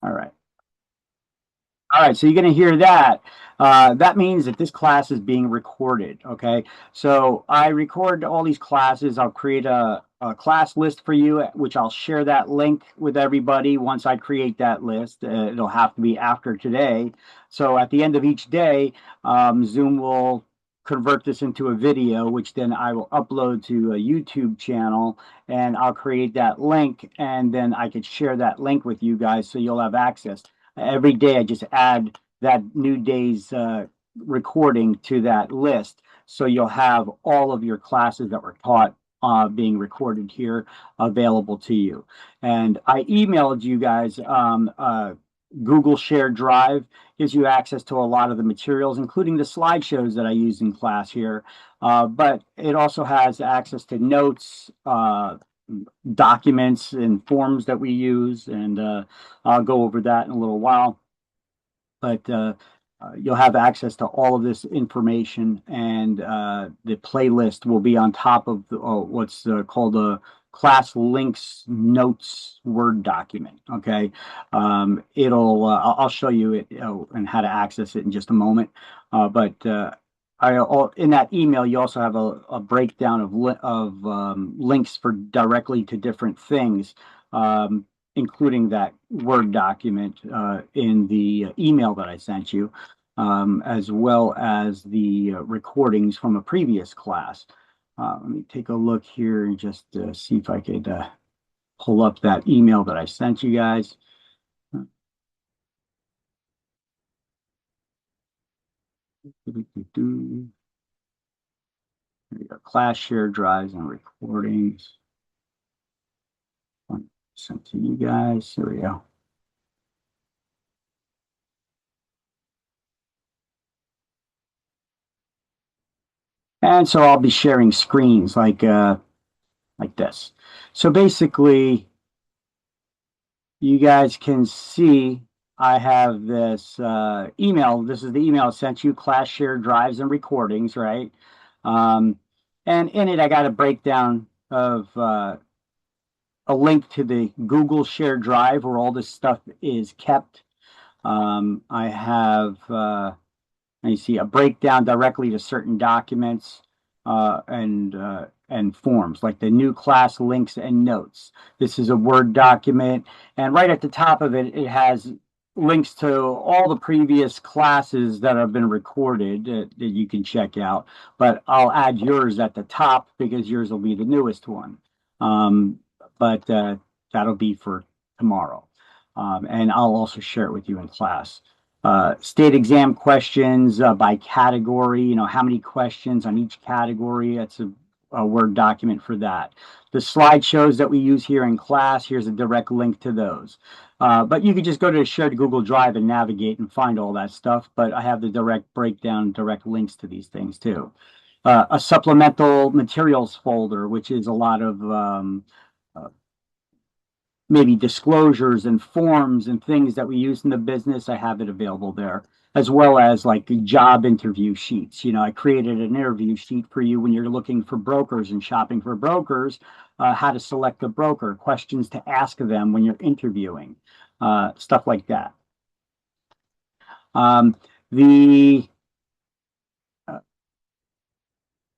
All right. All right, so you're going to hear that. That means that this class is being recorded. Okay, so I record all these classes. I'll create a class list for you, which I'll share that link with everybody once I create that list. It'll have to be after today. So at the end of each day, Zoom will convert this into a video, which then I will upload to a YouTube channel, and I'll create that link, and then I could share that link with you guys so you'll have access. Every day I just add that new day's recording to that list. So you'll have all of your classes that were taught being recorded here available to you. And I emailed you guys Google Shared Drive gives you access to a lot of the materials, including the slideshows that I use in class here. But it also has access to notes, documents and forms that we use, and I'll go over that in a little while. But you'll have access to all of this information, and the playlist will be on top of what's called a class links notes Word document. Okay, I'll show you it and how to access it in just a moment. But in that email, you also have a breakdown of links for directly to different things, including that Word document in the email that I sent you, as well as the recordings from a previous class. Let me take a look here and just see if I could pull up that email that I sent you guys. There we go. Class share drives and recordings. Sent to you guys. Here we go. And so I'll be sharing screens like this. So basically, you guys can see I have this email. This is the email I sent you, class share drives and recordings, right? And in it, I got a breakdown of a link to the Google Share Drive where all this stuff is kept. I have, you see, a breakdown directly to certain documents and forms, like the new class links and notes. This is a Word document, and right at the top of it, it has links to all the previous classes that have been recorded that you can check out. But I'll add yours at the top because yours will be the newest one. But that'll be for tomorrow. And I'll also share it with you in class. State exam questions by category, how many questions on each category. That's a Word document for that. The slideshows that we use here in class, here's a direct link to those. But you could just go to the shared Google Drive and navigate and find all that stuff. But I have the direct breakdown, direct links to these things too. A supplemental materials folder, which is a lot of maybe disclosures and forms and things that we use in the business. I have it available there, as well as like job interview sheets. I created an interview sheet for you when you're looking for brokers and shopping for brokers, how to select a broker, questions to ask them when you're interviewing, stuff like that. The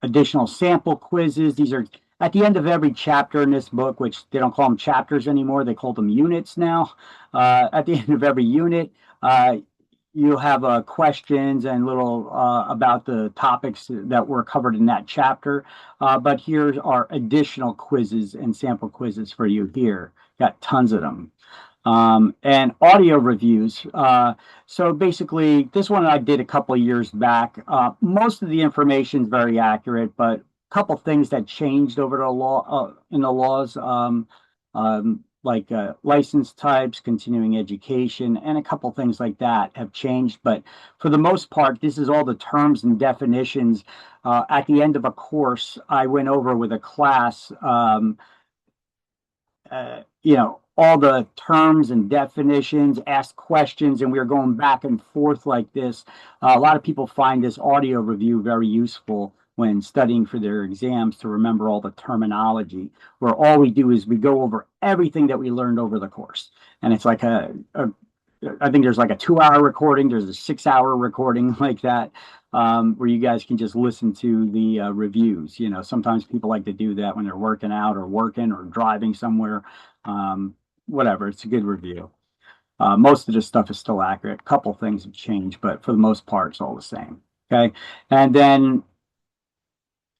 additional sample quizzes. These are at the end of every chapter in this book, which they don't call them chapters anymore. They call them units now. At the end of every unit, you'll have questions and little about the topics that were covered in that chapter. But here are additional quizzes and sample quizzes for you here. Got tons of them. And audio reviews. So basically, this one I did a couple of years back. Most of the information is very accurate, but a couple things that changed over the law in the laws, like license types, continuing education, and a couple things like that have changed. But for the most part, this is all the terms and definitions. At the end of a course, I went over with a class. All the terms and definitions, asked questions, and we were going back and forth like this. A lot of people find this audio review very useful when studying for their exams to remember all the terminology, where all we do is we go over everything that we learned over the course. And it's like I think there's like a 2 hour recording, there's a 6 hour recording like that, where you guys can just listen to the reviews. You know, sometimes people like to do that when they're working out or working or driving somewhere. Um, Whatever, it's a good review. Most of this stuff is still accurate. A couple things have changed, but for the most part, it's all the same. Okay. And then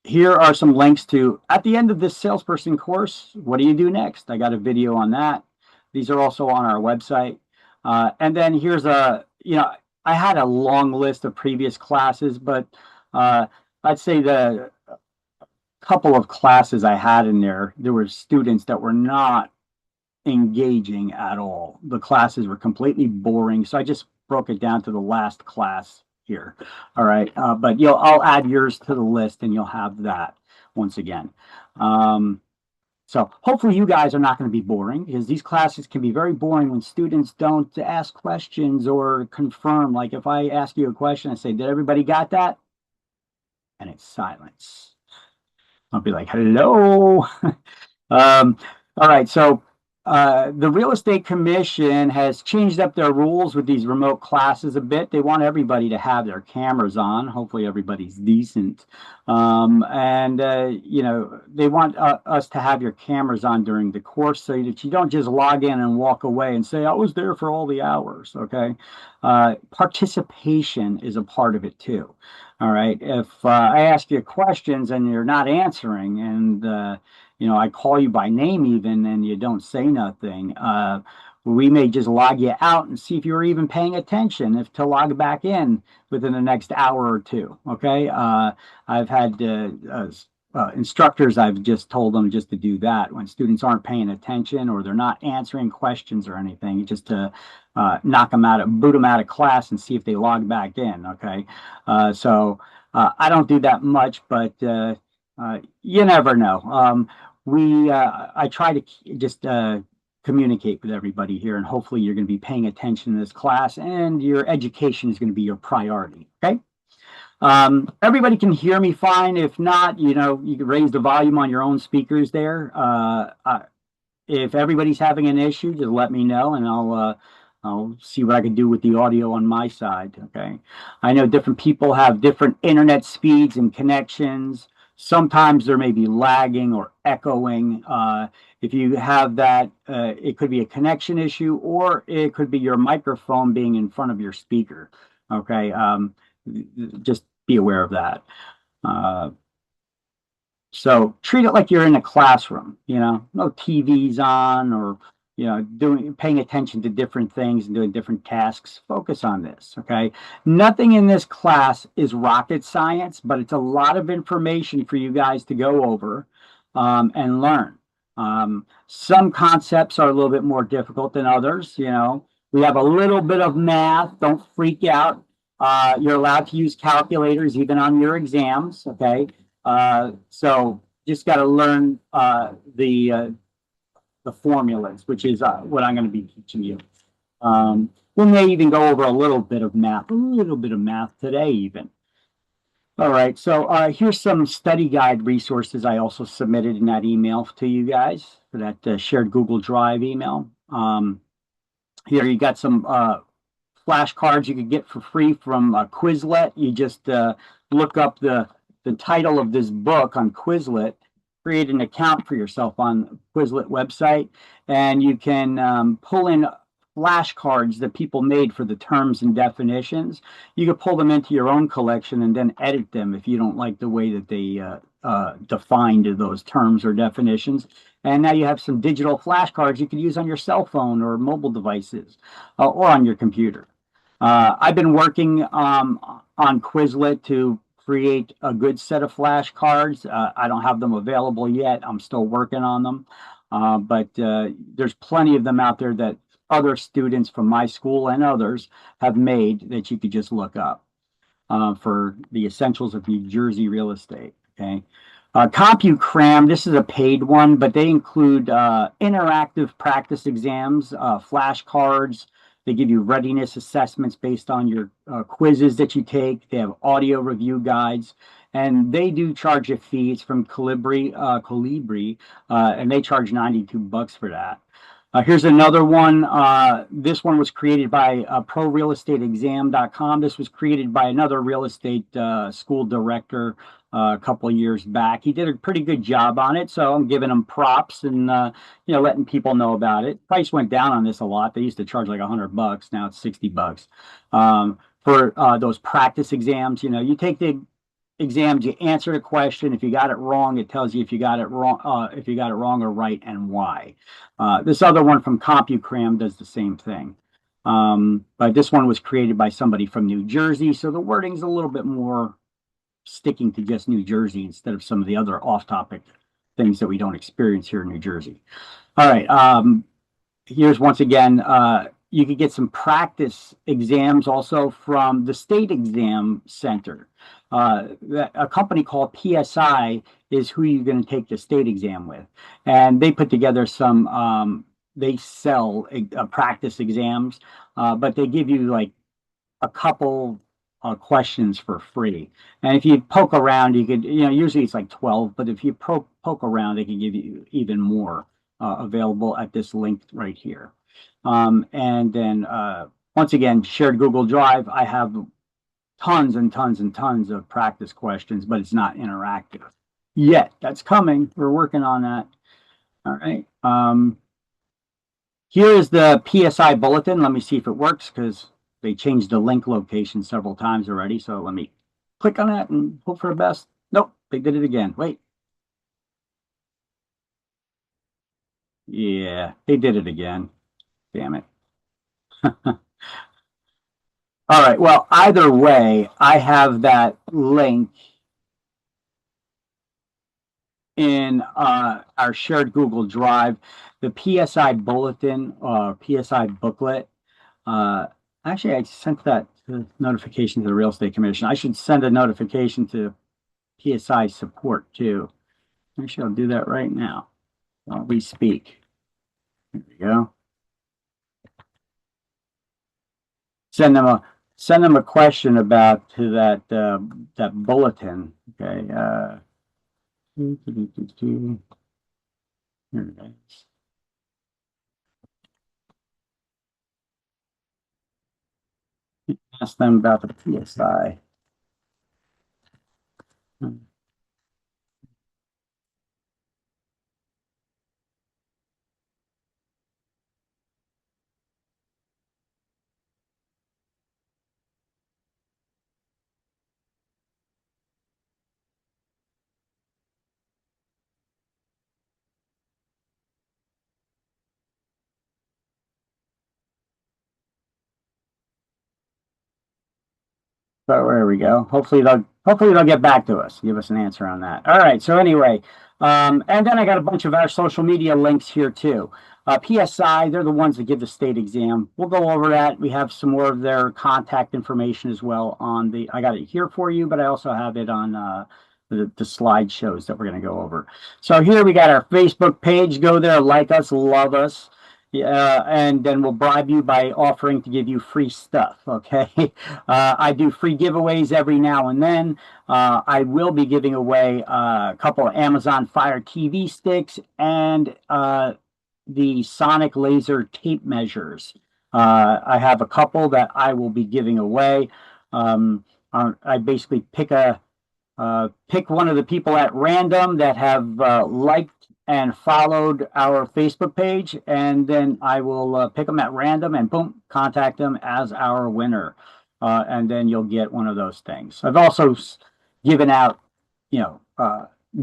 here are some links to, at the end of this salesperson course, what do you do next? I got a video on that. These are also on our website. And then here's I had a long list of previous classes, but I'd say the couple of classes I had in there were students that were not engaging at all. The classes were completely boring. So I just broke it down to the last class here. All right. But I'll add yours to the list and you'll have that once again. So hopefully you guys are not going to be boring, because these classes can be very boring when students don't ask questions or confirm. Like if I ask you a question, I say, did everybody got that? And it's silence. I'll be like, hello. All right. So the Real Estate Commission has changed up their rules with these remote classes a bit. They want everybody to have their cameras on. Hopefully everybody's decent. And they want us to have your cameras on during the course so that you don't just log in and walk away and say, I was there for all the hours, okay? Participation is a part of it too. All right. If I ask you questions and you're not answering, and I call you by name even, and you don't say nothing, we may just log you out and see if you were even paying attention, if to log back in within the next hour or two. Okay. I've had instructors, I've just told them just to do that when students aren't paying attention or they're not answering questions or anything, just to knock them out, boot them out of class and see if they log back in. Okay. So I don't do that much, but you never know. I try to just communicate with everybody here, and hopefully you're going to be paying attention to this class and your education is going to be your priority. Okay. Everybody can hear me fine. If not, you can raise the volume on your own speakers there. If everybody's having an issue, just let me know and I'll see what I can do with the audio on my side. Okay. I know different people have different internet speeds and connections. Sometimes there may be lagging or echoing. If you have that, it could be a connection issue, or it could be your microphone being in front of your speaker. Okay. Just be aware of that. So treat it like you're in a classroom, no TVs on, or, paying attention to different things and doing different tasks. Focus on this. Okay. Nothing in this class is rocket science, but it's a lot of information for you guys to go over and learn. Some concepts are a little bit more difficult than others. We have a little bit of math. Don't freak out. You're allowed to use calculators even on your exams. Okay. So just got to learn the formulas, which is what I'm going to be teaching you. We may even go over a little bit of math today even. All right, so here's some study guide resources I also submitted in that email to you guys, for that shared Google Drive email. Here you got some flashcards you could get for free from Quizlet. You just look up the title of this book on Quizlet, create an account for yourself on Quizlet website, and you can pull in flashcards that people made for the terms and definitions. You can pull them into your own collection and then edit them if you don't like the way that they defined those terms or definitions. And now you have some digital flashcards you can use on your cell phone or mobile devices or on your computer. I've been working on Quizlet to create a good set of flashcards. I don't have them available yet. I'm still working on them. But there's plenty of them out there that other students from my school and others have made that you could just look up for the essentials of New Jersey real estate. Okay. CompuCram, this is a paid one, but they include interactive practice exams, flashcards. They give you readiness assessments based on your quizzes that you take. They have audio review guides, and they do charge a fee. It's from Colibri, and they charge $92 for that. Here's another one. This one was created by ProRealEstateExam.com. This was created by another real estate school director a couple of years back. He did a pretty good job on it, so I'm giving him props and letting people know about it. Price went down on this a lot. They used to charge like $100. Now it's $60 for those practice exams. You take the exams, you answer the question. If you got it wrong, it tells you if you got it wrong or right and why. This other one from CompuCram does the same thing. But this one was created by somebody from New Jersey, so the wording's a little bit more sticking to just New Jersey instead of some of the other off-topic things that we don't experience here in New Jersey. All right. Here's once again, you could get some practice exams also from the State Exam Center. A company called PSI is who you're going to take the state exam with. And they put together they sell practice exams, but they give you like a couple questions for free. And if you poke around, you could, usually it's like 12, but if you poke around, they can give you even more available at this link right here. And then once again, shared Google Drive, I have tons and tons and tons of practice questions, but it's not interactive yet. That's coming. We're working on that. All right. Here is the PSI bulletin. Let me see if it works because they changed the link location several times already. So let me click on that and hope for the best. Nope, they did it again. Wait. Yeah, they did it again. Damn it. All right. Well, either way, I have that link in our shared Google Drive. The PSI bulletin or PSI booklet. Actually, I sent that notification to the Real Estate Commission. I should send a notification to PSI support too. Actually, I'll do that right now while we speak. There we go. Send them a question about to that bulletin. Okay. Here it is. Ask them about the PSI. So there we go. Hopefully they'll get back to us, give us an answer on that. All right. So anyway, and then I got a bunch of our social media links here too. PSI, they're the ones that give the state exam. We'll go over that. We have some more of their contact information as well on I got it here for you, but I also have it on the slideshows that we're going to go over. So here we got our Facebook page. Go there, like us, love us. Yeah, and then we'll bribe you by offering to give you free stuff. Okay. I do free giveaways every now and then. I will be giving away a couple of Amazon Fire TV sticks and the Sonic laser tape measures. I have a couple that I will be giving away. I basically pick one of the people at random that have liked and followed our Facebook page, and then I will pick them at random and boom, contact them as our winner. And then you'll get one of those things. I've also given out,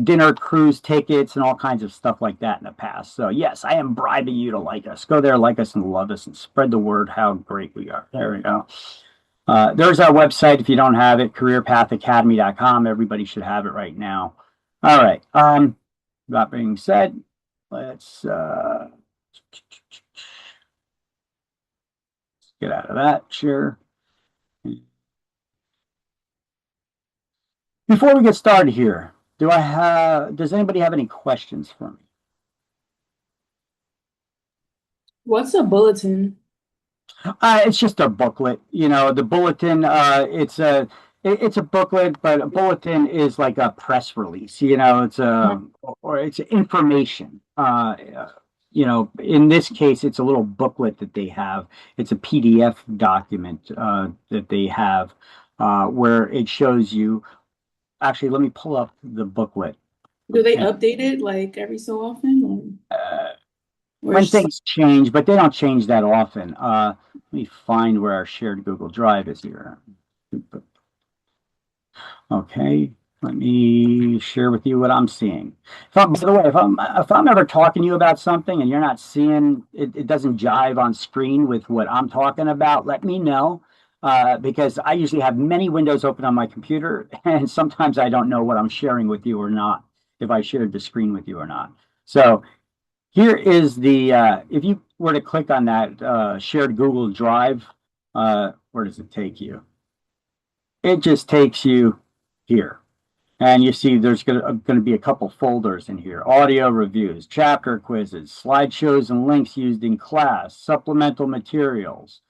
dinner cruise tickets and all kinds of stuff like that in the past. So yes, I am bribing you to like us. Go there, like us, and love us, and spread the word how great we are. There we go. There's our website. If you don't have it, careerpathacademy.com. Everybody should have it right now. All right. That being said, let's get out of that. Sure. Before we get started here, does anybody have any questions for me? What's a bulletin? It's just a booklet. The bulletin, it's a booklet, but a bulletin is like a press release. It's information. in this case, it's a little booklet that they have. It's a PDF document that they have where it shows you. Actually, let me pull up the booklet. Do they And, update it like every so often or when things change, but they don't change that often. Let me find where our shared Google Drive is here. Okay, let me share with you what I'm seeing. By the way, if I'm ever talking to you about something and you're not seeing it, it doesn't jive on screen with what I'm talking about, let me know. Because I usually have many windows open on my computer, and sometimes I don't know what I'm sharing with you or not, if I shared the screen with you or not. So here is if you were to click on that shared Google Drive, where does it take you? It just takes you here. And you see there's going to be a couple folders in here. Audio reviews, chapter quizzes, slideshows and links used in class, supplemental materials.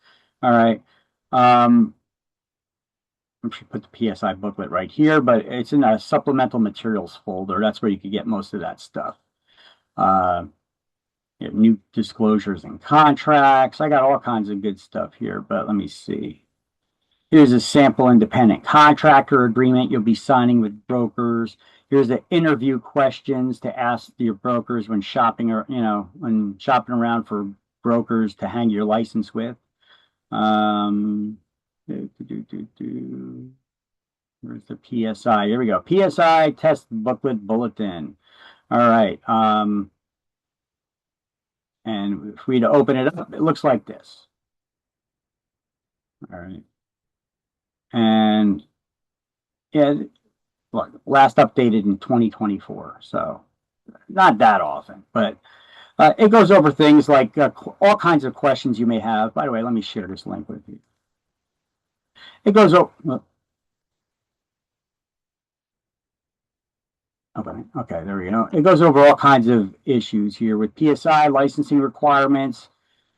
All right. I'm sure put the PSI booklet right here, but it's in a supplemental materials folder. That's where you can get most of that stuff. New disclosures and contracts. I got all kinds of good stuff here, but let me see. Here's a sample independent contractor agreement you'll be signing with brokers. Here's the interview questions to ask your brokers when shopping or, when shopping around for brokers to hang your license with. Where's the PSI? Here we go. PSI test booklet bulletin. All right. And if we to open it up, it looks like this. All right. And yeah, look, last updated in 2024, so not that often, but it goes over things like all kinds of questions you may have. By the way, let me share this link with you. It goes over. Okay, there we go. It goes over all kinds of issues here with PSI licensing requirements,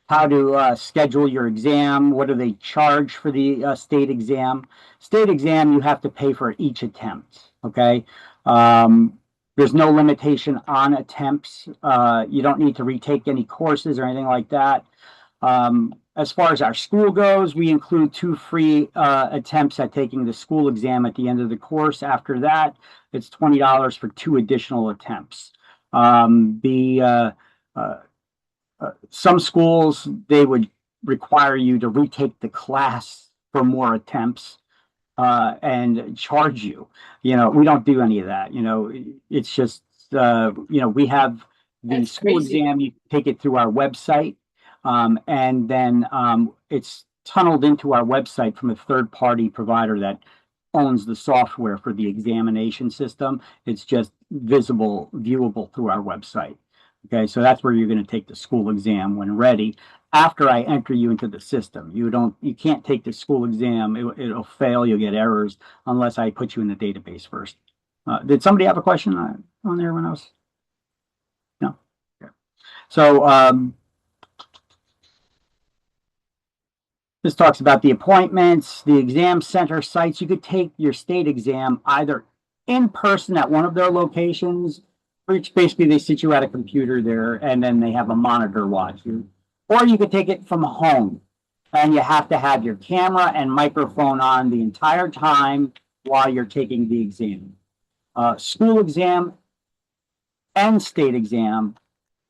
how to schedule your exam, what do they charge for the state exam. State exam, you have to pay for each attempt, okay? There's no limitation on attempts. You don't need to retake any courses or anything like that. As far as our school goes, we include 2 free attempts at taking the school exam at the end of the course. After that, it's $20 for 2 additional attempts. Some schools, they would require you to retake the class for more attempts and charge you. We don't do any of that. It's just, we have the That's school crazy. exam, you take it through our website, and then it's tunneled into our website from a third-party provider that owns the software for the examination system. It's just viewable through our website. Okay, so that's where you're going to take the school exam when ready. After I enter you into the system, you can't take the school exam. It'll fail. You'll get errors unless I put you in the database first. Did somebody have a question on there when I was? No. Okay. So this talks about the appointments, the exam center sites. You could take your state exam either in person at one of their locations, which basically they sit you at a computer there and then they have a monitor watch you. Or you could take it from home and you have to have your camera and microphone on the entire time while you're taking the exam. School exam and state exam,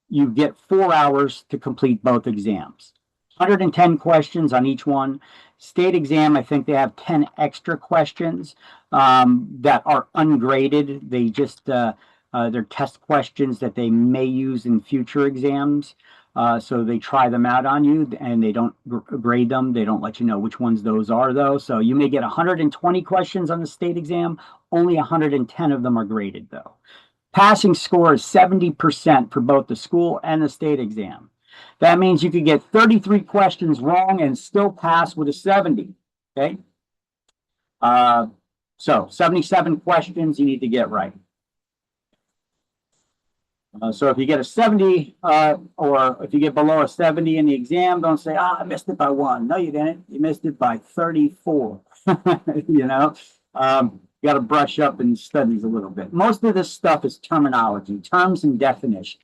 you get 4 hours to complete both exams. 110 questions on each one. State exam, I think they have 10 extra questions that are ungraded. They just, they're test questions that they may use in future exams. So they try them out on you and they don't grade them. They don't let you know which ones those are, though. So you may get 120 questions on the state exam. Only 110 of them are graded, though. Passing score is 70% for both the school and the state exam. That means you could get 33 questions wrong and still pass with a 70. Okay. So 77 questions you need to get right. So if you get a 70 or if you get below a 70 in the exam, don't say, I missed it by 1. No, you didn't. You missed it by 34. You got to brush up in studies a little bit. Most of this stuff is terminology, terms and definitions.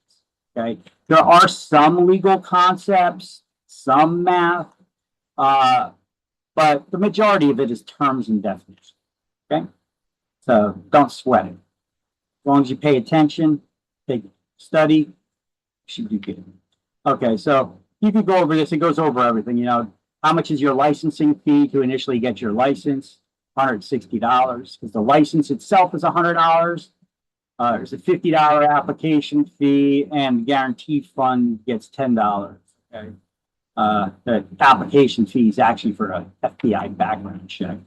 Okay, there are some legal concepts, some math, but the majority of it is terms and definitions. Okay, so don't sweat it. As long as you pay attention, take study, you should be good. Okay, so you could go over this. It goes over everything. You know, how much is your licensing fee to initially get your license? $160, because the license itself is $100. There's a $50 application fee, and the guarantee fund gets $10. Okay. The application fee is actually for a FBI background check.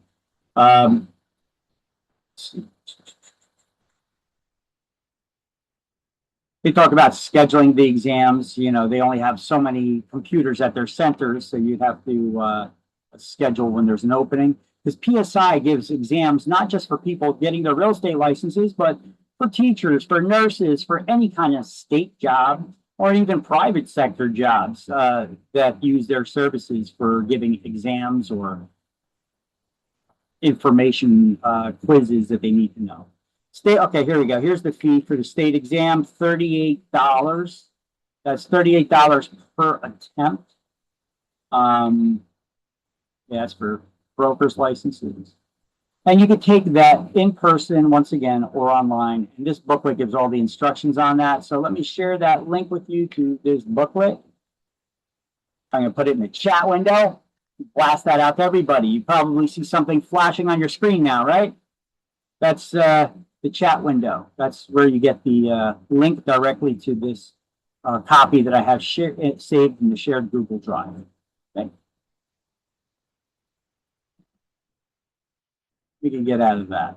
They talk about scheduling the exams. You know, they only have so many computers at their centers, so you have to schedule when there's an opening. Because PSI gives exams not just for people getting their real estate licenses, but for teachers, for nurses, for any kind of state job, or even private sector jobs that use their services for giving exams or information quizzes that they need to know. State, okay, here we go. Here's the fee for the state exam, $38. That's $38 per attempt. Yeah, that's for broker's licenses. And you could take that in person, once again, or online. And this booklet gives all the instructions on that. So let me share that link with you to this booklet. I'm going to put it in the chat window. Blast that out to everybody. You probably see something flashing on your screen now, right? That's the chat window. That's where you get the link directly to this copy that I have saved in the shared Google Drive. Okay. We can get out of that.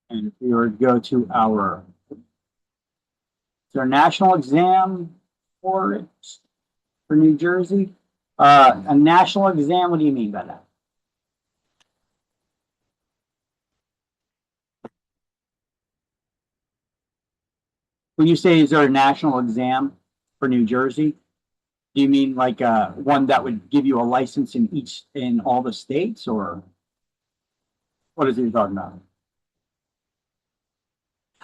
And if we were to go to our national exam for New Jersey, a national exam, what do you mean by that? When you say, is there a national exam for New Jersey, do you mean like one that would give you a license in all the states, or what is it you're talking about?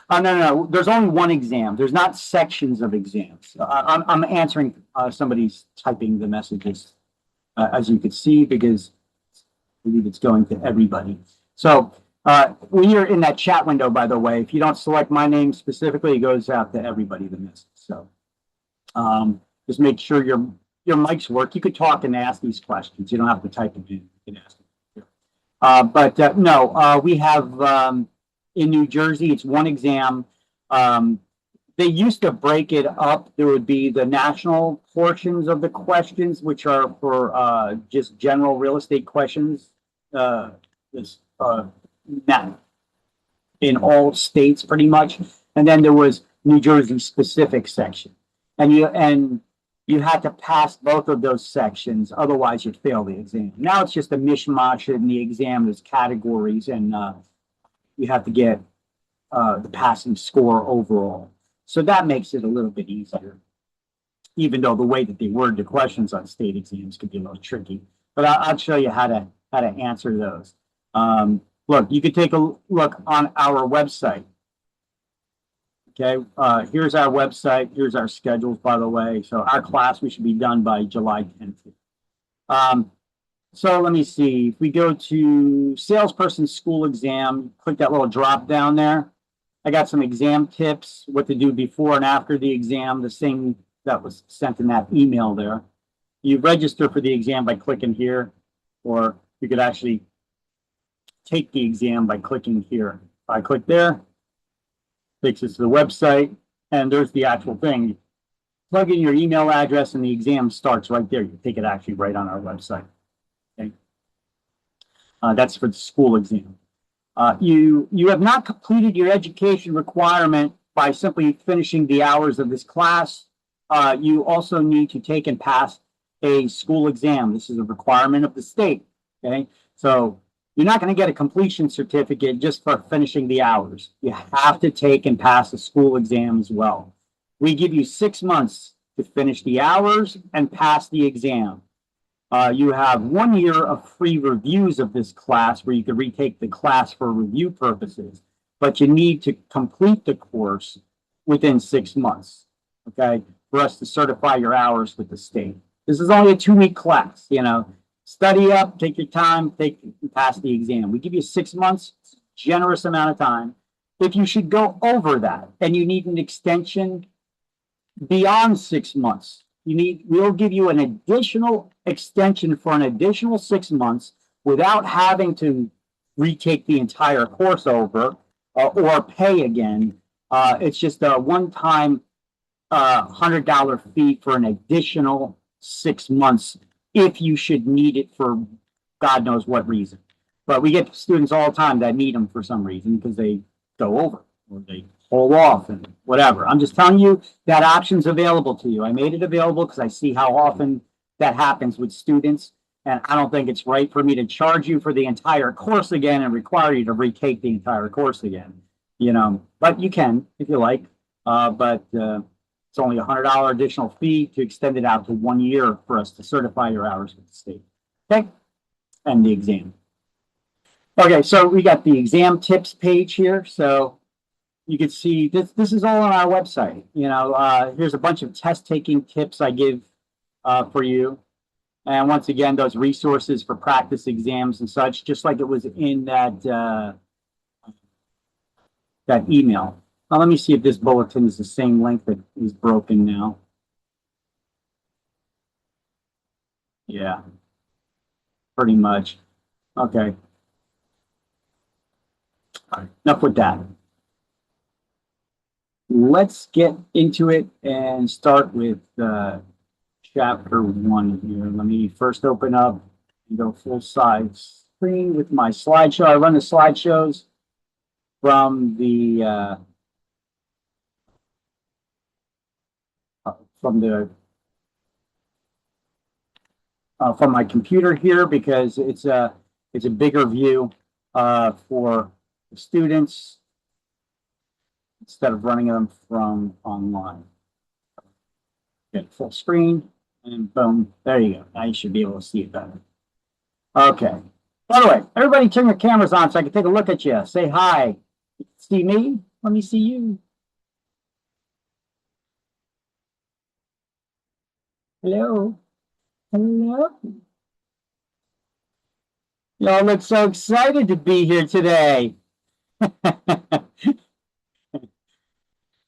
Oh, no. There's only one exam. There's not sections of exams. I'm answering somebody's typing the messages, as you could see, because I believe it's going to everybody. So when you're in that chat window, by the way, if you don't select my name specifically, it goes out to everybody, the message. So just make sure your mics work. You could talk and ask these questions. You don't have to type them in. You can ask them. No, we have in New Jersey, it's one exam. They used to break it up. There would be the national portions of the questions, which are for just general real estate questions. In all states, pretty much. And then there was New Jersey specific section, and you had to pass both of those sections, otherwise you'd fail the exam. Now it's just a mishmash in the exam. There's categories, and you have to get the passing score overall. So that makes it a little bit easier, even though the way that they word the questions on state exams could be a little tricky. But I'll show you how to answer those. Look, you could take a look on our website. Okay, here's our website. Here's our schedules, by the way. So our class, we should be done by July 10th. So let me see. If we go to salesperson school exam, click that little drop down there. I got some exam tips, what to do before and after the exam, the same that was sent in that email there. You register for the exam by clicking here, or you could actually take the exam by clicking here. I click there, takes us to the website, and there's the actual thing. Plug in your email address and the exam starts right there. You take it actually right on our website. Okay. That's for the school exam. You have not completed your education requirement by simply finishing the hours of this class. You also need to take and pass a school exam. This is a requirement of the state. Okay, so you're not going to get a completion certificate just for finishing the hours. You have to take and pass a school exam as well. We give you 6 months to finish the hours and pass the exam. You have 1 year of free reviews of this class where you can retake the class for review purposes, but you need to complete the course within 6 months, okay, for us to certify your hours with the state. This is only a 2-week class, study up, take your time, pass the exam. We give you 6 months, generous amount of time. If you should go over that and you need an extension beyond 6 months, we'll give you an additional extension for an additional 6 months without having to retake the entire course over or pay again. It's just a one-time $100 fee for an additional 6 months if you should need it for God knows what reason. But we get students all the time that need them for some reason because they go over or they hold off and whatever. I'm just telling you that option's available to you. I made it available because I see how often that happens with students, and I don't think it's right for me to charge you for the entire course again and require you to retake the entire course again. But you can if you like. But it's only a $100 additional fee to extend it out to 1 year for us to certify your hours with the state. Okay, and the exam. Okay, so we got the exam tips page here. So you can see this is all on our website. Here's a bunch of test taking tips I give for you. And once again, those resources for practice exams and such, just like it was in that email. Now, let me see if this bulletin is the same link that is broken now. Yeah, pretty much. Okay. All right, enough with that. Let's get into it and start with chapter 1 here. Let me first open up and go full size screen with my slideshow. I run the slideshows from the from my computer here because it's a bigger view for the students instead of running them from online. Get full screen and boom, there you go. Now you should be able to see it better. Okay. By the way, everybody turn your cameras on so I can take a look at you. Say hi. See me? Let me see you. Hello. Hello. Y'all look so excited to be here today.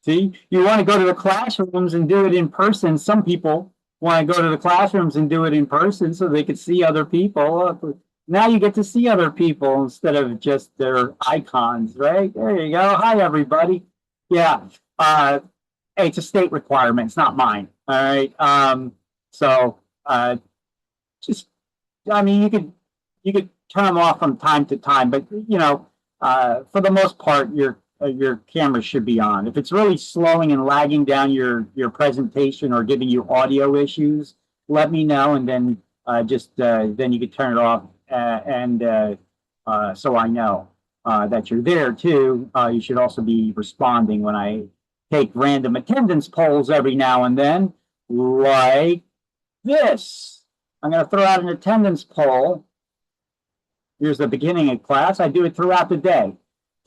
See, you want to go to the classrooms and do it in person. Some people want to go to the classrooms and do it in person so they could see other people. Now you get to see other people instead of just their icons, right? There you go. Hi, everybody. Yeah. Hey, it's a state requirement. It's not mine. All right. So just, I mean, you could turn them off from time to time, but for the most part, your camera should be on. If it's really slowing and lagging down your presentation or giving you audio issues, let me know, and then then you can turn it off, so I know that you're there too. You should also be responding when I take random attendance polls every now and then, like this. I'm going to throw out an attendance poll. Here's the beginning of class. I do it throughout the day.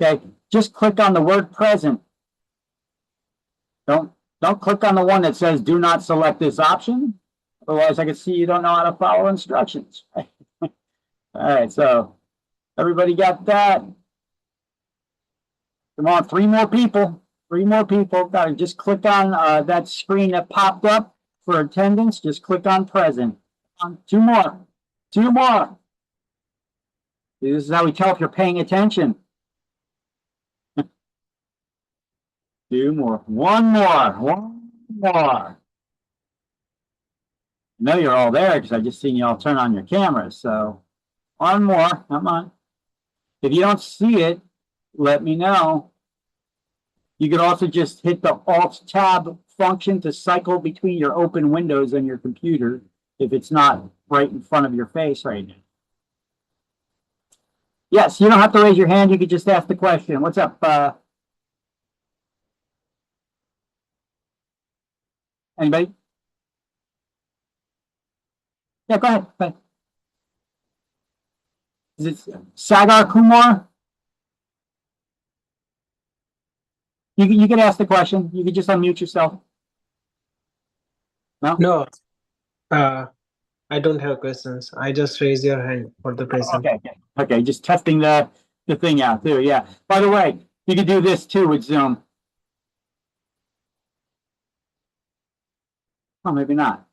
Okay, just click on the word present. Don't click on the one that says do not select this option. Otherwise, I can see you don't know how to follow instructions. All right, so everybody got that? Come on, 3 more people. 3 more people. Got to just click on that screen that popped up for attendance. Just click on present. 2 more. 2 more. This is how we tell if you're paying attention. 2 more. 1 more. 1 more. I know you're all there because I just seen you all turn on your cameras. So 1 more. Come on. If you don't see it, let me know. You could also just hit the Alt-Tab function to cycle between your open windows on your computer if it's not right in front of your face right now. Yes, you don't have to raise your hand. You could just ask the question. What's up? Anybody? Yeah, go ahead. Go ahead. Is it Sagar Kumar? You can ask the question. You can just unmute yourself. No? No, uh, I don't have questions. I just raise your hand for the question. Okay, okay. Okay, just testing the thing out too. Yeah. By the way, you can do this too with Zoom. Oh, maybe not.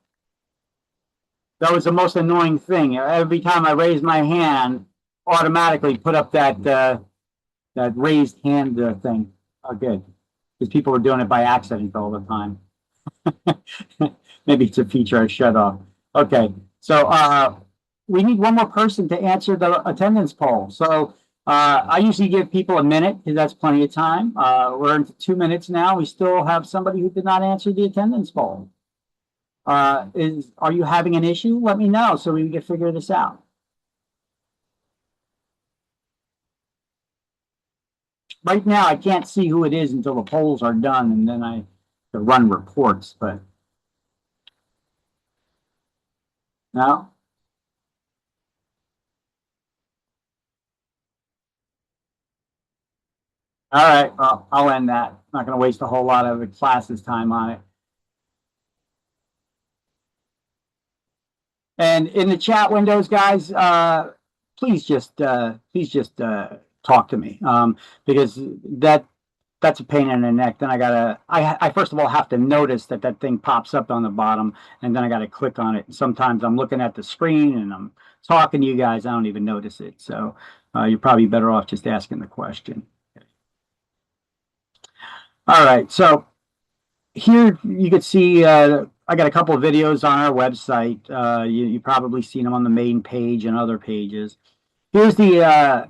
That was the most annoying thing. Every time I raised my hand, automatically put up that raised hand thing. Oh, good. Because people were doing it by accident all the time. Maybe it's a feature I shut off. Okay, so we need one more person to answer the attendance poll. So I usually give people a minute because that's plenty of time. We're into 2 minutes now. We still have somebody who did not answer the attendance poll. Are you having an issue? Let me know so we can figure this out. Right now, I can't see who it is until the polls are done, and then I run reports. But no. All right. Well, I'll end that. I'm not going to waste a whole lot of the class's time on it. And in the chat windows, guys, please just talk to me because that's a pain in the neck. Then I first of all have to notice that thing pops up on the bottom, and then I got to click on it. And sometimes I'm looking at the screen and I'm talking to you guys. I don't even notice it. So you're probably better off just asking the question. All right. So here you can see I got a couple of videos on our website. You probably seen them on the main page and other pages. Here's the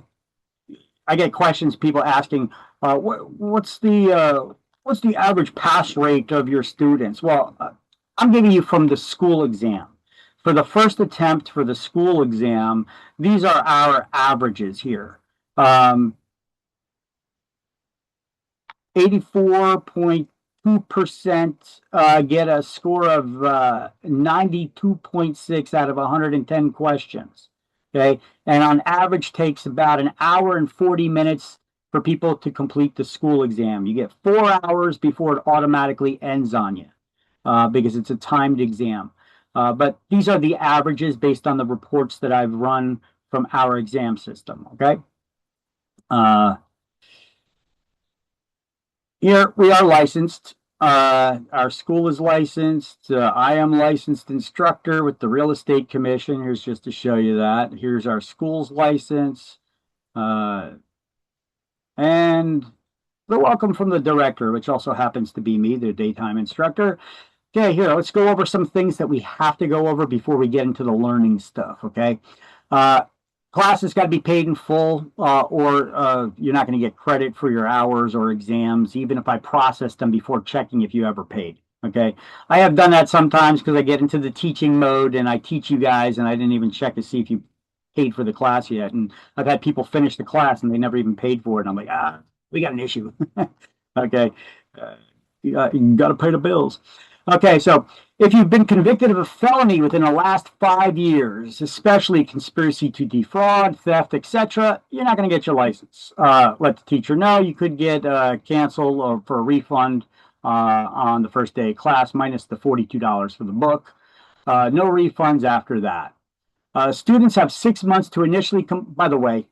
I get questions, people asking, what's the average pass rate of your students? Well, I'm giving you from the school exam. For the first attempt for the school exam, these are our averages here. 84.2% get a score of 92.6 out of 110 questions. Okay, and on average takes about an hour and 40 minutes for people to complete the school exam. You get 4 hours before it automatically ends on you because it's a timed exam. But these are the averages based on the reports that I've run from our exam system. Okay. Here we are licensed. Our school is licensed. I am licensed instructor with the Real Estate Commission. Here's just to show you that. Here's our school's license. And the welcome from the director, which also happens to be me, the daytime instructor. Okay, here, let's go over some things that we have to go over before we get into the learning stuff, okay? Class has got to be paid in full or you're not going to get credit for your hours or exams, even if I process them before checking if you ever paid. Okay. I have done that sometimes because I get into the teaching mode and I teach you guys and I didn't even check to see if you paid for the class yet. And I've had people finish the class and they never even paid for it. And I'm like, we got an issue. Okay. You got to pay the bills. Okay. So if you've been convicted of a felony within the last 5 years, especially conspiracy to defraud, theft, etc., you're not going to get your license. Let the teacher know. You could get canceled or for a refund on the first day of class, minus the $42 for the book. No refunds after that. Students have 6 months to initially by the way,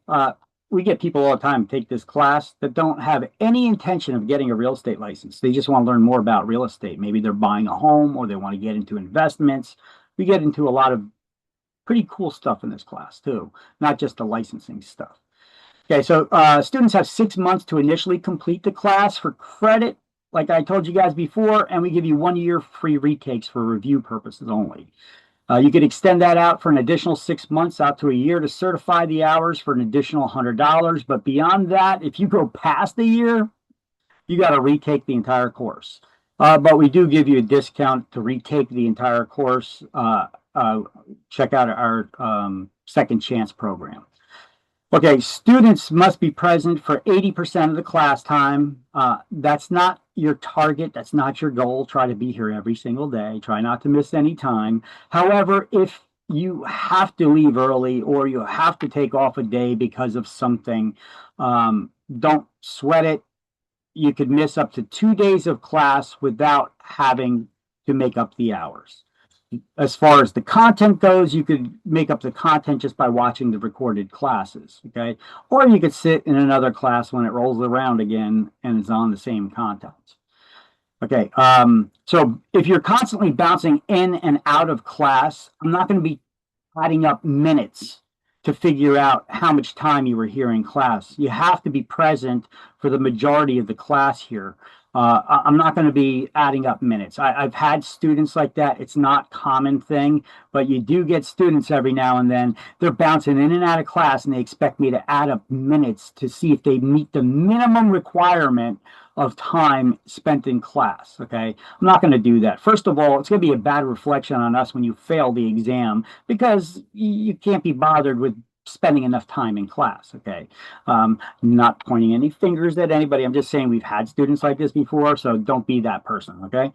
we get people all the time take this class that don't have any intention of getting a real estate license. They just want to learn more about real estate. Maybe they're buying a home or they want to get into investments. We get into a lot of pretty cool stuff in this class too, not just the licensing stuff. Okay, so students have 6 months to initially complete the class for credit, like I told you guys before, and we give you 1 year free retakes for review purposes only. You could extend that out for an additional 6 months out to a year to certify the hours for an additional $100. But beyond that, if you go past the year, you got to retake the entire course. But we do give you a discount to retake the entire course. Check out our second chance program. Okay, students must be present for 80% of the class time. That's not your target. That's not your goal. Try to be here every single day. Try not to miss any time. However, if you have to leave early or you have to take off a day because of something, don't sweat it. You could miss up to 2 days of class without having to make up the hours. As far as the content goes, you could make up the content just by watching the recorded classes, okay? Or you could sit in another class when it rolls around again and it's on the same content. Okay, so if you're constantly bouncing in and out of class, I'm not going to be adding up minutes to figure out how much time you were here in class. You have to be present for the majority of the class here. I'm not going to be adding up minutes. I've had students like that. It's not a common thing, but you do get students every now and then. They're bouncing in and out of class and they expect me to add up minutes to see if they meet the minimum requirement of time spent in class. Okay, I'm not going to do that. First of all, it's going to be a bad reflection on us when you fail the exam because you can't be bothered with spending enough time in class. Okay, not pointing any fingers at anybody. I'm just saying we've had students like this before, so don't be that person. Okay.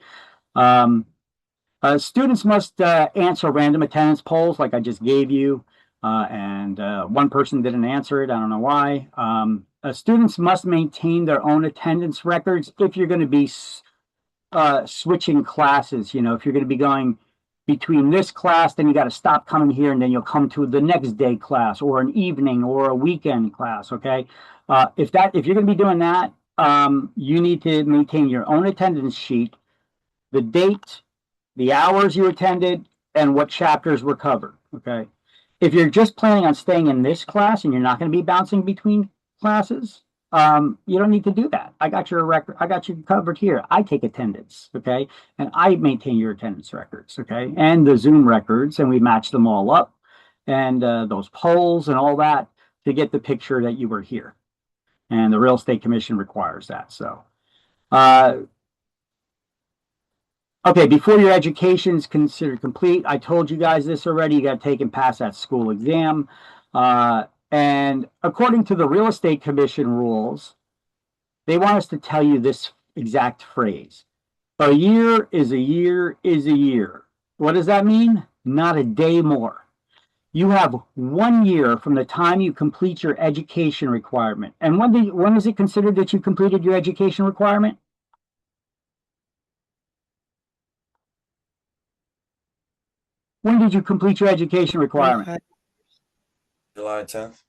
Students must answer random attendance polls like I just gave you, and one person didn't answer it. I don't know why. Students must maintain their own attendance records if you're going to be switching classes. You know, if you're going to be going between this class, then you got to stop coming here, and then you'll come to the next day class or an evening or a weekend class. Okay, if you're going to be doing that, you need to maintain your own attendance sheet, the date, the hours you attended, and what chapters were covered. Okay. If you're just planning on staying in this class and you're not going to be bouncing between classes, you don't need to do that. I got your record. I got you covered here. I take attendance. Okay. And I maintain your attendance records. Okay. And the Zoom records, and we match them all up and those polls and all that to get the picture that you were here. And the Real Estate Commission requires that. So, okay, before your education is considered complete, I told you guys this already, you got to take and pass that school exam. And according to the Real Estate Commission rules, they want us to tell you this exact phrase. A year is a year is a year. What does that mean? Not a day more. You have 1 year from the time you complete your education requirement. And when is it considered that you completed your education requirement? When did you complete your education requirement? July 10th.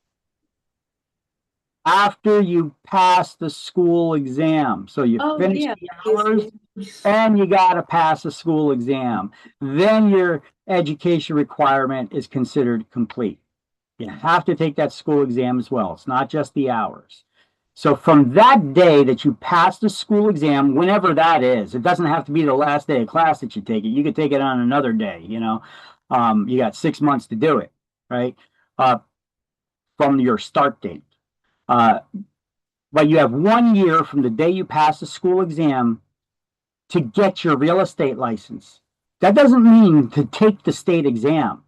After you pass the school exam. So you Oh, finish yeah. the hours and you got to pass the school exam. Then your education requirement is considered complete. You have to take that school exam as well. It's not just the hours. So from that day that you pass the school exam, whenever that is, it doesn't have to be the last day of class that you take it. You could take it on another day, you know. You got 6 months to do it, right? From your start date. But you have 1 year from the day you pass the school exam to get your real estate license. That doesn't mean to take the state exam.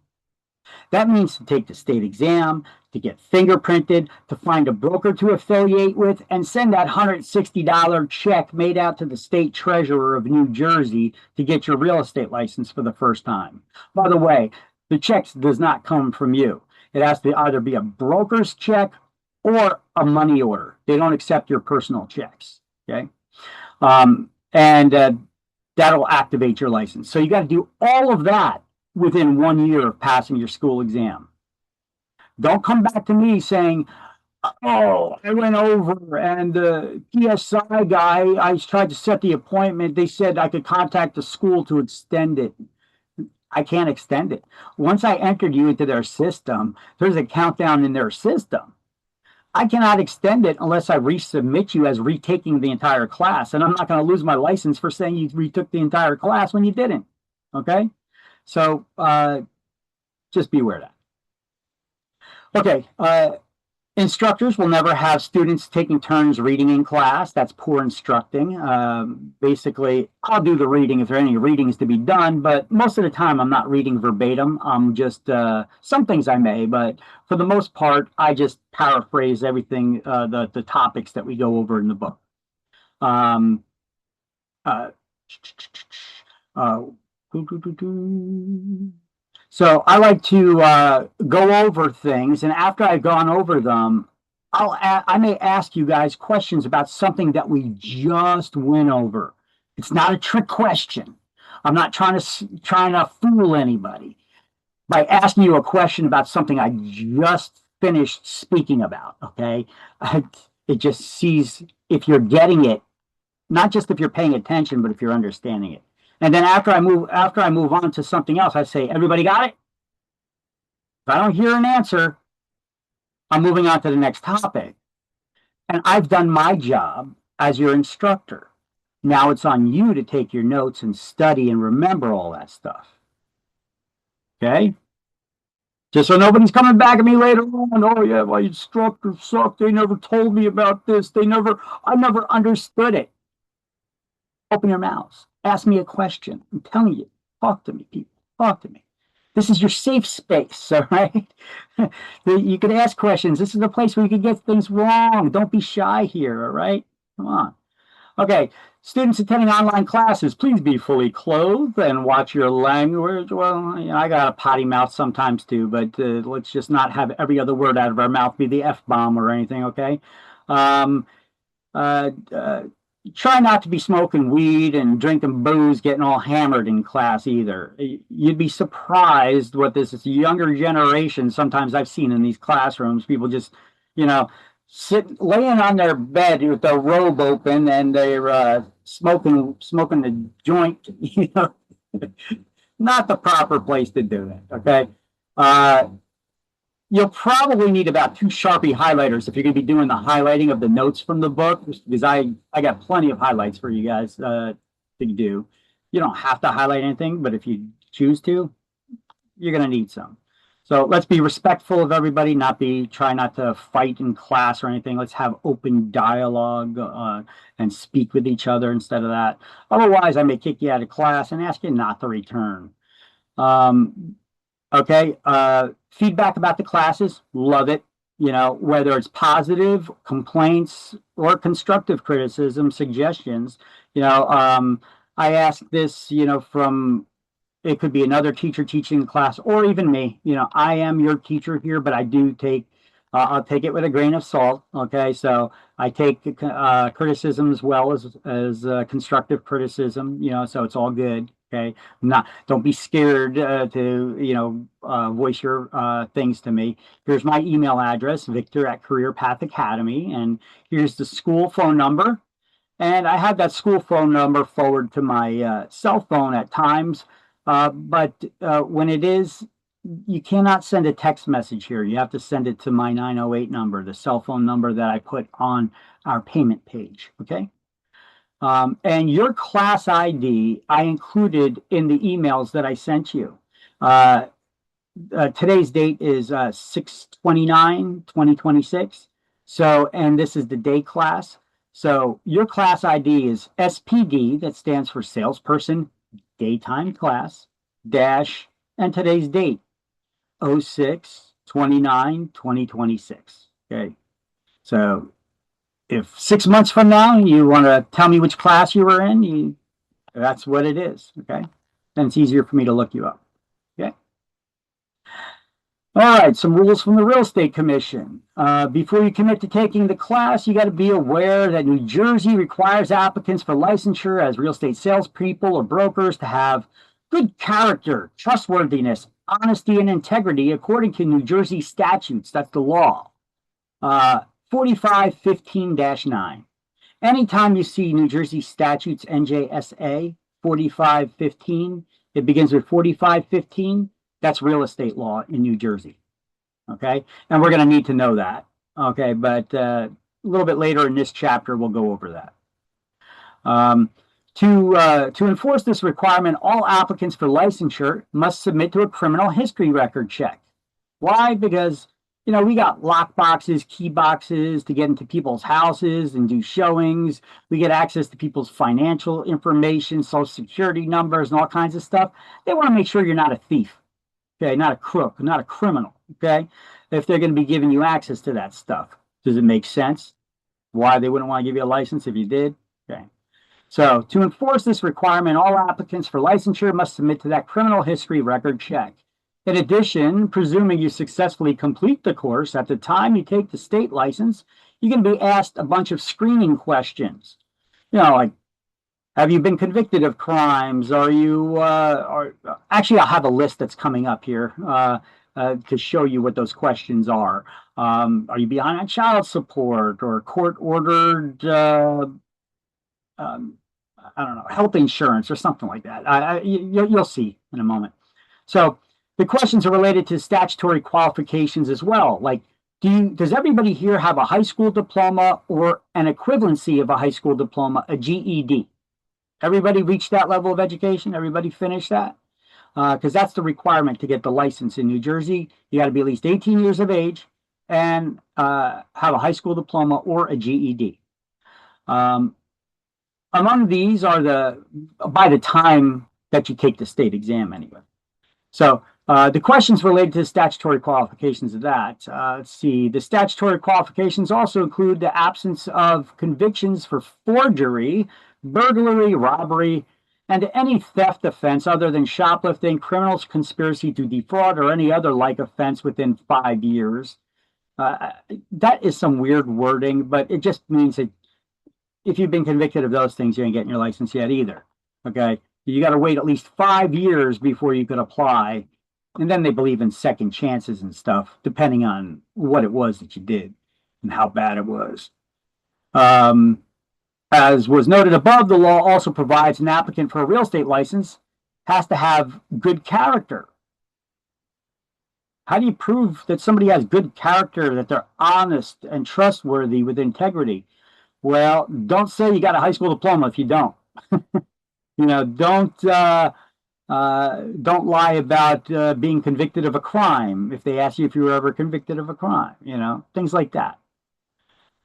That means to take the state exam, to get fingerprinted, to find a broker to affiliate with, and send that $160 check made out to the state treasurer of New Jersey to get your real estate license for the first time. By the way, the check does not come from you. It has to either be a broker's check or a money order. They don't accept your personal checks. Okay. That'll activate your license. So you got to do all of that within 1 year of passing your school exam. Don't come back to me saying, oh, I went over and the PSI guy, I tried to set the appointment. They said I could contact the school to extend it. I can't extend it. Once I entered you into their system, there's a countdown in their system. I cannot extend it unless I resubmit you as retaking the entire class. And I'm not going to lose my license for saying you retook the entire class when you didn't. Okay? So just be aware of that. Okay. Instructors will never have students taking turns reading in class. That's poor instructing. Basically, I'll do the reading if there are any readings to be done, but most of the time I'm not reading verbatim. I'm just, some things I may, but for the most part, I just paraphrase everything, the topics that we go over in the book. So I like to go over things, and after I've gone over them, I may ask you guys questions about something that we just went over. It's not a trick question. I'm not trying to fool anybody by asking you a question about something I just finished speaking about. Okay, it just sees if you're getting it, not just if you're paying attention, but if you're understanding it. And then after I move on to something else, I say, everybody got it? If I don't hear an answer, I'm moving on to the next topic. And I've done my job as your instructor. Now it's on you to take your notes and study and remember all that stuff. Okay? Just so nobody's coming back at me later on. Oh yeah, my instructor sucked. They never told me about this. I never understood it. Open your mouths. Ask me a question. I'm telling you. Talk to me, people. Talk to me. This is your safe space, all right? You can ask questions. This is a place where you can get things wrong. Don't be shy here, all right? Come on. Okay, students attending online classes, please be fully clothed and watch your language. Well, you know, I got a potty mouth sometimes too, but let's just not have every other word out of our mouth be the F-bomb or anything, okay? Um, uh, uh, Try not to be smoking weed and drinking booze, getting all hammered in class either. You'd be surprised what this younger generation sometimes I've seen in these classrooms. People just, you know, laying on their bed with their robe open and they're smoking the joint. You know, not the proper place to do it. Okay. You'll probably need about 2 Sharpie highlighters if you're going to be doing the highlighting of the notes from the book, because I got plenty of highlights for you guys to do. You don't have to highlight anything, but if you choose to, you're going to need some. So let's be respectful of everybody, try not to fight in class or anything. Let's have open dialogue and speak with each other instead of that. Otherwise, I may kick you out of class and ask you not to return. Okay, feedback about the classes, love it. You know, whether it's positive complaints or constructive criticism, suggestions. You know, I ask this, you know, from it could be another teacher teaching the class or even me. You know, I am your teacher here, but I do take, I'll take it with a grain of salt. Okay, so I take criticism as well as constructive criticism. You know, so it's all good. Okay, don't be scared to, you know, voice your things to me. Here's my email address, Victor@Career Path Academy, and here's the school phone number. And I have that school phone number forward to my cell phone at times, but when it is, you cannot send a text message here. You have to send it to my 908 number, the cell phone number that I put on our payment page. Okay. And your class ID, I included in the emails that I sent you. Today's date is 6/29/2026. So, and this is the day class. So your class ID is SPD, that stands for Salesperson Daytime Class, dash, and today's date, 06/29/2026. Okay. So if 6 months from now you want to tell me which class you were in, that's what it is. Okay. Then it's easier for me to look you up. Okay. All right. Some rules from the Real Estate Commission. Before you commit to taking the class, you got to be aware that New Jersey requires applicants for licensure as real estate salespeople or brokers to have good character, trustworthiness, honesty, and integrity according to New Jersey statutes. That's the law. 4515-9. Anytime you see New Jersey statutes NJSA 4515, it begins with 4515. That's real estate law in New Jersey. Okay, and we're going to need to know that. Okay, but a little bit later in this chapter, we'll go over that. To enforce this requirement, all applicants for licensure must submit to a criminal history record check. Why? Because, you know, we got lock boxes, key boxes to get into people's houses and do showings. We get access to people's financial information, social security numbers, and all kinds of stuff. They want to make sure you're not a thief, okay, not a crook, not a criminal, okay, if they're going to be giving you access to that stuff. Does it make sense why they wouldn't want to give you a license if you did? Okay. So to enforce this requirement, all applicants for licensure must submit to that criminal history record check. In addition, presuming you successfully complete the course, at the time you take the state license, you're going to be asked a bunch of screening questions. Like, have you been convicted of crimes? Actually, I'll have a list that's coming up here to show you what those questions are. Are you behind on child support or court ordered, I don't know, health insurance or something like that? You'll see in a moment. So the questions are related to statutory qualifications as well. Like, does everybody here have a high school diploma or an equivalency of a high school diploma, a GED? Everybody reached that level of education? Everybody finished that? Because that's the requirement to get the license in New Jersey. You got to be at least 18 years of age and have a high school diploma or a GED. Among these are by the time that you take the state exam anyway. So the questions related to the statutory qualifications of that. Let's see. The statutory qualifications also include the absence of convictions for forgery, burglary, robbery, and any theft offense other than shoplifting, criminal conspiracy to defraud, or any other like offense within 5 years. That is some weird wording, but it just means that if you've been convicted of those things, you ain't getting your license yet either. Okay. You got to wait at least 5 years before you could apply. And then they believe in second chances and stuff, depending on what it was that you did and how bad it was. As was noted above, the law also provides an applicant for a real estate license has to have good character. How do you prove that somebody has good character, that they're honest and trustworthy with integrity? Well, don't say you got a high school diploma if you don't. Don't lie about being convicted of a crime if they ask you if you were ever convicted of a crime, things like that.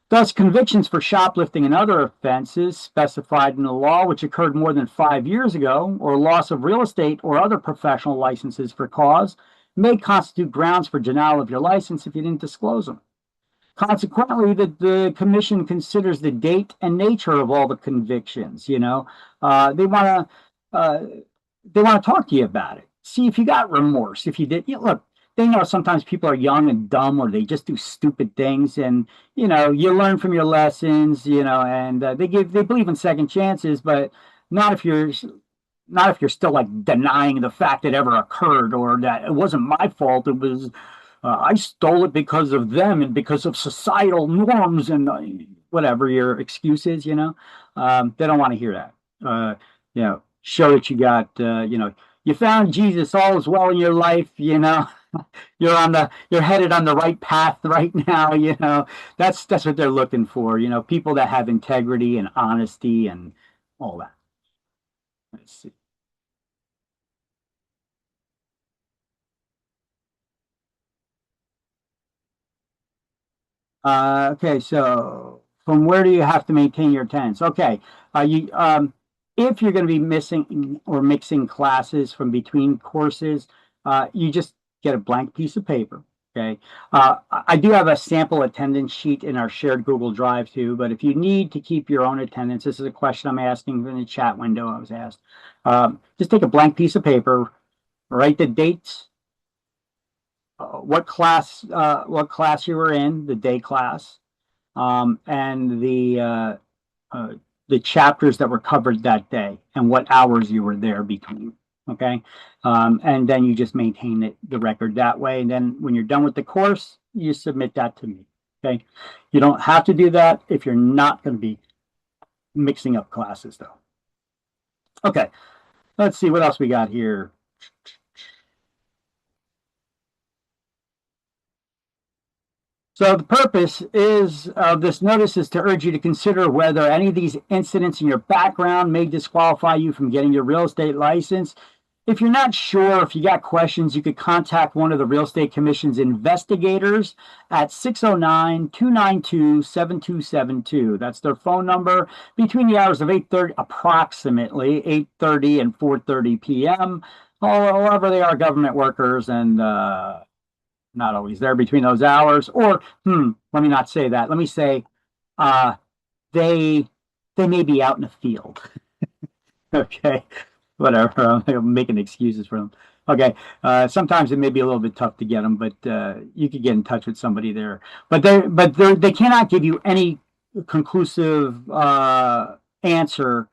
Thus, convictions for shoplifting and other offenses specified in the law which occurred more than 5 years ago, or loss of real estate or other professional licenses for cause, may constitute grounds for denial of your license if you didn't disclose them. Consequently, the commission considers the date and nature of all the convictions. They want to talk to you about it. See if you got remorse. If you did, look, they know sometimes people are young and dumb, or they just do stupid things, and you learn from your lessons. And they believe in second chances, but not if you're still like denying the fact it ever occurred, or that it wasn't my fault. It was. I stole it because of them and because of societal norms and whatever your excuse is, they don't want to hear that. Show that you got, you found Jesus, all is well in your life, you're headed on the right path right now, that's what they're looking for, people that have integrity and honesty and all that. Let's see. Okay, so from where do you have to maintain your attendance? Okay, if you're going to be missing or mixing classes from between courses, you just get a blank piece of paper. Okay, I do have a sample attendance sheet in our shared Google Drive too, but if you need to keep your own attendance, this is a question I'm asking in the chat window. I was asked. Just take a blank piece of paper, write the dates. What class you were in, the day class, and the chapters that were covered that day, and what hours you were there between. Okay, and then you just maintain the record that way, and then when you're done with the course, you submit that to me. Okay, you don't have to do that if you're not going to be mixing up classes, though. Okay, let's see what else we got here. So the purpose of this notice is to urge you to consider whether any of these incidents in your background may disqualify you from getting your real estate license. If you're not sure, if you got questions, you could contact one of the Real Estate Commission's investigators at 609-292-7272. That's their phone number, between the hours of 8:30, approximately 8:30 and 4:30 p.m. However, they are government workers and not always there between those hours. Or let me not say that. Let me say they may be out in the field. Okay. whatever. I'm making excuses for them. Okay. Sometimes it may be a little bit tough to get them, but you could get in touch with somebody there. But they cannot give you any conclusive answer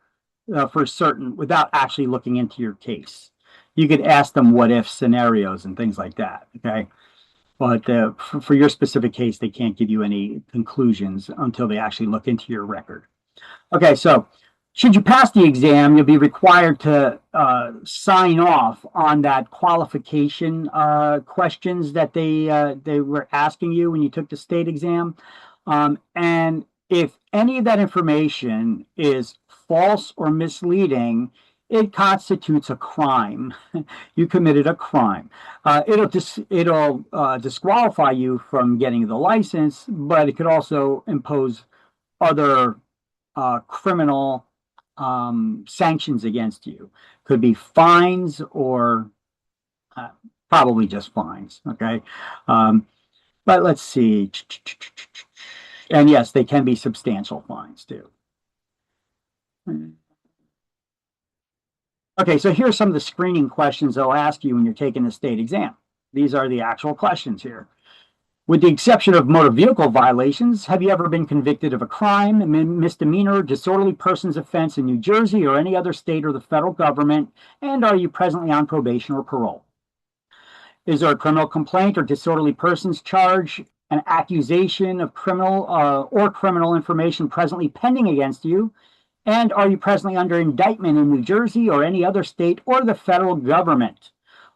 for certain without actually looking into your case. You could ask them what if scenarios and things like that. Okay. But for your specific case, they can't give you any conclusions until they actually look into your record. Okay, so should you pass the exam, you'll be required to sign off on that qualification questions that they were asking you when you took the state exam. And if any of that information is false or misleading, it constitutes a crime. You committed a crime. It'll disqualify you from getting the license, but it could also impose other criminal sanctions against you. Could be fines or probably just fines. Okay, but let's see. And yes, they can be substantial fines too. Okay, so here's some of the screening questions they'll ask you when you're taking the state exam. These are the actual questions here. With the exception of motor vehicle violations, have you ever been convicted of a crime, a misdemeanor, disorderly persons offense in New Jersey or any other state or the federal government? And are you presently on probation or parole? Is there a criminal complaint or disorderly persons charge, an accusation of criminal or criminal information presently pending against you? And are you presently under indictment in New Jersey or any other state or the federal government?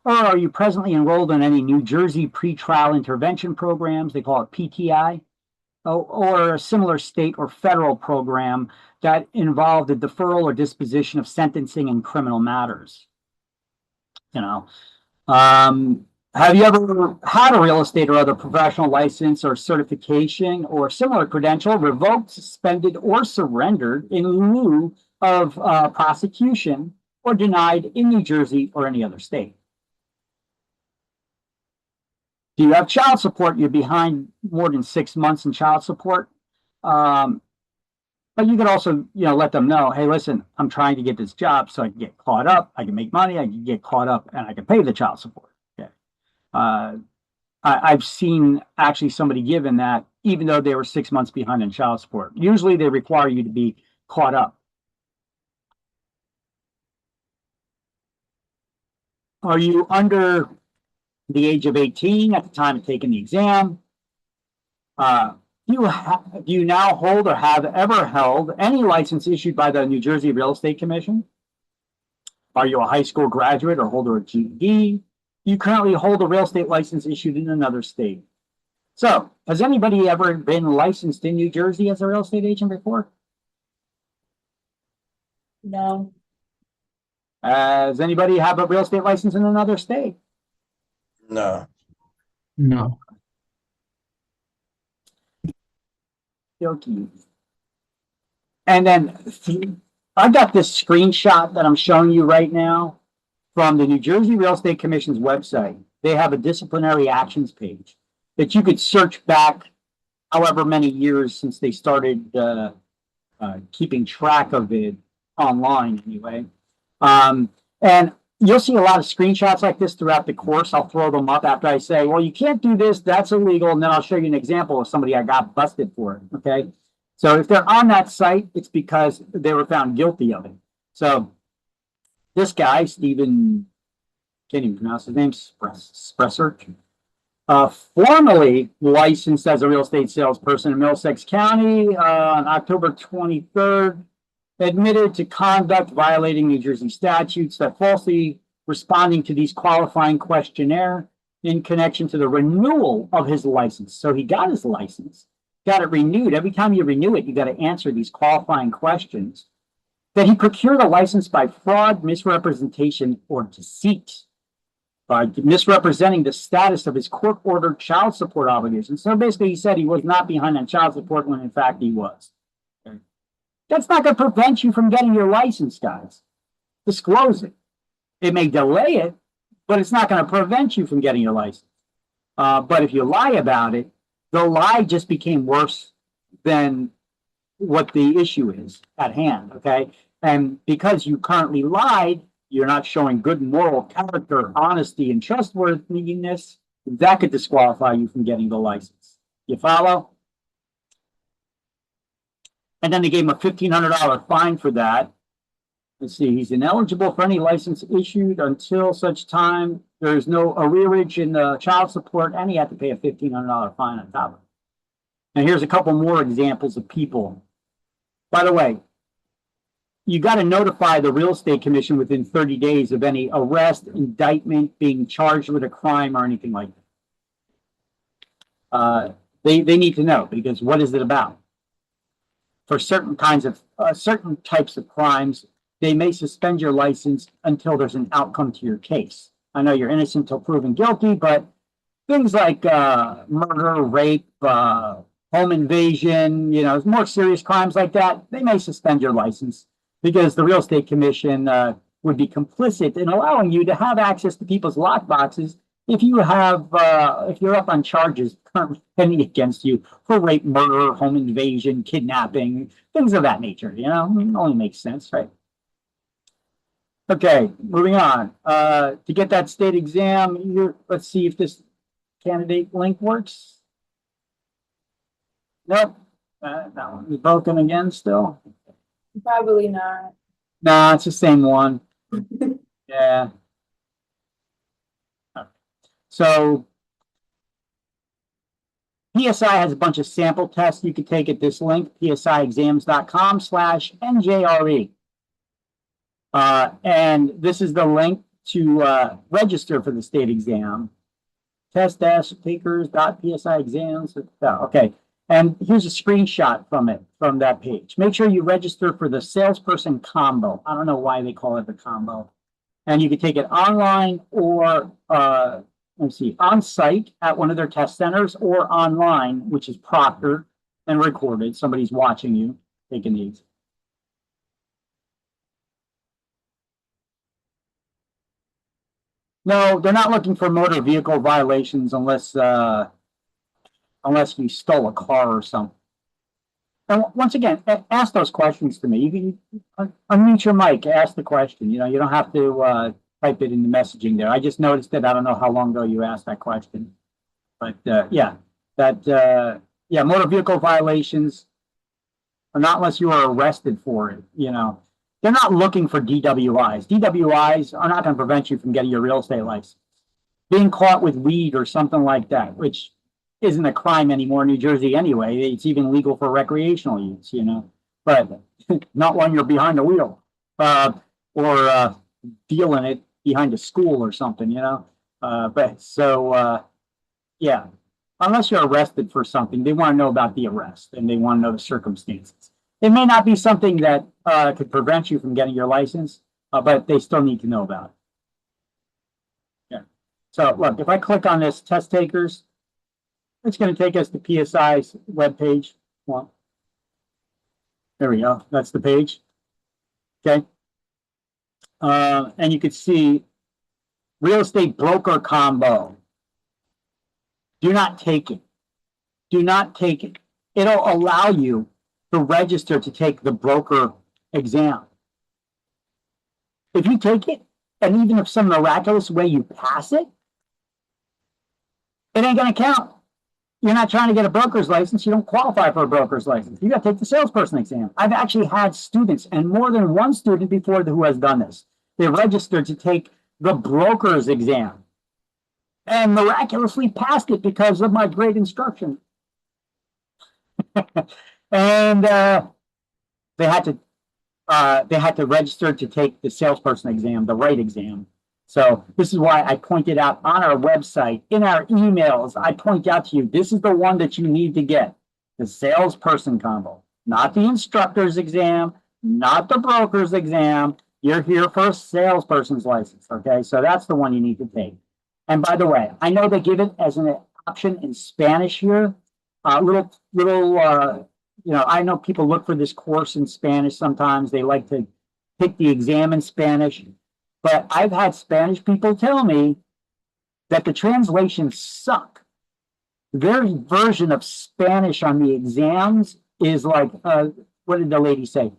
Or are you presently enrolled in any New Jersey pretrial intervention programs, they call it PTI, or a similar state or federal program that involved the deferral or disposition of sentencing in criminal matters? Have you ever had a real estate or other professional license or certification or similar credential revoked, suspended, or surrendered in lieu of prosecution or denied in New Jersey or any other state? Do you have child support? You're behind more than 6 months in child support. But you can also, let them know, hey, listen, I'm trying to get this job so I can get caught up. I can make money. I can get caught up and I can pay the child support. Okay. I've seen actually somebody given that even though they were 6 months behind in child support. Usually they require you to be caught up. Are you under the age of 18 at the time of taking the exam? Do you now hold or have ever held any license issued by the New Jersey Real Estate Commission? Are you a high school graduate or holder of GED? Do you currently hold a real estate license issued in another state? So, has anybody ever been licensed in New Jersey as a real estate agent before? No. Does anybody have a real estate license in another state? No. No. Okay. And then I got this screenshot that I'm showing you right now from the New Jersey Real Estate Commission's website. They have a disciplinary actions page that you could search back however many years since they started keeping track of it online anyway. And you'll see a lot of screenshots like this throughout the course. I'll throw them up after I say, well, you can't do this, that's illegal, and then I'll show you an example of somebody I got busted for it, okay? So if they're on that site, it's because they were found guilty of it. So this guy, Stephen, can't even pronounce his name, Spresser, formally licensed as a real estate salesperson in Middlesex County on October 23rd, admitted to conduct violating New Jersey statutes that falsely responding to these qualifying questionnaire in connection to the renewal of his license. So he got his license, got it renewed. Every time you renew it, you got to answer these qualifying questions. That he procured a license by fraud, misrepresentation, or deceit, by misrepresenting the status of his court-ordered child support obligations. So basically, he said he was not behind on child support when in fact he was. That's not going to prevent you from getting your license, guys. Disclose it. It may delay it, but it's not going to prevent you from getting your license. But if you lie about it, the lie just became worse than what the issue is at hand, okay? And because you currently lied, you're not showing good moral character, honesty, and trustworthiness, that could disqualify you from getting the license. You follow? And then they gave him a $1,500 fine for that. Let's see, he's ineligible for any license issued until such time there's no arrearage in the child support, and he had to pay a $1,500 fine on top of it. And here's a couple more examples of people. By the way, you got to notify the real estate commission within 30 days of any arrest, indictment, being charged with a crime or anything like that. They need to know, because what is it about? For certain kinds of certain types of crimes, they may suspend your license until there's an outcome to your case. I know you're innocent until proven guilty, but things like murder, rape, home invasion, more serious crimes like that, they may suspend your license, because the real estate commission would be complicit in allowing you to have access to people's lockboxes if you have, if you're up on charges currently pending against you for rape, murder, home invasion, kidnapping, things of that nature. It only makes sense, right? Okay, moving on. To get that state exam, let's see if this candidate link works. Nope, that one is broken again still. Probably not. No, it's the same one. Yeah. So PSI has a bunch of sample tests you can take at this link, psiexams.com/NJRE. And this is the link to register for the state exam. Test-takers.psiexams. Okay. And here's a screenshot from that page. Make sure you register for the salesperson combo. I don't know why they call it the combo. And you can take it online or let's see, on site at one of their test centers, or online, which is proctored and recorded. Somebody's watching you taking these. No, they're not looking for motor vehicle violations unless you stole a car or something. And once again, ask those questions to me. You can unmute your mic, ask the question. You don't have to type it in the messaging there. I just noticed it. I don't know how long ago you asked that question. But yeah, motor vehicle violations are not unless you are arrested for it. They're not looking for DWIs. DWIs are not going to prevent you from getting your real estate license. Being caught with weed or something like that, which isn't a crime anymore in New Jersey anyway. It's even legal for recreational use, but not when you're behind the wheel or dealing it behind a school or something, yeah, unless you're arrested for something, they want to know about the arrest and they want to know the circumstances. It may not be something that could prevent you from getting your license, but they still need to know about it. Yeah. So look, if I click on this test takers, it's going to take us to PSI's webpage. Well, there we go. That's the page. Okay. And you can see real estate broker combo. Do not take it. Do not take it. It'll allow you to register to take the broker exam. If you take it, and even if some miraculous way you pass it, it ain't going to count. You're not trying to get a broker's license. You don't qualify for a broker's license. You got to take the salesperson exam. I've actually had students, and more than one student before who has done this. They registered to take the broker's exam and miraculously passed it because of my great instruction. And they had to register to take the salesperson exam, the right exam. So this is why I pointed out on our website, in our emails, I point out to you, this is the one that you need to get, the salesperson combo, not the instructor's exam, not the broker's exam. You're here for a salesperson's license, okay? So that's the one you need to take. And by the way, I know they give it as an option in Spanish here. I know people look for this course in Spanish sometimes. They like to take the exam in Spanish. But I've had Spanish people tell me that the translations suck. Their version of Spanish on the exams is like, what did the lady say?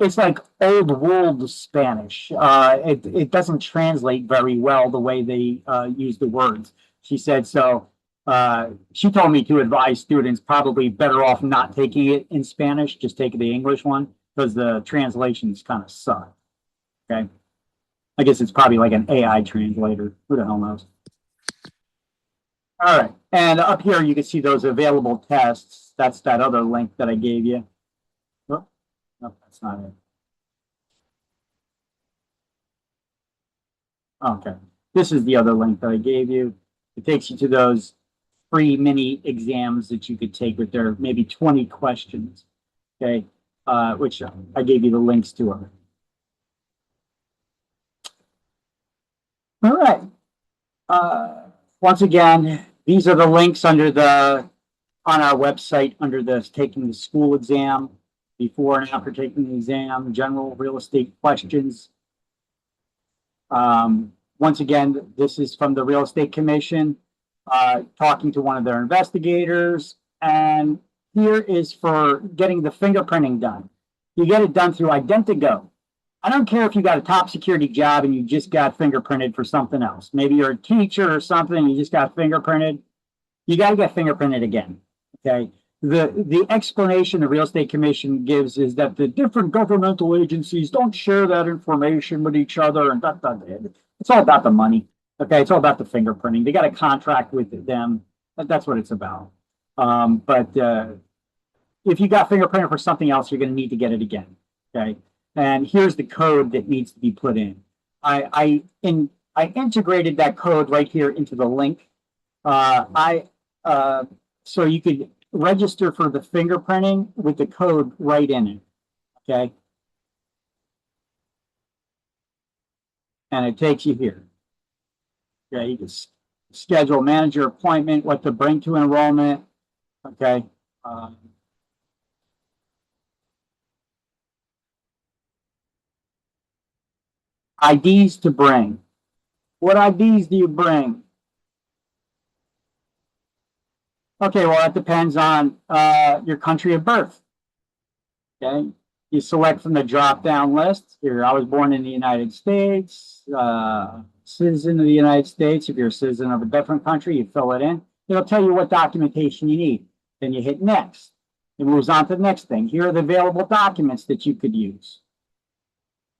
it's like old world Spanish. It doesn't translate very well the way they use the words. She said so. She told me to advise students probably better off not taking it in Spanish, just take the English one because the translations kind of suck. Okay, I guess it's probably like an AI translator. Who the hell knows? All right, and up here you can see those available tests. That's that other link that I gave you. Oh, no, that's not it. Okay, this is the other link that I gave you. It takes you to those free mini exams that you could take with their maybe 20 questions. Okay, which I gave you the links to them. All right. Once again, these are the links under the on our website under the taking the school exam, before and after taking the exam, general real estate questions. Once again, this is from the Real Estate Commission, talking to one of their investigators. And here is for getting the fingerprinting done. You get it done through Identigo. I don't care if you got a top security job and you just got fingerprinted for something else. Maybe you're a teacher or something, and you just got fingerprinted. You got to get fingerprinted again. Okay. The explanation the Real Estate Commission gives is that the different governmental agencies don't share that information with each other, and it's all about the money. Okay, it's all about the fingerprinting. They got a contract with them. That's what it's about. But if you got fingerprinted for something else, you're going to need to get it again. Okay, and here's the code that needs to be put in. I integrated that code right here into the link. So you could register for the fingerprinting with the code right in it. Okay. And it takes you here. Okay, you can schedule manager appointment, what to bring to enrollment. Okay. IDs to bring. What IDs do you bring? Okay, well, that depends on your country of birth. Okay, you select from the drop-down list. Here, I was born in the United States, citizen of the United States. If you're a citizen of a different country, you fill it in. It'll tell you what documentation you need. Then you hit next. It moves on to the next thing. Here are the available documents that you could use.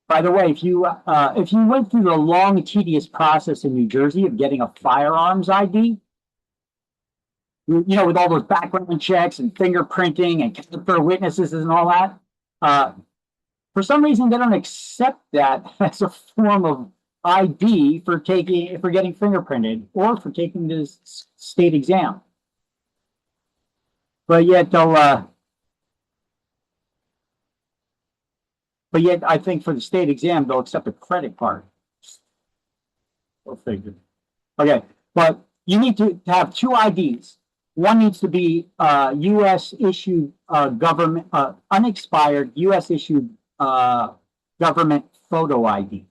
By the way, if you went through the long, tedious process in New Jersey of getting a firearms ID, you know, with all those background checks and fingerprinting and character witnesses and all that, for some reason they don't accept that as a form of ID for getting fingerprinted or for taking this state exam. But yet I think for the state exam they'll accept a credit card. Go figure. Okay, but you need to have two IDs. One needs to be U.S. issued government, unexpired U.S. issued government photo ID.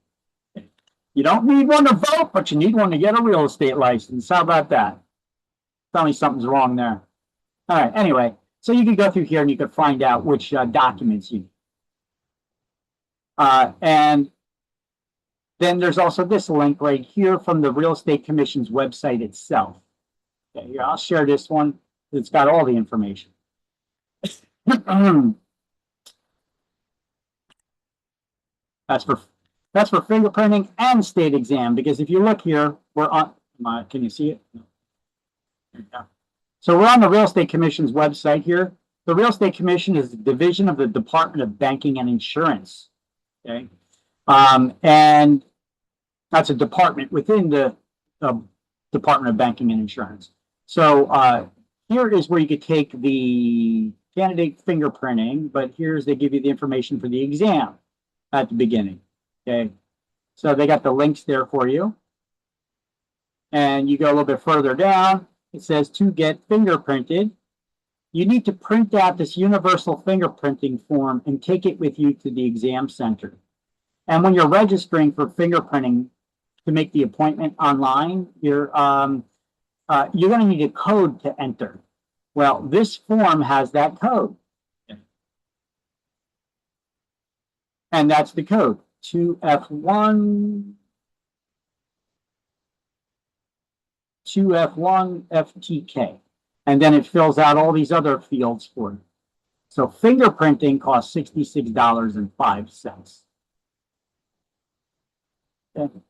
You don't need one to vote, but you need one to get a real estate license. How about that? Tell me something's wrong there. All right, anyway, so you can go through here and you can find out which documents you need. And then there's also this link right here from the Real Estate Commission's website itself. Okay, here, I'll share this one. It's got all the information. That's for fingerprinting and state exam, because if you look here, we're on, can you see it? No. There you go. So we're on the Real Estate Commission's website here. The Real Estate Commission is a division of the Department of Banking and Insurance. Okay. And that's a department within the Department of Banking and Insurance. So here is where you could take the candidate fingerprinting, but here's they give you the information for the exam at the beginning. Okay, so they got the links there for you. And you go a little bit further down, it says to get fingerprinted, you need to print out this universal fingerprinting form and take it with you to the exam center. And when you're registering for fingerprinting to make the appointment online, you're going to need a code to enter. Well, this form has that code. And that's the code, 2F1, 2F1FTK. And then it fills out all these other fields for you. So fingerprinting costs $66.05. Okay.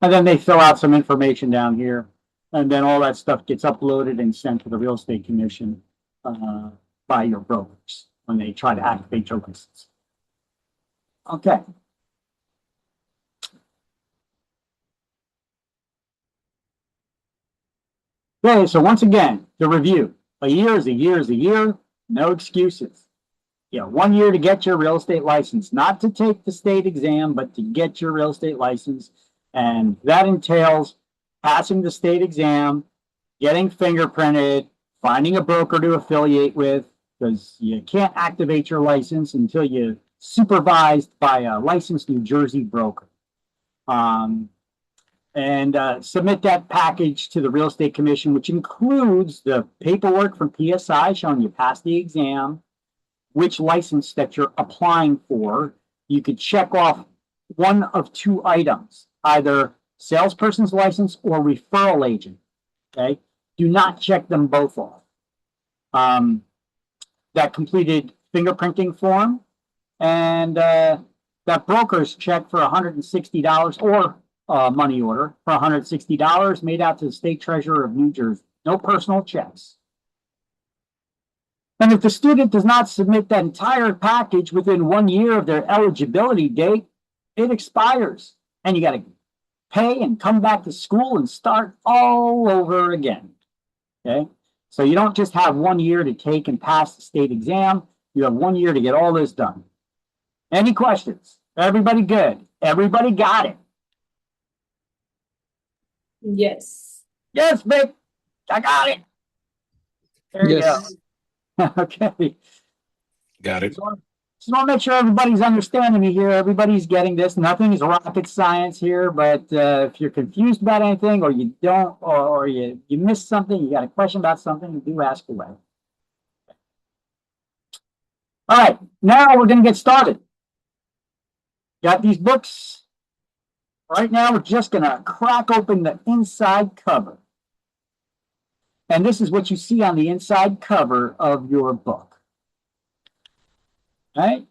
And then they fill out some information down here. And then all that stuff gets uploaded and sent to the Real Estate Commission by your brokers when they try to activate your license. Okay. Okay, so once again, the review. A year is a year is a year. No excuses. You know, 1 year to get your real estate license, not to take the state exam, but to get your real estate license. And that entails passing the state exam, getting fingerprinted, finding a broker to affiliate with, because you can't activate your license until you're supervised by a licensed New Jersey broker. And submit that package to the Real Estate Commission, which includes the paperwork from PSI showing you passed the exam, which license that you're applying for. You could check off one of two items, either salesperson's license or referral agent. Okay, do not check them both off. That completed fingerprinting form and that broker's check for $160 or money order for $160 made out to the state treasurer of New Jersey. No personal checks. And if the student does not submit that entire package within 1 year of their eligibility date, it expires. And you got to pay and come back to school and start all over again. Okay? So you don't just have 1 year to take and pass the state exam. You have 1 year to get all this done. Any questions? Everybody good? Everybody got it? Yes. Yes, Vic. I got it. There you Yes. go. Okay. Got it. Just want to make sure everybody's understanding me here. Everybody's getting this. Nothing is rocket science here, but if you're confused about anything or you don't, or you missed something, you got a question about something, you do ask away. All right, now we're going to get started. Got these books? Right now, we're just going to crack open the inside cover. And this is what you see on the inside cover of your book. Right?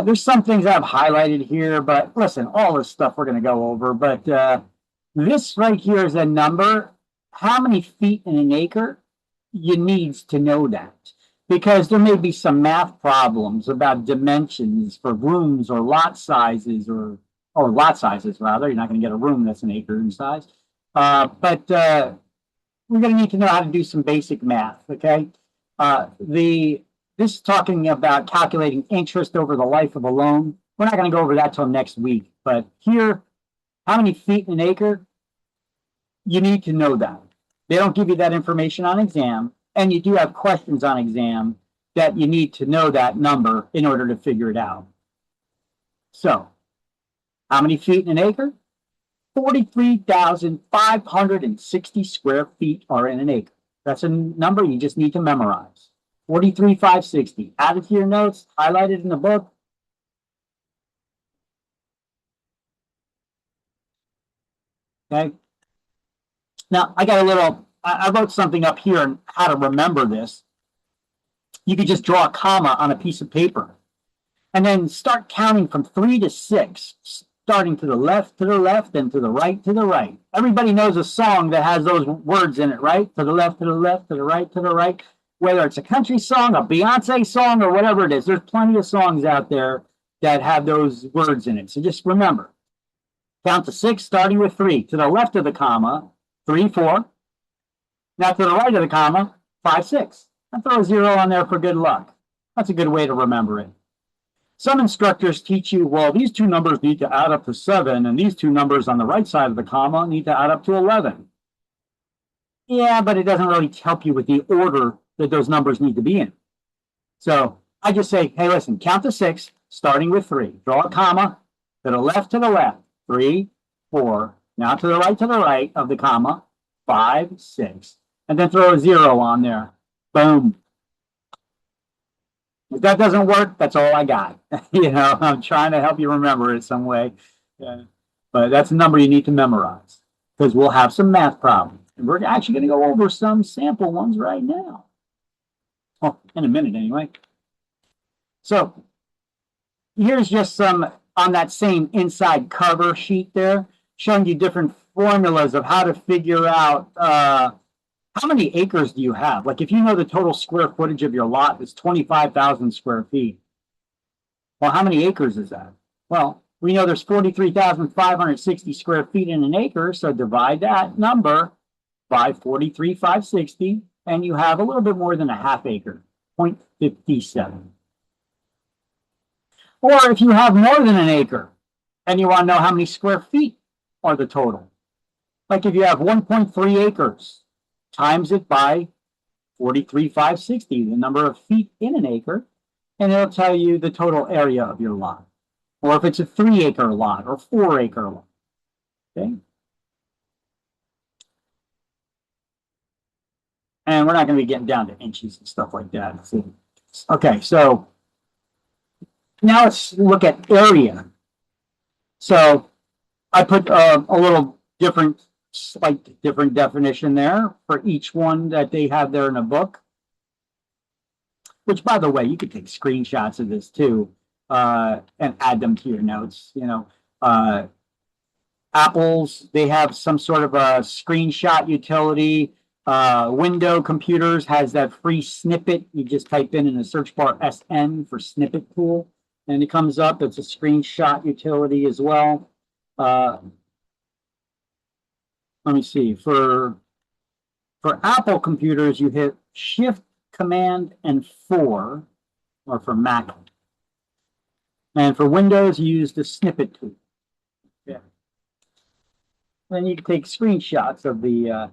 There's some things I've highlighted here, but listen, all this stuff we're going to go over. But this right here is a number. How many feet in an acre? You need to know that. Because there may be some math problems about dimensions for rooms or lot sizes or lot sizes, rather. You're not going to get a room that's an acre in size. But we're going to need to know how to do some basic math, okay? This is talking about calculating interest over the life of a loan. We're not going to go over that till next week. But here, how many feet in an acre? You need to know that. They don't give you that information on exam, and you do have questions on exam that you need to know that number in order to figure it out. So, how many feet in an acre? 43,560 square feet are in an acre. That's a number you just need to memorize. 43,560. Add it to your notes, highlighted in the book. Okay. Now, I wrote something up here on how to remember this. You could just draw a comma on a piece of paper and then start counting from 3 to 6, starting to the left, and to the right, to the right. Everybody knows a song that has those words in it, right? To the left, to the left, to the right, to the right. Whether it's a country song, a Beyonce song, or whatever it is, there's plenty of songs out there that have those words in it. So just remember, count to 6, starting with 3. To the left of the comma, 3, 4. Now to the right of the comma, 5, 6. And throw a 0 on there for good luck. That's a good way to remember it. Some instructors teach you, well, these two numbers need to add up to 7, and these two numbers on the right side of the comma need to add up to 11. Yeah, but it doesn't really help you with the order that those numbers need to be in. So I just say, hey, listen, count to 6, starting with 3. Draw a comma to the left, 3, 4. Now to the right of the comma, 5, 6. And then throw a 0 on there. Boom. If that doesn't work, that's all I got. I'm trying to help you remember it some way. Yeah. But that's a number you need to memorize because we'll have some math problems. And we're actually going to go over some sample ones right now. Well, in a minute anyway. So here's just some on that same inside cover sheet there, showing you different formulas of how to figure out how many acres do you have? Like if you know the total square footage of your lot is 25,000 square feet. Well, how many acres is that? Well, we know there's 43,560 square feet in an acre, so divide that number by 43,560, and you have a little bit more than a half acre, 0.57. Or if you have more than an acre, and you want to know how many square feet are the total. Like if you have 1.3 acres, times it by 43,560, the number of feet in an acre, and it'll tell you the total area of your lot. Or if it's a 3-acre lot or 4-acre lot. Okay. And we're not going to be getting down to inches and stuff like that. Okay, so now let's look at area. So I put a little slight different definition there for each one that they have there in a book. Which, by the way, you could take screenshots of this too and add them to your notes. Apple's, they have some sort of a screenshot utility. Windows computers has that free snippet. You just type in the search bar SN for snippet tool, and it comes up. It's a screenshot utility as well. Let me see. For Apple computers, you hit Shift, Command, and 4, or for Mac. And for Windows, you use the snippet tool. Yeah. Then you can take screenshots of the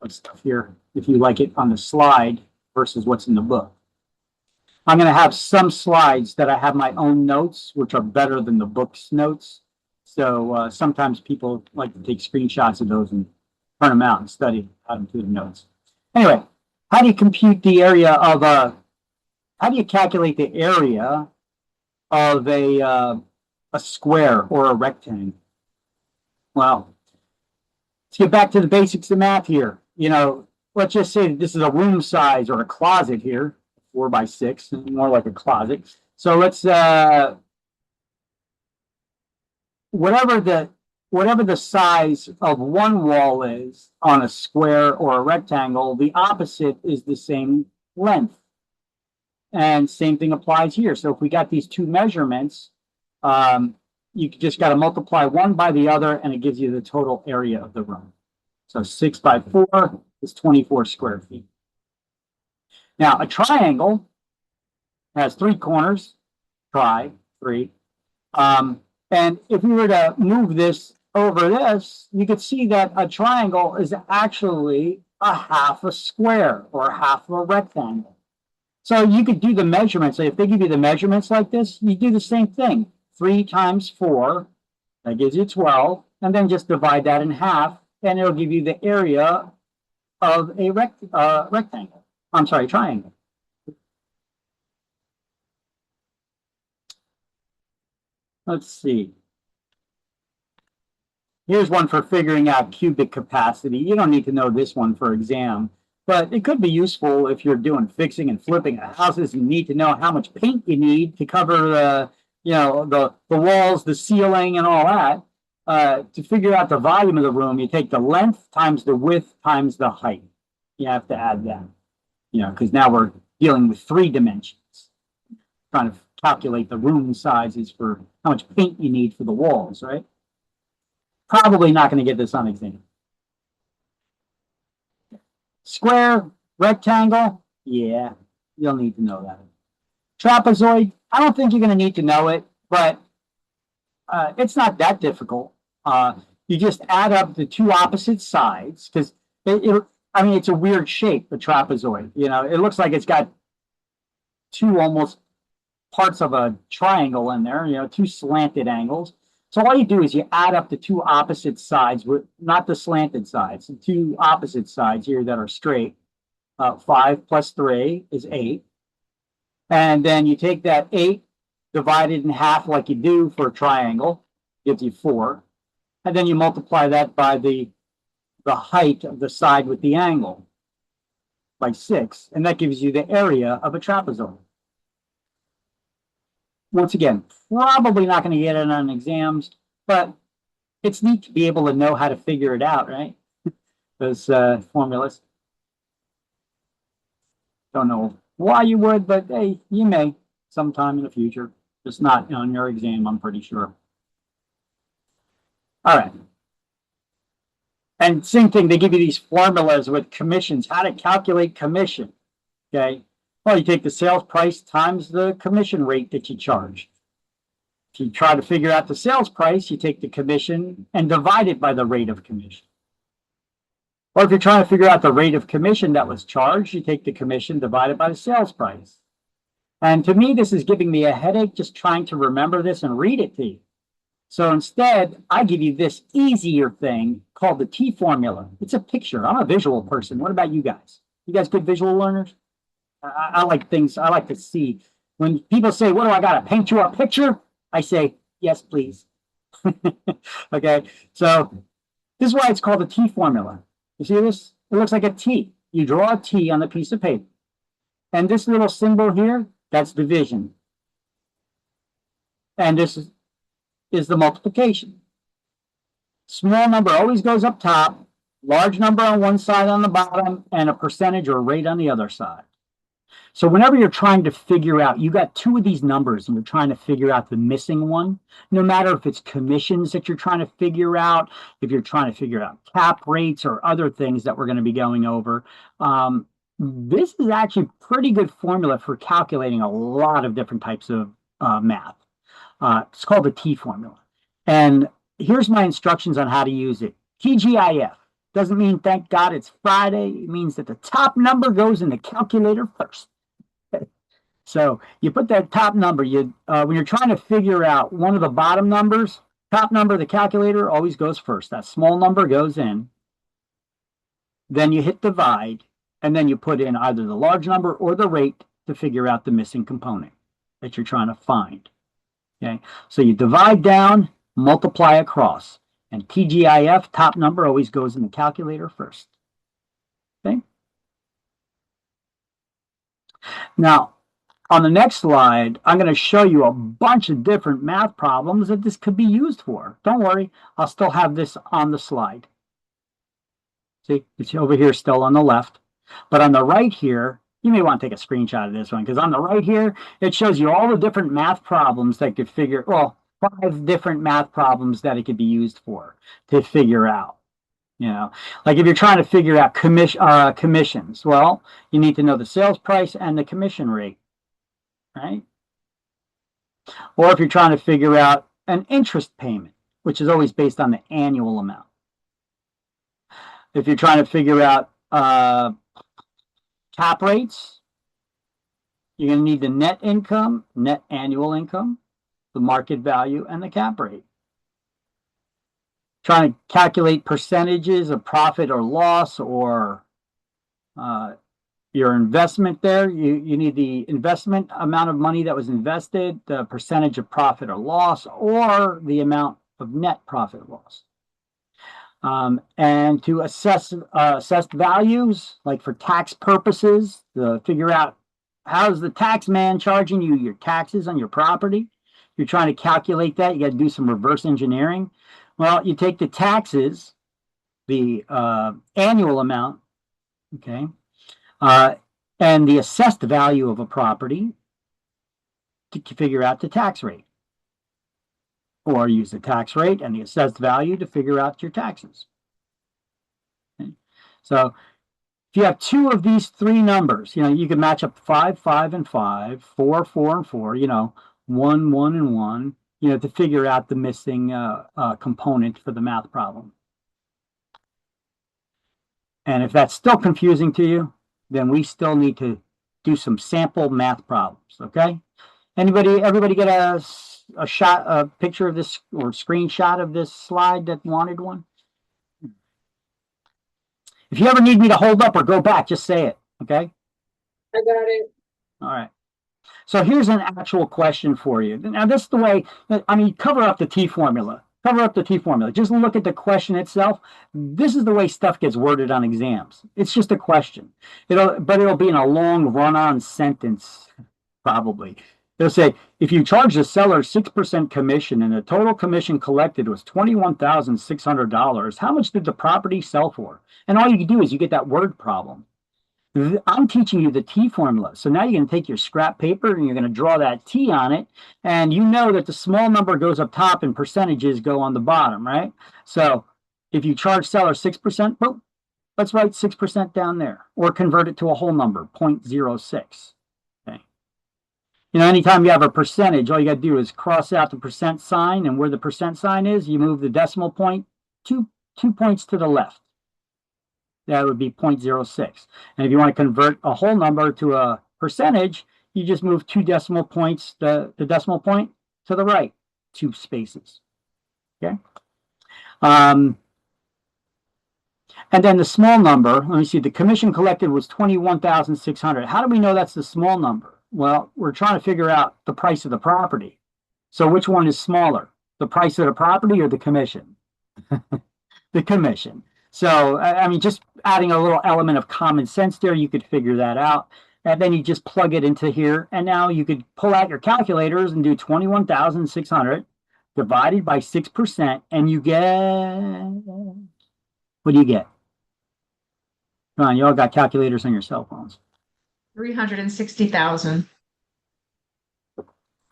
stuff here if you like it on the slide versus what's in the book. I'm going to have some slides that I have my own notes, which are better than the book's notes. So sometimes people like to take screenshots of those and print them out and study, add them to the notes. Anyway, how do you compute the area of how do you calculate the area of a square or a rectangle? Well, let's get back to the basics of math here. Let's just say that this is a room size or a closet here, 4 by 6, more like a closet. So let's whatever the size of one wall is on a square or a rectangle, the opposite is the same length. And same thing applies here. So if we got these two measurements, you just got to multiply one by the other, and it gives you the total area of the room. So 6 by 4 is 24 square feet. Now, a triangle has 3 corners, try 3. And if we were to move this over this, you could see that a triangle is actually a half a square or half of a rectangle. So you could do the measurements. So if they give you the measurements like this, you do the same thing. 3 times 4, that gives you 12, and then just divide that in half, and it'll give you the area of a rectangle. I'm sorry, triangle. Let's see. Here's one for figuring out cubic capacity. You don't need to know this one for exam, but it could be useful if you're doing fixing and flipping houses. You need to know how much paint you need to cover the walls, the ceiling, and all that. To figure out the volume of the room, you take the length times the width times the height. You have to add that, because now we're dealing with 3 dimensions. Trying to calculate the room sizes for how much paint you need for the walls, right? Probably not going to get this on exam. Square, rectangle, yeah, you'll need to know that. Trapezoid, I don't think you're going to need to know it, but it's not that difficult. You just add up the 2 opposite sides, because it's a weird shape, the trapezoid. It looks like it's got 2 almost parts of a triangle in there, 2 slanted angles. So all you do is you add up the 2 opposite sides, not the slanted sides, the 2 opposite sides here that are straight. 5 plus 3 is 8. And then you take that 8, divide it in half like you do for a triangle, gives you 4. And then you multiply that by the height of the side with the angle, by 6. And that gives you the area of a trapezoid. Once again, probably not going to get it on exams, but it's neat to be able to know how to figure it out, right? Those formulas. Don't know why you would, but hey, you may sometime in the future. Just not on your exam, I'm pretty sure. All right. And same thing, they give you these formulas with commissions, how to calculate commission. Okay. Well, you take the sales price times the commission rate that you charge. If you try to figure out the sales price, you take the commission and divide it by the rate of commission. Or if you're trying to figure out the rate of commission that was charged, you take the commission divided by the sales price. And to me, this is giving me a headache just trying to remember this and read it to you. So instead, I give you this easier thing called the T formula. It's a picture. I'm a visual person. What about you guys? You guys good visual learners? I like things. I like to see. When people say, what do I got to paint you a picture? I say, yes, please. Okay. So this is why it's called the T formula. You see this? It looks like a T. You draw a T on the piece of paper. And this little symbol here, that's division. And this is the multiplication. Small number always goes up top, large number on one side on the bottom, and a percentage or rate on the other side. So whenever you're trying to figure out, you got 2 of these numbers and you're trying to figure out the missing one, no matter if it's commissions that you're trying to figure out, if you're trying to figure out cap rates or other things that we're going to be going over, this is actually a pretty good formula for calculating a lot of different types of math. It's called the T formula. And here's my instructions on how to use it. TGIF doesn't mean thank God it's Friday. It means that the top number goes in the calculator first. So you put that top number, when you're trying to figure out one of the bottom numbers, top number of the calculator always goes first. That small number goes in. Then you hit divide, and then you put in either the large number or the rate to figure out the missing component that you're trying to find. Okay, so you divide down, multiply across, and TGIF, top number, always goes in the calculator first. Okay. Now, on the next slide, I'm going to show you a bunch of different math problems that this could be used for. Don't worry, I'll still have this on the slide. See, it's over here still on the left. But on the right here, you may want to take a screenshot of this one, because on the right here, it shows you all the different math problems that could figure, well, 5 different math problems that it could be used for to figure out. You know, like if you're trying to figure out commissions, well, you need to know the sales price and the commission rate, right? Or if you're trying to figure out an interest payment, which is always based on the annual amount. If you're trying to figure out cap rates, you're going to need the net income, net annual income, the market value, and the cap rate. Trying to calculate percentages of profit or loss, or your investment there, you need the investment amount of money that was invested, the percentage of profit or loss, or the amount of net profit or loss. And to assess values, like for tax purposes, to figure out how's the tax man charging you your taxes on your property. You're trying to calculate that. You got to do some reverse engineering. Well, you take the taxes, the annual amount, okay, and the assessed value of a property to figure out the tax rate. Or use the tax rate and the assessed value to figure out your taxes. Okay. So if you have 2 of these 3 numbers, you know, you can match up 5, 5, and 5, 4, 4, and 4, you know, 1, 1, and 1, you know, to figure out the missing component for the math problem. And if that's still confusing to you, then we still need to do some sample math problems, okay? Everybody get a picture of this or screenshot of this slide that wanted one? If you ever need me to hold up or go back, just say it, okay? I got it. All right. So here's an actual question for you. Now, this is the way, I mean, cover up the T formula. Cover up the T formula. Just look at the question itself. This is the way stuff gets worded on exams. It's just a question. But it'll be in a long run-on sentence, probably. It'll say, if you charge the seller 6% commission and the total commission collected was $21,600, how much did the property sell for? And all you can do is you get that word problem. I'm teaching you the T formula. So now you're going to take your scrap paper and you're going to draw that T on it. And you know that the small number goes up top and percentages go on the bottom, right? So if you charge seller 6%, well, let's write 6% down there or convert it to a whole number, 0.06. Okay. You know, anytime you have a percentage, all you got to do is cross out the percent sign, and where the percent sign is, you move the decimal point two points to the left. That would be 0.06. And if you want to convert a whole number to a percentage, you just move 2 decimal points, the decimal point to the right, 2 spaces. Okay. And then the small number, let me see, the commission collected was $21,600. How do we know that's the small number? Well, we're trying to figure out the price of the property. So which one is smaller, the price of the property or the commission? The commission. So, I mean, just adding a little element of common sense there, you could figure that out. And then you just plug it into here. And now you could pull out your calculators and do 21,600 divided by 6%. And you get, what do you get? Come on, you all got calculators on your cell phones. 360,000.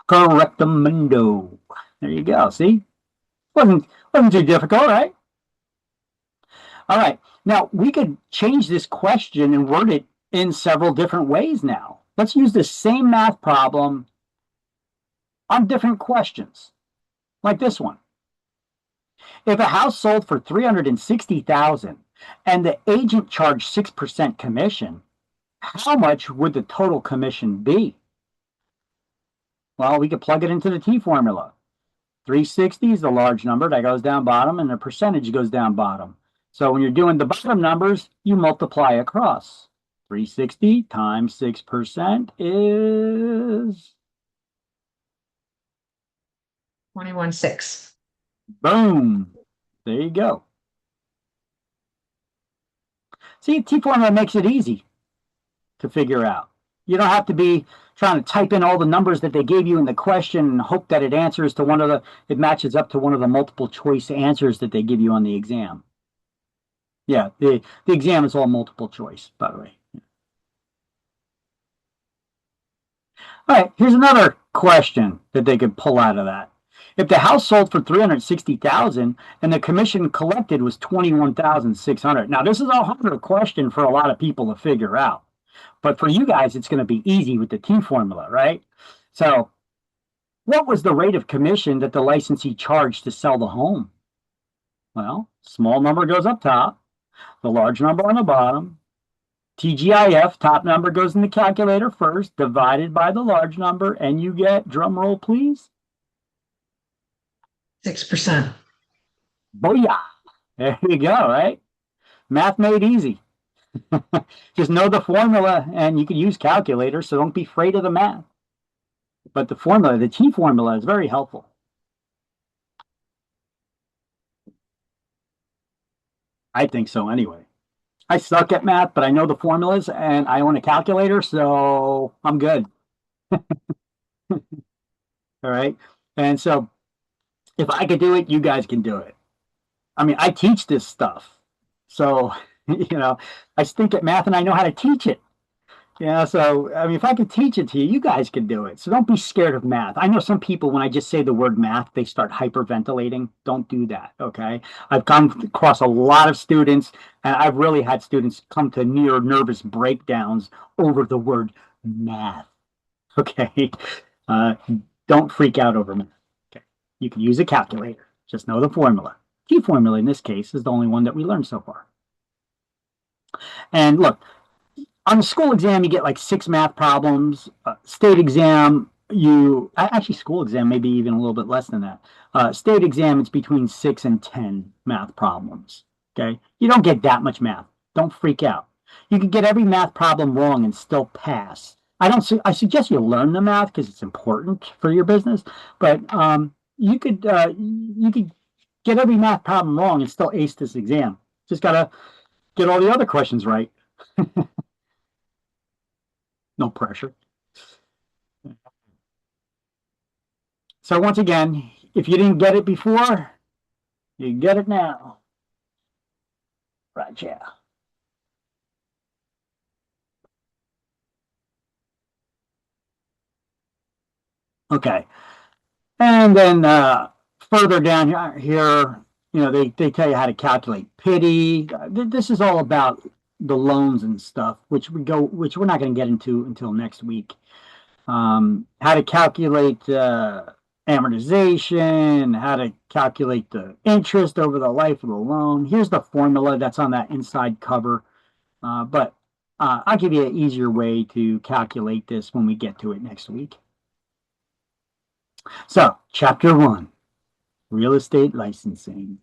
Correctamundo. There you go. See? Wasn't too difficult, right? All right. Now, we could change this question and word it in several different ways now. Let's use the same math problem on different questions, like this one. If a house sold for $360,000 and the agent charged 6% commission, how much would the total commission be? Well, we could plug it into the T formula. 360 is the large number that goes down bottom, and the percentage goes down bottom. So when you're doing the bottom numbers, you multiply across. 360 times 6% is 21.6. boom. There you go. See, T formula makes it easy to figure out. You don't have to be trying to type in all the numbers that they gave you in the question and hope that it answers to it matches up to one of the multiple choice answers that they give you on the exam. Yeah, the exam is all multiple choice, by the way. All right, here's another question that they could pull out of that. If the house sold for $360,000 and the commission collected was $21,600. Now, this is a harder question for a lot of people to figure out. But for you guys, it's going to be easy with the T formula, right? So what was the rate of commission that the licensee charged to sell the home? Well, small number goes up top, the large number on the bottom. TGIF, top number goes in the calculator first, divided by the large number, and you get, drum roll please, 6%. booyah. There you go, right? Math made easy. Just know the formula, and you can use calculators, so don't be afraid of the math. But the formula, the T formula, is very helpful. I think so anyway. I suck at math, but I know the formulas, and I own a calculator, so I'm good. All right. And so if I could do it, you guys can do it. I mean, I teach this stuff. So, you know, I stink at math and I know how to teach it. Yeah, so, I mean, if I could teach it to you, you guys can do it. So don't be scared of math. I know some people, when I just say the word math, they start hyperventilating. Don't do that, okay? I've come across a lot of students, and I've really had students come to near nervous breakdowns over the word math, okay? Don't freak out over math, okay? You can use a calculator. Just know the formula. T formula, in this case, is the only one that we learned so far. And look, on the school exam, you get like 6 math problems. State exam, actually school exam, maybe even a little bit less than that. State exam, it's between 6 and 10 math problems, okay? You don't get that much math. Don't freak out. You can get every math problem wrong and still pass. I suggest you learn the math because it's important for your business, but you could get every math problem wrong and still ace this exam. Just gotta get all the other questions right. No pressure. So once again, if you didn't get it before, you get it now. Right, yeah. Okay. And then further down here, you know, they tell you how to calculate pity. This is all about the loans and stuff, which we're not going to get into until next week. How to calculate amortization, how to calculate the interest over the life of the loan. Here's the formula that's on that inside cover. But I'll give you an easier way to calculate this when we get to it next week. So, chapter 1, real estate licensing.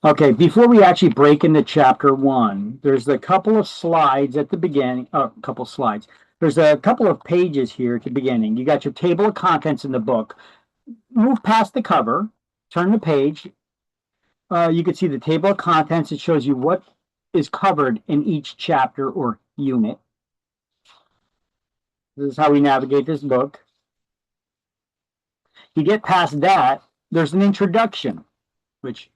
Okay, before we actually break into chapter 1, there's a couple of slides at the beginning. There's a couple of pages here at the beginning. You got your table of contents in the book. Move past the cover, turn the page. You can see the table of contents. It shows you what is covered in each chapter or unit. This is how we navigate this book. You get past that, there's an introduction, which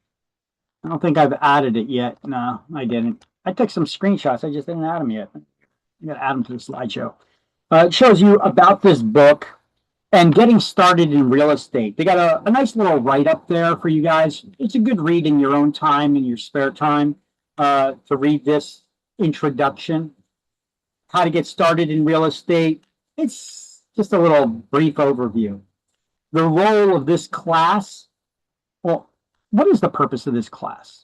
I don't think I've added it yet. No, I didn't. I took some screenshots. I just didn't add them yet. I got to add them to the slideshow. It shows you about this book and getting started in real estate. They got a nice little write-up there for you guys. It's a good read in your own time, in your spare time, to read this introduction. How to get started in real estate. It's just a little brief overview. The role of this class, well, what is the purpose of this class?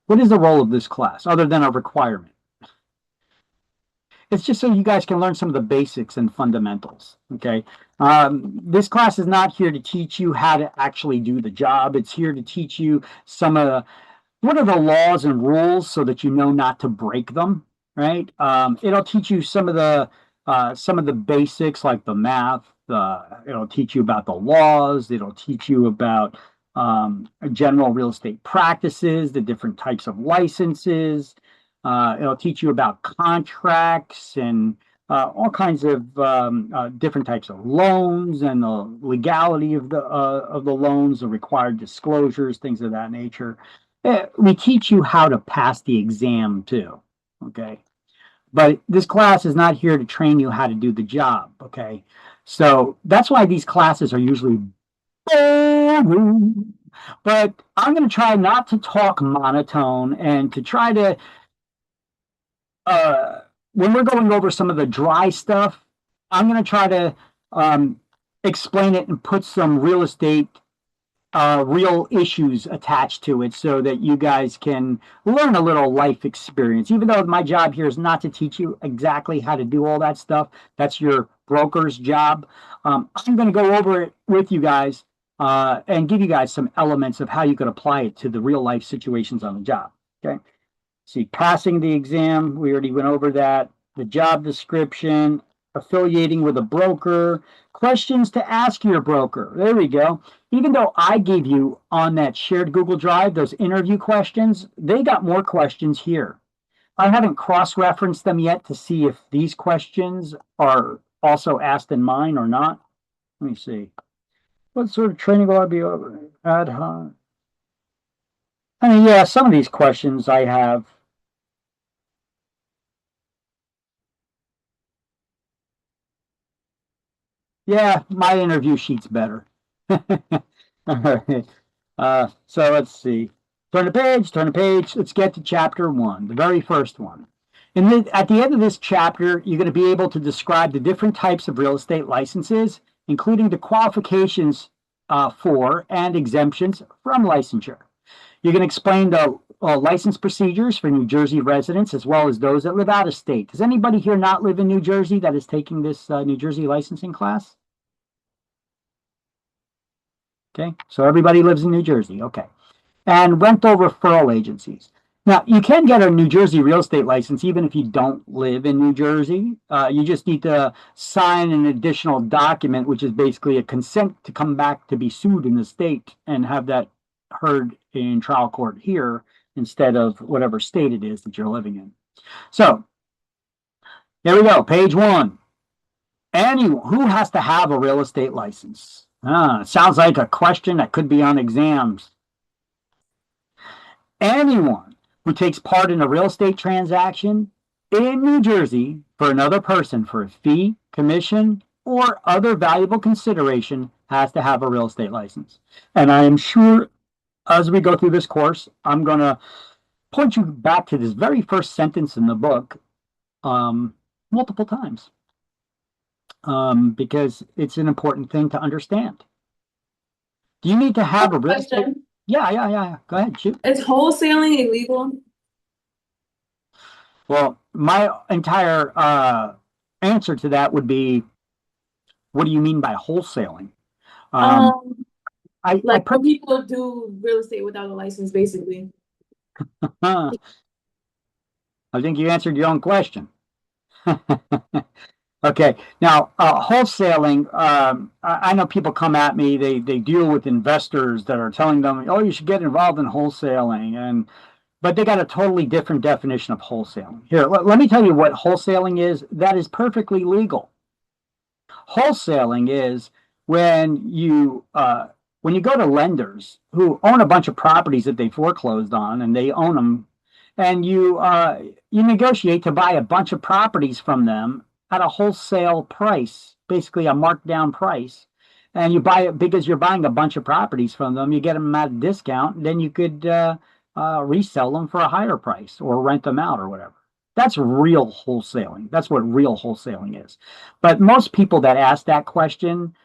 What is the role of this class other than a requirement? It's just so you guys can learn some of the basics and fundamentals, okay? This class is not here to teach you how to actually do the job. It's here to teach you some of what are the laws and rules so that you know not to break them, right? It'll teach you some of the basics like the math. It'll teach you about the laws. It'll teach you about general real estate practices, the different types of licenses. It'll teach you about contracts and all kinds of different types of loans and the legality of the loans, the required disclosures, things of that nature. We teach you how to pass the exam too, okay? But this class is not here to train you how to do the job, okay? So that's why these classes are usually boring. But I'm going to try not to talk monotone and to try to, when we're going over some of the dry stuff, I'm going to try to explain it and put some real estate real issues attached to it so that you guys can learn a little life experience. Even though my job here is not to teach you exactly how to do all that stuff, that's your broker's job. I'm going to go over it with you guys and give you guys some elements of how you could apply it to the real life situations on the job. Okay. See, passing the exam, we already went over that. The job description, affiliating with a broker, questions to ask your broker. There we go. Even though I gave you on that shared Google Drive those interview questions, they got more questions here. I haven't cross-referenced them yet to see if these questions are also asked in mine or not. Let me see. What sort of training will I be over? Ad hoc. I mean, yeah, some of these questions I have. Yeah, my interview sheet's better. All right. So let's see. Turn the page. Let's get to chapter 1, the very first one. And at the end of this chapter, you're going to be able to describe the different types of real estate licenses, including the qualifications for and exemptions from licensure. You're going to explain the license procedures for New Jersey residents as well as those that live out of state. Does anybody here not live in New Jersey that is taking this New Jersey licensing class? Okay, so everybody lives in New Jersey. Okay. And went over referral agencies. Now, you can get a New Jersey real estate license even if you don't live in New Jersey. You just need to sign an additional document, which is basically a consent to come back to be sued in the state and have that heard in trial court here instead of whatever state it is that you're living in. So, there we go, page 1. Who has to have a real estate license? Sounds like a question that could be on exams. Anyone who takes part in a real estate transaction in New Jersey for another person for a fee, commission, or other valuable consideration has to have a real estate license. And I am sure as we go through this course, I'm going to point you back to this very first sentence in the book multiple times because it's an important thing to understand. Do you need to have a real estate? Question. Yeah. Go ahead, shoot. Is wholesaling illegal? Well, my entire answer to that would be, what do you mean by wholesaling? Like when people do real estate without a license, basically. I think you answered your own question. Okay, now wholesaling. I know people come at me. They deal with investors that are telling them, "Oh, you should get involved in wholesaling," but they got a totally different definition of wholesaling. Here, let me tell you what wholesaling is. That is perfectly legal. Wholesaling is when you go to lenders who own a bunch of properties that they foreclosed on and they own them, and you negotiate to buy a bunch of properties from them at a wholesale price, basically a marked down price, and you buy it because you're buying a bunch of properties from them. You get them at a discount, and then you could resell them for a higher price or rent them out or whatever. That's real wholesaling. That's what real wholesaling is. But most people that ask that question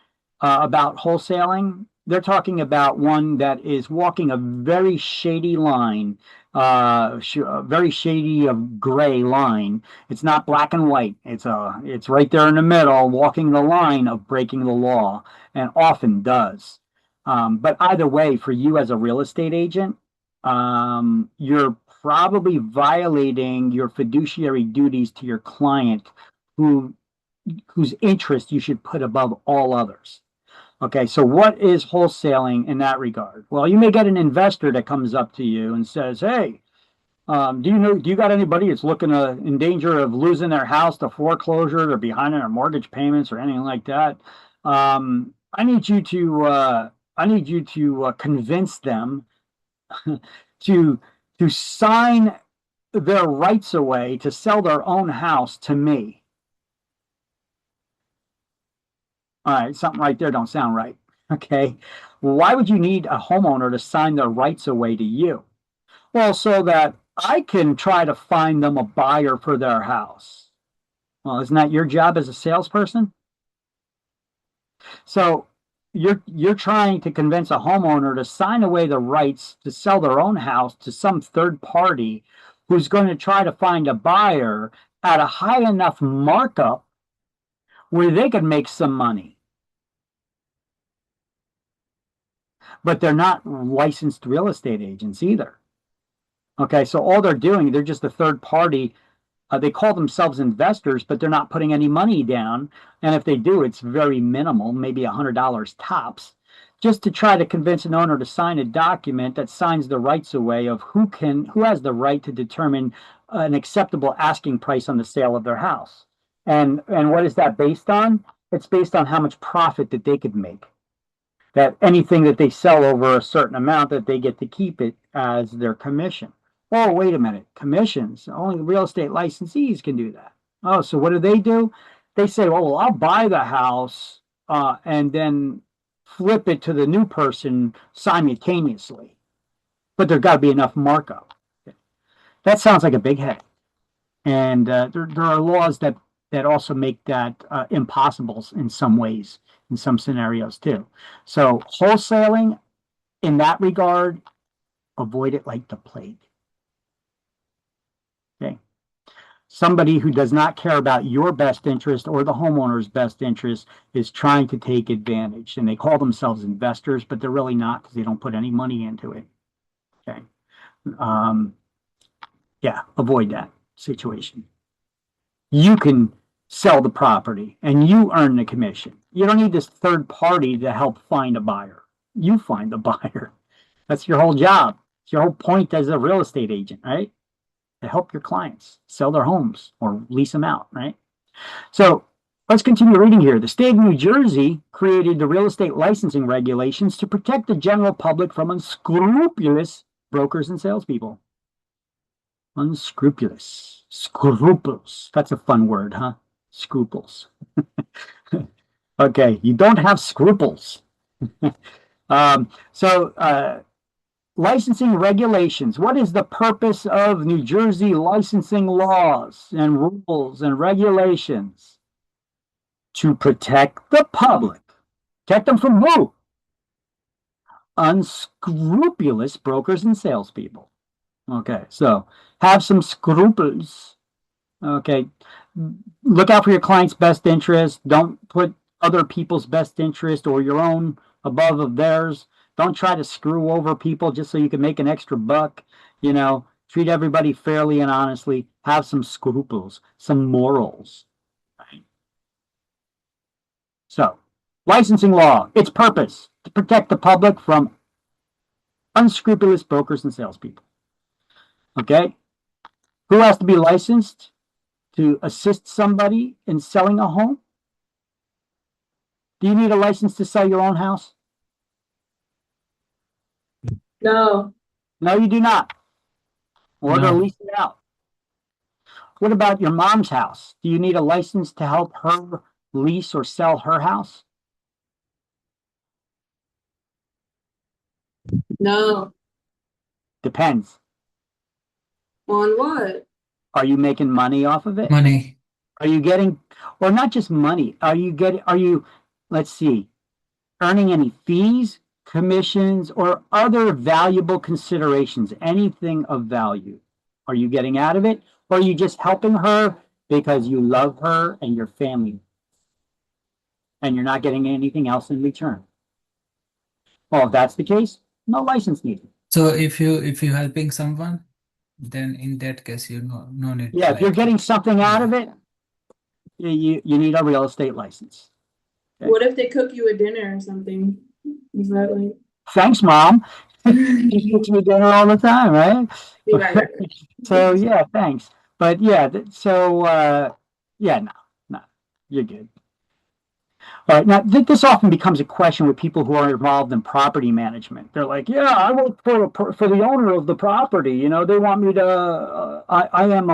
about wholesaling, they're talking about one that is walking a very shady line, very shady of gray line. It's not black and white. It's right there in the middle, walking the line of breaking the law, and often does. But either way, for you as a real estate agent, you're probably violating your fiduciary duties to your client, whose interest you should put above all others. Okay, so what is wholesaling in that regard? Well, you may get an investor that comes up to you and says, "Hey, do you got anybody that's looking in danger of losing their house to foreclosure, they're behind on their mortgage payments or anything like that? I need you to convince them to sign their rights away to sell their own house to me." All right, something right there don't sound right. Okay, why would you need a homeowner to sign their rights away to you? Well, so that I can try to find them a buyer for their house. Well, isn't that your job as a salesperson? So you're trying to convince a homeowner to sign away the rights to sell their own house to some third party who's going to try to find a buyer at a high enough markup where they could make some money. But they're not licensed real estate agents either. Okay, so all they're doing, they're just a third party. They call themselves investors, but they're not putting any money down. And if they do, it's very minimal, maybe $100 tops, just to try to convince an owner to sign a document that signs the rights away of who has the right to determine an acceptable asking price on the sale of their house. And what is that based on? It's based on how much profit that they could make. That anything that they sell over a certain amount, that they get to keep it as their commission. Oh, wait a minute. Commissions. Only the real estate licensees can do that. Oh, so what do? They say, "Oh, well, I'll buy the house and then flip it to the new person simultaneously." But there's got to be enough markup. That sounds like a big headache. And there are laws that also make that impossible in some ways, in some scenarios too. So wholesaling, in that regard, avoid it like the plague. Okay. Somebody who does not care about your best interest or the homeowner's best interest is trying to take advantage. And they call themselves investors, but they're really not, because they don't put any money into it. Okay. Yeah, avoid that situation. You can sell the property and you earn the commission. You don't need this third party to help find a buyer. You find the buyer. That's your whole job. It's your whole point as a real estate agent, right? To help your clients sell their homes or lease them out, right? So let's continue reading here. The state of New Jersey created the real estate licensing regulations to protect the general public from unscrupulous brokers and salespeople. Unscrupulous. Scruples. That's a fun word, huh? Scruples. Okay, you don't have scruples. Licensing regulations. What is the purpose of New Jersey licensing laws and rules and regulations? To protect the public. Protect them from who? Unscrupulous brokers and salespeople. Okay, so have some scruples. Okay, look out for your client's best interest. Don't put other people's best interest or your own above of theirs. Don't try to screw over people just so you can make an extra buck. You know, treat everybody fairly and honestly. Have some scruples, some morals. Right? So, licensing law, its purpose to protect the public from unscrupulous brokers and salespeople. Okay? Who has to be licensed to assist somebody in selling a home? Do you need a license to sell your own house? No. No, you do not. Or to No. lease it out. What about your mom's house? Do you need a license to help her lease or sell her house? No. Depends. On what? Are you making money off of it? Money. Are you getting, or not just money, let's see, earning any fees, commissions, or other valuable considerations, anything of value? Are you getting out of it? Or are you just helping her because you love her and your family? And you're not getting anything else in return? Well, if that's the case, no license needed. So if you helping someone, then in that case you no need. Yeah, if you're like- getting something out of it, you need a real estate license. Okay. What if they cook you a dinner or something? Is that like Thanks, Mom. You cook me dinner all the time, right? right. So yeah, thanks. But yeah, yeah, no, you're good. All right, now this often becomes a question with people who are involved in property management. They're like, "Yeah, I work for the owner of the property. You know, they want me to. I am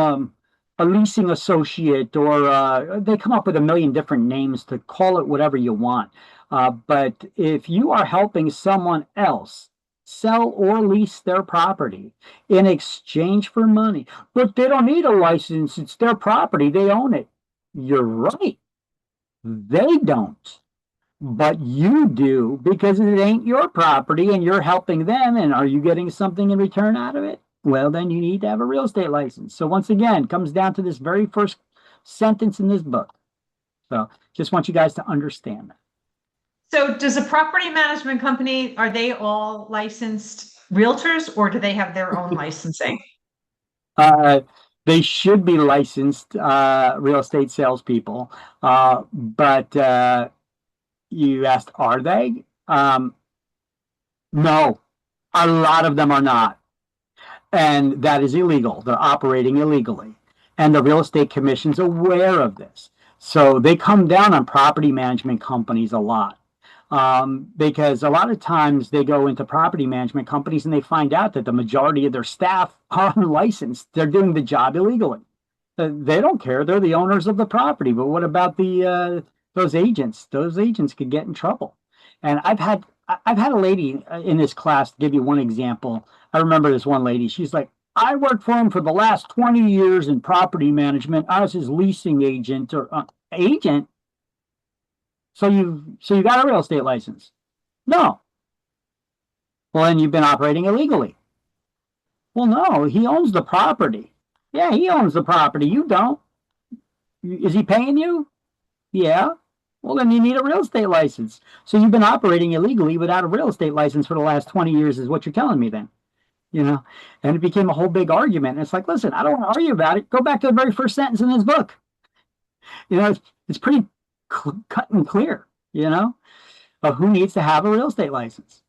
a leasing associate, or they come up with a million different names to call it whatever you want. But if you are helping someone else sell or lease their property in exchange for money, but they don't need a license, it's their property, they own it. You're right. They don't, but you do because it ain't your property and you're helping them. And are you getting something in return out of it? Well, then you need to have a real estate license. So once again, it comes down to this very first sentence in this book. So just want you guys to understand that. So does a property management company, are they all licensed realtors or do they have their own licensing? They should be licensed real estate salespeople, but you asked, are they? No, a lot of them are not, and that is illegal. They're operating illegally, and the real estate commission's aware of this, so they come down on property management companies a lot. Because a lot of times they go into property management companies and they find out that the majority of their staff are unlicensed. They're doing the job illegally. They don't care. They're the owners of the property. But what about those agents? Those agents could get in trouble. And I've had a lady in this class, to give you one example. I remember this one lady. She's like, I worked for him for the last 20 years in property management. I was his leasing agent or agent. So you got a real estate license? No. Well, then you've been operating illegally. Well, no, he owns the property. Yeah, he owns the property. You don't. Is he paying you? Yeah. Well, then you need a real estate license. So you've been operating illegally without a real estate license for the last 20 years is what you're telling me then. you know, and it became a whole big argument. And it's like, listen, I don't want to argue about it. Go back to the very first sentence in this book. You know, it's pretty cut and clear, you know, of who needs to have a real estate license.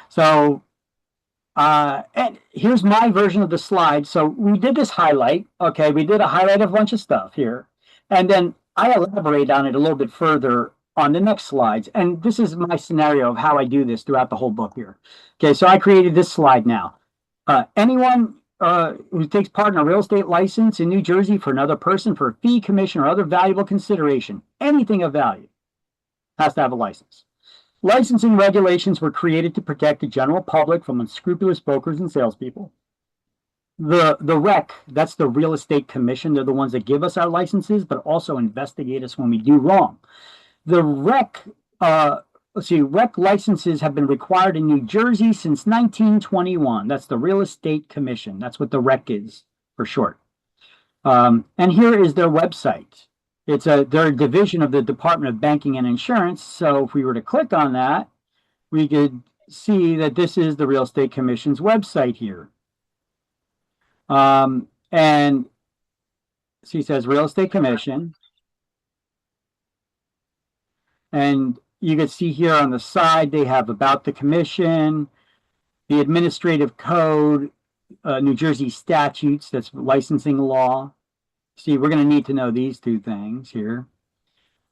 So, and here's my version of the slide. So we did this highlight. Okay, we did a highlight of a bunch of stuff here. And then I elaborate on it a little bit further on the next slides. And this is my scenario of how I do this throughout the whole book here. Okay, so I created this slide now. Anyone who takes part in a real estate license in New Jersey for another person for a fee, commission, or other valuable consideration, anything of value, has to have a license. Licensing regulations were created to protect the general public from unscrupulous brokers and salespeople. The REC, that's the Real Estate Commission. They're the ones that give us our licenses, but also investigate us when we do wrong. The REC, REC licenses have been required in New Jersey since 1921. That's the Real Estate Commission. That's what the REC is for short. And here is their website. They're a division of the Department of Banking and Insurance. So if we were to click on that, we could see that this is the Real Estate Commission's website here. And she says Real Estate Commission. And you can see here on the side, they have about the commission, the administrative code, New Jersey statutes, that's licensing law. See, we're going to need to know these two things here.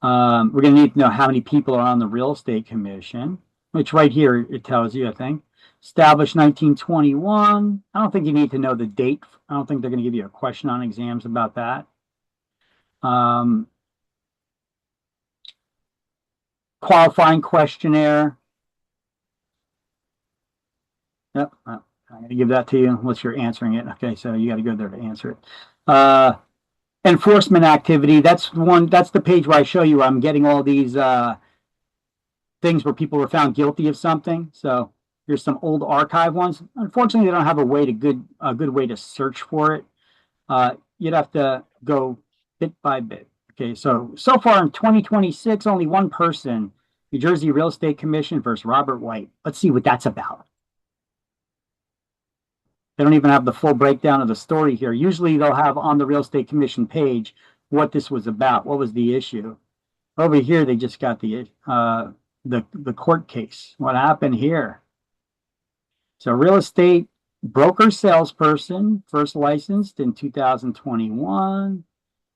We're going to need to know how many people are on the Real Estate Commission, which right here it tells you, I think. Established 1921. I don't think you need to know the date. I don't think they're going to give you a question on exams about that. Qualifying questionnaire. Yep, I'm going to give that to you unless you're answering it. Okay, so you got to go there to answer it. Enforcement activity. That's the page where I show you I'm getting all these things where people were found guilty of something. So here's some old archive ones. Unfortunately, they don't have a good way to search for it. You'd have to go bit by bit. Okay, so far in 2026, only one person, New Jersey Real Estate Commission versus Robert White. Let's see what that's about. They don't even have the full breakdown of the story here. Usually they'll have on the Real Estate Commission page what this was about, what was the issue. Over here, they just got the court case. What happened here? So real estate broker salesperson, first licensed in 2021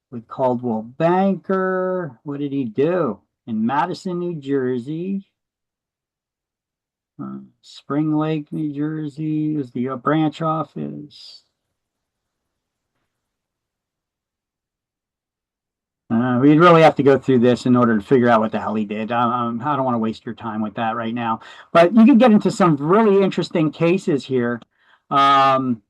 with Coldwell Banker. What did he do? In Madison, New Jersey. Spring Lake, New Jersey is the branch office. We'd really have to go through this in order to figure out what the hell he did. I don't want to waste your time with that right now. But you can get into some really interesting cases here. You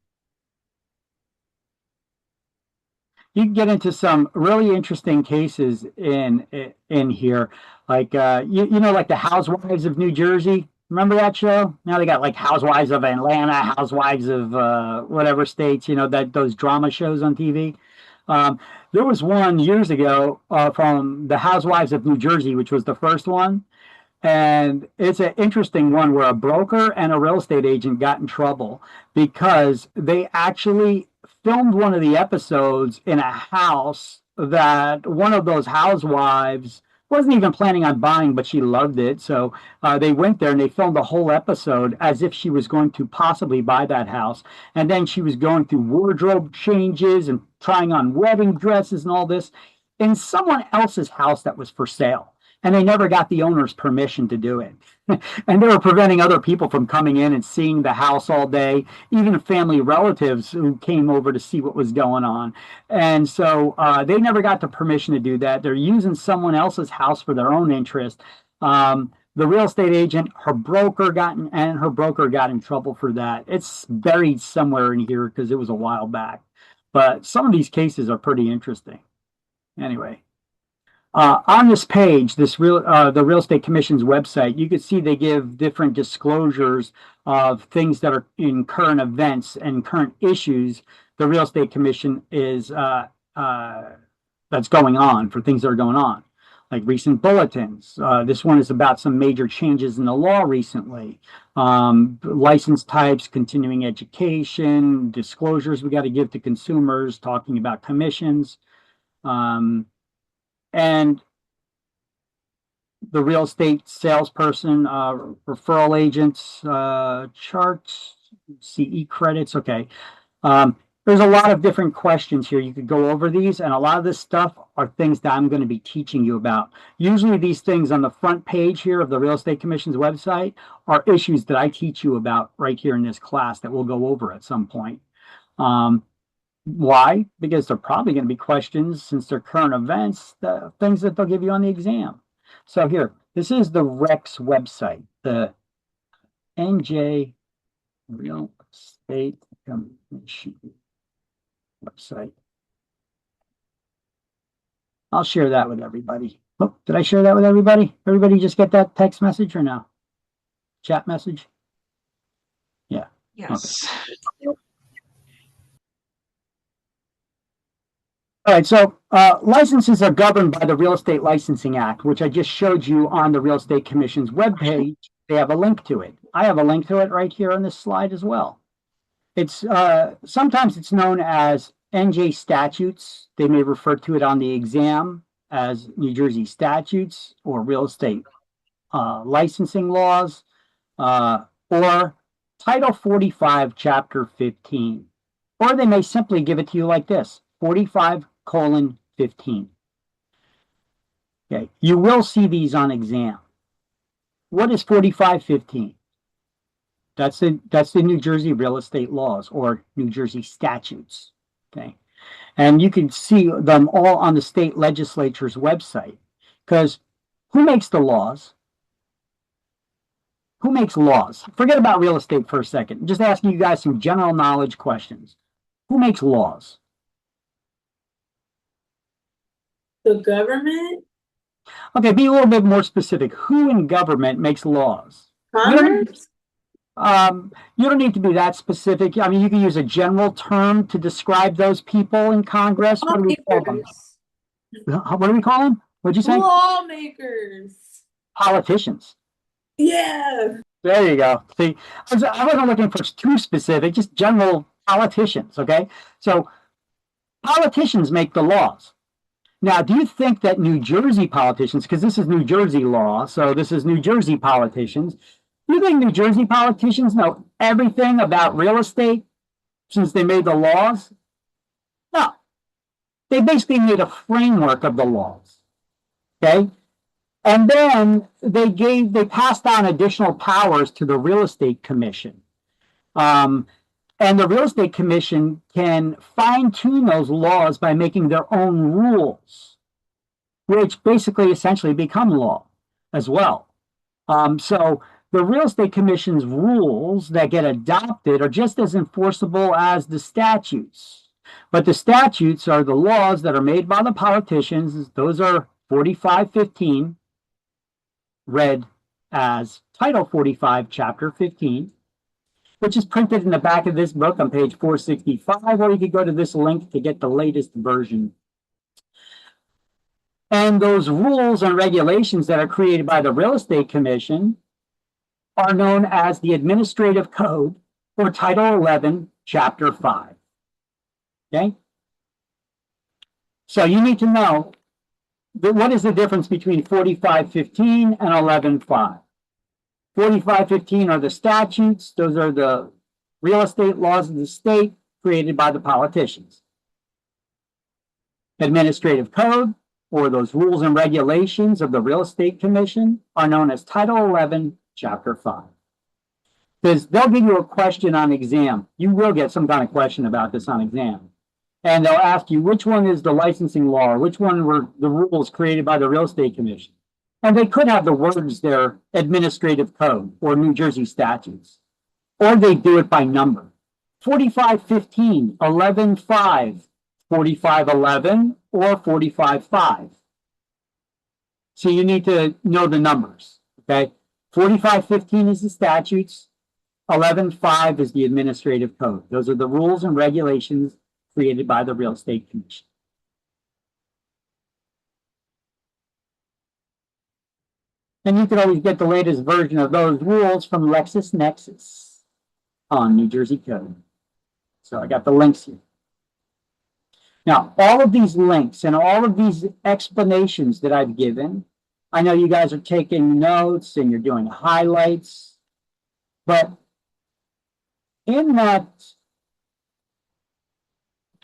can get into some really interesting cases in here, like you know, like the Housewives of New Jersey. Remember that show? Now they got like Housewives of Atlanta, Housewives of whatever states, you know, those drama shows on TV. There was one years ago from the Housewives of New Jersey, which was the first one. And it's an interesting one where a broker and a real estate agent got in trouble because they actually filmed one of the episodes in a house that one of those housewives wasn't even planning on buying, but she loved it. So they went there and they filmed the whole episode as if she was going to possibly buy that house. And then she was going through wardrobe changes and trying on wedding dresses and all this in someone else's house that was for sale. And they never got the owner's permission to do it. And they were preventing other people from coming in and seeing the house all day, even family relatives who came over to see what was going on. And so they never got the permission to do that. They're using someone else's house for their own interest. The real estate agent, her broker got in trouble for that. It's buried somewhere in here because it was a while back. But some of these cases are pretty interesting. Anyway. On this page, the Real Estate Commission's website, you can see they give different disclosures of things that are in current events and current issues the Real Estate Commission is that's going on, for things that are going on. like recent bulletins. This one is about some major changes in the law recently. License types, continuing education, disclosures we got to give to consumers, talking about commissions, and the real estate salesperson, referral agents, charts, CE credits. Okay. There's a lot of different questions here. You could go over these, and a lot of this stuff are things that I'm going to be teaching you about. Usually these things on the front page here of the Real Estate Commission's website are issues that I teach you about right here in this class that we'll go over at some point. Why? Because they're probably going to be questions, since they're current events, the things that they'll give you on the exam. So here, this is the REX website, the NJ Real Estate Commission website. I'll share that with everybody. Oh, did I share that with everybody? Everybody just get that text message or no? Chat message? Yeah. Yes. All right, so licenses are governed by the Real Estate Licensing Act, which I just showed you on the Real Estate Commission's webpage. They have a link to it. I have a link to it right here on this slide as well. It's sometimes it's known as NJ statutes. They may refer to it on the exam as New Jersey statutes or real estate licensing laws, or Title 45, Chapter 15. Or they may simply give it to you like this, 45:15. Okay, you will see these on exam. What is 45:15? That's the New Jersey real estate laws or New Jersey statutes. Okay. And you can see them all on the state legislature's website. Because who makes the laws? Who makes laws? Forget about real estate for a second. I'm just asking you guys some general knowledge questions. Who makes laws? The government? Okay, be a little bit more specific. Who in government makes laws? Congress? You don't need to be that specific. I mean, you can use a general term to describe those people in Congress. What do we call them? Lawmakers. What do we call them? What'd you say? Lawmakers. Politicians. Yeah. There you go. See, I wasn't looking for too specific, just general politicians, okay? So politicians make the laws. Now, do you think that New Jersey politicians, because this is New Jersey law, so this is New Jersey politicians, do you think New Jersey politicians know everything about real estate since they made the laws? No. They basically made a framework of the laws, okay? And then they passed on additional powers to the Real Estate Commission. And the Real Estate Commission can fine-tune those laws by making their own rules, which basically essentially become law as well. So the Real Estate Commission's rules that get adopted are just as enforceable as the statutes. But the statutes are the laws that are made by the politicians. Those are 45:15, read as Title 45, Chapter 15, which is printed in the back of this book on page 465, or you could go to this link to get the latest version. And those rules and regulations that are created by the Real Estate Commission are known as the Administrative Code, or Title 11, Chapter 5. Okay? So you need to know what is the difference between 45:15 and 11:5. 45:15 are the statutes. Those are the real estate laws of the state created by the politicians. Administrative Code, or those rules and regulations of the Real Estate Commission, are known as Title 11, Chapter 5. Because they'll give you a question on exam. You will get some kind of question about this on exam. And they'll ask you which one is the licensing law, or which one were the rules created by the Real Estate Commission. And they could have the words there, Administrative Code or New Jersey statutes. Or they do it by number. 45:15, 11:5, 45:11, or 45:5. So you need to know the numbers, okay? 45:15 is the statutes. 11:5 is the Administrative Code. Those are the rules and regulations created by the Real Estate Commission. And you can always get the latest version of those rules from LexisNexis on New Jersey Code. So I got the links here. Now, all of these links and all of these explanations that I've given, I know you guys are taking notes and you're doing highlights, but in that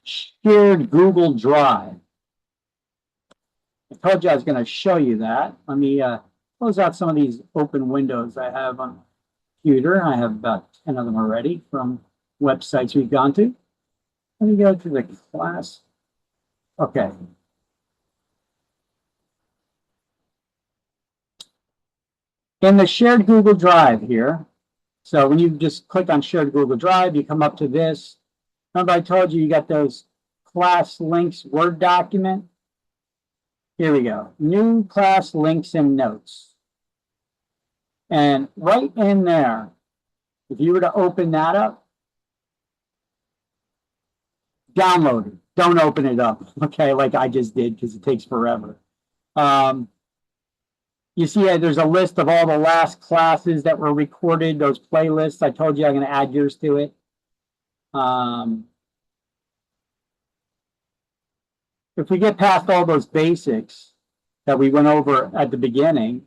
shared Google Drive, I told you I was going to show you that. Let me close out some of these open windows I have on the computer. I have about 10 of them already from websites we've gone to. Let me go to the class. Okay. In the shared Google Drive here, so when you just click on shared Google Drive, you come up to this. Remember I told you got those class links Word document? Here we go. New class links and notes. And right in there, if you were to open that up, download it. Don't open it up, okay, like I just did because it takes forever. You see there's a list of all the last classes that were recorded, those playlists. I told you I'm going to add yours to it. If we get past all those basics that we went over at the beginning,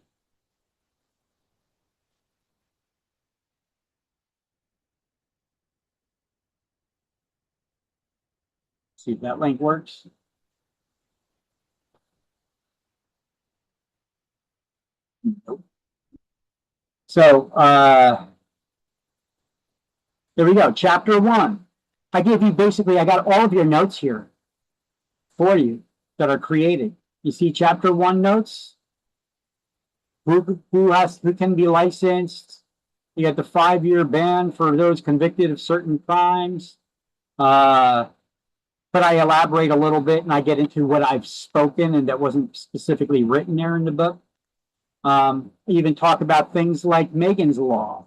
see if that link works. Nope. So there we go. Chapter 1. I gave you basically, I got all of your notes here for you that are created. You see chapter 1 notes? Who can be licensed? You got the 5-year ban for those convicted of certain crimes. But I elaborate a little bit and I get into what I've spoken and that wasn't specifically written there in the book. Even talk about things like Megan's Law.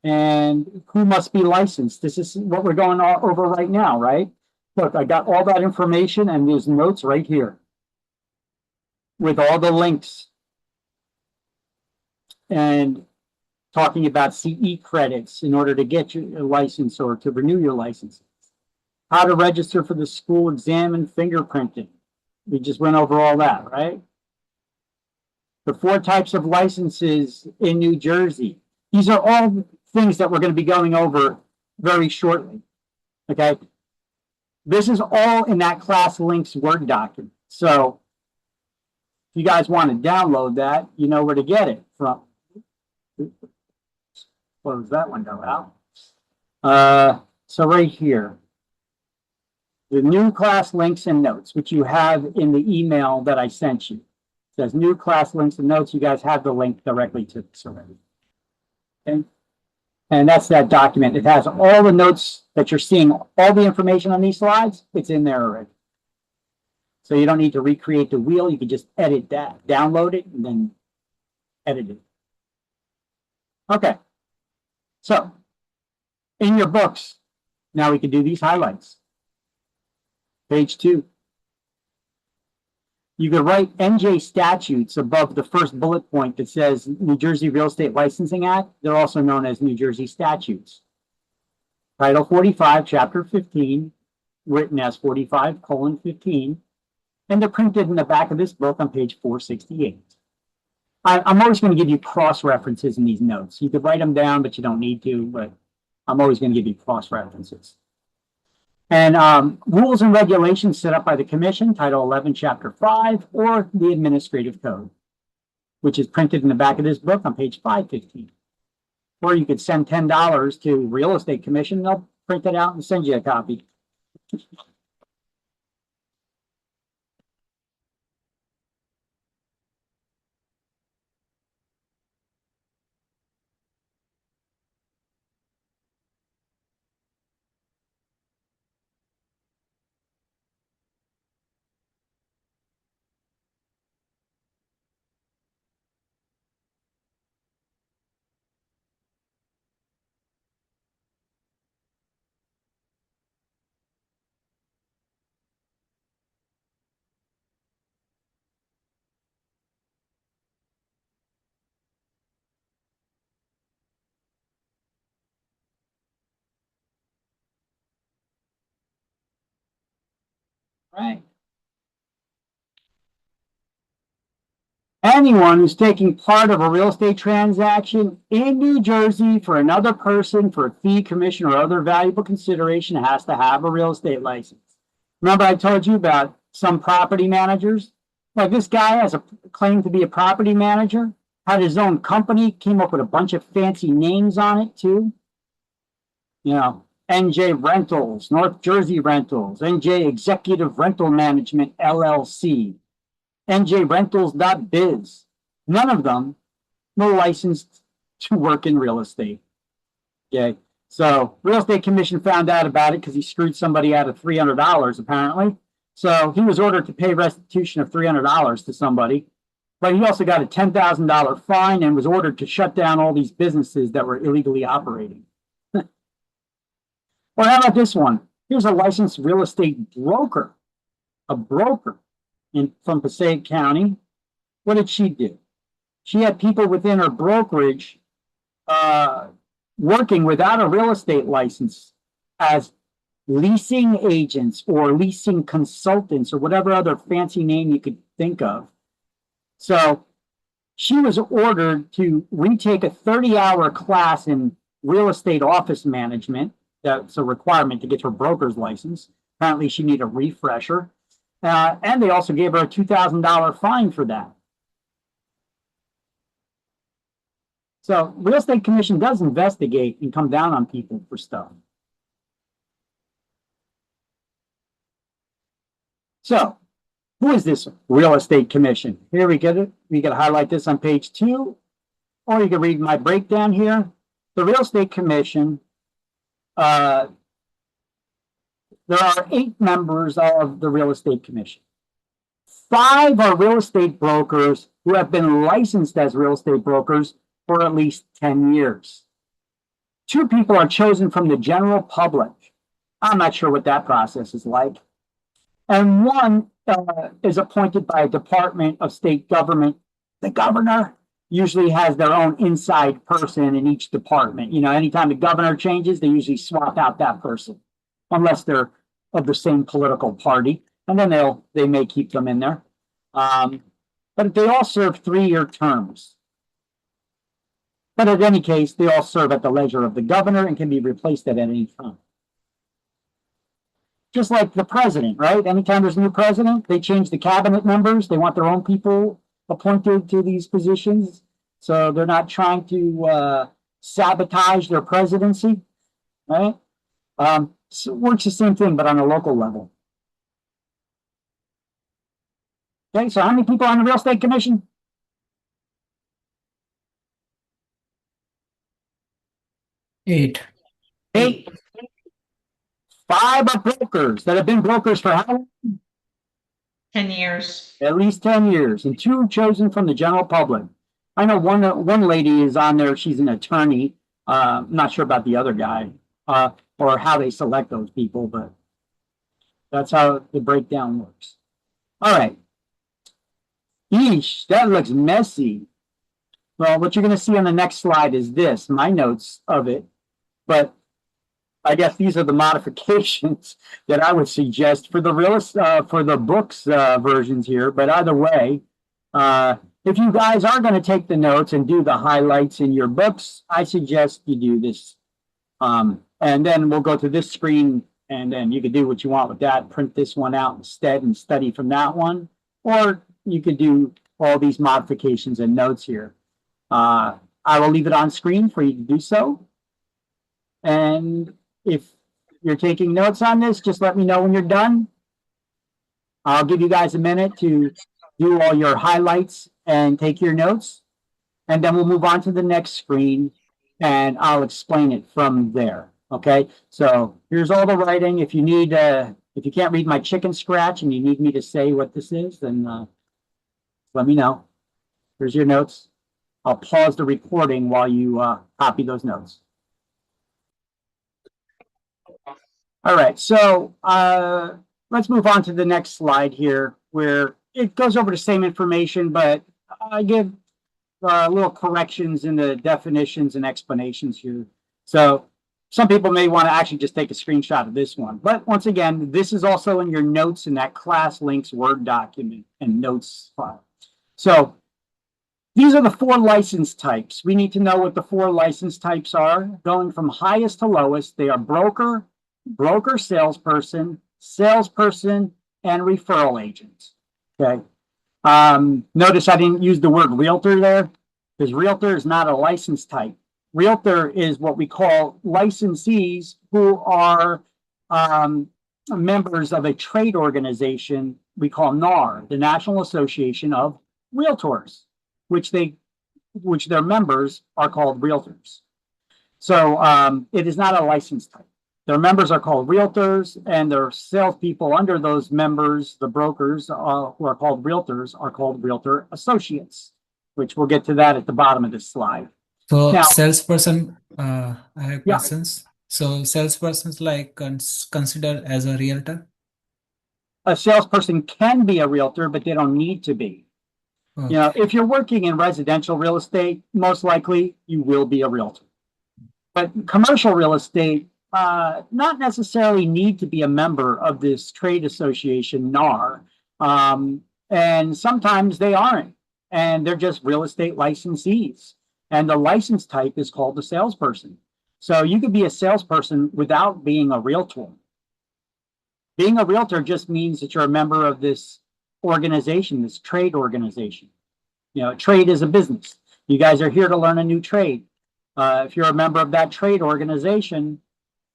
And who must be licensed. This is what we're going over right now, right? Look, I got all that information and there's notes right here with all the links and talking about CE credits in order to get your license or to renew your license. How to register for the school exam and fingerprinting. We just went over all that, right? The 4 types of licenses in New Jersey. These are all things that we're going to be going over very shortly, okay? This is all in that class links Word document. So if you guys want to download that, you know where to get it from. Close that window out. So right here, the new class links and notes, which you have in the email that I sent you. It says new class links and notes. You guys have the link directly to this already. Okay. And that's that document. It has all the notes that you're seeing, all the information on these slides, it's in there already. So you don't need to recreate the wheel. You can just edit that, download it, and then edit it. Okay. So in your books, now we can do these highlights. Page 2. You could write NJ statutes above the first bullet point that says New Jersey Real Estate Licensing Act. They're also known as New Jersey statutes. Title 45, Chapter 15, written as 45:15, and they're printed in the back of this book on page 468. I'm always going to give you cross references in these notes. You could write them down, but you don't need to, but I'm always going to give you cross references. And rules and regulations set up by the commission, Title 11, Chapter 5, or the Administrative Code, which is printed in the back of this book on page 515. Or you could send $10 to Real Estate Commission. They'll print it out and send you a copy. right? Anyone who's taking part of a real estate transaction in New Jersey for another person for a fee, commission, or other valuable consideration has to have a real estate license. Remember I told you about some property managers? Like this guy has a claim to be a property manager, had his own company, came up with a bunch of fancy names on it too. You know, NJ Rentals, North Jersey Rentals, NJ Executive Rental Management, LLC. njrentals.biz. None of them were licensed to work in real estate. Okay, so real estate commission found out about it because he screwed somebody out of $300 apparently. So he was ordered to pay restitution of $300 to somebody, but he also got a $10,000 fine and was ordered to shut down all these businesses that were illegally operating. Or how about this one? Here's a licensed real estate broker, a broker from Passaic County. What did she do? She had people within her brokerage working without a real estate license as leasing agents or leasing consultants or whatever other fancy name you could think of. So she was ordered to retake a 30-hour class in real estate office management. That's a requirement to get her broker's license. Apparently she needed a refresher. And they also gave her a $2,000 fine for that. So real estate commission does investigate and come down on people for stuff. So who is this real estate commission? Here we get it. We can highlight this on page 2, or you can read my breakdown here. The real estate commission, there are 8 members of the real estate commission. 5 are real estate brokers who have been licensed as real estate brokers for at least 10 years. 2 people are chosen from the general public. I'm not sure what that process is like. And 1 is appointed by a department of state government. The governor usually has their own inside person in each department. You know, anytime the governor changes, they usually swap out that person, unless they're of the same political party, and then they may keep them in there. But they all serve 3-year terms. But in any case, they all serve at the leisure of the governor and can be replaced at any time. Just like the president, right? Anytime there's a new president, they change the cabinet members. They want their own people appointed to these positions. So they're not trying to sabotage their presidency, right? So it works the same thing, but on a local level. Okay, so how many people on the real estate commission? 8. 8. 5 are brokers that have been brokers for how long? 10 years. At least 10 years, and 2 chosen from the general public. I know one lady is on there. She's an attorney. I'm not sure about the other guy or how they select those people, but that's how the breakdown works. All right. Yeesh, that looks messy. Well, what you're going to see on the next slide is this, my notes of it. But I guess these are the modifications that I would suggest for the books versions here. But either way, if you guys are going to take the notes and do the highlights in your books, I suggest you do this. And then we'll go to this screen, and then you could do what you want with that. Print this one out instead and study from that one. Or you could do all these modifications and notes here. I will leave it on screen for you to do so. And if you're taking notes on this, just let me know when you're done. I'll give you guys a minute to do all your highlights and take your notes. And then we'll move on to the next screen and I'll explain it from there. Okay, so here's all the writing. If you need, if you can't read my chicken scratch and you need me to say what this is, then let me know. Here's your notes. I'll pause the recording while you copy those notes. All right, so let's move on to the next slide here, where it goes over the same information, but I give little corrections in the definitions and explanations here. So Some people may want to actually just take a screenshot of this one. But once again, this is also in your notes in that class links Word document and notes file. So these are the 4 license types. We need to know what the 4 license types are. Going from highest to lowest, they are broker, broker salesperson, salesperson, and referral agents. Okay. Notice I didn't use the word realtor there, because realtor is not a license type. Realtor is what we call licensees who are members of a trade organization we call NAR, the National Association of Realtors, which their members are called realtors. So it is not a license type. Their members are called realtors, and their salespeople under those members, the brokers who are called realtors, are called realtor associates, which we'll get to that at the bottom of this slide. So Now- salesperson, I have Yeah. questions. So salesperson's like considered as a realtor? A salesperson can be a realtor, but they don't need to be. Oh, You know, if you're working in residential real estate, most likely you will be a realtor. But commercial real estate, not necessarily need to be a member of this trade association, NAR. And sometimes they aren't, and they're just real estate licensees. And the license type is called a salesperson. So you could be a salesperson without being a realtor. Being a realtor just means that you're a member of this organization, this trade organization. You know, trade is a business. You guys are here to learn a new trade. If you're a member of that trade organization,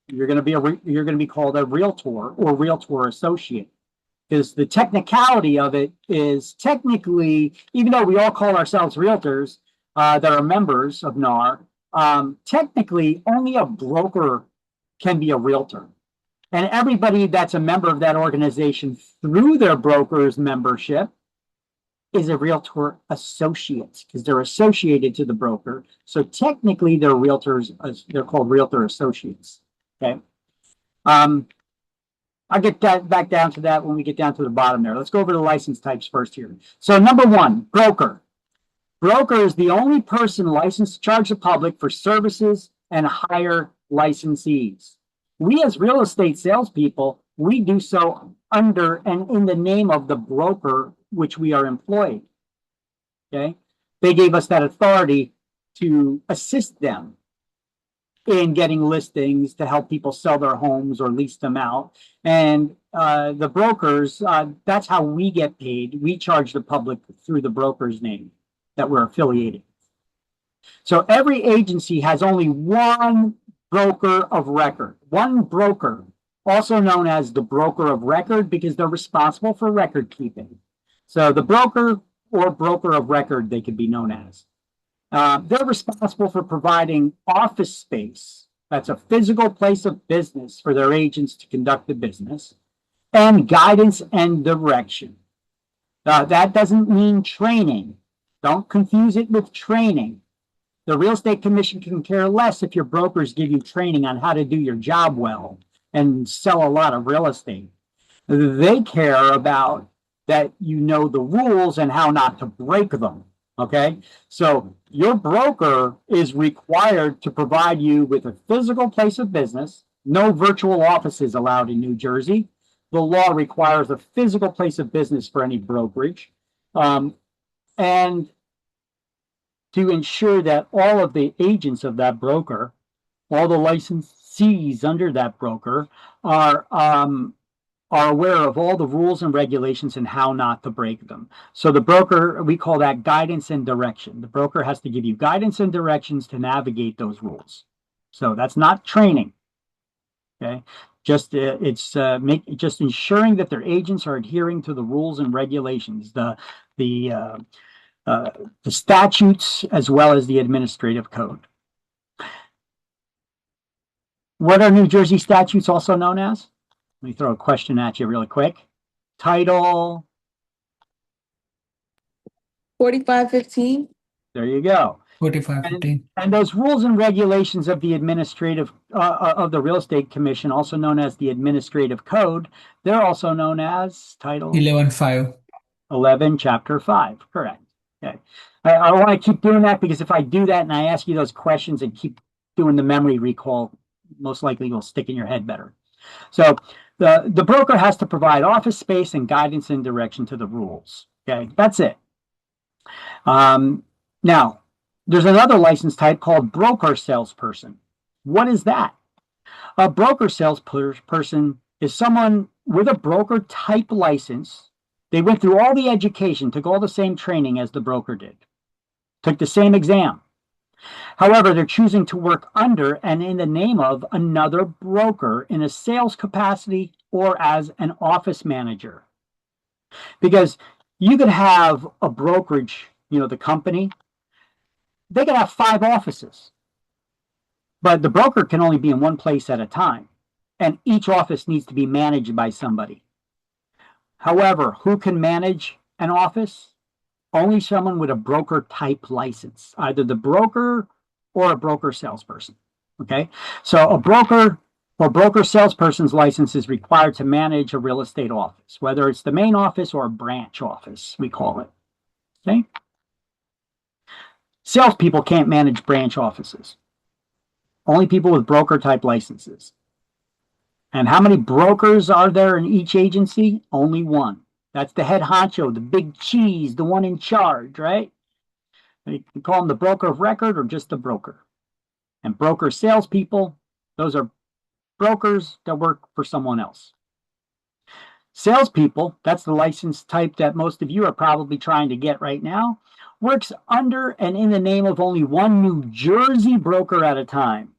you're going to be called a realtor or realtor associate. Because the technicality of it is technically, even though we all call ourselves realtors that are members of NAR, technically only a broker can be a realtor. And everybody that's a member of that organization through their broker's membership is a realtor associate, because they're associated to the broker. So technically they're realtors, they're called realtor associates. Okay. I'll get back down to that when we get down to the bottom there. Let's go over the license types first here. So number 1, broker. Broker is the only person licensed to charge the public for services and hire licensees. We as real estate salespeople, we do so under and in the name of the broker which we are employed. Okay. They gave us that authority to assist them in getting listings, to help people sell their homes or lease them out. And the brokers, that's how we get paid. We charge the public through the broker's name that we're affiliated. So every agency has only one broker of record, one broker, also known as the broker of record, because they're responsible for record keeping. So the broker or broker of record, they could be known as. They're responsible for providing office space, that's a physical place of business for their agents to conduct the business, and guidance and direction. That doesn't mean training. Don't confuse it with training. The Real Estate Commission can care less if your brokers give you training on how to do your job well and sell a lot of real estate. They care about that you know the rules and how not to break them. Okay, so your broker is required to provide you with a physical place of business. No virtual offices allowed in New Jersey. The law requires a physical place of business for any brokerage. And to ensure that all of the agents of that broker, all the licensees under that broker are aware of all the rules and regulations and how not to break them. So the broker, we call that guidance and direction. The broker has to give you guidance and directions to navigate those rules. So that's not training. Okay, just just ensuring that their agents are adhering to the rules and regulations, the statutes, as well as the administrative code. What are New Jersey statutes also known as? Let me throw a question at you really quick. Title 4515. There you go. 4515. And those rules and regulations of the administrative of the Real Estate Commission, also known as the Administrative Code, they're also known as Title 11.5. 11, Chapter 5. Correct. Okay. I want to keep doing that because if I do that and I ask you those questions and keep doing the memory recall, most likely will stick in your head better. So the broker has to provide office space and guidance and direction to the rules. Okay, that's it. Now, there's another license type called broker salesperson. What is that? A broker salesperson is someone with a broker type license. They went through all the education, took all the same training as the broker did, took the same exam. However, they're choosing to work under and in the name of another broker in a sales capacity or as an office manager. Because you could have a brokerage, the company, they could have 5 offices, but the broker can only be in one place at a time, and each office needs to be managed by somebody. However, who can manage an office? Only someone with a broker type license, either the broker or a broker salesperson. Okay, so a broker or broker salesperson's license is required to manage a real estate office, whether it's the main office or a branch office, we call it. Okay, salespeople can't manage branch offices. Only people with broker type licenses. And how many brokers are there in each agency? Only one. That's the head honcho, the big cheese, the one in charge, right? You can call him the broker of record or just the broker. And broker salespeople, those are brokers that work for someone else. Salespeople, that's the license type that most of you are probably trying to get right now, works under and in the name of only one New Jersey broker at a time.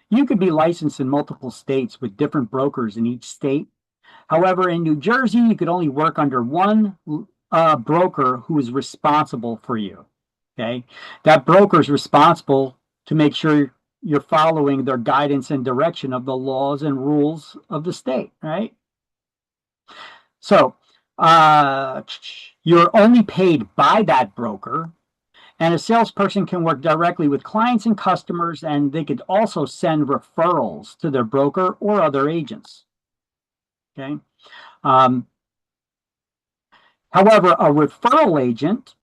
You could be licensed in multiple states with different brokers in each state. However, in New Jersey, you could only work under one broker who is responsible for you. Okay, that broker is responsible to make sure you're following their guidance and direction of the laws and rules of the state, right? So you're only paid by that broker, and a salesperson can work directly with clients and customers, and they could also send referrals to their broker or other agents. Okay. However, a referral agent,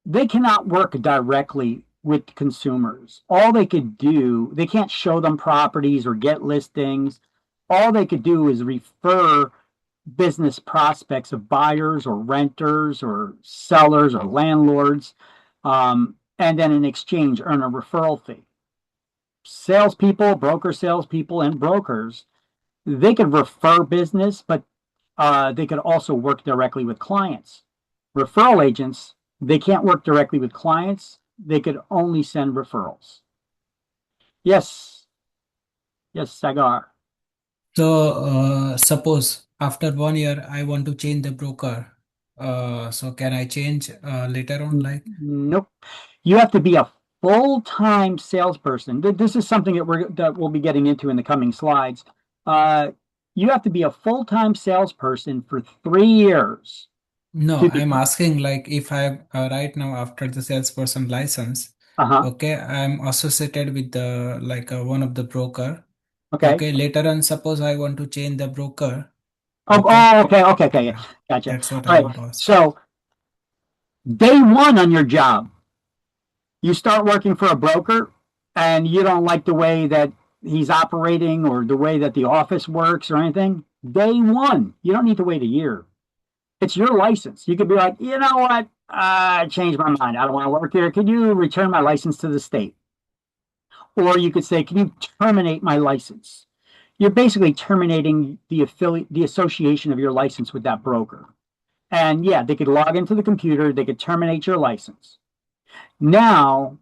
they cannot work directly with consumers. All they could do, they can't show them properties or get listings. All they could do is refer business prospects of buyers or renters or sellers or landlords, and then in exchange earn a referral fee. Salespeople, broker salespeople, and brokers, they could refer business, but they could also work directly with clients. Referral agents, they can't work directly with clients. They could only send referrals. Yes. Yes, Sagar. So suppose after 1 year I want to change the broker. So can I change later on? Like, Nope. You have to be a full-time salesperson. This is something that we'll be getting into in the coming slides. You have to be a full-time salesperson for 3 years. no, I'm asking like if I right now after the salesperson license, okay, I'm associated with the one of the broker. Okay. Okay, later on, suppose I want to change the broker. Okay. Yeah. Gotcha. That's what All I right. want to ask. So day 1 on your job, you start working for a broker and you don't like the way that he's operating or the way that the office works or anything. Day 1, you don't need to wait a year. It's your license. You could be like, you know what? I changed my mind. I don't want to work here. Could you return my license to the state? Or you could say, can you terminate my license? You're basically terminating the association of your license with that broker. And yeah, they could log into the computer. They could terminate your license. Now,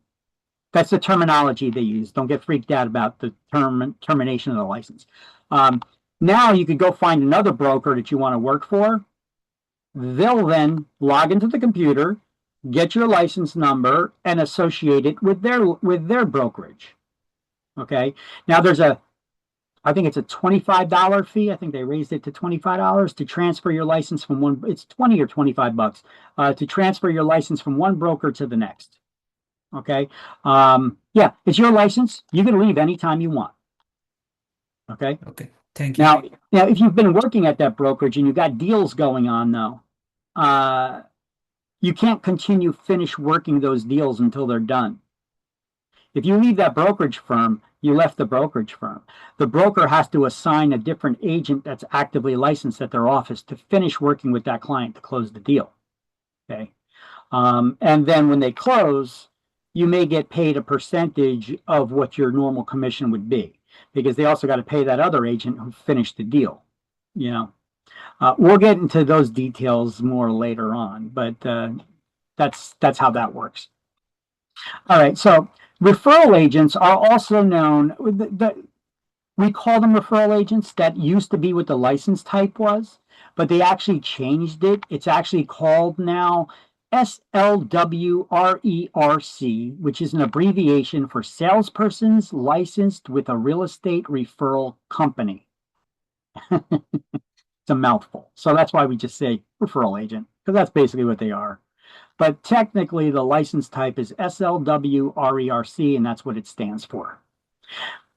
that's the terminology they use. Don't get freaked out about the termination of the license. Now you could go find another broker that you want to work for. They'll then log into the computer, get your license number, and associate it with their brokerage. Okay. Now I think it's a $25 fee. I think they raised it to $25 to transfer your license from one. It's 20 or $25 to transfer your license from one broker to the next. Okay. Yeah, it's your license. You can leave anytime you want. Okay. Okay. Thank you. Now, if you've been working at that brokerage and you've got deals going on, though, you can't finish working those deals until they're done. If you leave that brokerage firm, You left the brokerage firm. The broker has to assign a different agent that's actively licensed at their office to finish working with that client to close the deal. Okay. And then when they close, you may get paid a percentage of what your normal commission would be, because they also got to pay that other agent who finished the deal. You know, we'll get into those details more later on, but that's how that works. All right, so referral agents are also known, we call them referral agents. That used to be what the license type was, but they actually changed it. It's actually called now SLWRERC, which is an abbreviation for salespersons licensed with a real estate referral company. It's a mouthful. So that's why we just say referral agent, because that's basically what they are. But technically, the license type is SLWRERC, and that's what it stands for.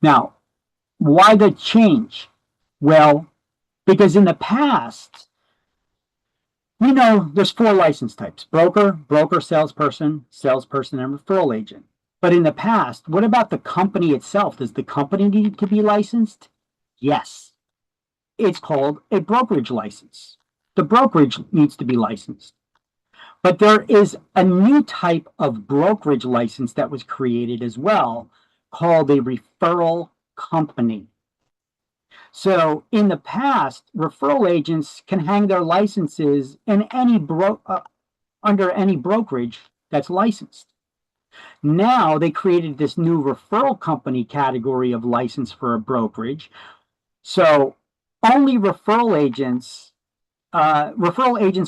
Now, why the change? Well, because in the past, we know there's 4 license types: broker, salesperson, and referral agent. But in the past, what about the company itself? Does the company need to be licensed? Yes. It's called a brokerage license. The brokerage needs to be licensed. But there is a new type of brokerage license that was created as well, called a referral company. So in the past, referral agents can hang their licenses in any under any brokerage that's licensed. Now they created this new referral company category of license for a brokerage. So only referral agents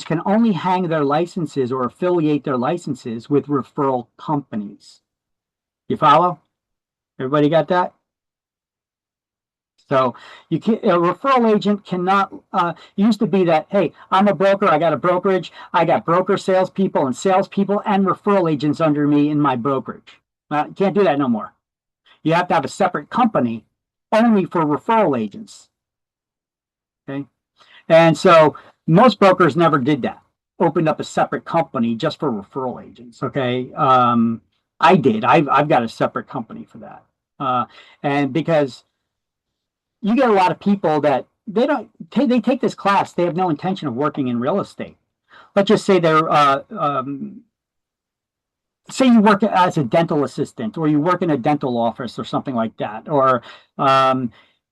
can only hang their licenses or affiliate their licenses with referral companies. You follow? Everybody got that? So a referral agent cannot, it used to be that, hey, I'm a broker, I got a brokerage, I got broker salespeople and referral agents under me in my brokerage. You can't do that no more. You have to have a separate company only for referral agents. Okay. And so most brokers never did that, opened up a separate company just for referral agents. Okay. I did. I've got a separate company for that. And because you get a lot of people that they take this class, they have no intention of working in real estate. Let's just say say you work as a dental assistant, or you work in a dental office or something like that, or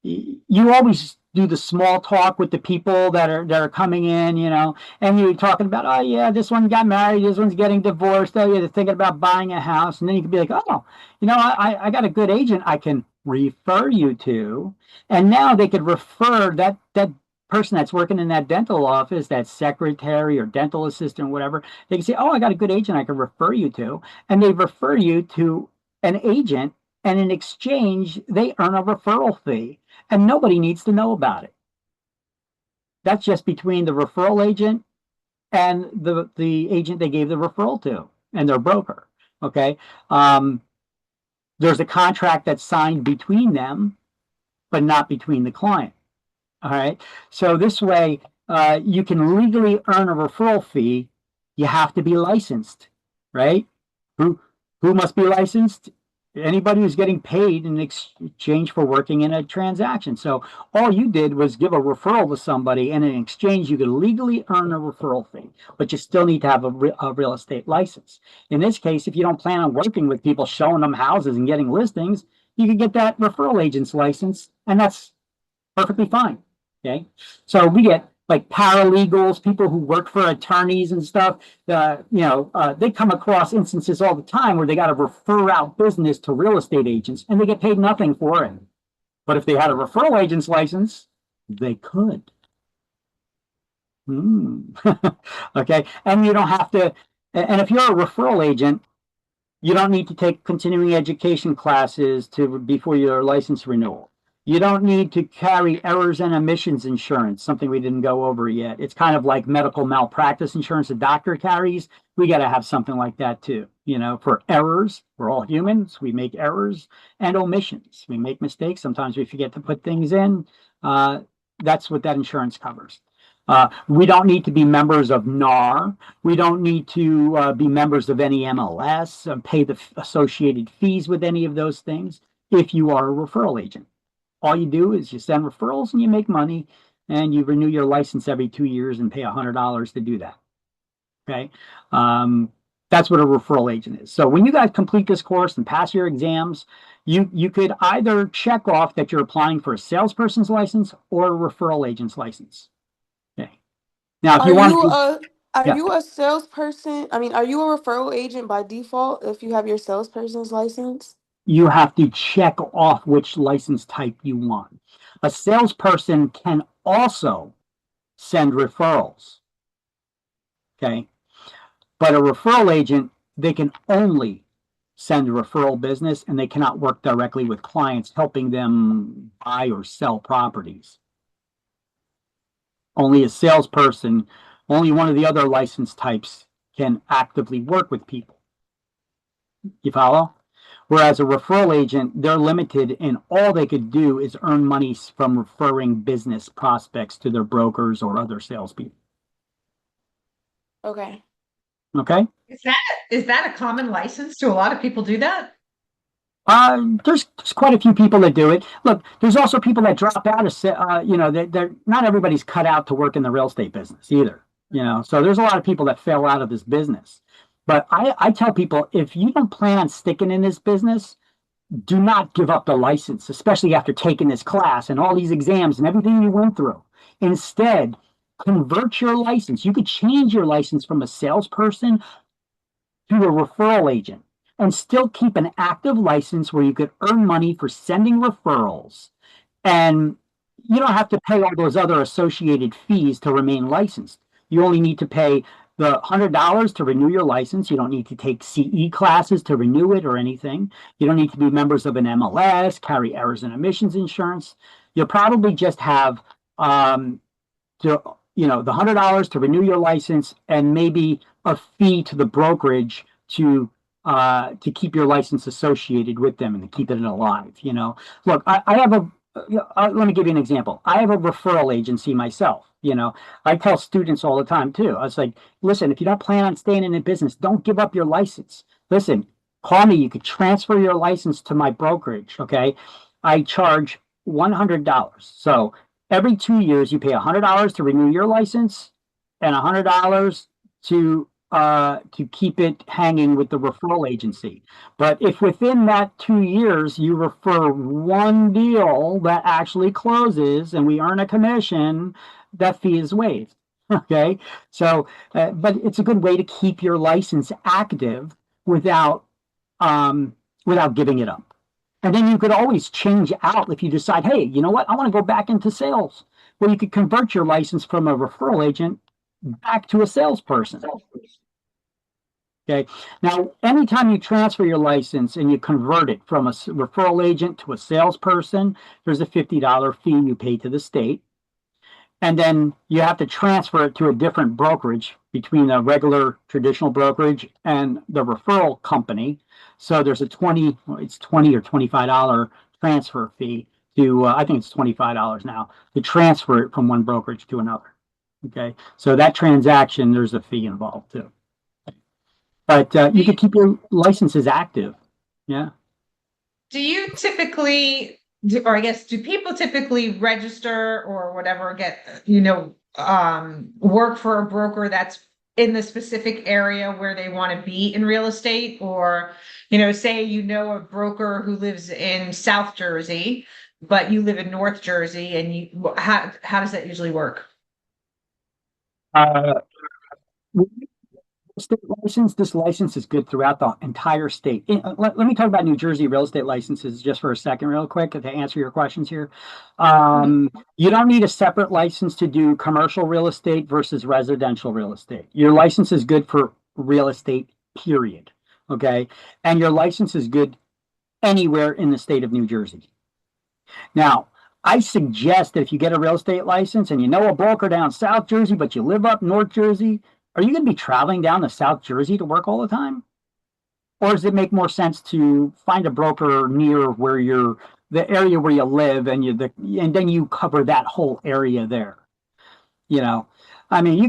you always do the small talk with the people that are coming in, you know, and you're talking about, oh yeah, this one got married, this one's getting divorced, oh yeah, they're thinking about buying a house, and then you can be like, oh, you know, I got a good agent I can refer you to, and now they could refer that person that's working in that dental office, that secretary or dental assistant, whatever. They can say, oh, I got a good agent I can refer you to, and they refer you to an agent, and in exchange they earn a referral fee, and nobody needs to know about it. That's just between the referral agent and the agent they gave the referral to and their broker. Okay. There's a contract that's signed between them, but not between the client. All right. So this way, you can legally earn a referral fee. You have to be licensed, right? Who must be licensed? Anybody who's getting paid in exchange for working in a transaction. So all you did was give a referral to somebody, and in exchange, you could legally earn a referral fee, but you still need to have a real estate license. In this case, if you don't plan on working with people, showing them houses and getting listings, you can get that referral agent's license, and that's perfectly fine. Okay. So we get like paralegals, people who work for attorneys and stuff, they come across instances all the time where they got to refer out business to real estate agents, and they get paid nothing for it. But if they had a referral agent's license, they could. Okay. And you don't have to, and if you're a referral agent, you don't need to take continuing education classes before your license renewal. You don't need to carry errors and omissions insurance, something we didn't go over yet. It's kind of like medical malpractice insurance a doctor carries. We got to have something like that too. You know, for errors, we're all humans. We make errors, and omissions. We make mistakes. Sometimes we forget to put things in. That's what that insurance covers. We don't need to be members of NAR. We don't need to be members of any MLS and pay the associated fees with any of those things. if you are a referral agent. All you do is you send referrals and you make money, and you renew your license every 2 years and pay $100 to do that. Okay. That's what a referral agent is. So when you guys complete this course and pass your exams, you could either check off that you're applying for a salesperson's license or a referral agent's license. Okay. Now, if you want to, Are you a salesperson? I mean, are you a referral agent by default if you have your salesperson's license? you have to check off which license type you want. A salesperson can also send referrals. Okay. But a referral agent, they can only send referral business, and they cannot work directly with clients helping them buy or sell properties. Only a salesperson, only one of the other license types can actively work with people. You follow? Whereas a referral agent, they're limited, and all they could do is earn money from referring business prospects to their brokers or other salespeople. Okay. Okay? Is that a common license? Do a lot of people do that? There's quite a few people that do it. Look, there's also people that drop out of, they're not everybody's cut out to work in the real estate business either. So there's a lot of people that fail out of this business. But I tell people, if you don't plan on sticking in this business, do not give up the license, especially after taking this class and all these exams and everything you went through. Instead, convert your license. You could change your license from a salesperson to a referral agent and still keep an active license where you could earn money for sending referrals. And you don't have to pay all those other associated fees to remain licensed. You only need to pay the $100 to renew your license. You don't need to take CE classes to renew it or anything. You don't need to be members of an MLS, carry errors and omissions insurance. You'll probably just have the $100 to renew your license, and maybe a fee to the brokerage to keep your license associated with them and to keep it alive. Look, I have let me give you an example. I have a referral agency myself. I tell students all the time too. I was like, listen, if you don't plan on staying in the business, don't give up your license. Listen, call me. You could transfer your license to my brokerage. Okay. I charge $100. So every 2 years, you pay $100 to renew your license and $100 to keep it hanging with the referral agency. But if within that 2 years you refer one deal that actually closes and we earn a commission, that fee is waived. Okay, so but it's a good way to keep your license active without giving it up. And then you could always change out if you decide, hey, you know what, I want to go back into sales. Well, you could convert your license from a referral agent back to a salesperson. Okay. Now, anytime you transfer your license and you convert it from a referral agent to a salesperson, there's a $50 fee you pay to the state. And then you have to transfer it to a different brokerage between the regular traditional brokerage and the referral company. So there's a $20 or $25 transfer fee to, I think it's $25 now, to transfer it from one brokerage to another. Okay. So that transaction, there's a fee involved too. But you can keep your licenses active. Yeah. Do you typically, or I guess, do people typically register or whatever, work for a broker that's in the specific area where they want to be in real estate? Or, say, a broker who lives in South Jersey, but you live in North Jersey, and how does that usually work? State license, this license is good throughout the entire state. Let me talk about New Jersey real estate licenses just for a second real quick to answer your questions here. You don't need a separate license to do commercial real estate versus residential real estate. Your license is good for real estate, period. Okay. And your license is good anywhere in the state of New Jersey. Now, I suggest that if you get a real estate license and you know a broker down South Jersey, but you live up North Jersey, are you going to be traveling down to South Jersey to work all the time? Or does it make more sense to find a broker near where the area where you live, and then you cover that whole area there? You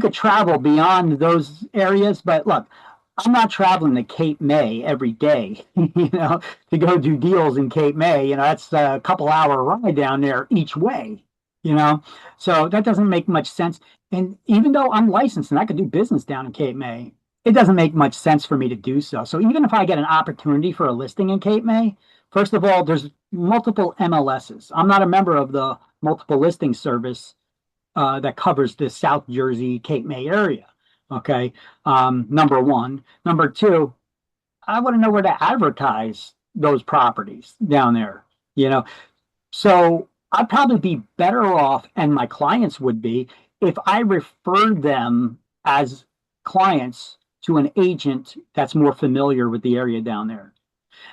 could travel beyond those areas, but look, I'm not traveling to Cape May every day, to go do deals in Cape May. That's a couple hour ride down there each way, you know. So that doesn't make much sense. And even though I'm licensed and I could do business down in Cape May, it doesn't make much sense for me to do so. So even if I get an opportunity for a listing in Cape May, first of all, there's multiple MLSs. I'm not a member of the multiple listing service that covers the South Jersey, Cape May area. Okay. Number one. Number two, I want to know where to advertise those properties down there, you know. So I'd probably be better off, and my clients would be, if I referred them as clients to an agent that's more familiar with the area down there.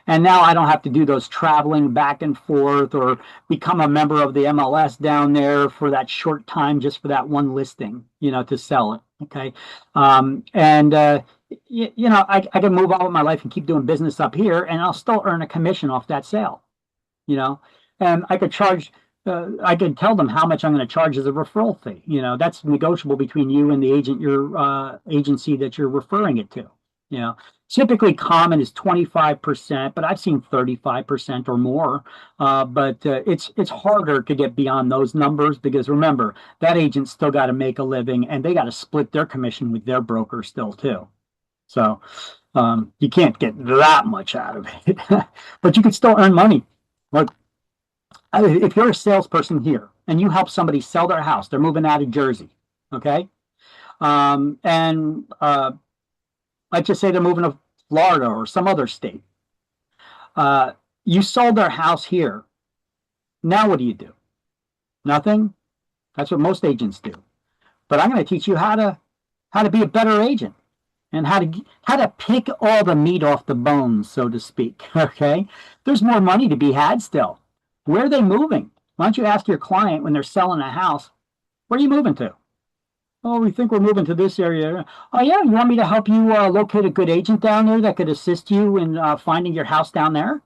And now I don't have to do those traveling back and forth or become a member of the MLS down there for that short time just for that one listing, to sell it. Okay. I can move on with my life and keep doing business up here, and I'll still earn a commission off that sale, and I could I could tell them how much I'm going to charge as a referral fee. That's negotiable between you and the agent, your agency that you're referring it to. Typically common is 25%, but I've seen 35% or more. But it's harder to get beyond those numbers because remember, that agent's still got to make a living and they got to split their commission with their broker still too. So you can't get that much out of it, but you can still earn money. Like if you're a salesperson here and you help somebody sell their house, they're moving out of Jersey, okay? Let's just say they're moving to Florida or some other state. You sold their house here. Now what do? Nothing? That's what most agents do. But I'm going to teach you how to be a better agent and how to pick all the meat off the bones, so to speak. Okay? There's more money to be had still. Where are they moving? Why don't you ask your client when they're selling a house, where are you moving to? Oh, we think we're moving to this area. Oh, yeah, you want me to help you locate a good agent down there that could assist you in finding your house down there?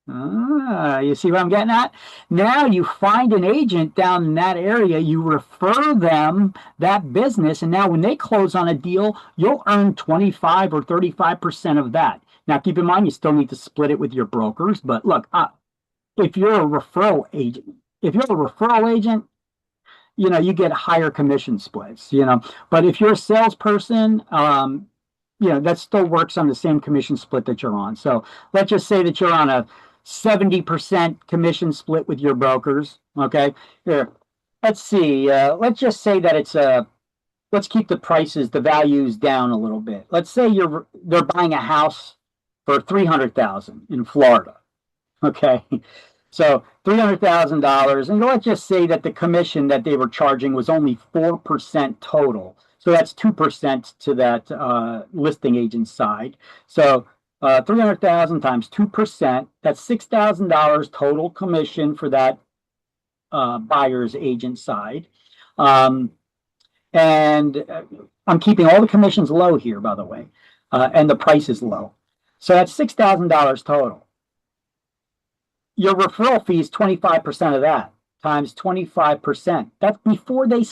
You see what I'm getting at? Now you find an agent down in that area, you refer them that business, and now when they close on a deal, you'll earn 25 or 35% of that. Now, keep in mind, you still need to split it with your brokers, but look, if you're a referral agent, you get higher commission splits, but if you're a salesperson, that still works on the same commission split that you're on. So let's just say that you're on a 70% commission split with your brokers. Okay. Here, let's see. Let's just say that let's keep the values down a little bit. Let's say they're buying a house for $300,000 in Florida. Okay. So $300,000, and let's just say that the commission that they were charging was only 4% total. So that's 2% to that listing agent side. So 300,000 times 2%, that's $6,000 total commission for that buyer's agent side. And I'm keeping all the commissions low here, by the way, and the price is low. So that's $6,000 total. Your referral fee is 25% of that times 25%. That's before they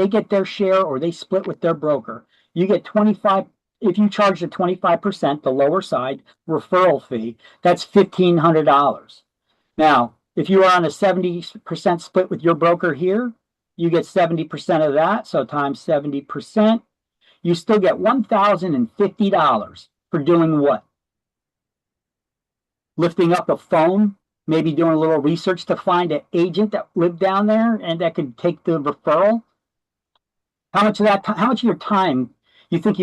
get their share or they split with their broker. You get 25. If you charge the 25%, the lower side referral fee, that's $1,500. Now, if you are on a 70% split with your broker here, you get 70% of that. So times 70%, you still get $1,050 for doing what? Lifting up the phone, maybe doing a little research to find an agent that lived down there and that could take the referral. How much of your time you think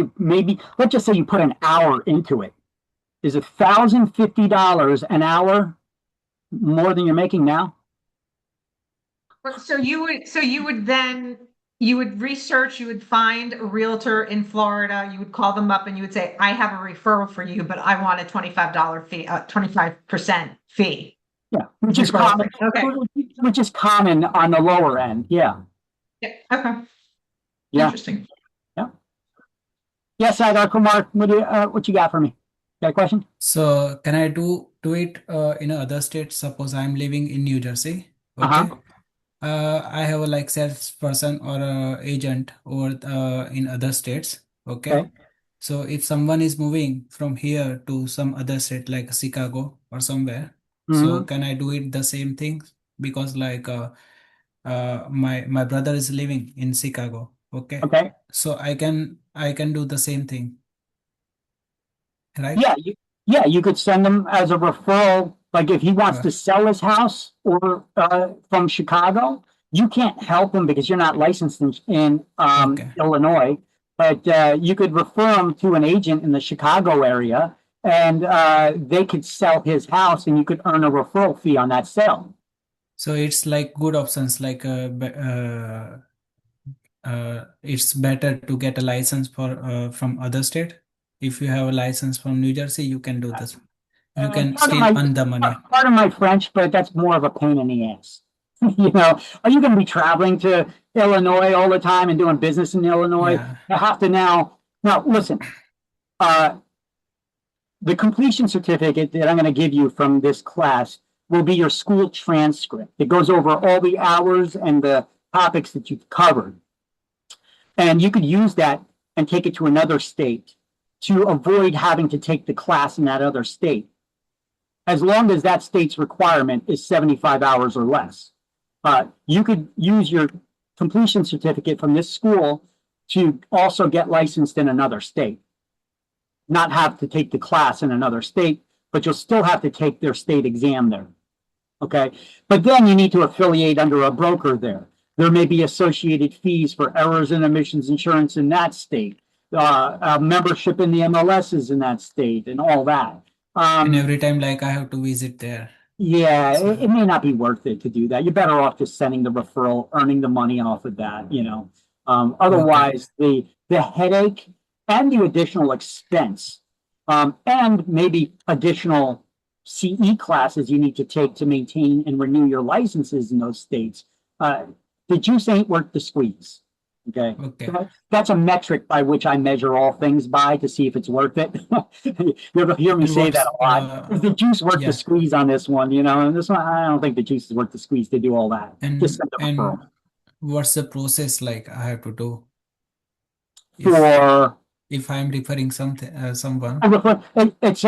let's just say you put an hour into it. Is $1,050 an hour more than you're making now? So you would research, you would find a realtor in Florida, you would call them up and you would say, I have a referral for you, but I want a $25 fee, 25% fee. Yeah, which is common. Okay. Which is common on the lower end. Yeah. Yeah. Okay. Yeah. Interesting. Yeah. Yes, Adar Kumar, what you got for me? Got a question? So can I do it in other states? Suppose I'm living in New Jersey. Okay. I have a salesperson or a agent over in other states. Okay. Okay. So if someone is moving from here to some other state like Chicago or somewhere, so Mhm. can I do it the same thing? Because like my brother is living in Chicago. Okay. Okay. So I can do the same thing, right? Yeah, you could send him as a referral. Like if he wants Uh, to sell his house or from Chicago, you can't help him because you're not licensed in okay. Illinois. But you could refer him to an agent in the Chicago area, and they could sell his house, and you could earn a referral fee on that sale. So it's like good options like it's better to get a license for from other state. If you have a license from New Jersey, you can do this. You can Part of still my earn the money. part of my French, but that's more of a pain in the ass. Are you going to be traveling to Illinois all the time and doing business in Illinois? Yeah. I have to now listen. Uh, the completion certificate that I'm going to give you from this class will be your school transcript. It goes over all the hours and the topics that you've covered. And you could use that and take it to another state to avoid having to take the class in that other state, as long as that state's requirement is 75 hours or less. You could use your completion certificate from this school to also get licensed in another state. Not have to take the class in another state, but you'll still have to take their state exam there. Okay. But then you need to affiliate under a broker there. There may be associated fees for errors and omissions insurance in that state, membership in the MLSs in that state, and all that. And every time like I have to visit there. Yeah, So it may not be worth it to do that. You're better off just sending the referral, earning the money off of that, okay. Otherwise, the headache and the additional expense, and maybe additional CE classes you need to take to maintain and renew your licenses in those states. The juice ain't worth the squeeze. Okay. Okay. That's a metric by which I measure all things by to see if it's worth it. You'll hear me And say that a lot. Is the juice worth the yeah. squeeze on this one? And this one, I don't think the juice is worth the squeeze to do all that. Just send a referral. And what's the process like I have to do For if I'm referring someone? it's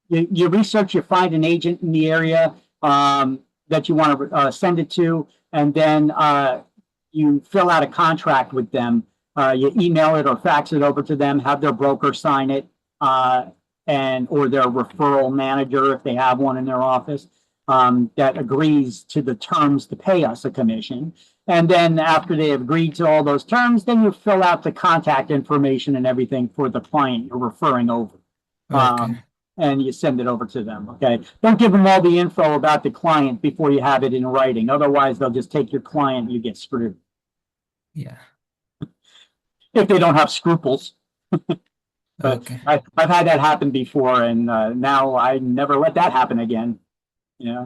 you research, you find an agent in the area that you want to send it to, and then you fill out a contract with them. You email it or fax it over to them, have their broker sign it, or their referral manager, if they have one in their office, that agrees to the terms to pay us a commission. And then after they have agreed to all those terms, then you fill out the contact information and everything for the client you're referring over. Okay. And you send it over to them. Okay. Don't give them all the info about the client before you have it in writing. Otherwise, they'll just take your client and you get screwed. Yeah. If they don't have scruples. But Okay. I've had that happen before, and now I never let that happen again. Yeah.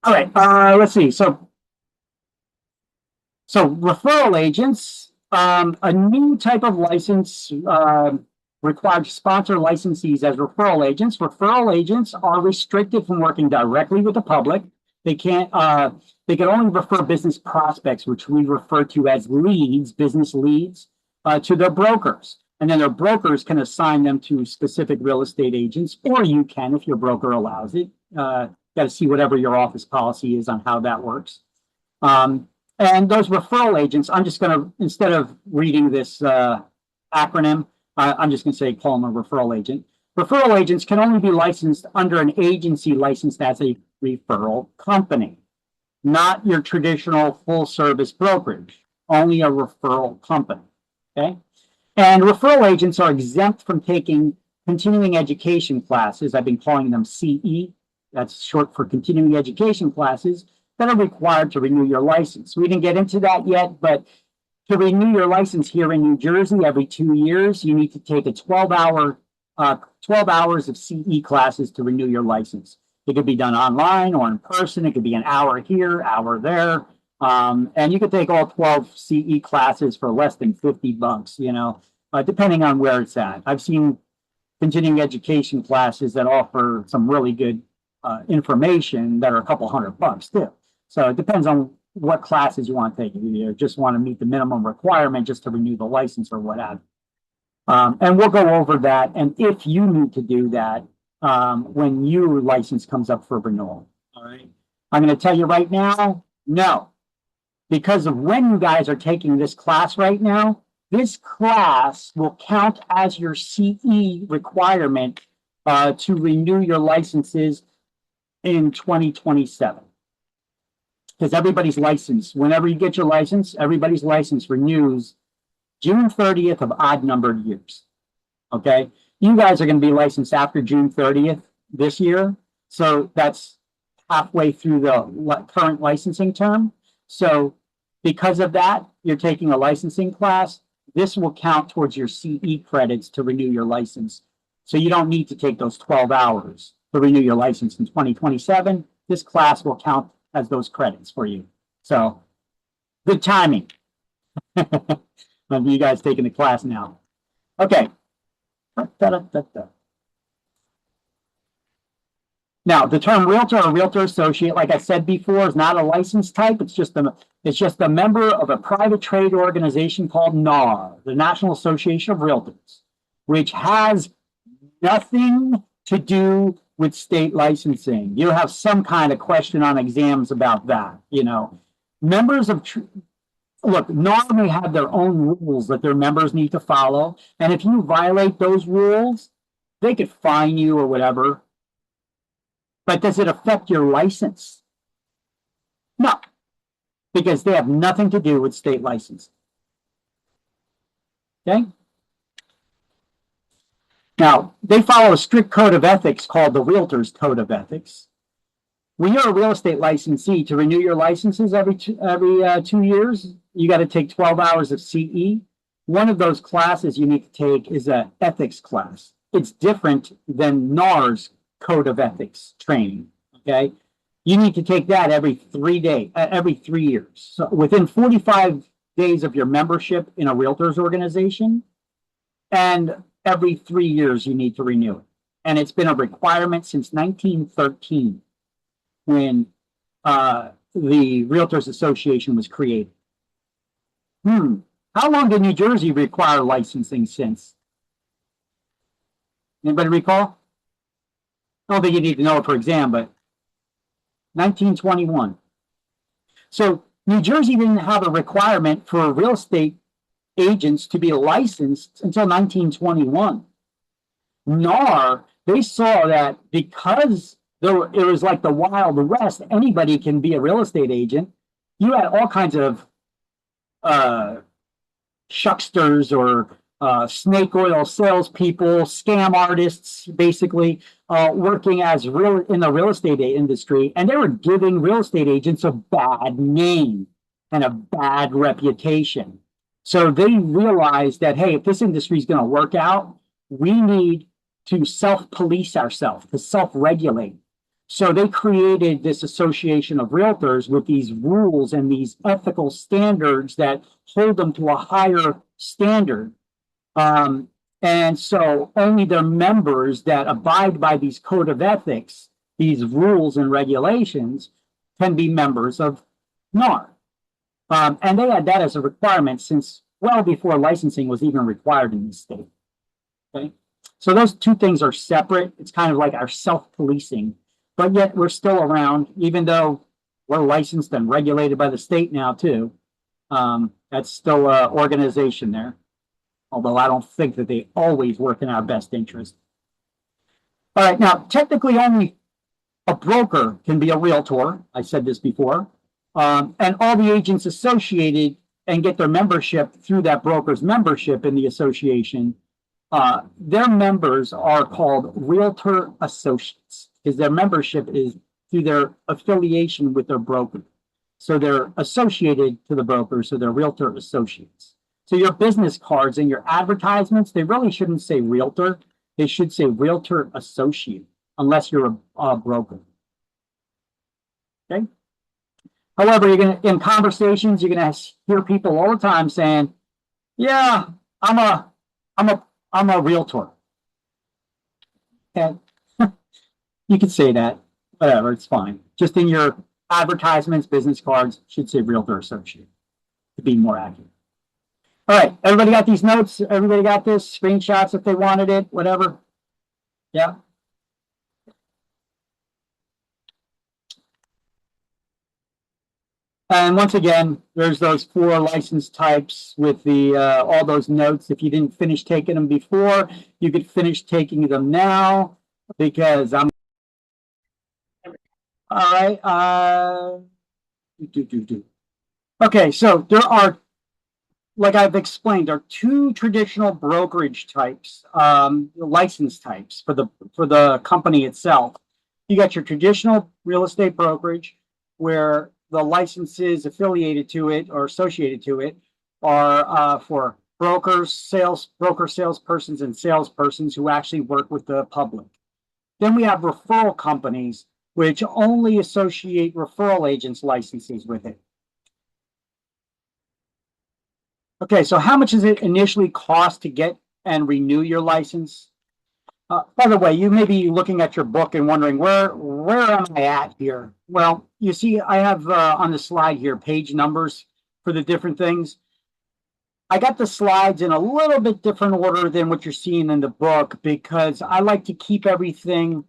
All right. Let's see. So referral agents, a new type of license required to sponsor licensees as referral agents. Referral agents are restricted from working directly with the public. They can't. They can only refer business prospects, which we refer to as leads, business leads, to their brokers, and then their brokers can assign them to specific real estate agents, or you can, if your broker allows it. Got to see whatever your office policy is on how that works. And those referral agents, I'm just going to, instead of reading this acronym, I'm just going to say call them a referral agent. Referral agents can only be licensed under an agency licensed as a referral company, not your traditional full service brokerage, only a referral company. Okay. And referral agents are exempt from taking continuing education classes. I've been calling them CE. That's short for continuing education classes that are required to renew your license. We didn't get into that yet, but to renew your license here in New Jersey every 2 years, you need to take a 12 hours of CE classes to renew your license. It could be done online or in person. It could be an hour here, hour there. And you could take all 12 CE classes for less than $50, depending on where it's at. I've seen continuing education classes that offer some really good information that are a couple $100 too. So it depends on what classes you want to take. You just want to meet the minimum requirement just to renew the license or whatever. And we'll go over that. And if you need to do that, when your license comes up for renewal, all right. I'm going to tell you right now, no, because of when you guys are taking this class right now, this class will count as your CE requirement to renew your licenses in 2027. Because everybody's license, whenever you get your license, everybody's license renews June 30th of odd numbered years. Okay. You guys are going to be licensed after June 30th this year. So that's halfway through the current licensing term. So because of that, you're taking a licensing class. This will count towards your CE credits to renew your license. So you don't need to take those 12 hours to renew your license in 2027. This class will count as those credits for you. So good timing. You guys taking the class now. Okay. Now, the term realtor or realtor associate, like I said before, is not a license type. It's just a member of a private trade organization called NAR, the National Association of Realtors, which has nothing to do with state licensing. You have some kind of question on exams about that. You know, members of look, NAR may have their own rules that their members need to follow, and if you violate those rules, they could fine you or whatever. But does it affect your license? No, because they have nothing to do with state license. Okay? Now, they follow a strict code of ethics called the Realtors Code of Ethics. When you're a real estate licensee, to renew your licenses every 2 years, you got to take 12 hours of CE. One of those classes you need to take is an ethics class. It's different than NAR's Code of Ethics training. Okay, you need to take that every 3 years. So within 45 days of your membership in a realtors organization, and every 3 years you need to renew it. And it's been a requirement since 1913 when the Realtors Association was created. How long did New Jersey require licensing since? Anybody recall? I don't think you need to know it for exam, but 1921. So New Jersey didn't have a requirement for real estate agents to be licensed until 1921. NAR, they saw that because it was like the Wild West, anybody can be a real estate agent. You had all kinds of shucksters or snake oil salespeople, scam artists, basically working as in the real estate industry, and they were giving real estate agents a bad name and a bad reputation. So they realized that, hey, if this industry is going to work out, we need to self-police ourselves, to self-regulate. So they created this association of realtors with these rules and these ethical standards that hold them to a higher standard. And so only their members that abide by these code of ethics, these rules and regulations, can be members of NAR. And they had that as a requirement since well before licensing was even required in this state. Okay, so those two things are separate. It's kind of like our self-policing, but yet we're still around, even though we're licensed and regulated by the state now too. That's still an organization there, although I don't think that they always work in our best interest. All right, now technically only a broker can be a realtor. I said this before. And all the agents associated and get their membership through that broker's membership in the association, their members are called realtor associates because their membership is through their affiliation with their broker. So they're associated to the broker, so they're realtor associates. So your business cards and your advertisements, they really shouldn't say realtor. They should say realtor associate, unless you're a broker. Okay? However, in conversations, you're gonna hear people all the time saying, "Yeah, I'm a realtor." Okay, you can say that, whatever, it's fine. Just in your advertisements, business cards, should say Realtor Associate to be more accurate. All right, everybody got these notes? Everybody got this? Screenshots if they wanted it, whatever? Yeah. And once again, there's those 4 license types with the all those notes. If you didn't finish taking them before, you could finish taking them now because I'm all right. Okay, so there are, like I've explained, there are 2 traditional brokerage types, license types for the company itself. You got your traditional real estate brokerage, where the licenses affiliated to it or associated to it are for brokers, salespersons, and salespersons who actually work with the public. Then we have referral companies, which only associate referral agents' licenses with it. Okay, so how much does it initially cost to get and renew your license? By the way, you may be looking at your book and wondering, where am I at here? Well, you see, I have on the slide here page numbers for the different things. I got the slides in a little bit different order than what you're seeing in the book because I like to keep everything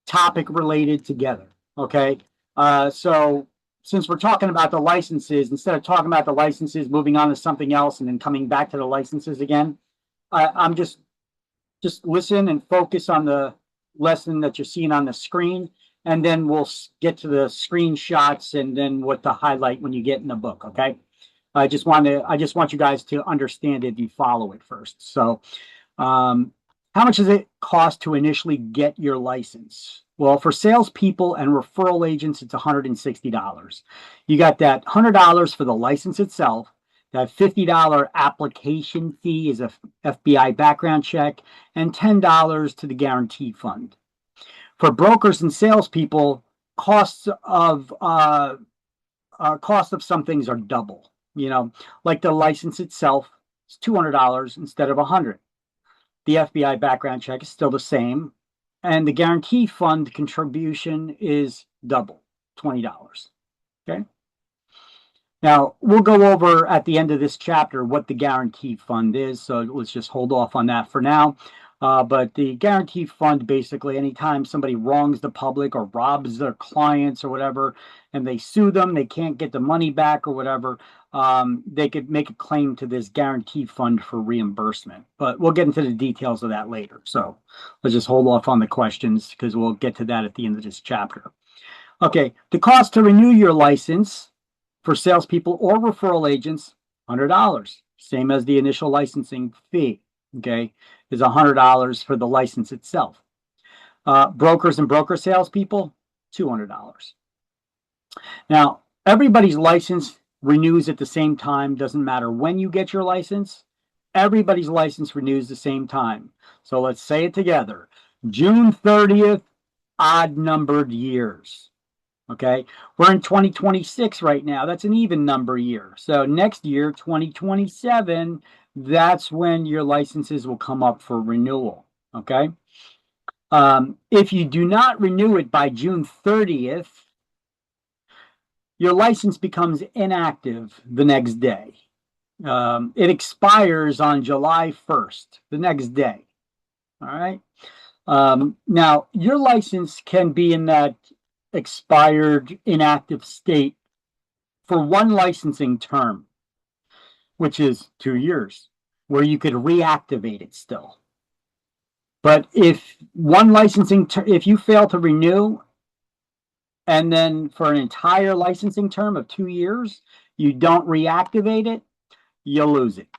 topic related together. Okay, so since we're talking about the licenses, instead of talking about the licenses, moving on to something else and then coming back to the licenses again, I'm just listen and focus on the lesson that you're seeing on the screen, and then we'll get to the screenshots and then what to highlight when you get in the book. Okay, I just want you guys to understand it and follow it first. So how much does it cost to initially get your license? Well, for salespeople and referral agents, it's $160. You got that $100 for the license itself. That $50 application fee is a FBI background check, and $10 to the guarantee fund. For brokers and salespeople, costs of some things are double. You know, like the license itself is $200 instead of $100. The FBI background check is still the same, and the guarantee fund contribution is double, $20. Okay. Now, we'll go over at the end of this chapter what the guarantee fund is, so let's just hold off on that for now. But the guarantee fund, basically, anytime somebody wrongs the public or robs their clients or whatever, and they sue them, they can't get the money back or whatever, they could make a claim to this guarantee fund for reimbursement. But we'll get into the details of that later. So let's just hold off on the questions because we'll get to that at the end of this chapter. Okay, the cost to renew your license for salespeople or referral agents, $100, same as the initial licensing fee, okay, is $100 for the license itself. Brokers and broker salespeople, $200. Now, everybody's license renews at the same time. Doesn't matter when you get your license. Everybody's license renews the same time. So let's say it together. June 30th, odd numbered years. Okay, we're in 2026 right now. That's an even number year. So next year, 2027, that's when your licenses will come up for renewal. Okay. If you do not renew it by June 30th, your license becomes inactive the next day. It expires on July 1st, the next day. All right. Now, your license can be in that expired inactive state for one licensing term, which is 2 years, where you could reactivate it still. But if one licensing if you fail to renew, and then for an entire licensing term of 2 years, you don't reactivate it, you lose it.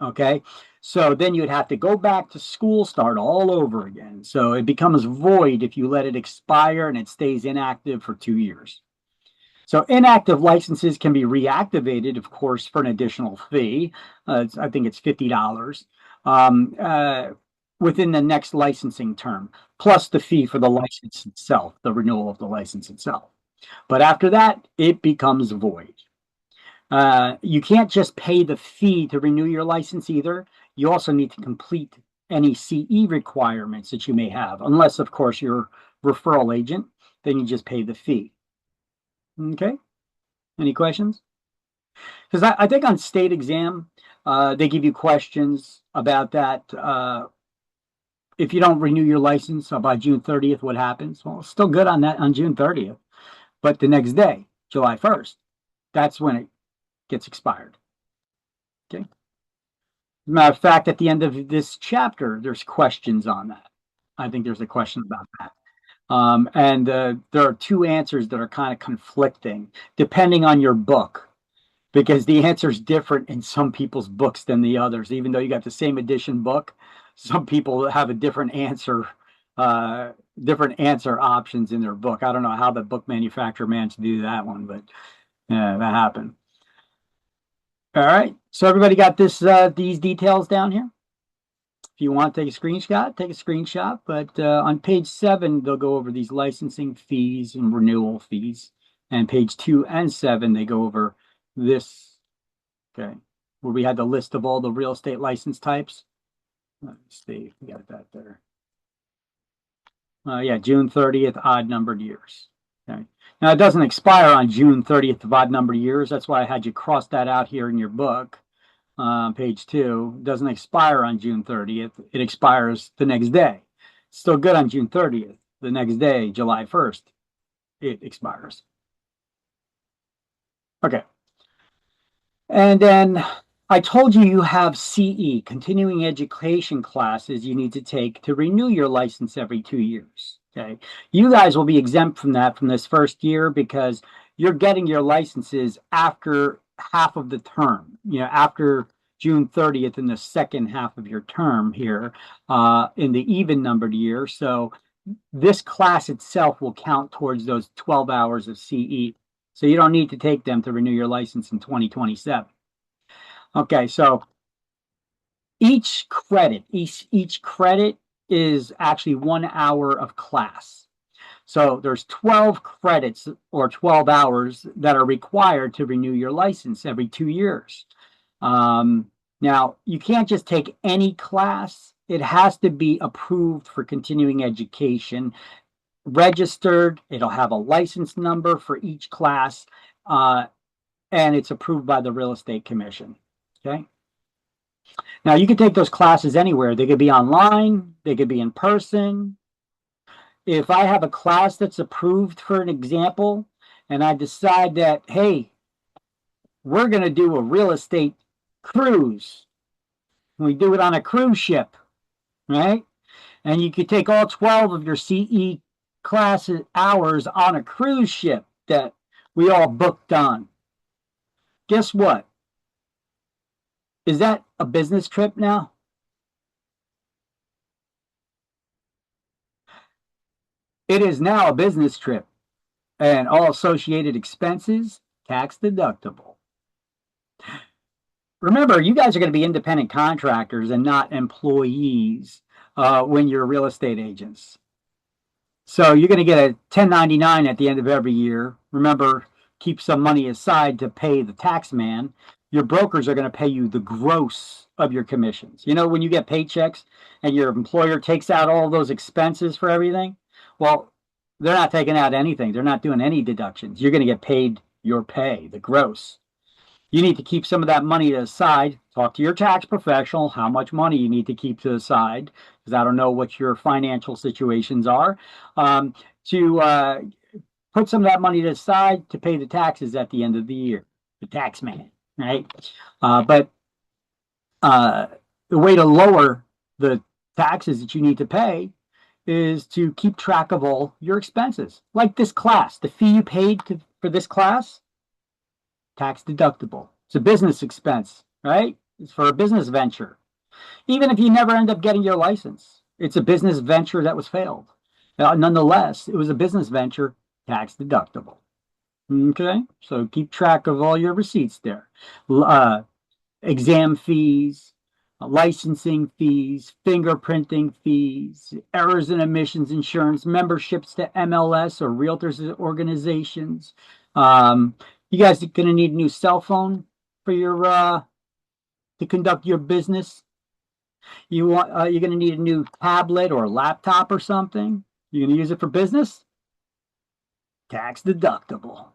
Okay, so then you'd have to go back to school, start all over again. So it becomes void if you let it expire and it stays inactive for 2 years. So inactive licenses can be reactivated, of course, for an additional fee. I think it's $50 within the next licensing term, plus the fee for the license itself, the renewal of the license itself. But after that, it becomes void. You can't just pay the fee to renew your license either. You also need to complete any CE requirements that you may have, unless, of course, you're a referral agent, then you just pay the fee. Okay. Any questions? Because I think on state exam, they give you questions about that. If you don't renew your license by June 30th, what happens? Well, it's still good on that on June 30th, but the next day, July 1st, that's when it gets expired. Okay. Matter of fact, at the end of this chapter, there's questions on that. I think there's a question about that. And there are two answers that are kind of conflicting depending on your book, because the answer is different in some people's books than the others. Even though you got the same edition book, some people have a different answer options in their book. I don't know how the book manufacturer managed to do that one, but that happened. All right, so everybody got these details down here. If you want to take a screenshot, take a screenshot. But on page 7, they'll go over these licensing fees and renewal fees. And page 2 and 7, they go over this, okay, where we had the list of all the real estate license types. Let's see if we got that there. Yeah, June 30th, odd numbered years. Okay. Now, it doesn't expire on June 30th of odd numbered years. That's why I had you cross that out here in your book. Page 2, it doesn't expire on June 30th. It expires the next day. It's still good on June 30th. The next day, July 1st, it expires. Okay. And then I told you you have CE, continuing education classes you need to take to renew your license every 2 years. Okay. You guys will be exempt from that from this first year because you're getting your licenses after half of the term, after June 30th in the second half of your term here in the even numbered year. So this class itself will count towards those 12 hours of CE. So you don't need to take them to renew your license in 2027. Okay, so each credit is actually 1 hour of class. So there's 12 credits or 12 hours that are required to renew your license every 2 years. Now, you can't just take any class. It has to be approved for continuing education, registered. It'll have a license number for each class, and it's approved by the Real Estate Commission. Okay. Now, you can take those classes anywhere. They could be online. They could be in person. If I have a class that's approved, for an example, and I decide that, hey, we're going to do a real estate cruise. We do it on a cruise ship, right? And you could take all 12 of your CE classes hours on a cruise ship that we all booked on. Guess what? Is that a business trip now? It is now a business trip, and all associated expenses tax deductible. Remember, you guys are going to be independent contractors and not employees when you're real estate agents. So you're going to get a 1099 at the end of every year. Remember, keep some money aside to pay the tax man. Your brokers are going to pay you the gross of your commissions. When you get paychecks and your employer takes out all those expenses for everything, well, they're not taking out anything. They're not doing any deductions. You're going to get paid your pay, the gross. You need to keep some of that money aside. Talk to your tax professional how much money you need to keep to the side, because I don't know what your financial situations are, to put some of that money to the side to pay the taxes at the end of the year, the tax man, right? But the way to lower the taxes that you need to pay is to keep track of all your expenses. Like this class, the fee you paid for this class, tax deductible. It's a business expense, right? It's for a business venture. Even if you never end up getting your license, it's a business venture that was failed. Nonetheless, it was a business venture, tax deductible. Okay, so keep track of all your receipts there. Exam fees, licensing fees, fingerprinting fees, errors and omissions insurance, memberships to MLS or realtors organizations. You guys are going to need a new cell phone for your to conduct your business. You're going to need a new tablet or laptop or something. You're going to use it for business. Tax deductible.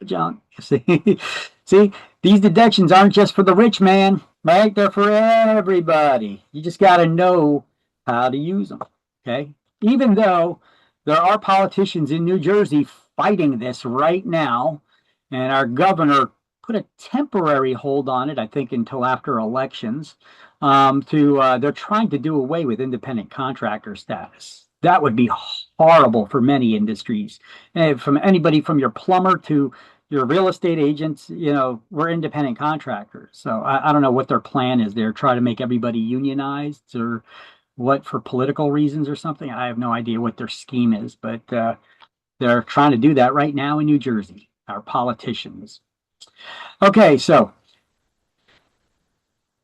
Junk. See, see, these deductions aren't just for the rich man, right? They're for everybody. You just got to know how to use them. Okay. Even though there are politicians in New Jersey fighting this right now, and our governor put a temporary hold on it, I think, until after elections. They're trying to do away with independent contractor status. That would be horrible for many industries. From anybody from your plumber to your real estate agents, we're independent contractors. So I don't know what their plan is. They're trying to make everybody unionized or what, for political reasons or something. I have no idea what their scheme is, but they're trying to do that right now in New Jersey, our politicians. Okay, so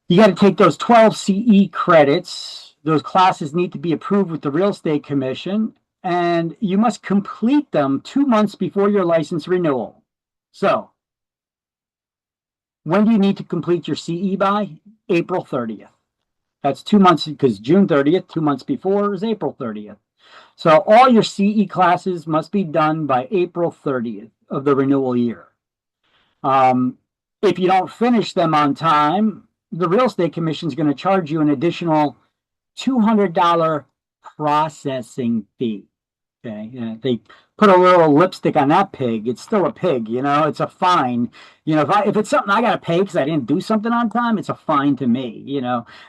you got to take those 12 CE credits. Those classes need to be approved with the Real Estate Commission, and you must complete them 2 months before your license renewal. So, when do you need to complete your CE by? April 30th. That's 2 months, because June 30th, 2 months before, is April 30th. So all your CE classes must be done by April 30th of the renewal year. If you don't finish them on time, the Real Estate Commission is going to charge you an additional $200 processing fee. Okay, they put a little lipstick on that pig. It's still a pig, it's a fine. If it's something I got to pay because I didn't do something on time, it's a fine to me.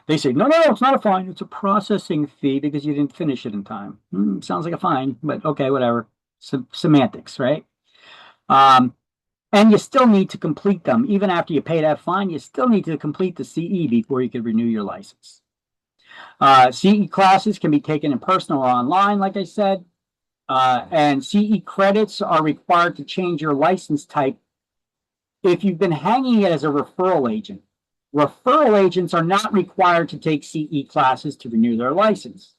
They say, no, it's not a fine. It's a processing fee because you didn't finish it in time. Sounds like a fine, but okay, whatever. Semantics, right? And you still need to complete them. Even after you pay that fine, you still need to complete the CE before you can renew your license. CE classes can be taken in person or online, like I said. And CE credits are required to change your license type if you've been hanging it as a referral agent. Referral agents are not required to take CE classes to renew their license.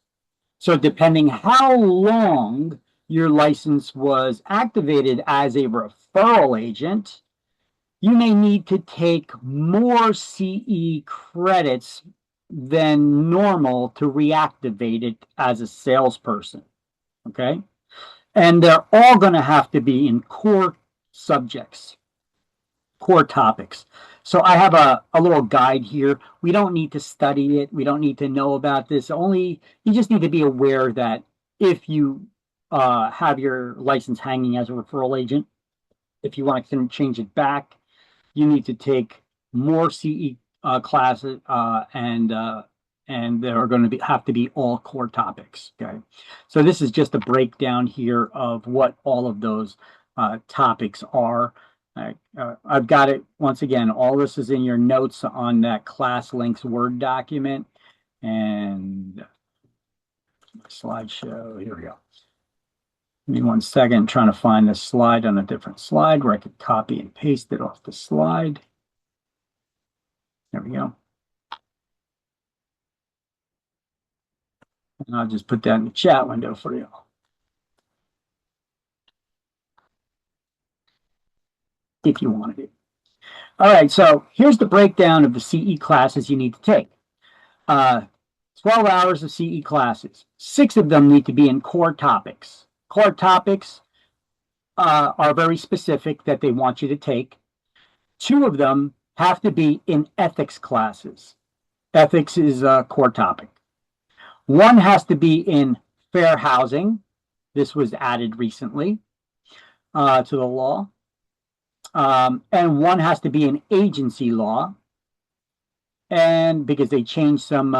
So depending how long your license was activated as a referral agent, you may need to take more CE credits than normal to reactivate it as a salesperson. Okay? And they're all going to have to be in core subjects, core topics. So I have a little guide here. We don't need to study it. We don't need to know about this. You just need to be aware that if you have your license hanging as a referral agent, if you want to change it back, you need to take more CE classes, and there are going to have to be all core topics. Okay, so this is just a breakdown here of what all of those topics are. I've got it once again. All this is in your notes on that ClassLinks Word document, and my slideshow. Here we go. Give me 1 second. I'm trying to find this slide on a different slide where I could copy and paste it off the slide. There we go. And I'll just put that in the chat window for you. If you wanted it. All right, so here's the breakdown of the CE classes you need to take. 12 hours of CE classes. 6 of them need to be in core topics. Core topics are very specific that they want you to take. 2 of them have to be in ethics classes. Ethics is a core topic. 1 has to be in fair housing. This was added recently to the law. And 1 has to be in agency law. And because they changed some,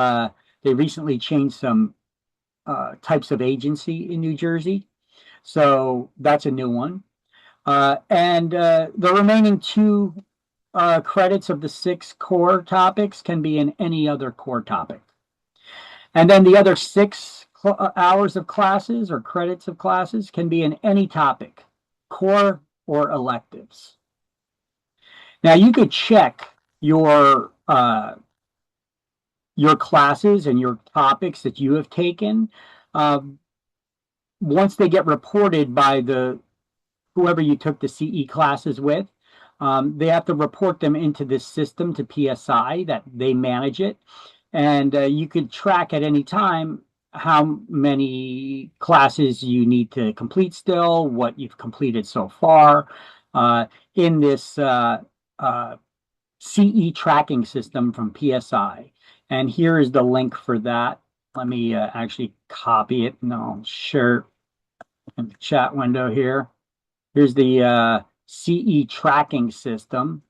they recently changed some types of agency in New Jersey. So that's a new one. And the remaining 2 credits of the 6 core topics can be in any other core topic. And then the other 6 hours of classes or credits of classes can be in any topic, core or electives. Now you could check your classes and your topics that you have taken. Once they get reported by whoever you took the CE classes with, they have to report them into this system to PSI that they manage it. And you could track at any time how many classes you need to complete still, what you've completed so far in this CE tracking system from PSI. And here is the link for that. Let me actually copy it and I'll share it in the chat window here. Here's the CE tracking system.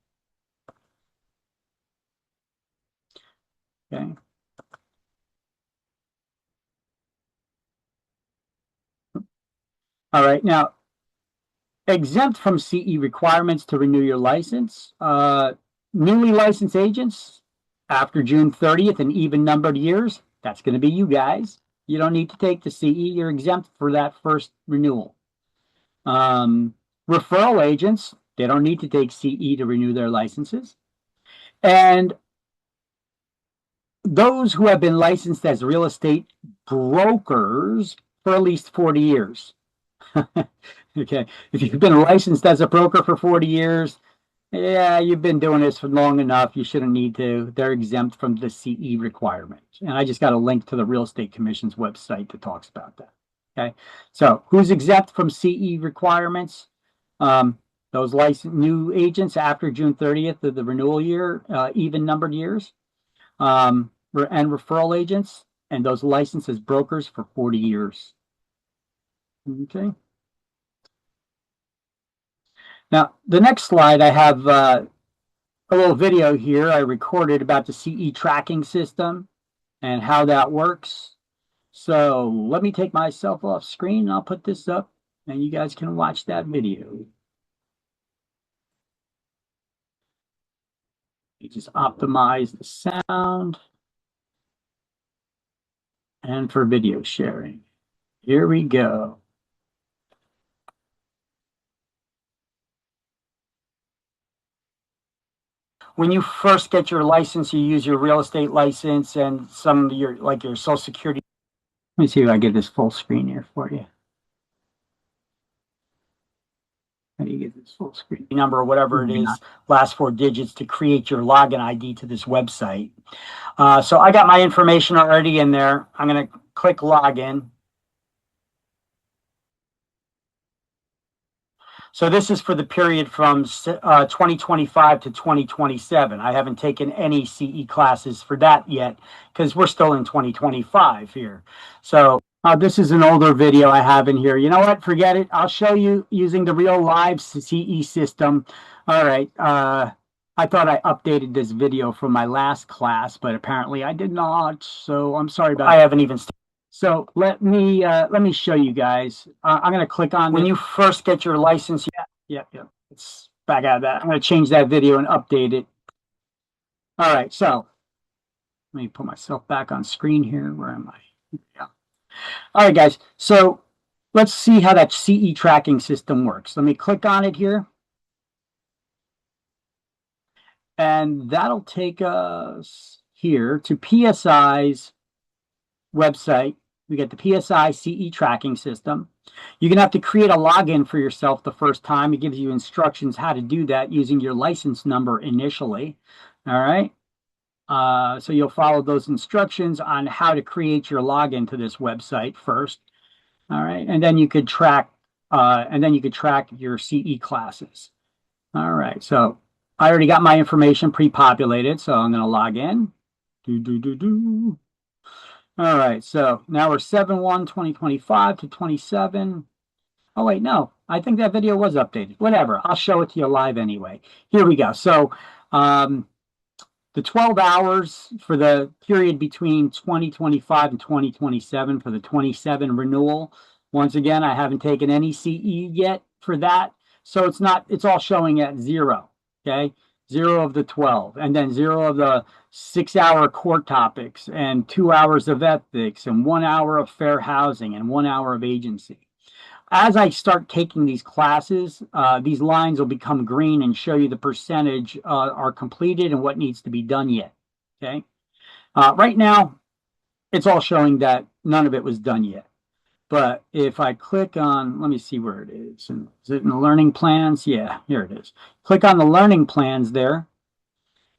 Okay. All right. Now, exempt from CE requirements to renew your license. Newly licensed agents after June 30th and even numbered years, that's going to be you guys. You don't need to take the CE. You're exempt for that first renewal. Referral agents, they don't need to take CE to renew their licenses. And those who have been licensed as real estate brokers for at least 40 years. Okay, if you've been licensed as a broker for 40 years, yeah, you've been doing this for long enough. You shouldn't need to. They're exempt from the CE requirement. And I just got a link to the Real Estate Commission's website that talks about that. Okay, so who's exempt from CE requirements? Those licensed new agents after June 30th of the renewal year, even numbered years, and referral agents, and those licensed as brokers for 40 years. Okay. Now, the next slide, I have a little video here I recorded about the CE tracking system and how that works. So let me take myself off screen and I'll put this up and you guys can watch that video. You just optimize the sound and for video sharing. Here we go. When you first get your license, you use your real estate license and some of your, like your social security. Let me see if I get this full screen here for you. How do you get this full screen number or whatever it is, last 4 digits to create your login ID to this website. So I got my information already in there. I'm going to click login. So this is for the period from 2025 to 2027. I haven't taken any CE classes for that yet because we're still in 2025 here. So this is an older video I have in here. You know what? Forget it. I'll show you using the real live CE system. All right. I thought I updated this video from my last class, but apparently I did not. So I'm sorry about that. I haven't even started. So let me show you guys. I'm going to click on when you first get your license. Yeah. It's back out of that. I'm going to change that video and update it. All right. So let me put myself back on screen here. Where am I? Yeah. All right, guys. So let's see how that CE tracking system works. Let me click on it here. And that'll take us here to PSI's website. We get the PSI CE tracking system. You're going to have to create a login for yourself the first time. It gives you instructions how to do that using your license number initially. All right. So you'll follow those instructions on how to create your login to this website first. All right. And then you could track your CE classes. All right. So I already got my information pre-populated, so I'm going to log in. All right, so now we're 7/1/2025 to 27. Oh, wait, no. I think that video was updated. Whatever. I'll show it to you live anyway. Here we go. So the 12 hours for the period between 2025 and 2027 for the 27 renewal. Once again, I haven't taken any CE yet for that. So it's all showing at 0. Okay. 0 of the 12, and then 0 of the 6-hour core topics, and 2 hours of ethics, and 1 hour of fair housing, and 1 hour of agency. As I start taking these classes, these lines will become green and show you the percentage are completed and what needs to be done yet. Okay. Right now, it's all showing that none of it was done yet. But if I click on, let me see where it is. Is it in the learning plans? Yeah, here it is. Click on the learning plans there.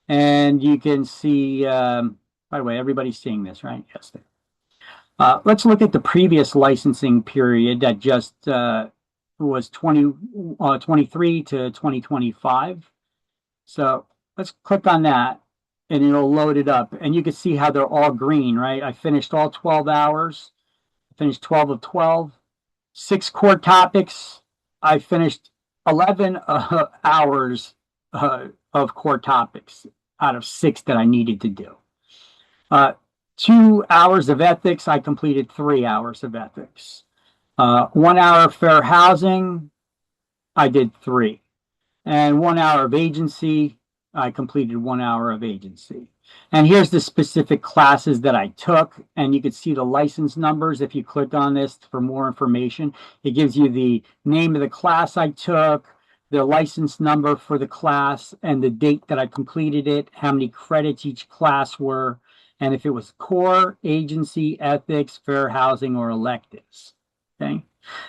And you can see, by the way, everybody's seeing this, right? Yes. Let's look at the previous licensing period that just was 23 to 2025. So let's click on that and it'll load it up. And you can see how they're all green, right? I finished all 12 hours, finished 12 of 12, 6 core topics. I finished 11 hours of core topics out of 6 that I needed to do. 2 hours of ethics, I completed 3 hours of ethics. 1 hour of fair housing, I did 3. And 1 hour of agency, I completed 1 hour of agency. And here's the specific classes that I took, and you can see the license numbers if you click on this for more information. It gives you the name of the class I took, the license number for the class, and the date that I completed it, how many credits each class were, and if it was core, agency, ethics, fair housing, or electives. Okay,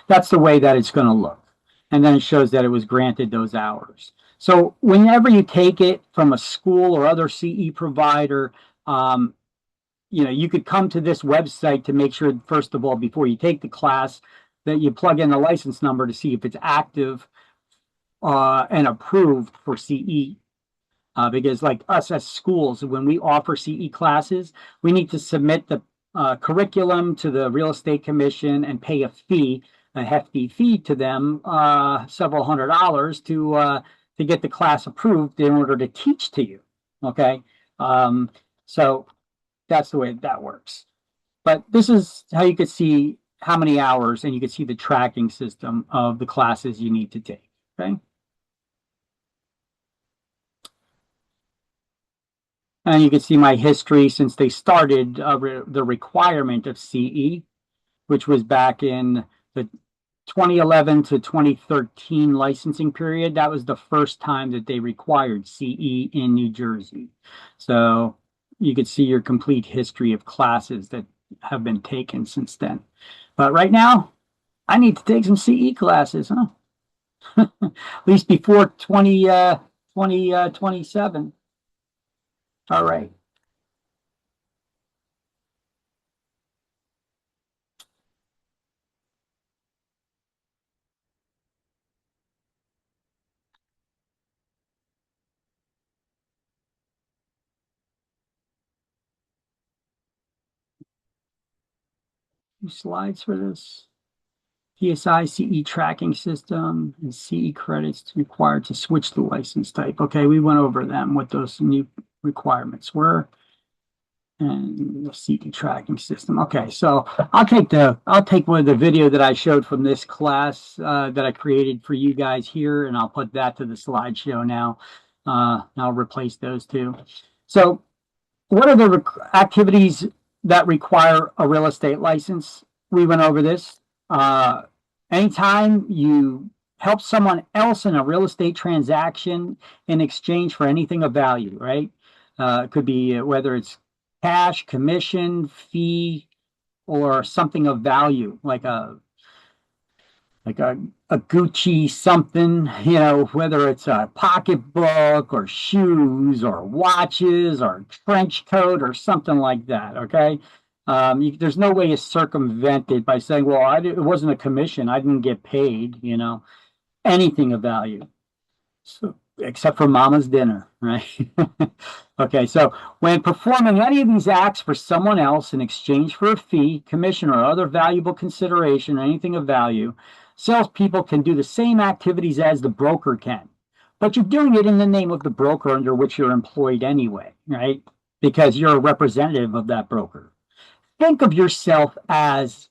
that's the way that it's going to look. And then it shows that it was granted those hours. So whenever you take it from a school or other CE provider, you could come to this website to make sure, first of all, before you take the class, that you plug in the license number to see if it's active and approved for CE. Because like us as schools, when we offer CE classes, we need to submit the curriculum to the Real Estate Commission and pay a hefty fee to them, several $100s to get the class approved in order to teach to you. Okay, so that's the way that works. But this is how you could see how many hours, and you can see the tracking system of the classes you need to take. Okay. And you can see my history since they started the requirement of CE, which was back in the 2011 to 2013 licensing period. That was the first time that they required CE in New Jersey. So you could see your complete history of classes that have been taken since then. But right now, I need to take some CE classes, huh? At least before 2027. All right. Slides for this. PSI CE tracking system and CE credits required to switch the license type. Okay, we went over them, what those new requirements were. And the CE tracking system. Okay, so I'll take one of the video that I showed from this class that I created for you guys here, and I'll put that to the slideshow now. I'll replace those two. So what are the activities that require a real estate license? We went over this. Anytime you help someone else in a real estate transaction in exchange for anything of value, right? It could be whether it's cash, commission, fee, or something of value, like a Gucci something, whether it's a pocketbook or shoes or watches or trench coat or something like that. Okay. There's no way to circumvent it by saying, well, it wasn't a commission. I didn't get paid, anything of value. So, except for mama's dinner, right? Okay, so when performing any of these acts for someone else in exchange for a fee, commission, or other valuable consideration, or anything of value, salespeople can do the same activities as the broker can. But you're doing it in the name of the broker under which you're employed anyway, right? Because you're a representative of that broker. Think of yourself as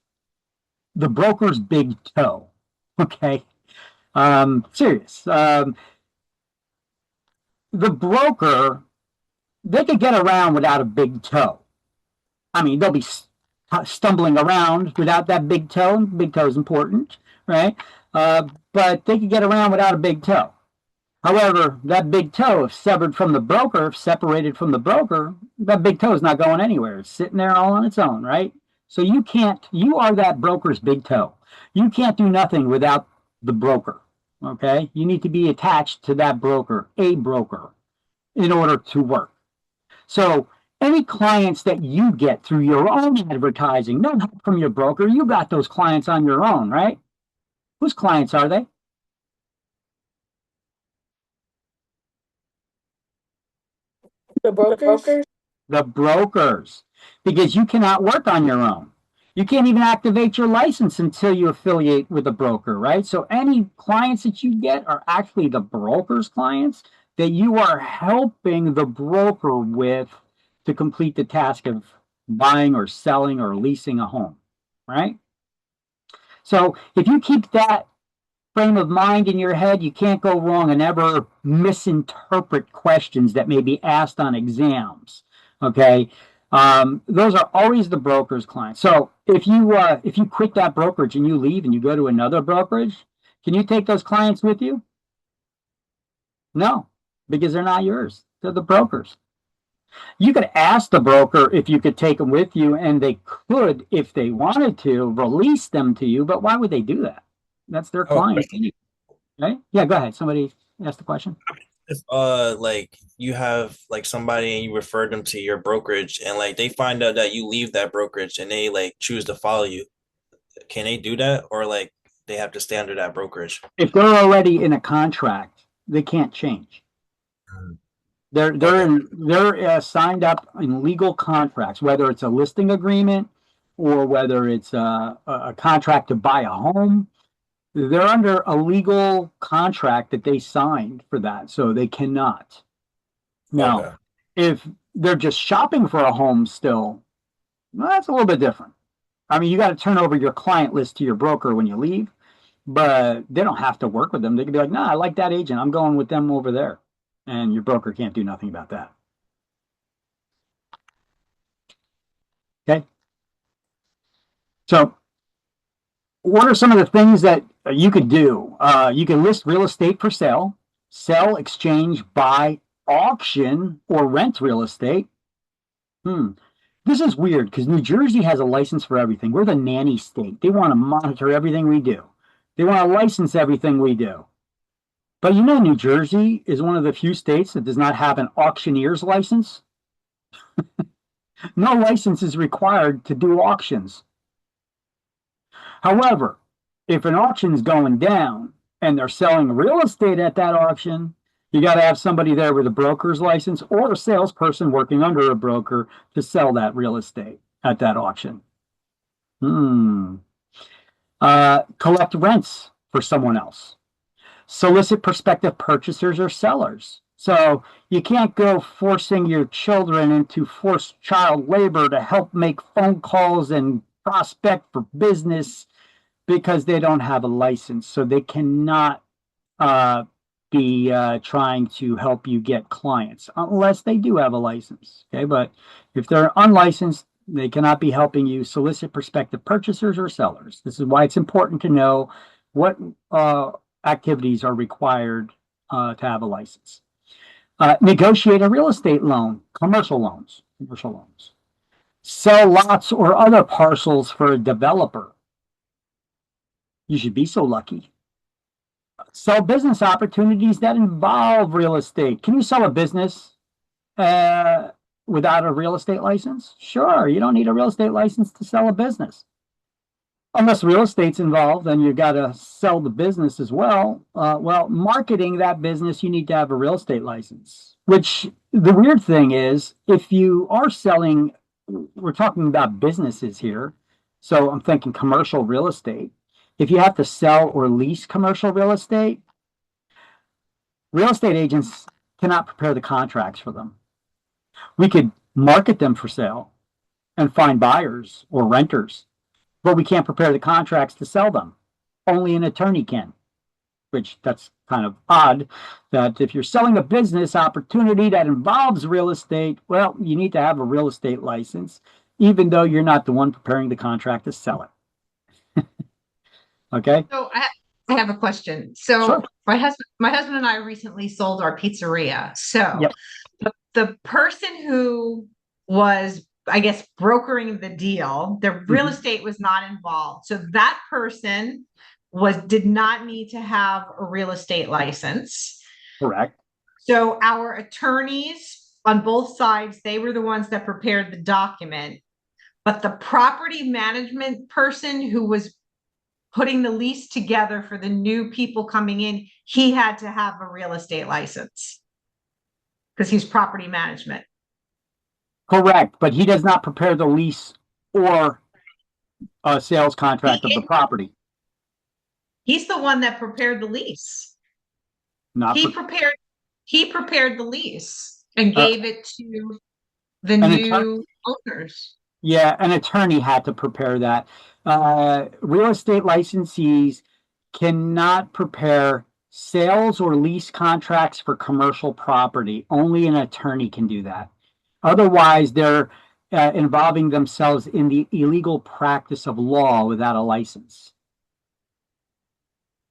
the broker's big toe, okay? Serious. The broker, they could get around without a big toe. I mean, they'll be stumbling around without that big toe. Big toe is important, right? But they could get around without a big toe. However, that big toe, if severed from the broker, if separated from the broker, that big toe is not going anywhere. It's sitting there all on its own, right? So you are that broker's big toe. You can't do nothing without the broker. Okay, you need to be attached to that broker, a broker, in order to work. So Any clients that you get through your own advertising, no help from your broker, you got those clients on your own, right? Whose clients are they? The brokers? The brokers, because you cannot work on your own. You can't even activate your license until you affiliate with a broker, right? So any clients that you get are actually the broker's clients that you are helping the broker with to complete the task of buying or selling or leasing a home, right? So if you keep that frame of mind in your head, you can't go wrong and ever misinterpret questions that may be asked on exams. Okay. Those are always the broker's clients. So if you quit that brokerage and you leave and you go to another brokerage, can you take those clients with you? No, because they're not yours. They're the broker's. You could ask the broker if you could take them with you, and they could, if they wanted to, release them to you. But why would they do that? That's their client. Right? Yeah, go ahead. Somebody asked the question. If like you have like somebody and you refer them to your brokerage and like they find out that you leave that brokerage and they like choose to follow you, can they do that or like they have to stay under that brokerage? If they're already in a contract, they can't change. They're signed up in legal contracts, whether it's a listing agreement or whether it's a contract to buy a home. They're under a legal contract that they signed for that, so they cannot. Now, Okay. if they're just shopping for a home still, well, that's a little bit different. I mean, you got to turn over your client list to your broker when you leave, but they don't have to work with them. They can be like, "Nah, I like that agent. I'm going with them over there," and your broker can't do nothing about that. Okay. So, what are some of the things that you could do? You can list real estate for sale, sell, exchange, buy, auction, or rent real estate. This is weird because New Jersey has a license for everything. We're the nanny state. They want to monitor everything we do. They want to license everything we do. But you know, New Jersey is one of the few states that does not have an auctioneer's license. No license is required to do auctions. However, if an auction's going down and they're selling real estate at that auction, you got to have somebody there with a broker's license or a salesperson working under a broker to sell that real estate at that auction. Collect rents for someone else. Solicit prospective purchasers or sellers. So you can't go forcing your children into forced child labor to help make phone calls and prospect for business because they don't have a license. So they cannot be trying to help you get clients unless they do have a license. Okay, but if they're unlicensed, they cannot be helping you solicit prospective purchasers or sellers. This is why it's important to know what activities are required to have a license. Negotiate a real estate loan, commercial loans. Sell lots or other parcels for a developer. You should be so lucky. Sell business opportunities that involve real estate. Can you sell a business without a real estate license? Sure, you don't need a real estate license to sell a business. Unless real estate's involved, then you got to sell the business as well. Well, marketing that business, you need to have a real estate license. Which the weird thing is, if you are selling, we're talking about businesses here, so I'm thinking commercial real estate. If you have to sell or lease commercial real estate agents cannot prepare the contracts for them. We could market them for sale and find buyers or renters, but we can't prepare the contracts to sell them. Only an attorney can, which that's kind of odd that if you're selling a business opportunity that involves real estate, well, you need to have a real estate license, even though you're not the one preparing the contract to sell it. Okay. So I have a question. So Sure. my husband and I recently sold our pizzeria. So Yep. the person who was, I guess, brokering the deal, the real estate was not involved. So that person did not need to have a real estate license. Correct. So our attorneys on both sides, they were the ones that prepared the document. But the property management person who was putting the lease together for the new people coming in, he had to have a real estate license because he's property management. Correct, but he does not prepare the lease or a sales contract of the property. He's the one that prepared the lease. Not He pre- prepared the lease and Uh, gave it to the an new owners. Yeah, an attorney had to prepare that. Real estate licensees cannot prepare sales or lease contracts for commercial property. Only an attorney can do that. Otherwise, they're involving themselves in the illegal practice of law without a license.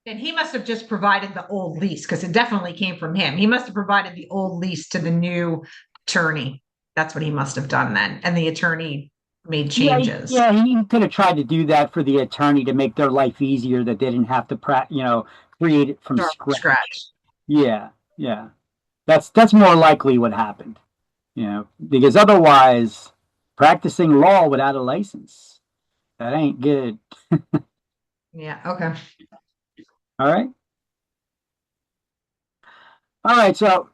And he must have just provided the old lease because it definitely came from him. He must have provided the old lease to the new attorney. That's what he must have done then. And the attorney made changes. Yeah, he could have tried to do that for the attorney to make their life easier, that they didn't have to create it from Start from scratch. Yeah. That's more likely what happened. Because otherwise, practicing law without a license, that ain't good. Yeah, okay. All right. So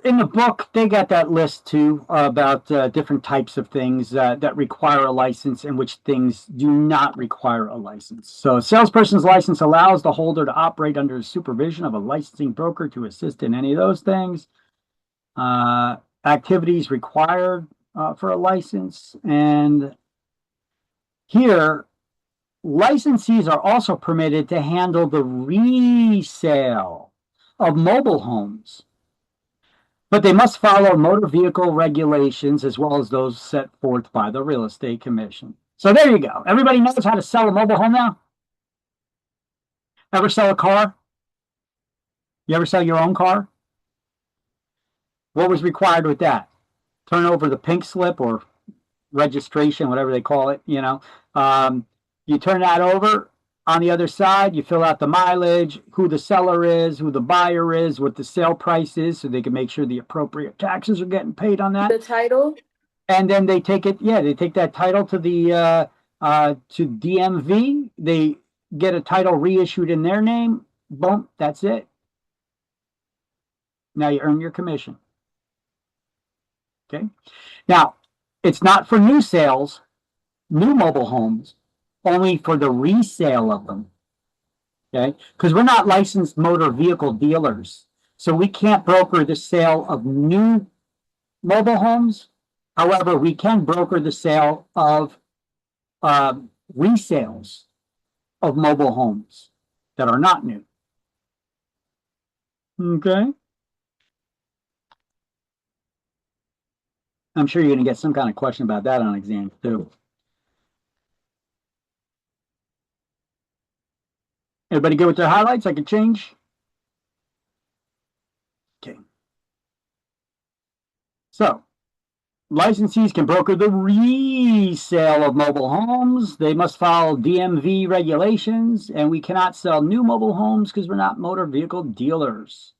in the book, they got that list too about different types of things that require a license and which things do not require a license. So a salesperson's license allows the holder to operate under the supervision of a licensing broker to assist in any of those things. Activities required for a license. And here, licensees are also permitted to handle the resale of mobile homes, but they must follow motor vehicle regulations as well as those set forth by the Real Estate Commission. So there you go. Everybody knows how to sell a mobile home now? Ever sell a car? You ever sell your own car? What was required with that? Turn over the pink slip or registration, whatever they call it, you turn that over. On the other side, you fill out the mileage, who the seller is, who the buyer is, what the sale price is, so they can make sure the appropriate taxes are getting paid on that. The title? And then they take it, they take that title to the to DMV. They get a title reissued in their name. Boom, that's it. Now you earn your commission. Okay. Now, it's not for new sales, new mobile homes, only for the resale of them. Okay. Because we're not licensed motor vehicle dealers. So we can't broker the sale of new mobile homes. However, we can broker the sale of resales of mobile homes that are not new. Okay. I'm sure you're going to get some kind of question about that on exam too. Everybody good with their highlights? I can change. Okay. So, licensees can broker the resale of mobile homes. They must follow DMV regulations, and we cannot sell new mobile homes because we're not motor vehicle dealers.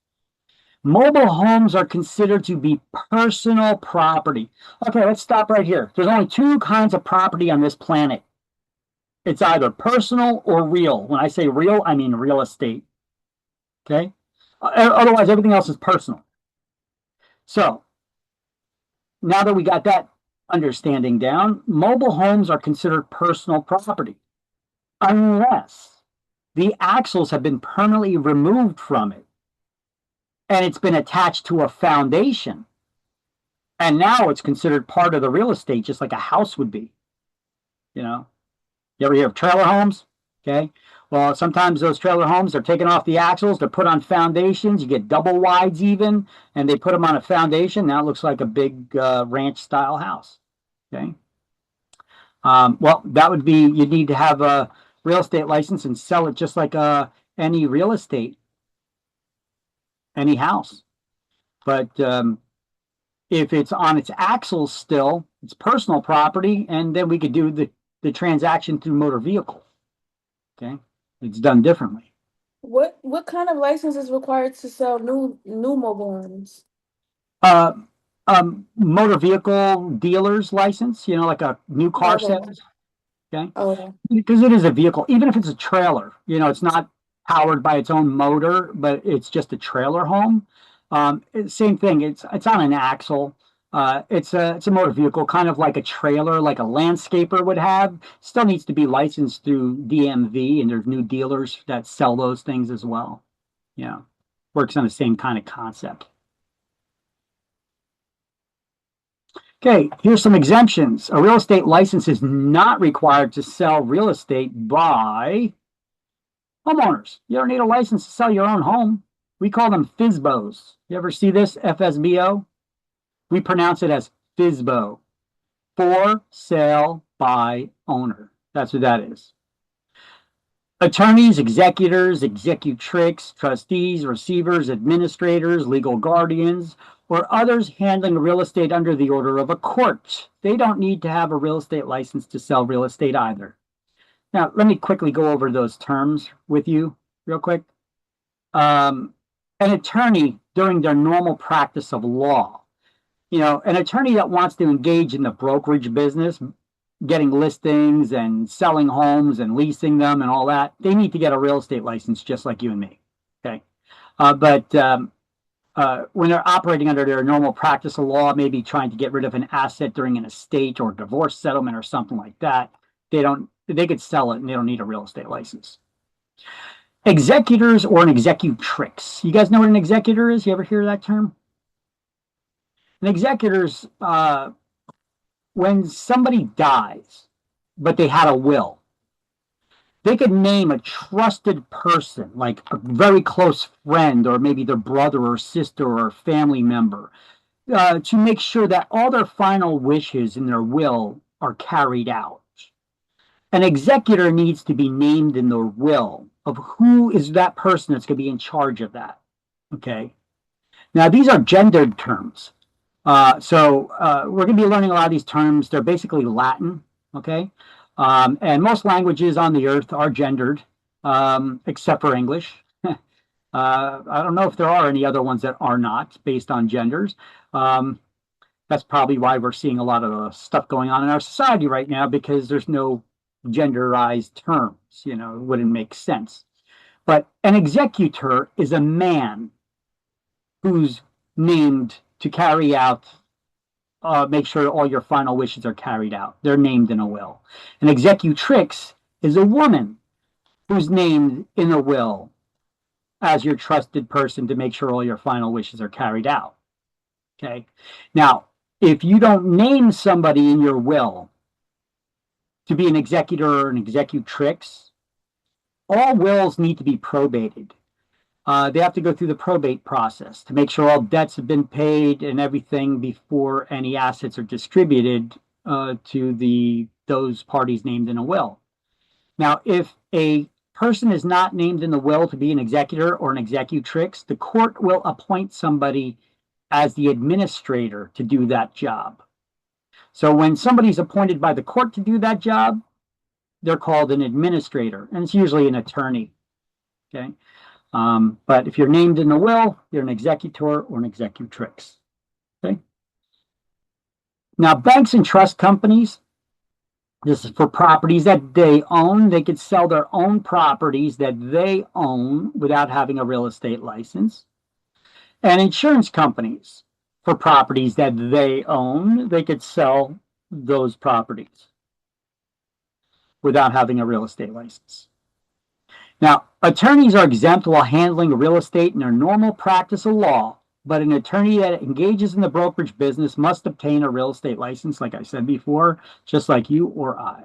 Mobile homes are considered to be personal property. Okay, let's stop right here. There's only two kinds of property on this planet. It's either personal or real. When I say real, I mean real estate. Okay? Otherwise, everything else is personal. So, now that we got that understanding down, mobile homes are considered personal property unless the axles have been permanently removed from it and it's been attached to a foundation. And now it's considered part of the real estate, just like a house would be. You ever hear of trailer homes? Okay. Well, sometimes those trailer homes are taken off the axles, they're put on foundations. You get double wides even, and they put them on a foundation. Now it looks like a big ranch style house. Okay. Well, that would be, you'd need to have a real estate license and sell it just like any real estate, any house. But if it's on its axles still, it's personal property, and then we could do the transaction through motor vehicle. Okay, it's done differently. What kind of license is required to sell new mobile homes? Motor vehicle dealer's license, like a new car Okay. sales. Okay. Okay. Because it is a vehicle, even if it's a trailer, it's not powered by its own motor, but it's just a trailer home. Same thing. It's on an axle. It's a motor vehicle, kind of like a trailer, like a landscaper would have. Still needs to be licensed through DMV, and there's new dealers that sell those things as well. Yeah, works on the same kind of concept. Okay, here's some exemptions. A real estate license is not required to sell real estate by homeowners. You don't need a license to sell your own home. We call them FSBOs. You ever see this? FSBO? We pronounce it as FSBO. For sale by owner. That's what that is. Attorneys, executors, executrix, trustees, receivers, administrators, legal guardians, or others handling real estate under the order of a court. They don't need to have a real estate license to sell real estate either. Now, let me quickly go over those terms with you real quick. An attorney during their normal practice of law. An attorney that wants to engage in the brokerage business, getting listings and selling homes and leasing them and all that, they need to get a real estate license just like you and me. Okay. But when they're operating under their normal practice of law, maybe trying to get rid of an asset during an estate or divorce settlement or something like that, they could sell it and they don't need a real estate license. Executors or an executrix. You guys know what an executor is? You ever hear that term? An executor's when somebody dies, but they had a will, they could name a trusted person, like a very close friend, or maybe their brother or sister or family member, to make sure that all their final wishes in their will are carried out. An executor needs to be named in their will of who is that person that's going to be in charge of that. Okay. Now, these are gendered terms. So we're going to be learning a lot of these terms. They're basically Latin. Okay. And most languages on the earth are gendered, except for English. I don't know if there are any other ones that are not based on genders. That's probably why we're seeing a lot of stuff going on in our society right now, because there's no genderized terms. It wouldn't make sense. But an executor is a man who's named to carry out, make sure all your final wishes are carried out. They're named in a will. An executrix is a woman who's named in a will as your trusted person to make sure all your final wishes are carried out. Okay. Now, if you don't name somebody in your will to be an executor or an executrix, all wills need to be probated. They have to go through the probate process to make sure all debts have been paid and everything before any assets are distributed to those parties named in a will. Now, if a person is not named in the will to be an executor or an executrix, the court will appoint somebody as the administrator to do that job. So when somebody's appointed by the court to do that job, they're called an administrator, and it's usually an attorney. Okay. But if you're named in the will, you're an executor or an executrix. Okay. Now, banks and trust companies, this is for properties that they own. They could sell their own properties that they own without having a real estate license. And insurance companies, for properties that they own, they could sell those properties without having a real estate license. Now, attorneys are exempt while handling real estate in their normal practice of law, but an attorney that engages in the brokerage business must obtain a real estate license, like I said before, just like you or I.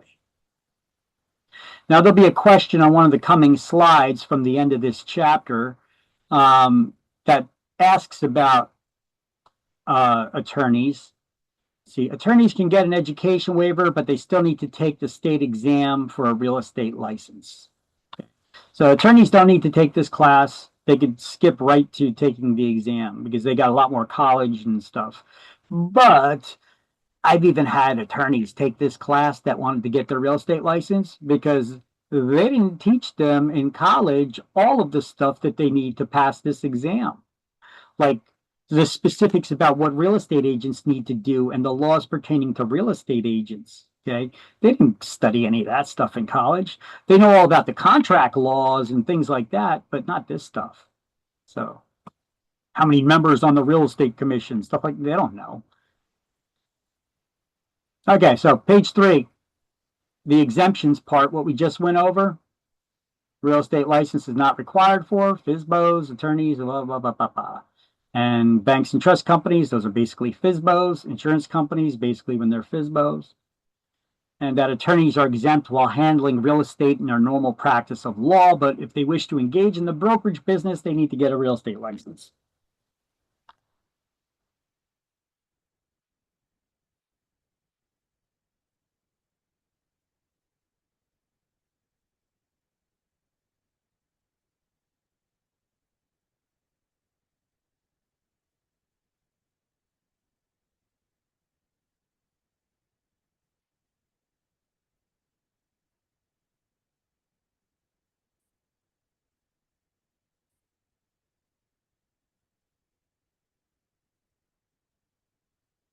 Now, there'll be a question on one of the coming slides from the end of this chapter that asks about attorneys. See, attorneys can get an education waiver, but they still need to take the state exam for a real estate license. So attorneys don't need to take this class. They could skip right to taking the exam because they got a lot more college and stuff. But I've even had attorneys take this class that wanted to get their real estate license because they didn't teach them in college all of the stuff that they need to pass this exam. Like the specifics about what real estate agents need to do and the laws pertaining to real estate agents. Okay. They didn't study any of that stuff in college. They know all about the contract laws and things like that, but not this stuff. So how many members on the real estate commission, stuff like they don't know. Okay, so page 3, the exemptions part, what we just went over. Real estate license is not required for FSBOs, attorneys, blah, blah, blah, blah, blah. And banks and trust companies, those are basically FSBOs. Insurance companies, basically when they're FSBOs. And that attorneys are exempt while handling real estate in their normal practice of law, but if they wish to engage in the brokerage business, they need to get a real estate license.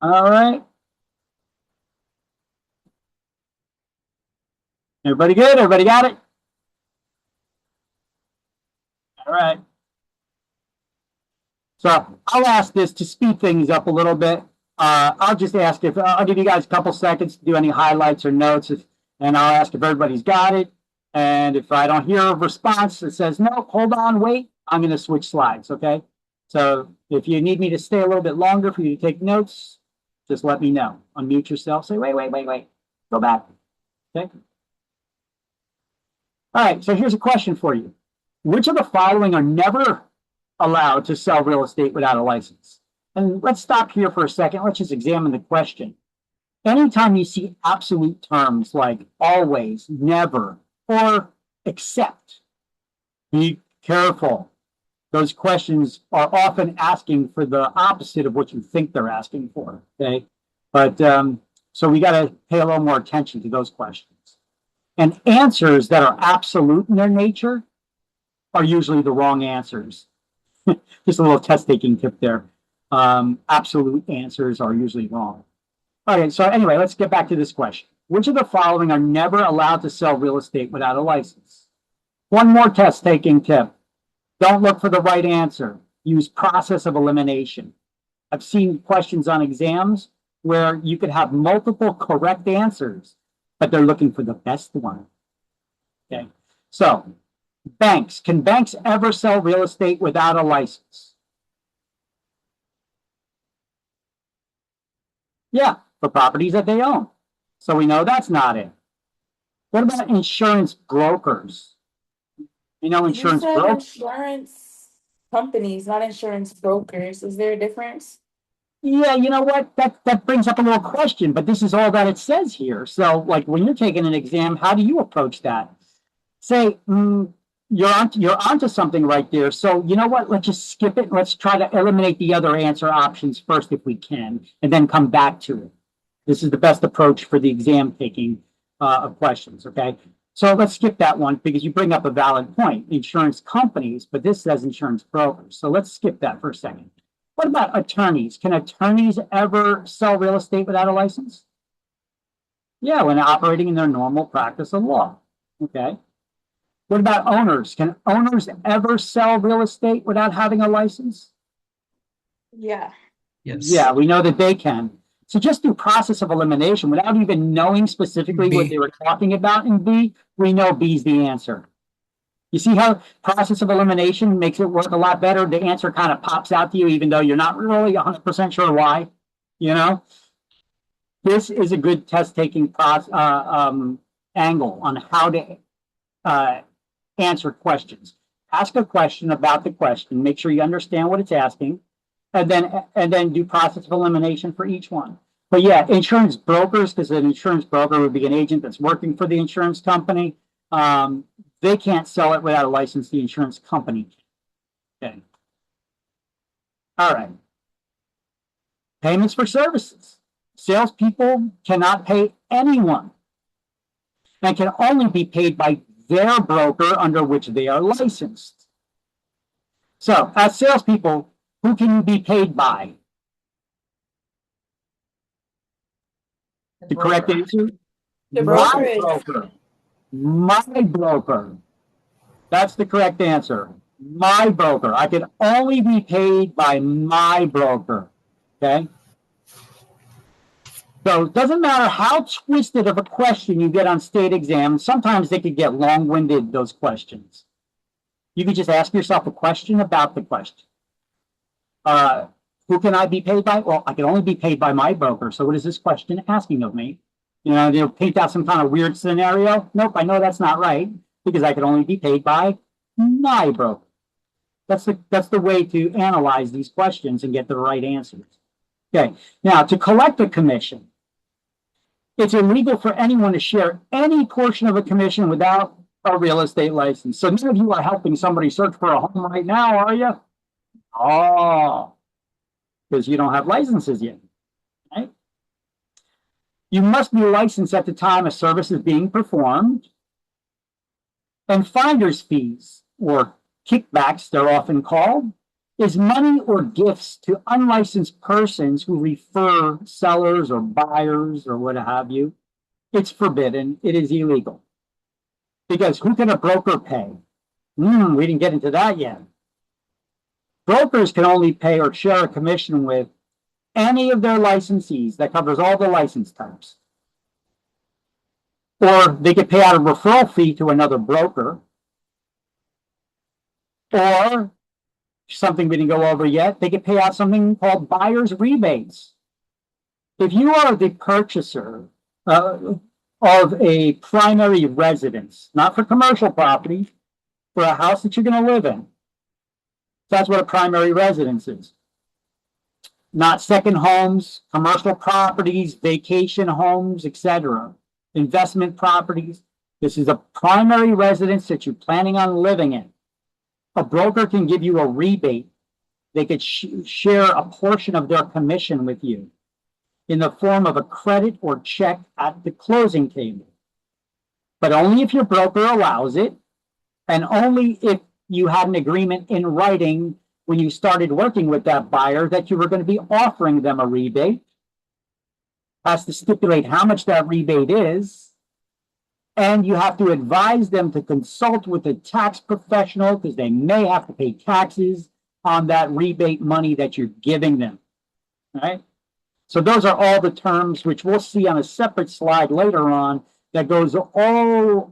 All right. Everybody good? Everybody got it? All right. So I'll ask this to speed things up a little bit. I'll just ask if I'll give you guys a couple seconds to do any highlights or notes, and I'll ask if everybody's got it. And if I don't hear a response that says, no, hold on, wait, I'm going to switch slides, okay? So if you need me to stay a little bit longer for you to take notes, just let me know. Unmute yourself, say, wait, go back, okay? All right, so here's a question for you. Which of the following are never allowed to sell real estate without a license? And let's stop here for a second. Let's just examine the question. Anytime you see absolute terms like always, never, or except, be careful. Those questions are often asking for the opposite of what you think they're asking for, okay? But so we got to pay a little more attention to those questions. And answers that are absolute in their nature are usually the wrong answers. Just a little test-taking tip there. Absolute answers are usually wrong. Okay, so anyway, let's get back to this question. Which of the following are never allowed to sell real estate without a license? One more test-taking tip. Don't look for the right answer. Use process of elimination. I've seen questions on exams where you could have multiple correct answers, but they're looking for the best one. Okay, so banks. Can banks ever sell real estate without a license? Yeah, for properties that they own. So we know that's not it. What about insurance brokers? You know, insurance You said brokers. insurance companies, not insurance brokers. Is there a difference? Yeah, you know what? That brings up a little question, but this is all that it says here. So, like when you're taking an exam, how do you approach that? Say, you're onto something right there. So, you know what? Let's just skip it. Let's try to eliminate the other answer options first if we can, and then come back to it. This is the best approach for the exam taking of questions, okay? So let's skip that one because you bring up a valid point. Insurance companies, but this says insurance brokers. So let's skip that for a second. What about attorneys? Can attorneys ever sell real estate without a license? Yeah, when operating in their normal practice of law, okay? What about owners? Can owners ever sell real estate without having a license? Yeah. Yes. Yeah, we know that they can. So just through process of elimination, without even knowing specifically what B. they were talking about in B, we know B's the answer. You see how process of elimination makes it work a lot better? The answer kind of pops out to you, even though you're not really 100% sure why, you know? This is a good test-taking angle on how to answer questions. Ask a question about the question, make sure you understand what it's asking, and then do process of elimination for each one. But yeah, insurance brokers, because an insurance broker would be an agent that's working for the insurance company. They can't sell it without a license. The insurance company can. Okay. All right. Payments for services. Salespeople cannot pay anyone and can only be paid by their broker under which they are licensed. So as salespeople, Who can you be paid by? The correct answer? The My brokerage. broker. My broker. That's the correct answer. My broker. I can only be paid by my broker. Okay? So it doesn't matter how twisted of a question you get on state exams. Sometimes they could get long-winded, those questions. You could just ask yourself a question about the question. Who can I be paid by? Well, I can only be paid by my broker. So what is this question asking of me? You know, they'll paint out some kind of weird scenario. Nope, I know that's not right because I can only be paid by my broker. That's the way to analyze these questions and get the right answers. Okay, now to collect a commission, it's illegal for anyone to share any portion of a commission without a real estate license. So none of you are helping somebody search for a home right now, are you? Oh, because you don't have licenses yet, right? You must be licensed at the time a service is being performed. And finder's fees, or kickbacks, they're often called, is money or gifts to unlicensed persons who refer sellers or buyers or what have you. It's forbidden. It is illegal. Because who can a broker pay? We didn't get into that yet. Brokers can only pay or share a commission with any of their licensees. That covers all the license types. Or they could pay out a referral fee to another broker. Or something we didn't go over yet, they could pay out something called buyer's rebates. If you are the purchaser of a primary residence, not for commercial property, for a house that you're going to live in, that's what a primary residence is. Not second homes, commercial properties, vacation homes, etc. Investment properties. This is a primary residence that you're planning on living in. A broker can give you a rebate. They could share a portion of their commission with you in the form of a credit or check at the closing table. But only if your broker allows it, and only if you had an agreement in writing when you started working with that buyer that you were going to be offering them a rebate. Has to stipulate how much that rebate is. And you have to advise them to consult with a tax professional because they may have to pay taxes on that rebate money that you're giving them. All right. So those are all the terms which we'll see on a separate slide later on that goes over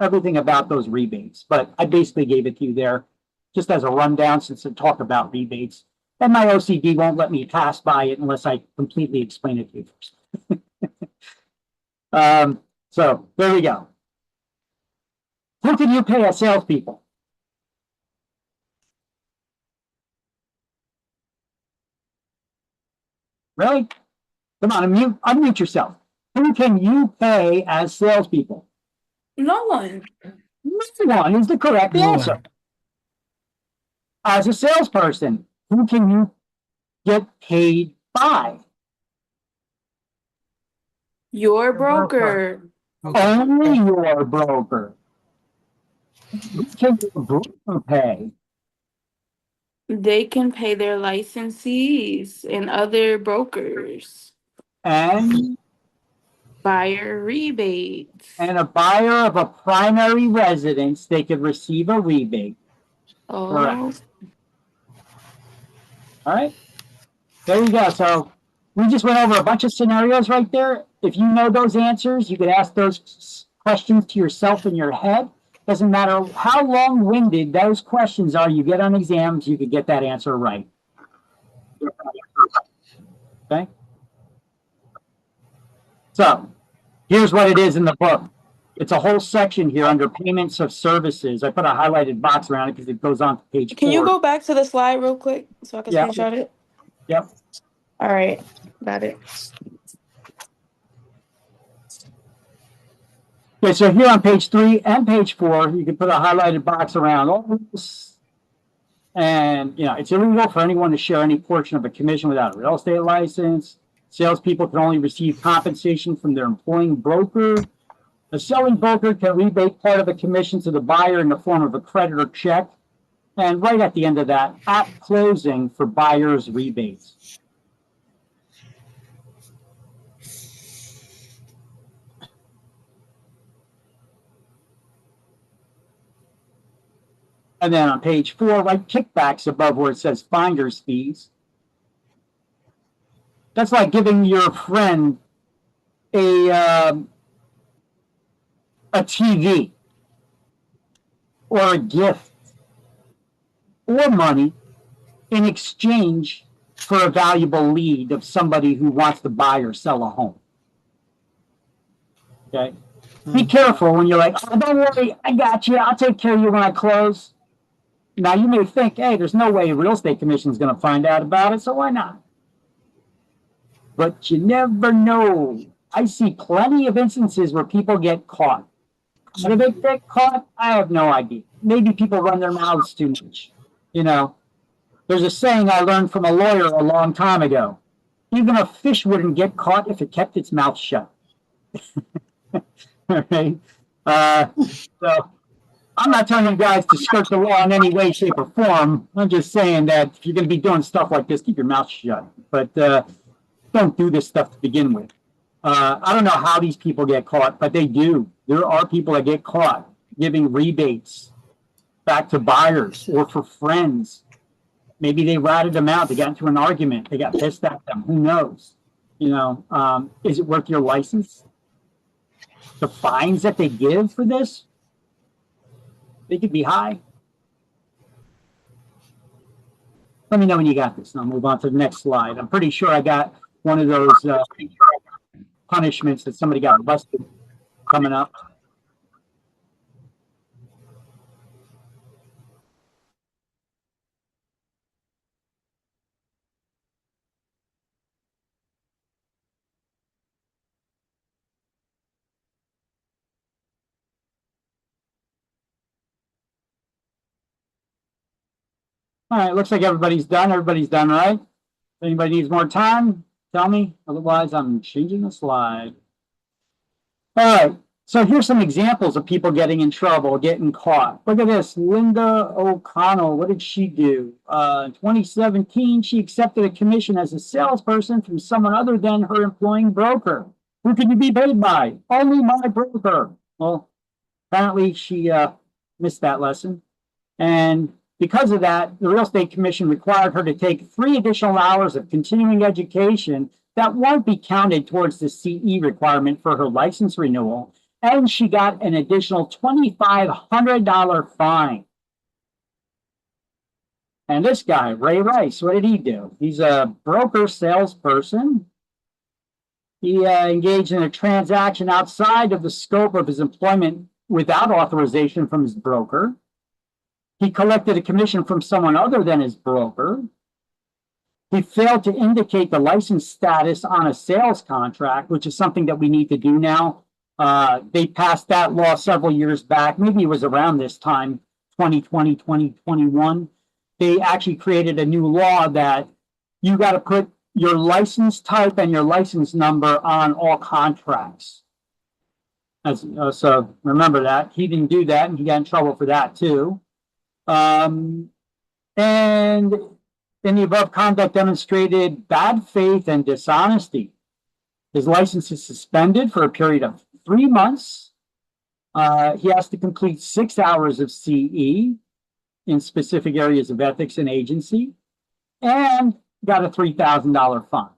everything about those rebates. But I basically gave it to you there just as a rundown since I talk about rebates. And my OCD won't let me pass by it unless I completely explain it to you first. So there we go. Who can you pay as salespeople? Really? Come on, unmute yourself. Who can you pay as salespeople? No one. No one is the correct answer. As a salesperson, who can you get paid by? Your broker. Only your broker. Who can your broker pay? They can pay their licensees and other brokers. And Buyer rebates. and a buyer of a primary residence, they could receive a rebate. Oh. Correct. All right. There you go. So we just went over a bunch of scenarios right there. If you know those answers, you could ask those questions to yourself in your head. Doesn't matter how long-winded those questions are you get on exams, you could get that answer right. Okay? So here's what it is in the book. It's a whole section here under payments of services. I put a highlighted box around it because it goes on to page 4. Can you go back to the slide real quick so I can Yeah. screenshot it? Yep. All right. Got it. Okay, so here on page 3 and page 4, you can put a highlighted box around all this. And, you know, it's illegal for anyone to share any portion of a commission without a real estate license. Salespeople can only receive compensation from their employing broker. A selling broker can rebate part of a commission to the buyer in the form of a credit or check. And right at the end of that, at closing for buyer's rebates. And then on page 4, right, kickbacks above where it says finder's fees. That's like giving your friend a TV or a gift or money in exchange for a valuable lead of somebody who wants to buy or sell a home. Okay? Be careful when you're like, oh, don't worry, I got you. I'll take care of you when I close. Now, you may think, hey, there's no way real estate commission is going to find out about it, so why not? But you never know. I see plenty of instances where people get caught. How do they get caught? I have no idea. Maybe people run their mouths too much. You know, there's a saying I learned from a lawyer a long time ago. Even a fish wouldn't get caught if it kept its mouth shut. Right? So I'm not telling you guys to skirt the law in any way, shape, or form. I'm just saying that if you're going to be doing stuff like this, keep your mouth shut. But don't do this stuff to begin with. I don't know how these people get caught, but they do. There are people that get caught giving rebates back to buyers or for friends. Maybe they ratted them out. They got into an argument. They got pissed at them. Who knows? You know, is it worth your license? The fines that they give for this, they could be high. Let me know when you got this, and I'll move on to the next slide. I'm pretty sure I got one of those punishments that somebody got busted coming up. All right, looks like everybody's done. Everybody's done, right? If anybody needs more time, tell me. Otherwise, I'm changing the slide. All right, so here's some examples of people getting in trouble, getting caught. Look at this, Linda O'Connell. What did she do? In 2017, she accepted a commission as a salesperson from someone other than her employing broker. Who could you be paid by? Only my broker. Well, apparently she missed that lesson. And because of that, the Real Estate Commission required her to take 3 additional hours of continuing education that won't be counted towards the CE requirement for her license renewal. And she got an additional $2,500 fine. And this guy, Ray Rice, what did he do? He's a broker salesperson. He engaged in a transaction outside of the scope of his employment without authorization from his broker. He collected a commission from someone other than his broker. He failed to indicate the license status on a sales contract, which is something that we need to do now. They passed that law several years back. Maybe it was around this time, 2020, 2021. They actually created a new law that you got to put your license type and your license number on all contracts. So remember that. He didn't do that, and he got in trouble for that too. And in the above conduct demonstrated bad faith and dishonesty. His license is suspended for a period of 3 months. He has to complete 6 hours of CE in specific areas of ethics and agency, and got a $3,000 fine.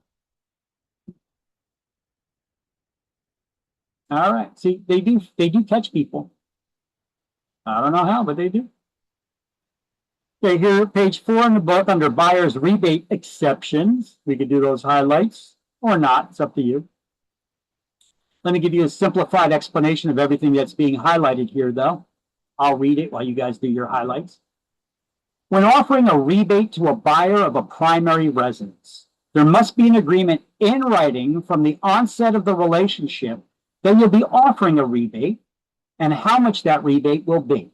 All right, see, they do catch people. I don't know how, but they do. Okay, here, page 4 in the book under buyer's rebate exceptions. We could do those highlights or not, it's up to you. Let me give you a simplified explanation of everything that's being highlighted here, though. I'll read it while you guys do your highlights. When offering a rebate to a buyer of a primary residence, there must be an agreement in writing from the onset of the relationship that you'll be offering a rebate and how much that rebate will be.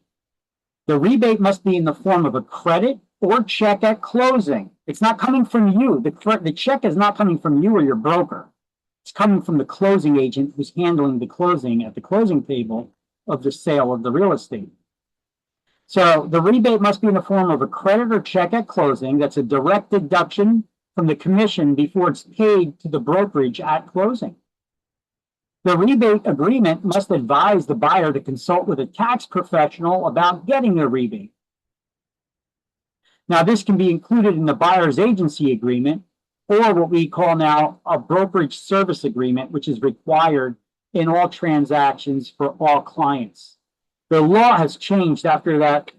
The rebate must be in the form of a credit or check at closing. It's not coming from you. The check is not coming from you or your broker. It's coming from the closing agent who's handling the closing at the closing table of the sale of the real estate. So the rebate must be in the form of a credit or check at closing. That's a direct deduction from the commission before it's paid to the brokerage at closing. The rebate agreement must advise the buyer to consult with a tax professional about getting a rebate. Now, this can be included in the buyer's agency agreement, or what we call now a brokerage service agreement, which is required in all transactions for all clients. The law has changed after that.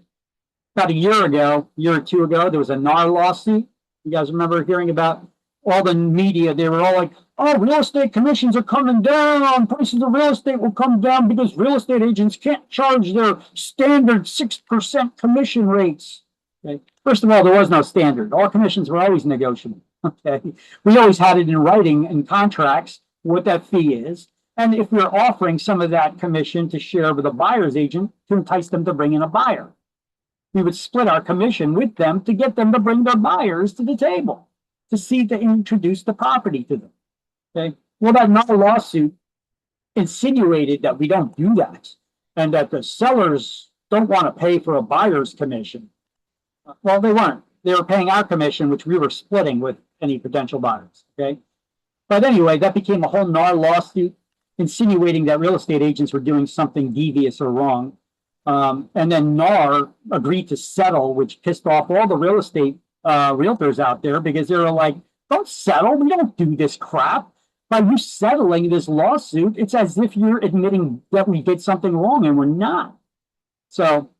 About a year or two ago, there was a NAR lawsuit. You guys remember hearing about all the media? They were all like, oh, real estate commissions are coming down. Prices of real estate will come down because real estate agents can't charge their standard 6% commission rates. Okay. First of all, there was no standard. All commissions were always negotiable. Okay. We always had it in writing in contracts what that fee is. And if we're offering some of that commission to share with a buyer's agent to entice them to bring in a buyer, we would split our commission with them to get them to bring their buyers to the table to see to introduce the property to them. Okay. Well, that NAR lawsuit insinuated that we don't do that and that the sellers don't want to pay for a buyer's commission. Well, they weren't. They were paying our commission, which we were splitting with any potential buyers. Okay. But anyway, that became a whole NAR lawsuit insinuating that real estate agents were doing something devious or wrong. And then NAR agreed to settle, which pissed off all the real estate realtors out there because they were like, don't settle. We don't do this crap. By you settling this lawsuit, it's as if you're admitting that we did something wrong and we're not. So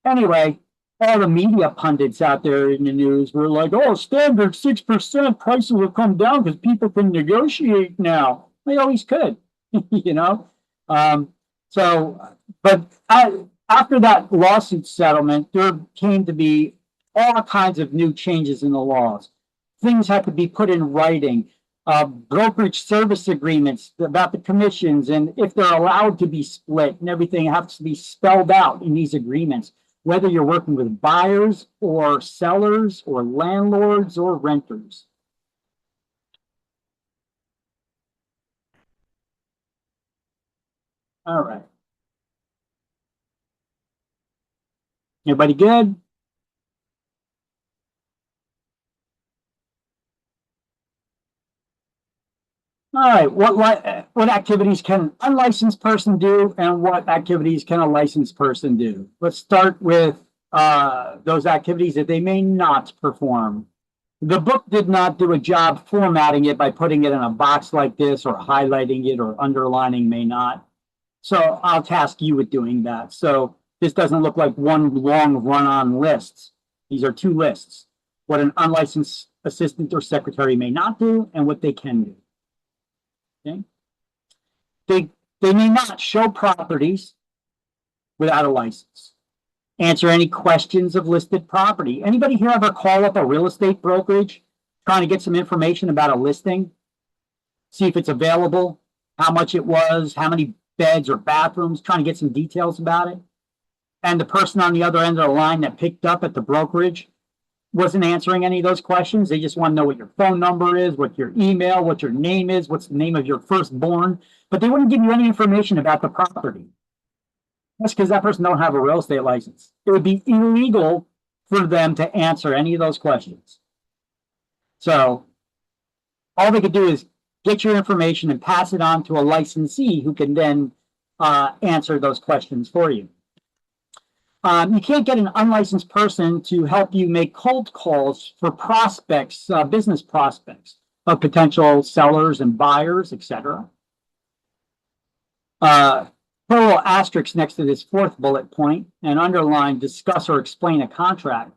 anyway, all the media pundits out there in the news were like, oh, standard 6% prices will come down because people can negotiate now. They always could, you know? But after that lawsuit settlement, there came to be all kinds of new changes in the laws. Things had to be put in writing, brokerage service agreements about the commissions, and if they're allowed to be split and everything has to be spelled out in these agreements, whether you're working with buyers or sellers or landlords or renters. All right. Everybody good? All right, what activities can an unlicensed person do and what activities can a licensed person do? Let's start with those activities that they may not perform. The book did not do a job formatting it by putting it in a box like this or highlighting it or underlining may not. So I'll task you with doing that. So this doesn't look like one long run-on list. These are two lists. What an unlicensed assistant or secretary may not do and what they can do. Okay. They may not show properties without a license. Answer any questions of listed property. Anybody here ever call up a real estate brokerage trying to get some information about a listing? See if it's available, how much it was, how many beds or bathrooms, trying to get some details about it. And the person on the other end of the line that picked up at the brokerage wasn't answering any of those questions. They just want to know what your phone number is, what your email, what your name is, what's the name of your firstborn, but they wouldn't give you any information about the property. That's because that person don't have a real estate license. It would be illegal for them to answer any of those questions. So all they could do is get your information and pass it on to a licensee who can then answer those questions for you. You can't get an unlicensed person to help you make cold calls for prospects, business prospects of potential sellers and buyers, etc. Put a little asterisk next to this fourth bullet point and underline discuss or explain a contract.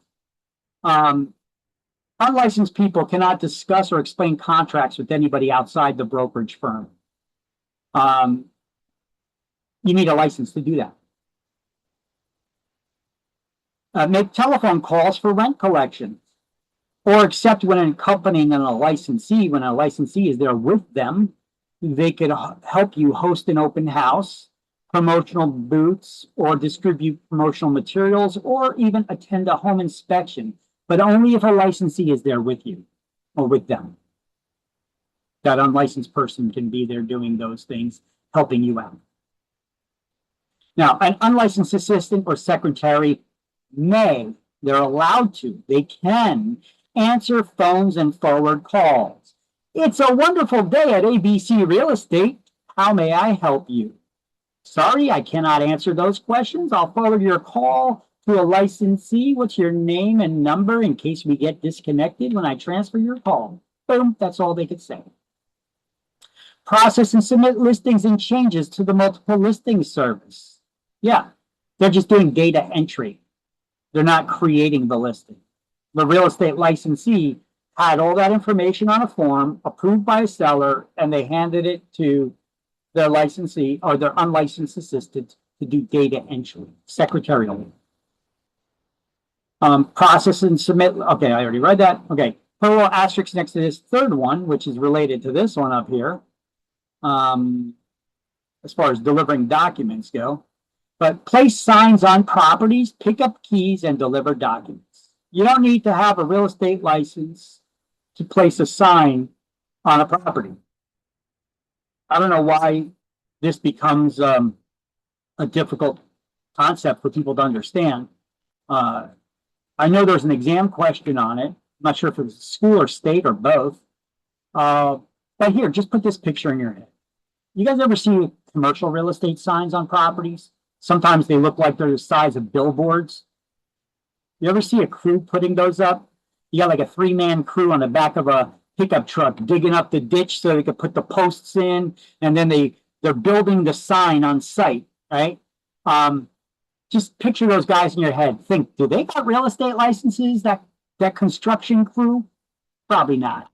Unlicensed people cannot discuss or explain contracts with anybody outside the brokerage firm. You need a license to do that. Make telephone calls for rent collection, or except when accompanying a licensee, when a licensee is there with them, they could help you host an open house, promotional booths, or distribute promotional materials, or even attend a home inspection, but only if a licensee is there with you or with them. That unlicensed person can be there doing those things, helping you out. Now, an unlicensed assistant or secretary may, they're allowed to, they can answer phones and forward calls. It's a wonderful day at ABC Real Estate. How may I help you? Sorry, I cannot answer those questions. I'll forward your call to a licensee. What's your name and number in case we get disconnected when I transfer your call? Boom, that's all they could say. Process and submit listings and changes to the multiple listings service. Yeah, they're just doing data entry. They're not creating the listing. The real estate licensee had all that information on a form approved by a seller, and they handed it to their licensee or their unlicensed assistant to do data entry, secretarial. Process and submit. Okay, I already read that. Okay, put a little asterisk next to this third one, which is related to this one up here, as far as delivering documents go. But place signs on properties, pick up keys, and deliver documents. You don't need to have a real estate license to place a sign on a property. I don't know why this becomes a difficult concept for people to understand. I know there's an exam question on it. I'm not sure if it was school or state or both. But here, just put this picture in your head. You guys ever see commercial real estate signs on properties? Sometimes they look like they're the size of billboards. You ever see a crew putting those up? You got like a 3-man crew on the back of a pickup truck digging up the ditch so they could put the posts in, and then they're building the sign on site, right? Just picture those guys in your head. Think, do they got real estate licenses, that construction crew? Probably not,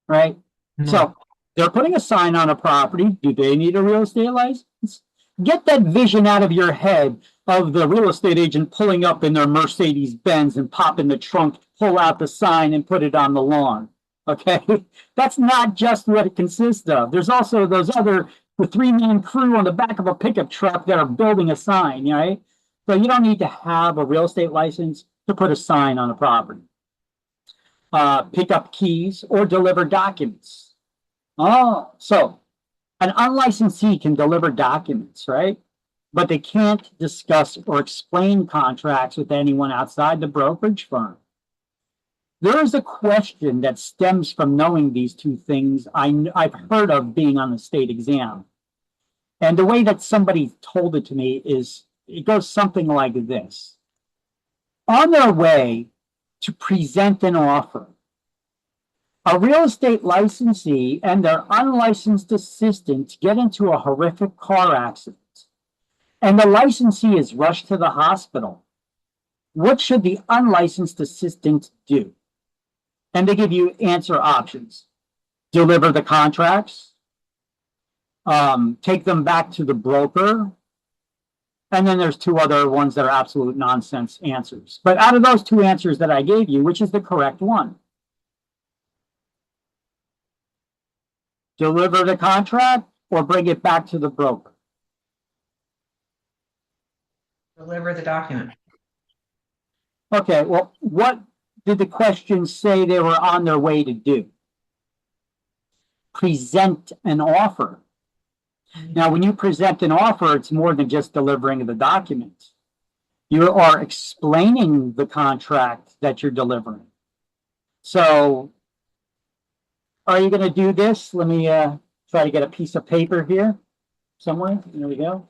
right? No. So they're putting a sign on a property. Do they need a real estate license? Get that vision out of your head of the real estate agent pulling up in their Mercedes Benz and popping the trunk, pull out the sign and put it on the lawn. Okay, that's not just what it consists of. There's also those the 3-man crew on the back of a pickup truck that are building a sign, right? So you don't need to have a real estate license to put a sign on a property. Pick up keys or deliver documents. Oh, so an unlicensee can deliver documents, right? But they can't discuss or explain contracts with anyone outside the brokerage firm. There is a question that stems from knowing these two things I've heard of being on the state exam. And the way that somebody told it to me is, it goes something like this. On their way to present an offer, a real estate licensee and their unlicensed assistant get into a horrific car accident, and the licensee is rushed to the hospital. What should the unlicensed assistant do? And they give you answer options. Deliver the contracts, take them back to the broker, and then there's 2 other ones that are absolute nonsense answers. But out of those 2 answers that I gave you, which is the correct one? Deliver the contract or bring it back to the broker? Deliver the document. Okay, well, what did the question say they were on their way to do? Present an offer. Now, when you present an offer, it's more than just delivering the document. You are explaining the contract that you're delivering. So, are you going to do this? Let me try to get a piece of paper here somewhere. There we go.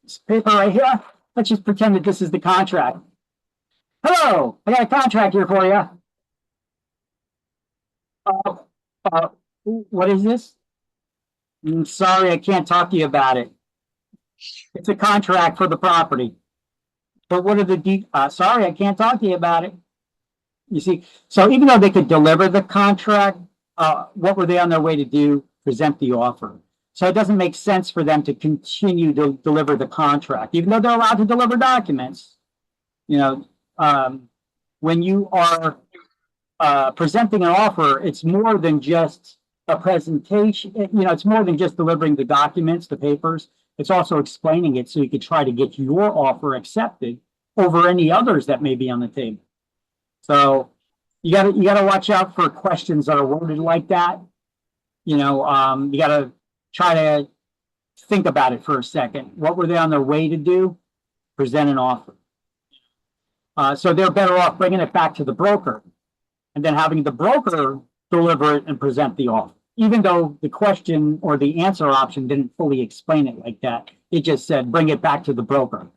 This paper right here. Let's just pretend that this is the contract. Hello, I got a contract here for you. What is this? I'm sorry, I can't talk to you about it. It's a contract for the property. But what are the sorry, I can't talk to you about it. You see, so even though they could deliver the contract, what were they on their way to do? Present the offer. So it doesn't make sense for them to continue to deliver the contract, even though they're allowed to deliver documents. You know, when you are presenting an offer, it's more than just a presentation. You know, it's more than just delivering the documents, the papers. It's also explaining it so you could try to get your offer accepted over any others that may be on the table. So you gotta watch out for questions that are worded like that. You know, you gotta try to think about it for a second. What were they on their way to do? Present an offer. So they're better off bringing it back to the broker and then having the broker deliver it and present the offer. Even though the question or the answer option didn't fully explain it like that, it just said, bring it back to the broker.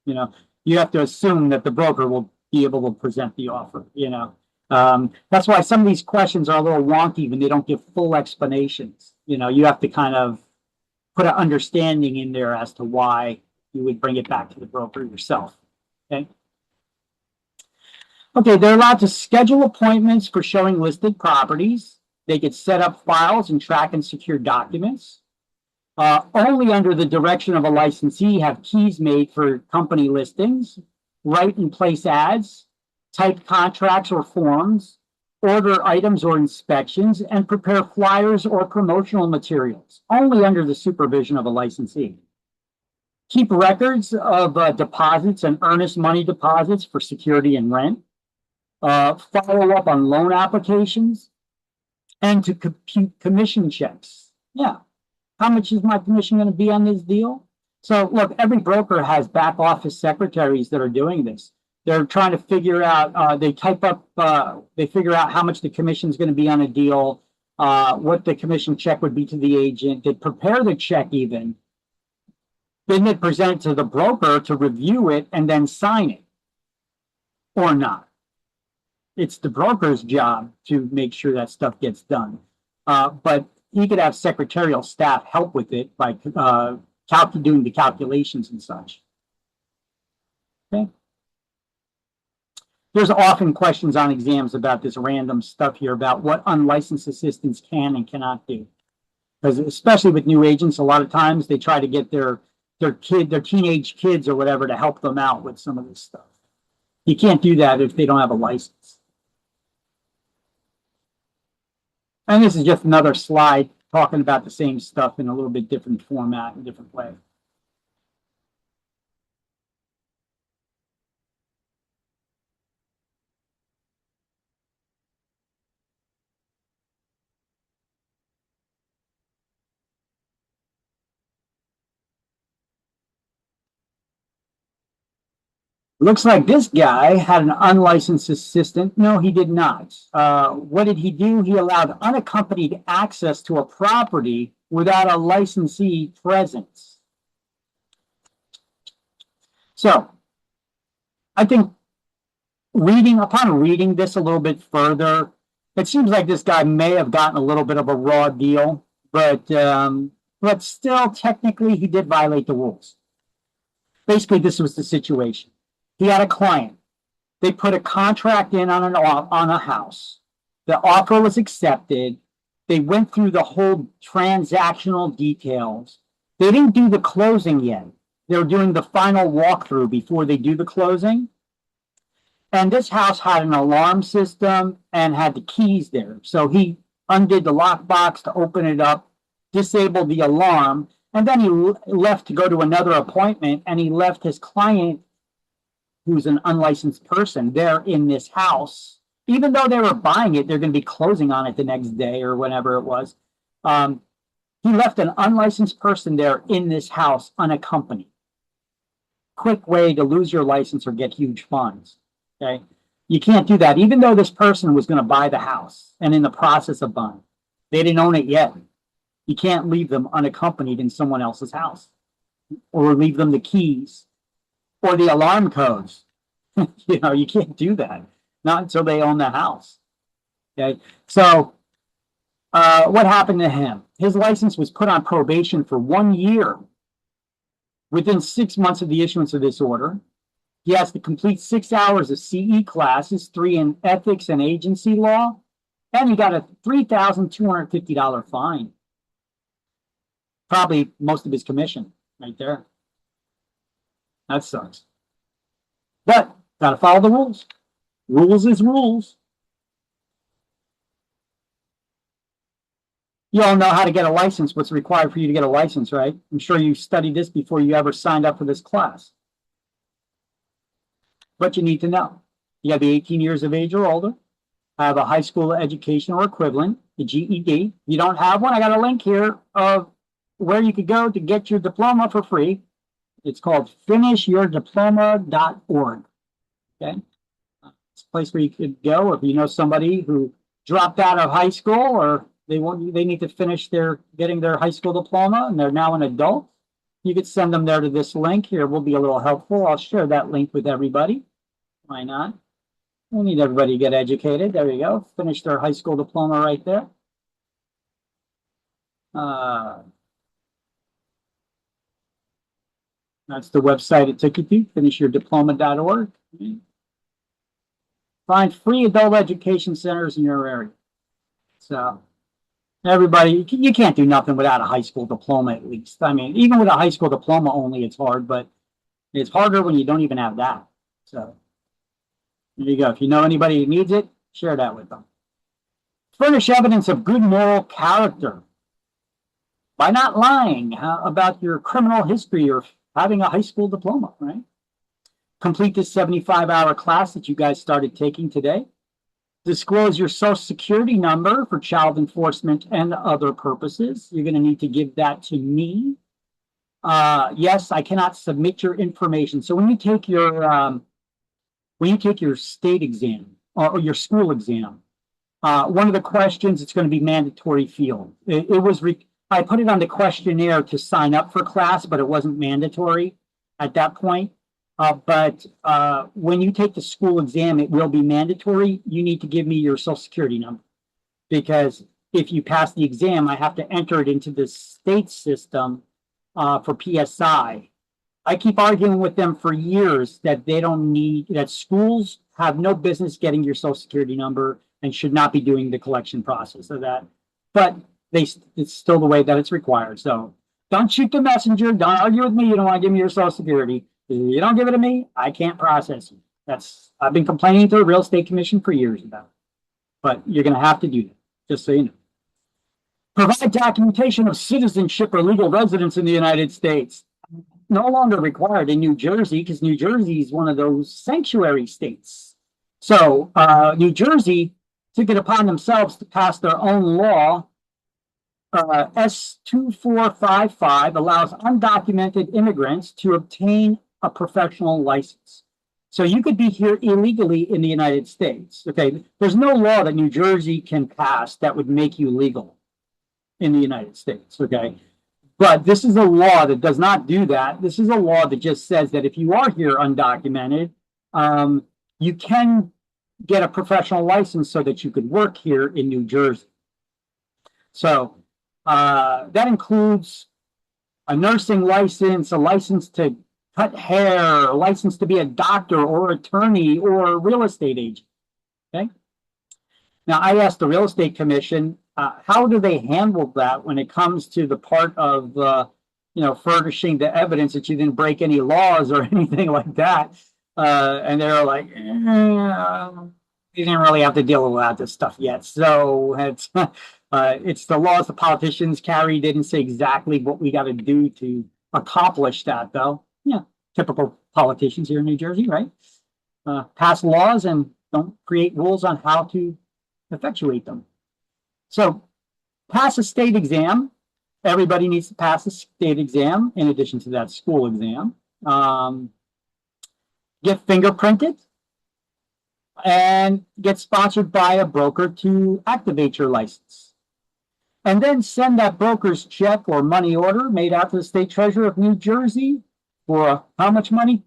You know, you have to assume that the broker will be able to present the offer, you know. That's why some of these questions are a little wonky when they don't give full explanations. You know, you have to kind of put an understanding in there as to why you would bring it back to the broker yourself. Okay. Okay, they're allowed to schedule appointments for showing listed properties. They could set up files and track and secure documents. Only under the direction of a licensee have keys made for company listings, write and place ads, type contracts or forms, order items or inspections, and prepare flyers or promotional materials, only under the supervision of a licensee. Keep records of deposits and earnest money deposits for security and rent. Follow up on loan applications, and to compute commission checks. Yeah. How much is my commission going to be on this deal? So look, every broker has back office secretaries that are doing this. They're trying to figure out, they figure out how much the commission is going to be on a deal, what the commission check would be to the agent. They prepare the check even. Then they present it to the broker to review it and then sign it or not. It's the broker's job to make sure that stuff gets done. But he could have secretarial staff help with it by doing the calculations and such. Okay. There's often questions on exams about this random stuff here about what unlicensed assistants can and cannot do. Because especially with new agents, a lot of times they try to get their teenage kids or whatever to help them out with some of this stuff. You can't do that if they don't have a license. And this is just another slide talking about the same stuff in a little bit different format and different way. Looks like this guy had an unlicensed assistant. No, he did not. What did he do? He allowed unaccompanied access to a property without a licensee presence. So I think upon reading this a little bit further, it seems like this guy may have gotten a little bit of a raw deal, but still technically he did violate the rules. Basically, this was the situation. He had a client. They put a contract in on a house. The offer was accepted. They went through the whole transactional details. They didn't do the closing yet. They were doing the final walkthrough before they do the closing. And this house had an alarm system and had the keys there. So he undid the lockbox to open it up, disabled the alarm, and then he left to go to another appointment, and he left his client, who's an unlicensed person, there in this house. Even though they were buying it, they're going to be closing on it the next day or whenever it was. He left an unlicensed person there in this house unaccompanied. Quick way to lose your license or get huge fines. Okay, you can't do that. Even though this person was going to buy the house and in the process of buying, they didn't own it yet. You can't leave them unaccompanied in someone else's house, or leave them the keys or the alarm codes. You know, you can't do that, not until they own the house. Okay, so what happened to him? His license was put on probation for 1 year. Within 6 months of the issuance of this order, he has to complete 6 hours of CE classes, 3 in ethics and agency law, and he got a $3,250 fine. Probably most of his commission right there. That sucks. But got to follow the rules. Rules is rules. You all know how to get a license, what's required for you to get a license, right? I'm sure you studied this before you ever signed up for this class. What you need to know. You got to be 18 years of age or older, have a high school education or equivalent, the GED. If you don't have one, I got a link here of where you could go to get your diploma for free. It's called finishyourdiploma.org. Okay. It's a place where you could go if you know somebody who dropped out of high school or they need to finish getting their high school diploma and they're now an adult. You could send them there to this link here. Will be a little helpful. I'll share that link with everybody. Why not? We need everybody to get educated. There you go. Finish their high school diploma right there. That's the website it took you to, finishyourdiploma.org. Find free adult education centers in your area. So everybody, you can't do nothing without a high school diploma at least. I mean, even with a high school diploma only, it's hard, but it's harder when you don't even have that. So there you go. If you know anybody who needs it, share that with them. Furnish evidence of good moral character by not lying about your criminal history or having a high school diploma, right? Complete this 75-hour class that you guys started taking today. Disclose your social security number for child enforcement and other purposes. You're going to need to give that to me. Yes, I cannot submit your information. So when you take your state exam or your school exam, one of the questions, it's going to be mandatory field. I put it on the questionnaire to sign up for class, but it wasn't mandatory at that point. But when you take the school exam, it will be mandatory. You need to give me your social security number because if you pass the exam, I have to enter it into the state system for PSI. I keep arguing with them for years that that schools have no business getting your social security number and should not be doing the collection process of that. But it's still the way that it's required. So don't shoot the messenger. Don't argue with me. You don't want to give me your social security. If you don't give it to me, I can't process you. I've been complaining to the Real Estate Commission for years about it. But you're going to have to do that, just so you know. Provide documentation of citizenship or legal residence in the United States. No longer required in New Jersey because New Jersey is one of those sanctuary states. So New Jersey took it upon themselves to pass their own law. S2455 allows undocumented immigrants to obtain a professional license. So you could be here illegally in the United States. Okay, there's no law that New Jersey can pass that would make you legal in the United States. Okay, but this is a law that does not do that. This is a law that just says that if you are here undocumented, you can get a professional license so that you could work here in New Jersey. So that includes a nursing license, a license to cut hair, a license to be a doctor or attorney or a real estate agent. Okay. Now, I asked the Real Estate Commission, how do they handle that when it comes to the part of, furnishing the evidence that you didn't break any laws or anything like that? And they're like, you didn't really have to deal with this stuff yet. So it's the laws the politicians carry. They didn't say exactly what we got to do to accomplish that, though. Yeah, typical politicians here in New Jersey, right? Pass laws and don't create rules on how to effectuate them. So pass a state exam. Everybody needs to pass a state exam in addition to that school exam. Get fingerprinted and get sponsored by a broker to activate your license. And then send that broker's check or money order made out to the state treasurer of New Jersey for how much money?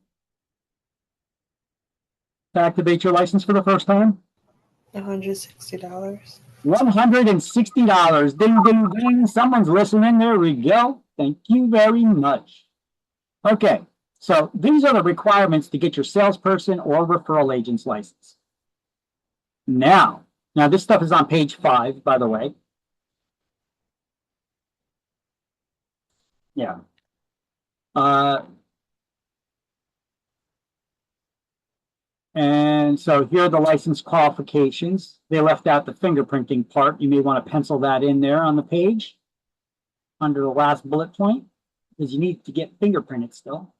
To activate your license for the first time? $160. $160. Ding, ding, ding. Someone's listening. There we go. Thank you very much. Okay, so these are the requirements to get your salesperson or referral agent's license. Now this stuff is on page 5, by the way. Yeah. And so here are the license qualifications. They left out the fingerprinting part. You may want to pencil that in there on the page under the last bullet point because you need to get fingerprinted still.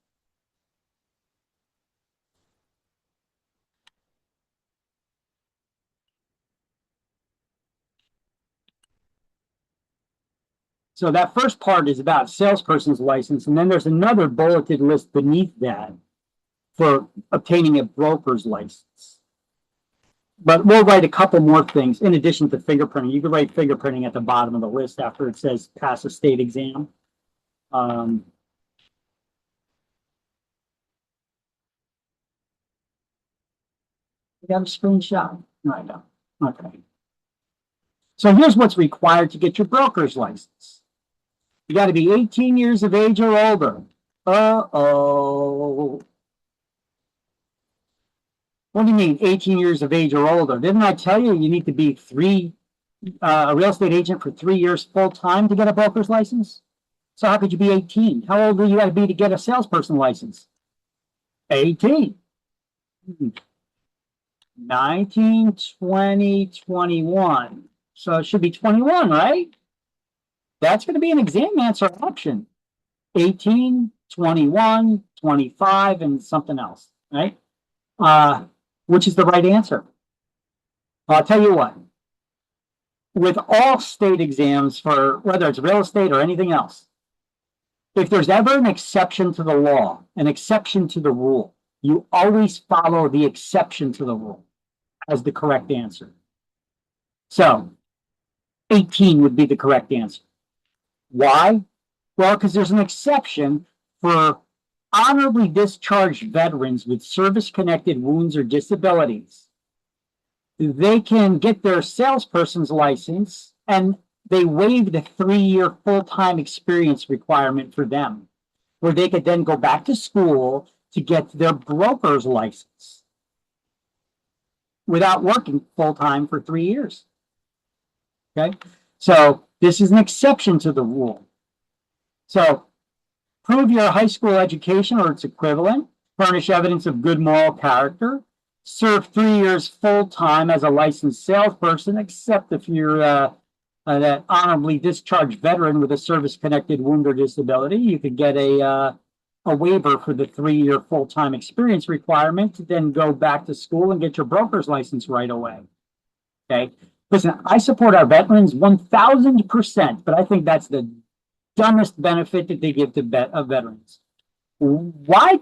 So that first part is about salesperson's license, and then there's another bulleted list beneath that for obtaining a broker's license. But we'll write a couple more things in addition to fingerprinting. You can write fingerprinting at the bottom of the list after it says pass a state exam. You got a screenshot? Right now. Okay. So here's what's required to get your broker's license. You got to be 18 years of age or older. Uh-oh. What do you mean 18 years of age or older? Didn't I tell you you need to be a real estate agent for 3 years full time to get a broker's license? So how could you be 18? How old do you got to be to get a salesperson license? 18. 19, 20, 21. So it should be 21, right? That's going to be an exam answer option. 18, 21, 25, and something else, right? Which is the right answer. I'll tell you what. With all state exams for whether it's real estate or anything else, if there's ever an exception to the law, an exception to the rule, you always follow the exception to the rule as the correct answer. So 18 would be the correct answer. Why? Well, because there's an exception for honorably discharged veterans with service-connected wounds or disabilities. They can get their salesperson's license, and they waive the 3-year full-time experience requirement for them, where they could then go back to school to get their broker's license without working full-time for 3 years. Okay, so this is an exception to the rule. So prove your high school education or its equivalent, furnish evidence of good moral character, serve 3 years full-time as a licensed salesperson, except if you're that honorably discharged veteran with a service-connected wound or disability. You could get a waiver for the 3-year full-time experience requirement to then go back to school and get your broker's license right away. Okay, listen, I support our veterans 1,000%, but I think that's the dumbest benefit that they give to veterans. Why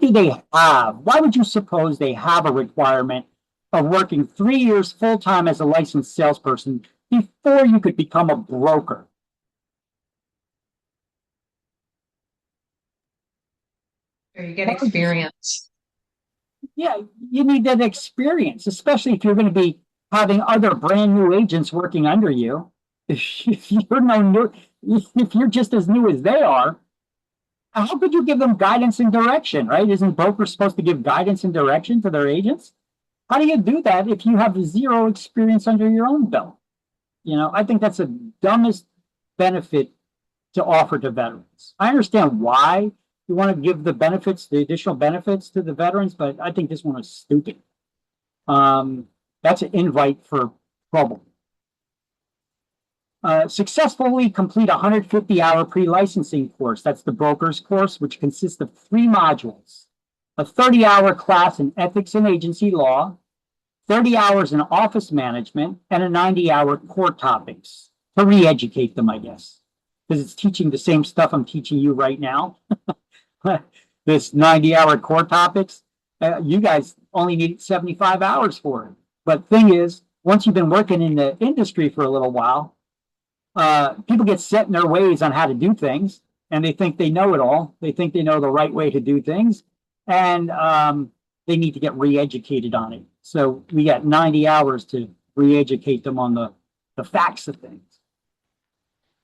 would you suppose they have a requirement of working 3 years full-time as a licensed salesperson before you could become a broker? Or you get experience. Yeah, you need that experience, especially if you're going to be having other brand new agents working under you. If you're just as new as they are, how could you give them guidance and direction, right? Isn't brokers supposed to give guidance and direction to their agents? How do you do that if you have zero experience under your own belt? You know, I think that's the dumbest benefit to offer to veterans. I understand why you want to give the additional benefits to the veterans, but I think this one is stupid. That's an invite for trouble. Successfully complete a 150-hour pre-licensing course. That's the broker's course, which consists of 3 modules. A 30-hour class in ethics and agency law, 30 hours in office management, and a 90-hour core topics to re-educate them, I guess. Because it's teaching the same stuff I'm teaching you right now. This 90-hour core topics, you guys only need 75 hours for it. But thing is, once you've been working in the industry for a little while, people get set in their ways on how to do things, and they think they know it all. They think they know the right way to do things, and they need to get re-educated on it. So we got 90 hours to re-educate them on the facts of things.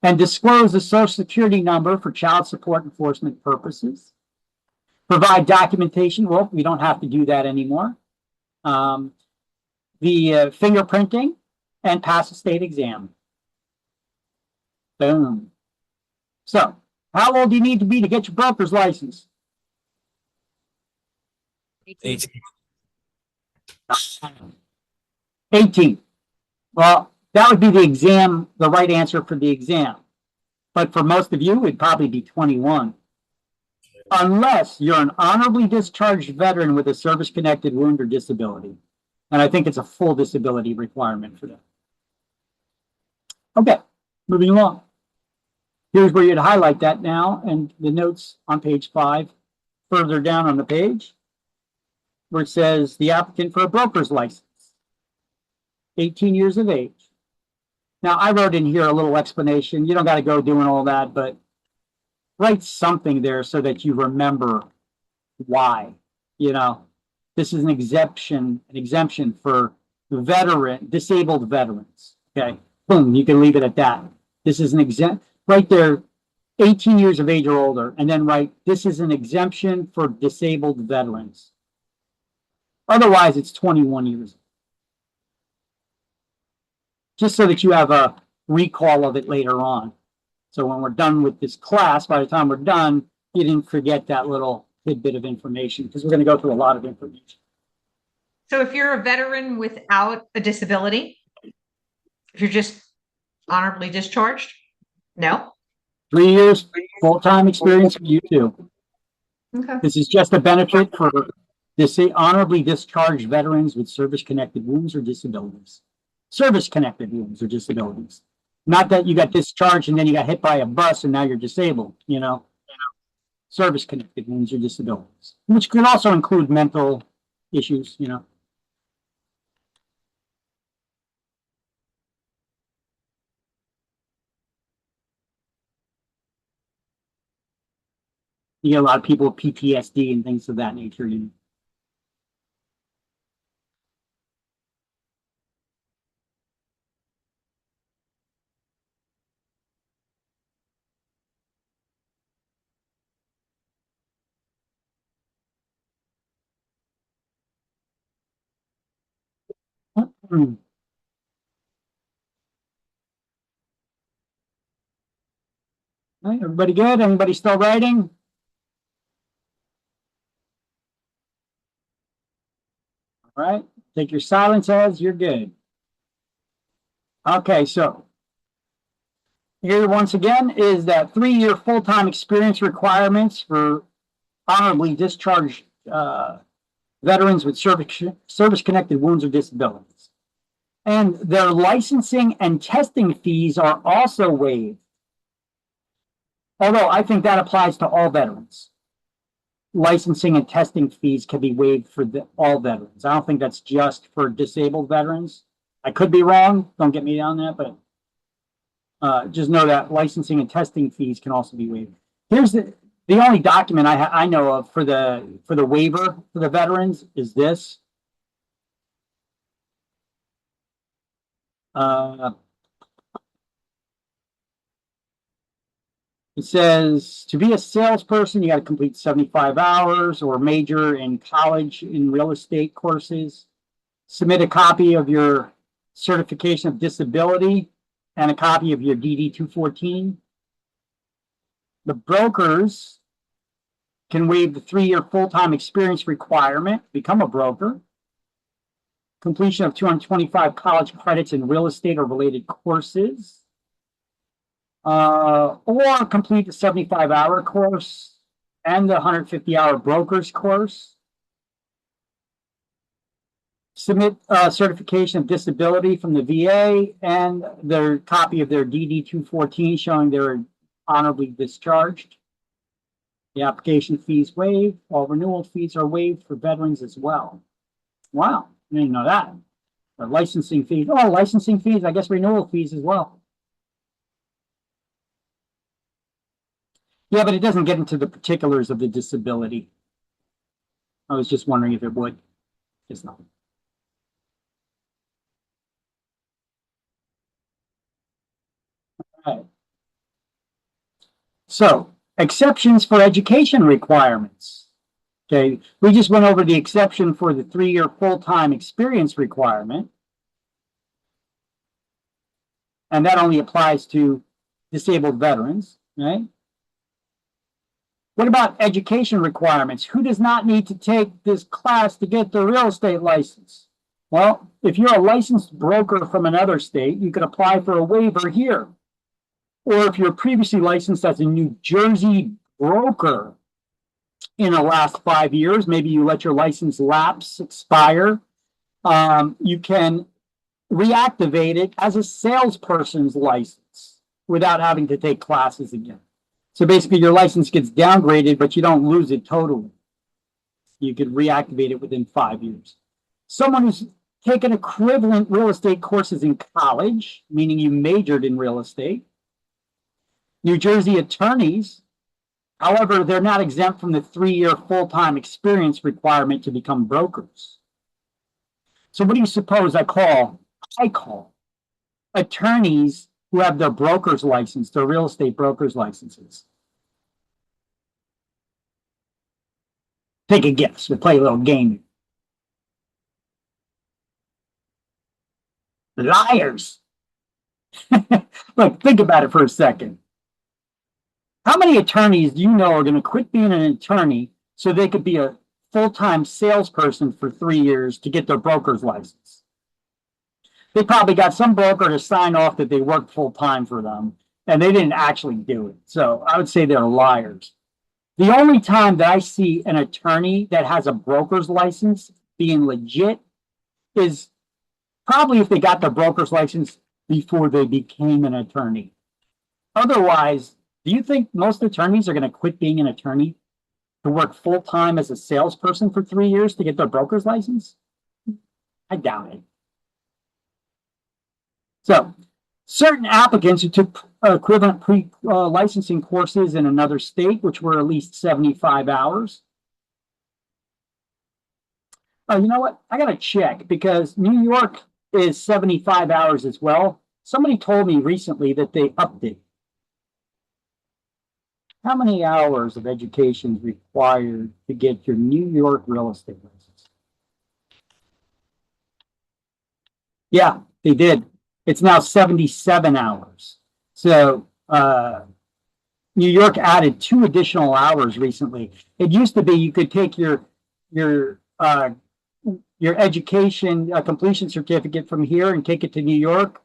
And disclose the Social Security number for child support enforcement purposes. Provide documentation. Well, we don't have to do that anymore. The fingerprinting, and pass a state exam. Boom. So, how old do you need to be to get your broker's license? 18. 18. Well, that would be the exam, the right answer for the exam. But for most of you, it'd probably be 21. Unless you're an honorably discharged veteran with a service-connected wound or disability. And I think it's a full disability requirement for them. Okay, moving along. Here's where you'd highlight that now, and the notes on page 5, further down on the page. where it says the applicant for a broker's license, 18 years of age. Now, I wrote in here a little explanation. You don't got to go doing all that, but write something there so that you remember why. You know, this is an exemption for disabled veterans. Okay, boom, you can leave it at that. This is an exempt, right there, 18 years of age or older, and then write, this is an exemption for disabled veterans. Otherwise, it's 21 years. Just so that you have a recall of it later on. So when we're done with this class, by the time we're done, you didn't forget that little tidbit of information, because we're going to go through a lot of information. So if you're a veteran without a disability, if you're just honorably discharged, no? 3 years full-time experience for you too. Okay. This is just a benefit for honorably discharged veterans with service-connected wounds or disabilities. Service-connected wounds or disabilities. Not that you got discharged and then you got hit by a bus and now you're disabled, you know. Service-connected wounds or disabilities, which could also include mental issues, you know. You get a lot of people with PTSD and things of that nature, you know. Hmm. All right, everybody good? Anybody still writing? All right, take your silence as you're good. Okay, so here once again is that 3-year full-time experience requirements for honorably discharged veterans with service-connected wounds or disabilities. And their licensing and testing fees are also waived. Although I think that applies to all veterans. Licensing and testing fees can be waived for all veterans. I don't think that's just for disabled veterans. I could be wrong. Don't get me on that, but just know that licensing and testing fees can also be waived. Here's the only document I know of for the waiver for the veterans is this. It says to be a salesperson, you got to complete 75 hours or major in college in real estate courses. Submit a copy of your certification of disability and a copy of your DD 214. The brokers can waive the 3-year full-time experience requirement, become a broker. Completion of 225 college credits in real estate or related courses. Or complete the 75-hour course and the 150-hour broker's course. Submit certification of disability from the VA and their copy of their DD 214 showing they're honorably discharged. The application fees waived. All renewal fees are waived for veterans as well. Wow, I didn't know that. Or licensing fees. Oh, licensing fees, I guess renewal fees as well. Yeah, but it doesn't get into the particulars of the disability. I was just wondering if it would. It's not. All right. So, exceptions for education requirements. Okay, we just went over the exception for the 3-year full-time experience requirement. And that only applies to disabled veterans, right? What about education requirements? Who does not need to take this class to get their real estate license? Well, if you're a licensed broker from another state, you can apply for a waiver here. Or if you're previously licensed as a New Jersey broker in the last 5 years, maybe you let your license lapse, expire, you can reactivate it as a salesperson's license without having to take classes again. So basically your license gets downgraded, but you don't lose it totally. You could reactivate it within 5 years. Someone who's taken equivalent real estate courses in college, meaning you majored in real estate. New Jersey attorneys, however, they're not exempt from the 3-year full-time experience requirement to become brokers. So what do you suppose I call attorneys who have their broker's license, their real estate broker's licenses? Take a guess. We'll play a little game. Liars. Look, think about it for a second. How many attorneys do you know are going to quit being an attorney so they could be a full-time salesperson for 3 years to get their broker's license? They probably got some broker to sign off that they worked full-time for them, and they didn't actually do it. So I would say they're liars. The only time that I see an attorney that has a broker's license being legit is probably if they got their broker's license before they became an attorney. Otherwise, do you think most attorneys are going to quit being an attorney to work full-time as a salesperson for 3 years to get their broker's license? I doubt it. So, certain applicants who took equivalent pre-licensing courses in another state, which were at least 75 hours. Oh, you know what? I got to check because New York is 75 hours as well. Somebody told me recently that they upped it. How many hours of education is required to get your New York real estate license? Yeah, they did. It's now 77 hours. So New York added 2 additional hours recently. It used to be you could take your education completion certificate from here and take it to New York,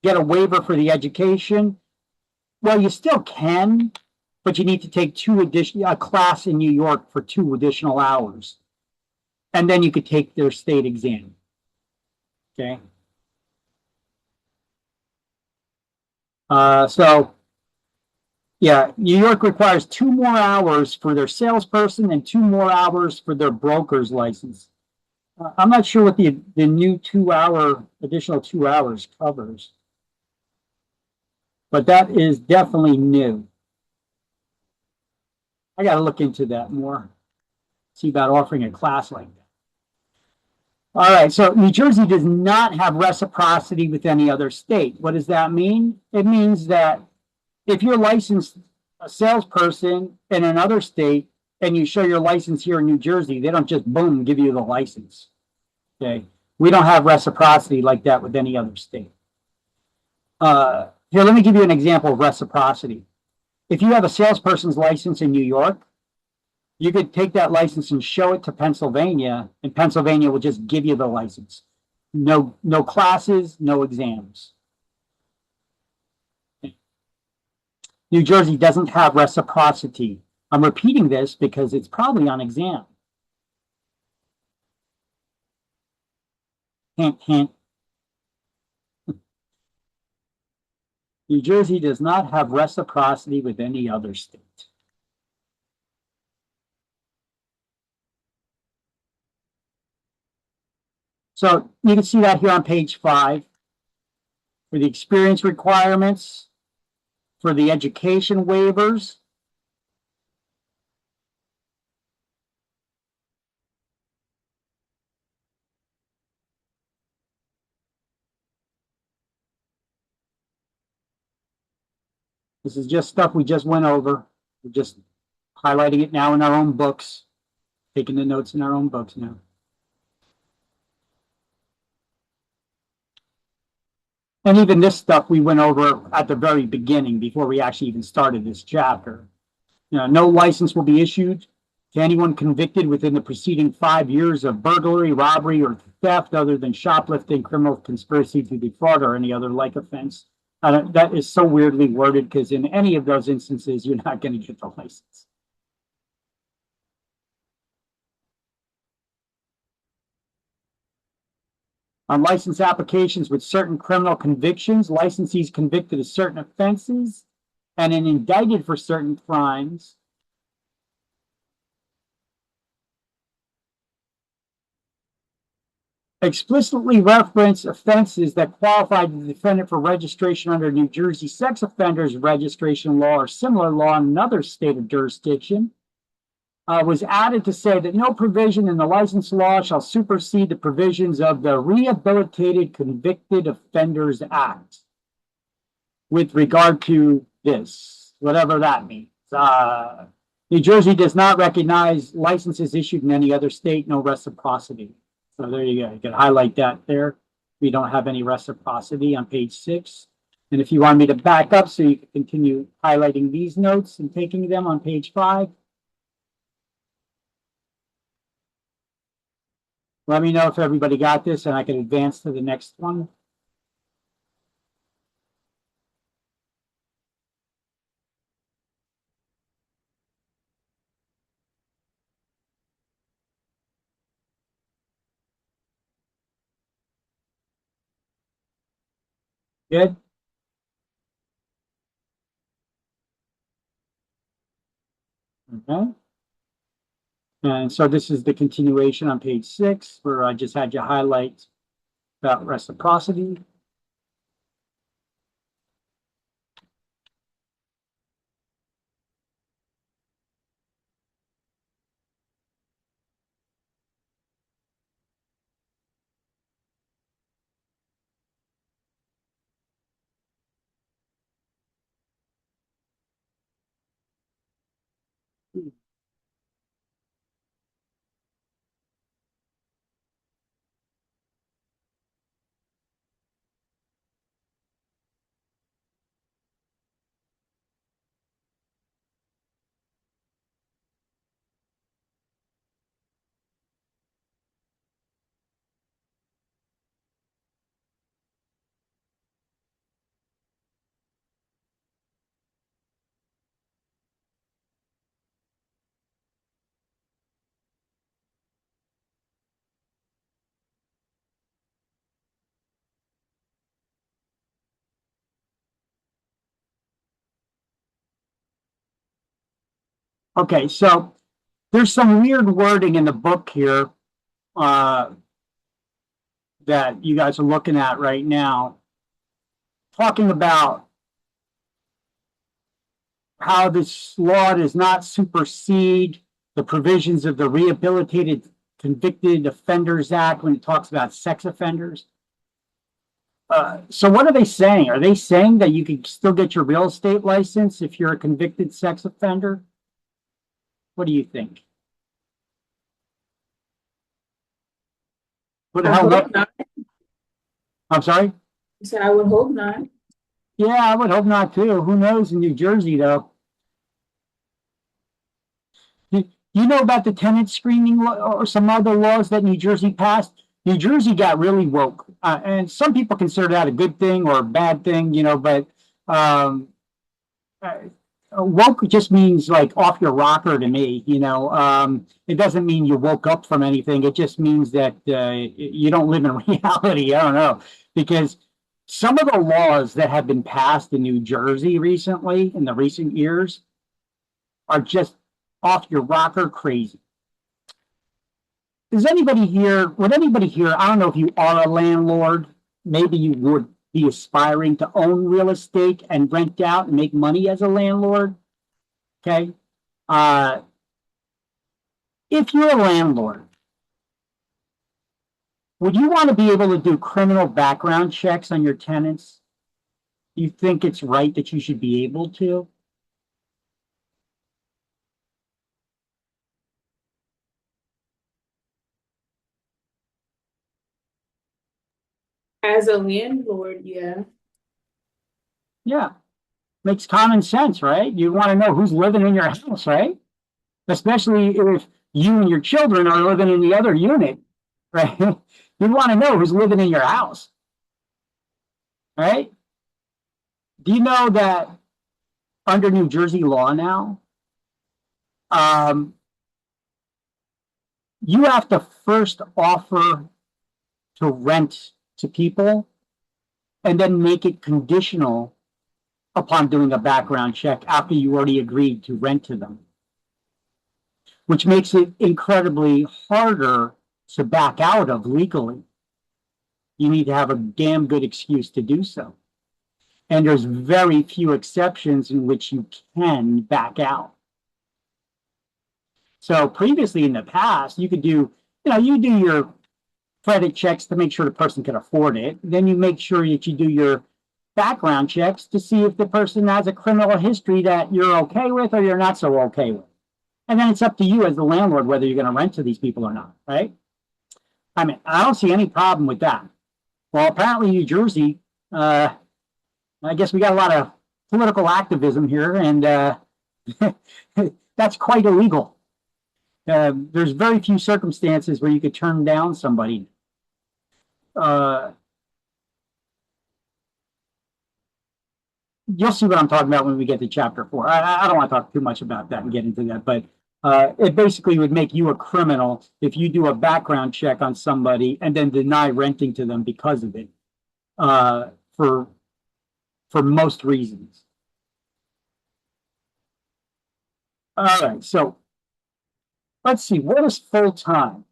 get a waiver for the education. Well, you still can, but you need to take a class in New York for 2 additional hours. And then you could take their state exam. Okay. So, yeah, New York requires 2 more hours for their salesperson and 2 more hours for their broker's license. I'm not sure what the new additional 2 hours covers, but that is definitely new. I got to look into that more, see about offering a class like that. All right, so New Jersey does not have reciprocity with any other state. What does that mean? It means that if you're licensed a salesperson in another state and you show your license here in New Jersey, they don't just boom give you the license. Okay, we don't have reciprocity like that with any other state. Here, let me give you an example of reciprocity. If you have a salesperson's license in New York, you could take that license and show it to Pennsylvania, and Pennsylvania will just give you the license. No classes, no exams. New Jersey doesn't have reciprocity. I'm repeating this because it's probably on exam. Hint, hint. New Jersey does not have reciprocity with any other state. So you can see that here on page 5 for the experience requirements, for the education waivers. This is just stuff we just went over. We're just highlighting it now in our own books, taking the notes in our own books now. And even this stuff we went over at the very beginning before we actually even started this chapter. No license will be issued to anyone convicted within the preceding 5 years of burglary, robbery, or theft other than shoplifting, criminal conspiracy to defraud, or any other like offense. That is so weirdly worded because in any of those instances, you're not going to get the license. On license applications with certain criminal convictions, licensees convicted of certain offenses and indicted for certain crimes explicitly reference offenses that qualify the defendant for registration under New Jersey sex offenders registration law or similar law in another state of jurisdiction, was added to say that no provision in the license law shall supersede the provisions of the Rehabilitated Convicted Offenders Act with regard to this, whatever that means. New Jersey does not recognize licenses issued in any other state, no reciprocity. So there you go. You can highlight that there. We don't have any reciprocity on page 6. And if you want me to back up so you can continue highlighting these notes and taking them on page 5, let me know if everybody got this and I can advance to the next one. Good. Okay. And so this is the continuation on page 6, where I just had you highlight about reciprocity. Okay, so there's some weird wording in the book here that you guys are looking at right now, talking about how this law does not supersede the provisions of the Rehabilitated Convicted Offenders Act when it talks about sex offenders. So what are they saying? Are they saying that you can still get your real estate license if you're a convicted sex offender? What do you think? What the I hell? hope not. I'm sorry? I said I would hope not. Yeah, I would hope not too. Who knows in New Jersey though? You know about the tenant screening law or some other laws that New Jersey passed? New Jersey got really woke, and some people consider that a good thing or a bad thing, you know. But woke just means like off your rocker to me, you know. It doesn't mean you woke up from anything. It just means that you don't live in reality. I don't know, because some of the laws that have been passed in New Jersey recently, in the recent years, are just off your rocker crazy. Would anybody here, I don't know if you are a landlord, maybe you would be aspiring to own real estate and rent out and make money as a landlord. Okay. If you're a landlord, would you want to be able to do criminal background checks on your tenants? You think it's right that you should be able to? As a landlord, yeah. Yeah. Makes common sense, right? You want to know who's living in your house, right? Especially if you and your children are living in the other unit, right? You want to know who's living in your house, right? Do you know that under New Jersey law now, you have to first offer to rent to people and then make it conditional upon doing a background check after you already agreed to rent to them, which makes it incredibly harder to back out of legally. you need to have a damn good excuse to do so. And there's very few exceptions in which you can back out. So previously in the past, you could do, you do your credit checks to make sure the person can afford it. Then you make sure that you do your background checks to see if the person has a criminal history that you're okay with or you're not so okay with. And then it's up to you as the landlord whether you're going to rent to these people or not, right? I mean, I don't see any problem with that. Well, apparently New Jersey, I guess we got a lot of political activism here, and that's quite illegal. There's very few circumstances where you could turn down somebody. You'll see what I'm talking about when we get to chapter 4. I don't want to talk too much about that and get into that, but it basically would make you a criminal if you do a background check on somebody and then deny renting to them because of it, for most reasons. All right, so let's see, what is full-time?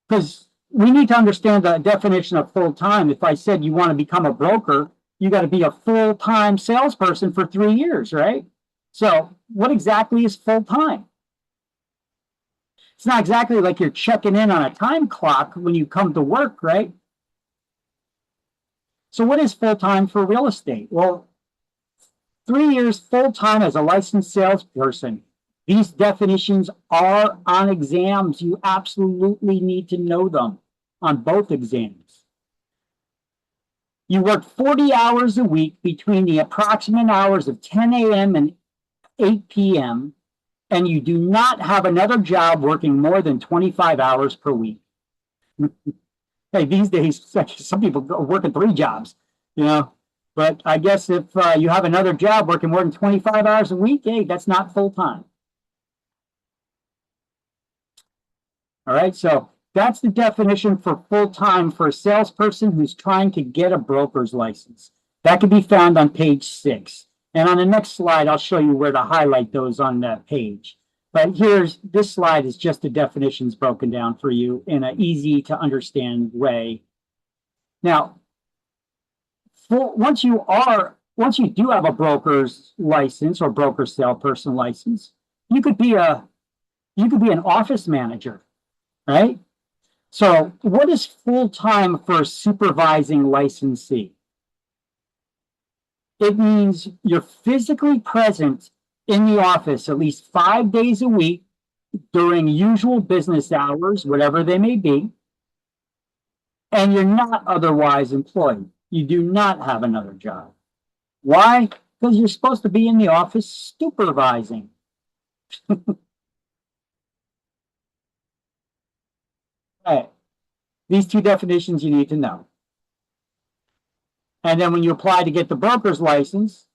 Because we need to understand the definition of full-time. If I said you want to become a broker, you got to be a full-time salesperson for 3 years, right? So what exactly is full-time? It's not exactly like you're checking in on a time clock when you come to work, right? So what is full-time for real estate? Well, 3 years full-time as a licensed salesperson. These definitions are on exams. You absolutely need to know them on both exams. You work 40 hours a week between the approximate hours of 10 a.m. and 8 p.m., and you do not have another job working more than 25 hours per week. Hey, these days, some people are working 3 jobs, but I guess if you have another job working more than 25 hours a week, hey, that's not full-time. All right, so that's the definition for full-time for a salesperson who's trying to get a broker's license. That can be found on page 6. And on the next slide, I'll show you where to highlight those on that page. But this slide is just the definitions broken down for you in an easy to understand way. Now, once you do have a broker's license or broker salesperson license, you could be an office manager, right? So what is full-time for a supervising licensee? It means you're physically present in the office at least 5 days a week during usual business hours, whatever they may be, and you're not otherwise employed. You do not have another job. Why? Because you're supposed to be in the office supervising. Right. These 2 definitions you need to know. And then when you apply to get the broker's license,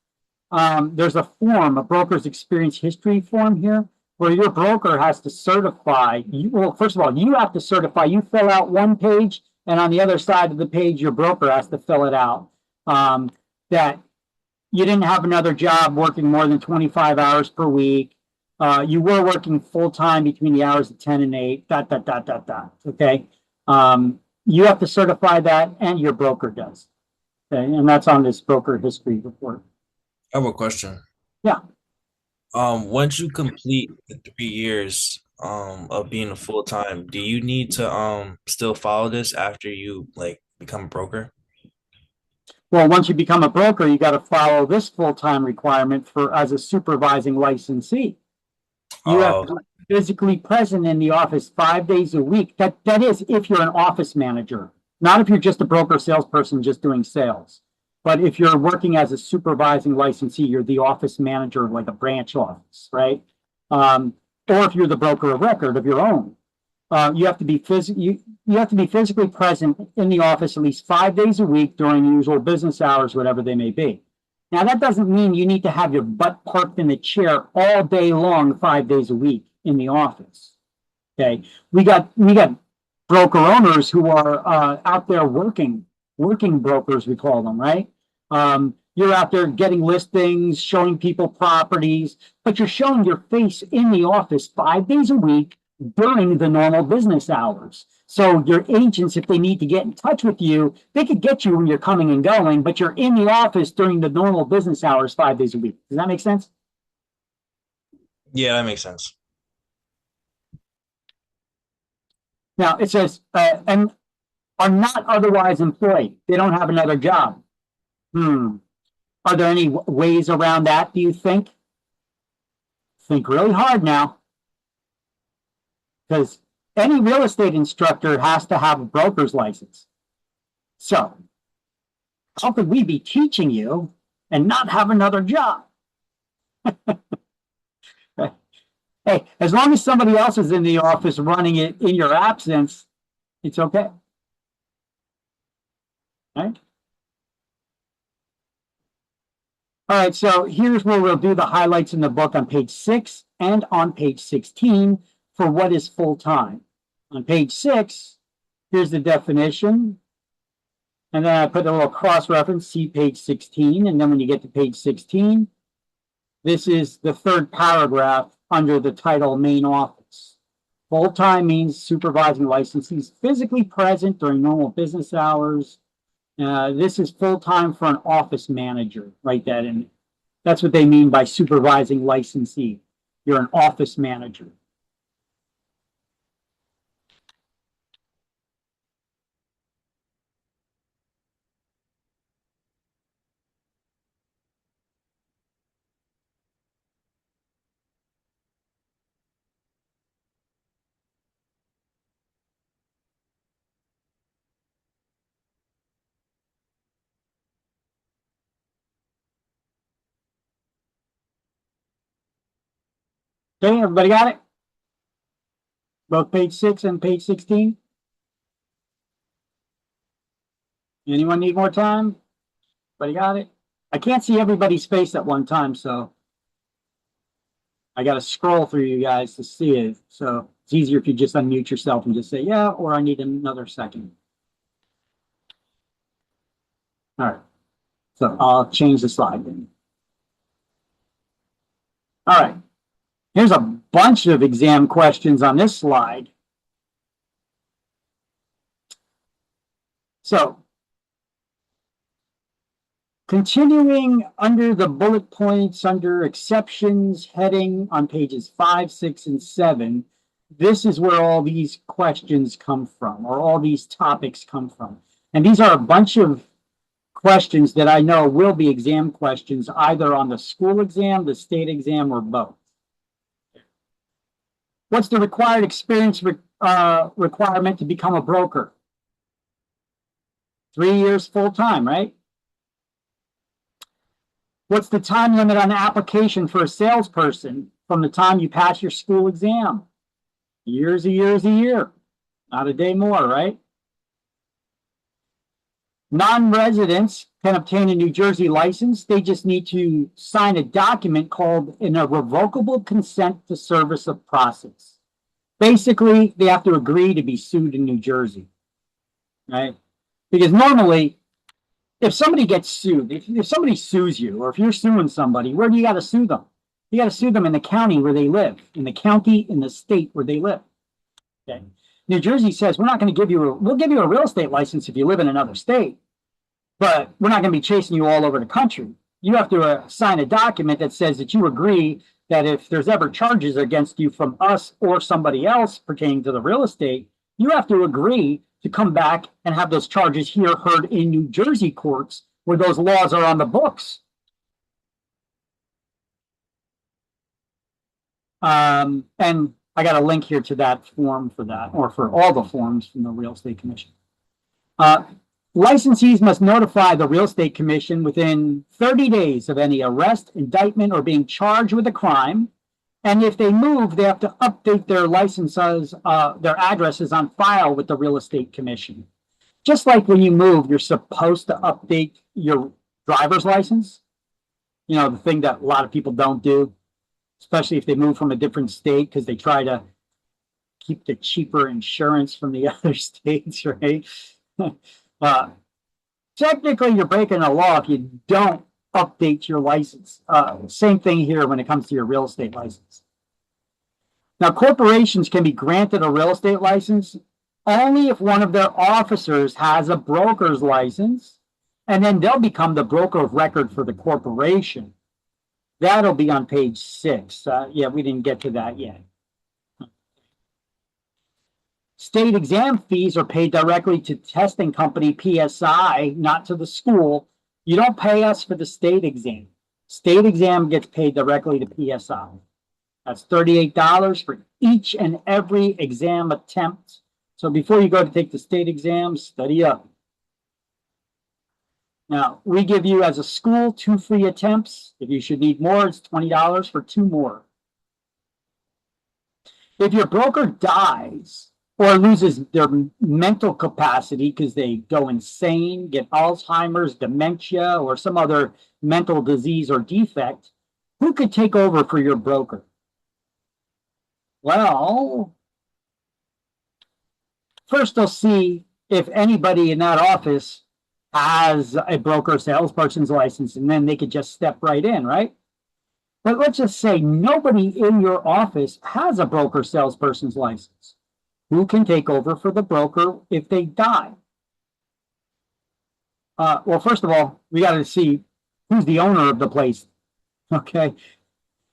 there's a form, a broker's experience history form here, where your broker has to certify. Well, first of all, you have to certify. You fill out one page, and on the other side of the page, your broker has to fill it out, that you didn't have another job working more than 25 hours per week. You were working full-time between the hours of 10 and 8, ... Okay? You have to certify that, and your broker does. Okay? And that's on this broker history report. I have a question. Yeah. Once you complete the 3 years of being a full-time, do you need to still follow this after you become a broker? Well, once you become a broker, you got to follow this full-time requirement as a supervising licensee. You have to be physically present in the office 5 days a week. That is if you're an office manager, not if you're just a broker salesperson just doing sales. But if you're working as a supervising licensee, you're the office manager of like a branch office, right? Or if you're the broker of record of your own, you have to be physically present in the office at least 5 days a week during usual business hours, whatever they may be. Now, that doesn't mean you need to have your butt parked in the chair all day long, 5 days a week in the office. Okay, we got broker owners who are out there working brokers, we call them, right? You're out there getting listings, showing people properties, but you're showing your face in the office 5 days a week, during the normal business hours. So your agents, if they need to get in touch with you, they could get you when you're coming and going, but you're in the office during the normal business hours 5 days a week. Does that make sense? Yeah, that makes sense. Now it says, and are not otherwise employed. They don't have another job. Are there any ways around that, do you think? Think really hard now. Because any real estate instructor has to have a broker's license. So, how could we be teaching you and not have another job? Hey, as long as somebody else is in the office running it in your absence, it's okay. Right? All right, so here's where we'll do the highlights in the book on page 6 and on page 16 for what is full-time. On page 6, here's the definition. And then I put a little cross-reference, see page 16. And then when you get to page 16, this is the third paragraph under the title Main Office. Full-time means supervising licensees physically present during normal business hours. This is full-time for an office manager. Write that in. That's what they mean by supervising licensee. You're an office manager. Okay, everybody got it? Both page 6 and page 16? Anyone need more time? Everybody got it? I can't see everybody's face at one time, so I got to scroll through you guys to see it. So it's easier if you just unmute yourself and just say, yeah, or I need another second. All right. So I'll change the slide then. All right. Here's a bunch of exam questions on this slide. So, continuing under the bullet points under exceptions heading on pages 5, 6, and 7, this is where all these questions come from, or all these topics come from. And these are a bunch of questions that I know will be exam questions either on the school exam, the state exam, or both. What's the required experience requirement to become a broker? 3 years full-time, right? What's the time limit on application for a salesperson from the time you pass your school exam? Years, a year. Not a day more, right? Non-residents can obtain a New Jersey license. They just need to sign a document called an irrevocable consent to service of process. Basically, they have to agree to be sued in New Jersey, right? Because normally, if somebody gets sued, if somebody sues you, or if you're suing somebody, where do you got to sue them? You got to sue them in the county where they live, in the county, in the state where they live. Okay. New Jersey says, we're not going to give you we'll give you a real estate license if you live in another state, but we're not going to be chasing you all over the country. You have to sign a document that says that you agree that if there's ever charges against you from us or somebody else pertaining to the real estate, you have to agree to come back and have those charges here heard in New Jersey courts where those laws are on the books. And I got a link here to that form for that, or for all the forms from the Real Estate Commission. Licensees must notify the Real Estate Commission within 30 days of any arrest, indictment, or being charged with a crime. And if they move, they have to update their licenses, their addresses on file with the Real Estate Commission. Just like when you move, you're supposed to update your driver's license. You know, the thing that a lot of people don't do, especially if they move from a different state because they try to keep the cheaper insurance from the other states, right? Technically, you're breaking the law if you don't update your license. Same thing here when it comes to your real estate license. Now, corporations can be granted a real estate license only if one of their officers has a broker's license, and then they'll become the broker of record for the corporation. That'll be on page 6. Yeah, we didn't get to that yet. State exam fees are paid directly to testing company PSI, not to the school. You don't pay us for the state exam. State exam gets paid directly to PSI. That's $38 for each and every exam attempt. So before you go to take the state exam, study up. Now, we give you as a school 2 free attempts. If you should need more, it's $20 for 2 more. If your broker dies or loses their mental capacity because they go insane, get Alzheimer's, dementia, or some other mental disease or defect, who could take over for your broker? Well, first they'll see if anybody in that office has a broker salesperson's license, and then they could just step right in, right? But let's just say nobody in your office has a broker salesperson's license. Who can take over for the broker if they die? Well, first of all, we got to see who's the owner of the place. Okay,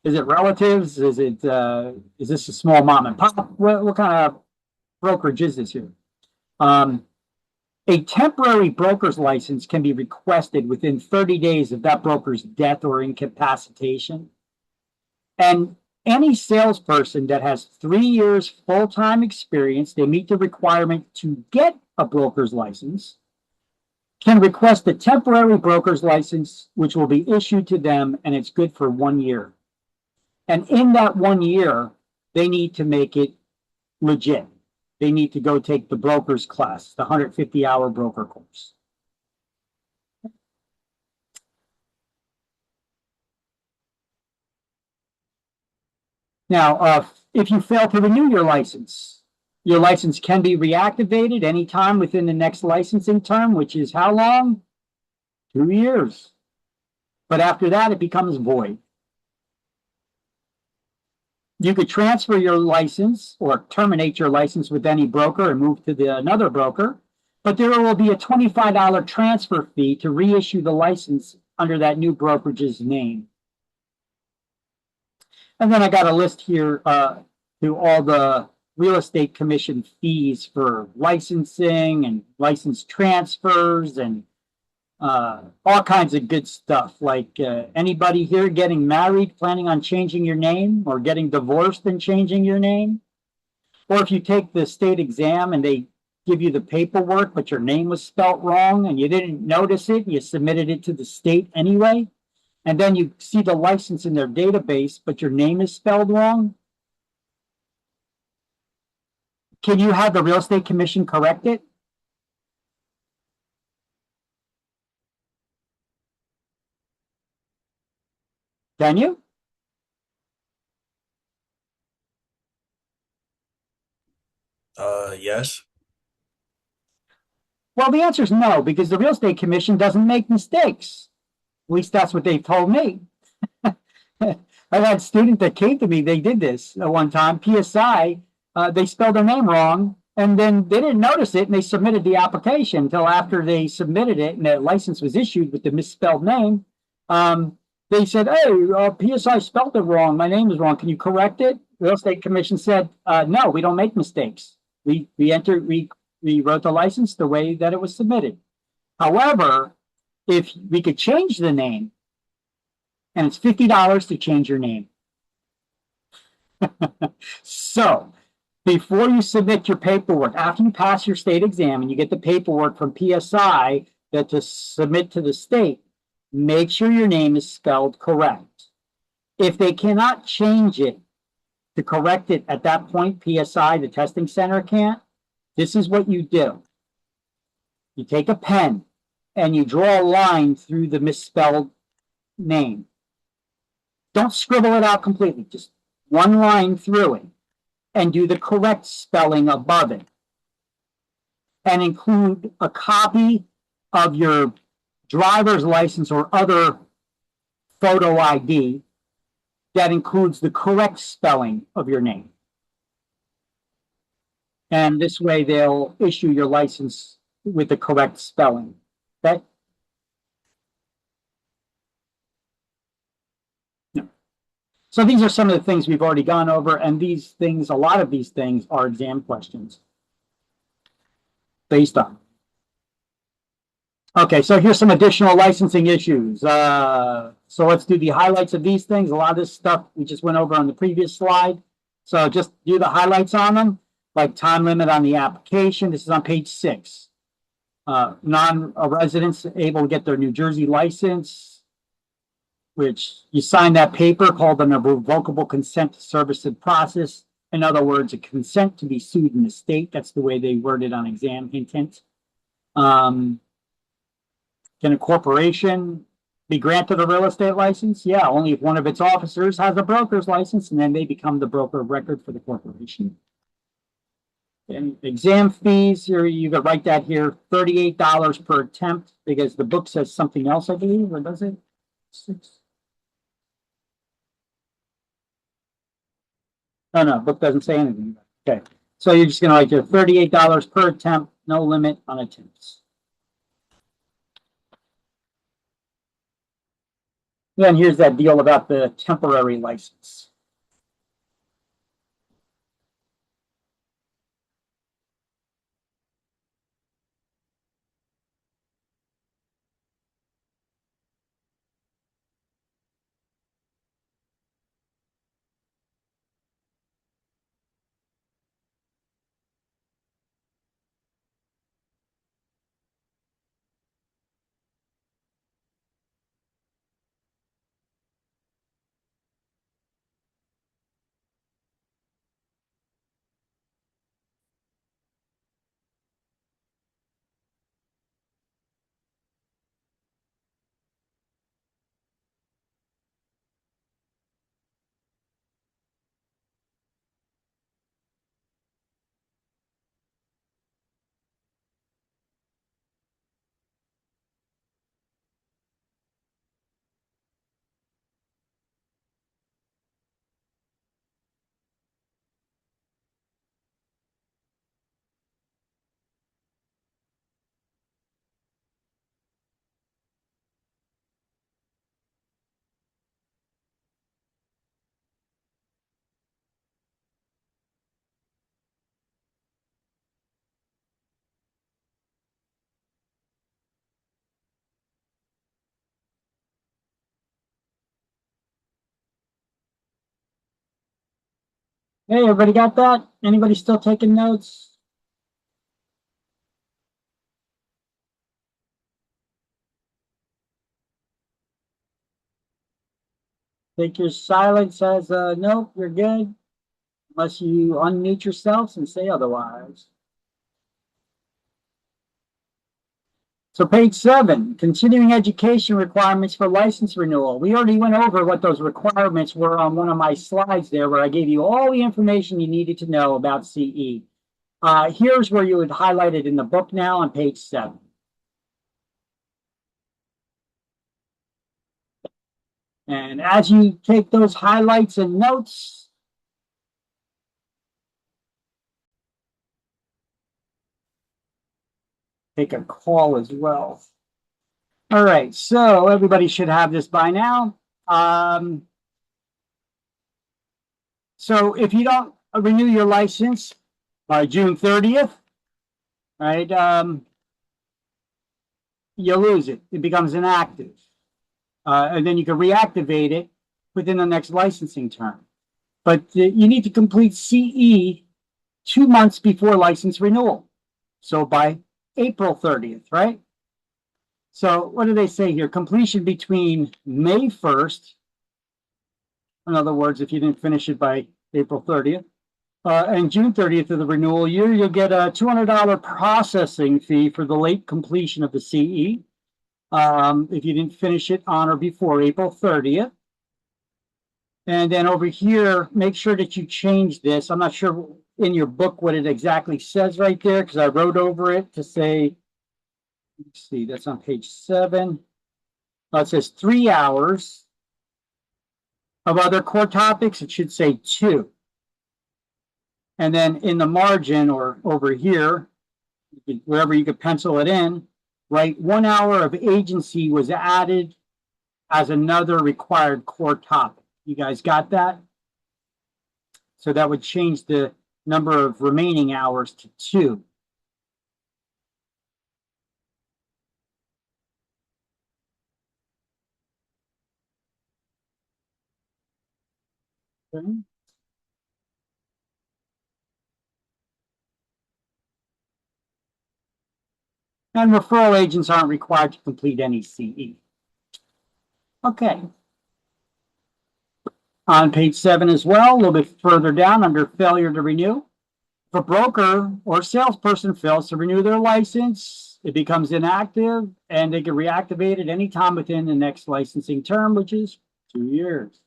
is it relatives? Is this a small mom and pop? What kind of brokerage is this here? A temporary broker's license can be requested within 30 days of that broker's death or incapacitation. And any salesperson that has 3 years full-time experience, they meet the requirement to get a broker's license, can request a temporary broker's license, which will be issued to them, and it's good for 1 year. And in that 1 year, they need to make it legit. They need to go take the broker's class, the 150-hour broker course. Now, if you fail to renew your license can be reactivated anytime within the next licensing term, which is how long? 2 years. But after that, it becomes void. You could transfer your license or terminate your license with any broker and move to another broker, but there will be a $25 transfer fee to reissue the license under that new brokerage's name. And then I got a list here to all the real estate commission fees for licensing and license transfers and all kinds of good stuff. Like anybody here getting married, planning on changing your name, or getting divorced and changing your name? Or if you take the state exam and they give you the paperwork, but your name was spelt wrong and you didn't notice it, you submitted it to the state anyway, and then you see the license in their database, but your name is spelled wrong. Can you have the real estate commission correct it? Can you? Yes. Well, the answer is no, because the real estate commission doesn't make mistakes. At least that's what they told me. I've had students that came to me, they did this at one time, PSI, they spelled their name wrong, and then they didn't notice it, and they submitted the application until after they submitted it and the license was issued with the misspelled name. They said, hey, PSI spelled it wrong. My name is wrong. Can you correct it? The real estate commission said, no, we don't make mistakes. We wrote the license the way that it was submitted. However, if we could change the name, and it's $50 to change your name. So before you submit your paperwork, after you pass your state exam and you get the paperwork from PSI that to submit to the state, make sure your name is spelled correct. If they cannot change it to correct it at that point, PSI, the testing center, can't, this is what you do. You take a pen and you draw a line through the misspelled name. Don't scribble it out completely, just one line through it, and do the correct spelling above it. And include a copy of your driver's license or other photo ID that includes the correct spelling of your name. And this way they'll issue your license with the correct spelling. Okay? No. So these are some of the things we've already gone over, and these things, a lot of these things are exam questions based on. Okay, so here's some additional licensing issues. So let's do the highlights of these things. A lot of this stuff we just went over on the previous slide. So just do the highlights on them, like time limit on the application. This is on page 6. Non-residents able to get their New Jersey license, which you sign that paper called an irrevocable consent to service the process. In other words, a consent to be sued in the state. That's the way they word it on exam intent. Can a corporation be granted a real estate license? Yeah, only if one of its officers has a broker's license, and then they become the broker of record for the corporation. And exam fees, here you could write that here, $38 per attempt, because the book says something else, I believe, or does it? 6. Oh, no, book doesn't say anything. Okay, so you're just going to write your $38 per attempt, no limit on attempts. Then here's that deal about the temporary license. Hey, everybody got that? Anybody still taking notes? Take your silence as nope, you're good. Unless you unmute yourselves and say otherwise. So page 7, continuing education requirements for license renewal. We already went over what those requirements were on one of my slides there, where I gave you all the information you needed to know about CE. Here's where you would highlight it in the book now on page 7. And as you take those highlights and notes, take a call as well. All right, so everybody should have this by now. So if you don't renew your license by June 30th, right, you lose it. It becomes inactive. And then you can reactivate it within the next licensing term. But you need to complete CE 2 months before license renewal. So by April 30th, right? So what do they say here? Completion between May 1st. In other words, if you didn't finish it by April 30th, and June 30th of the renewal year, you'll get a $200 processing fee for the late completion of the CE. If you didn't finish it on or before April 30th. And then over here, make sure that you change this. I'm not sure in your book what it exactly says right there, because I wrote over it to say, let's see, that's on page 7. It says 3 hours of other core topics. It should say 2. And then in the margin or over here, wherever you could pencil it in, right, 1 hour of agency was added as another required core topic. You guys got that? So that would change the number of remaining hours to 2. Okay. And referral agents aren't required to complete any CE. Okay. On page 7 as well, a little bit further down under failure to renew. If a broker or salesperson fails to renew their license, it becomes inactive and they can reactivate it anytime within the next licensing term, which is 2 years.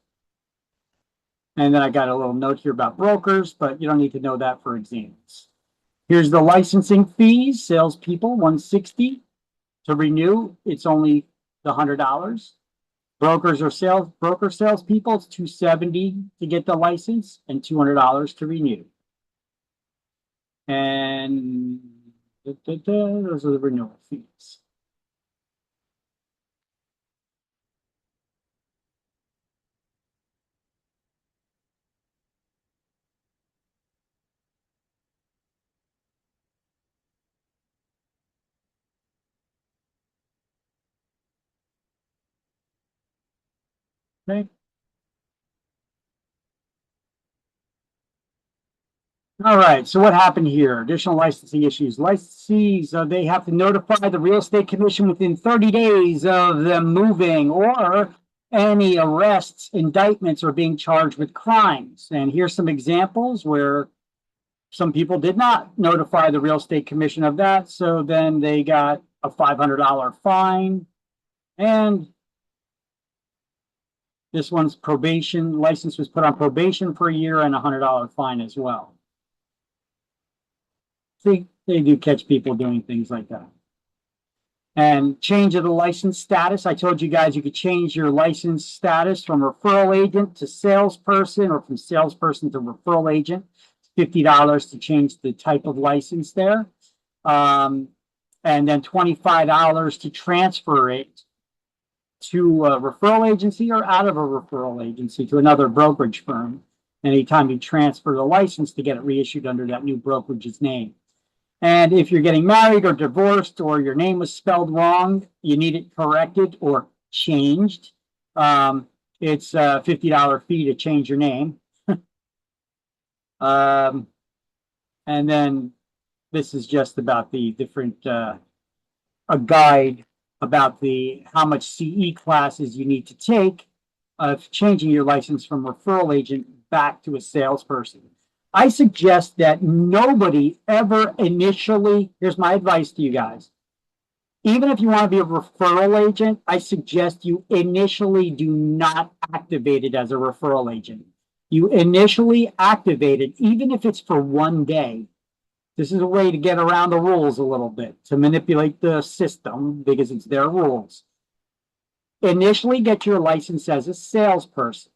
And then I got a little note here about brokers, but you don't need to know that for exams. Here's the licensing fees, salespeople, $160. To renew, it's only the $100. Brokers or salespeople, it's $270 to get the license and $200 to renew. And those are the renewal fees. Okay. All right, so what happened here? Additional licensing issues. Licensees, they have to notify the real estate commission within 30 days of them moving, or any arrests, indictments, or being charged with crimes. And here's some examples where some people did not notify the real estate commission of that, so then they got a $500 fine. And this one's probation, license was put on probation for a year and a $100 fine as well. See, they do catch people doing things like that. And change of the license status. I told you guys you could change your license status from referral agent to salesperson, or from salesperson to referral agent. It's $50 to change the type of license there. And then $25 to transfer it to a referral agency or out of a referral agency to another brokerage firm anytime you transfer the license to get it reissued under that new brokerage's name. And if you're getting married or divorced, or your name was spelled wrong, you need it corrected or changed. It's a $50 fee to change your name. And then this is just about the different, a guide about how much CE classes you need to take of changing your license from referral agent back to a salesperson. I suggest that nobody ever initially, here's my advice to you guys. Even if you want to be a referral agent, I suggest you initially do not activate it as a referral agent. You initially activate it, even if it's for 1 day. This is a way to get around the rules a little bit, to manipulate the system because it's their rules. Initially get your license as a salesperson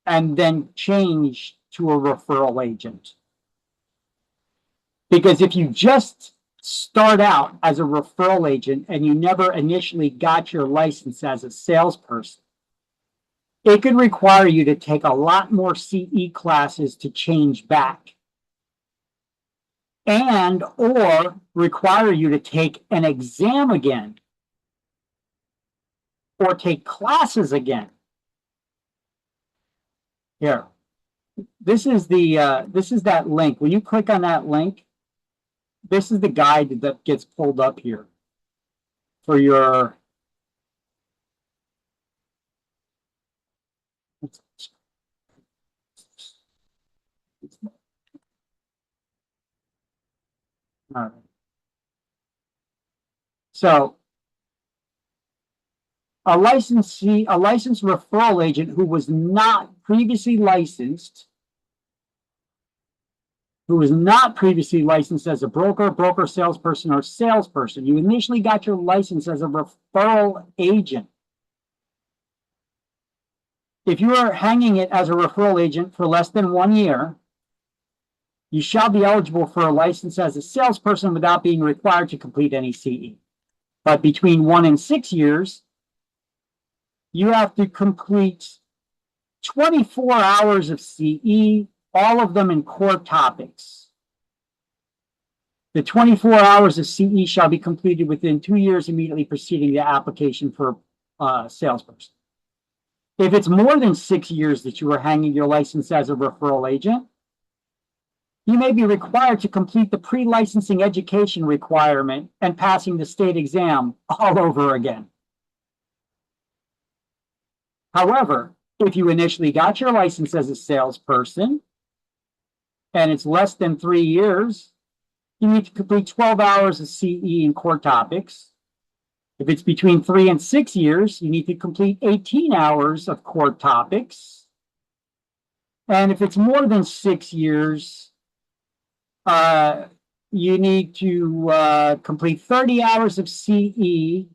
and then change to a referral agent. Because if you just start out as a referral agent and you never initially got your license as a salesperson, it could require you to take a lot more CE classes to change back, and or require you to take an exam again or take classes again. Here. This is that link. When you click on that link, this is the guide that gets pulled up here for your all right. So a licensed referral agent who was not previously licensed, as a broker, salesperson, or salesperson. You initially got your license as a referral agent. If you are hanging it as a referral agent for less than 1 year, You shall be eligible for a license as a salesperson without being required to complete any CE. But between 1 and 6 years, you have to complete 24 hours of CE, all of them in core topics. The 24 hours of CE shall be completed within 2 years immediately preceding the application for a salesperson. If it's more than 6 years that you are hanging your license as a referral agent, you may be required to complete the pre-licensing education requirement and passing the state exam all over again. However, if you initially got your license as a salesperson and it's less than 3 years, you need to complete 12 hours of CE in core topics. If it's between 3 and 6 years, you need to complete 18 hours of core topics. And if it's more than 6 years, you need to complete 30 hours of CE,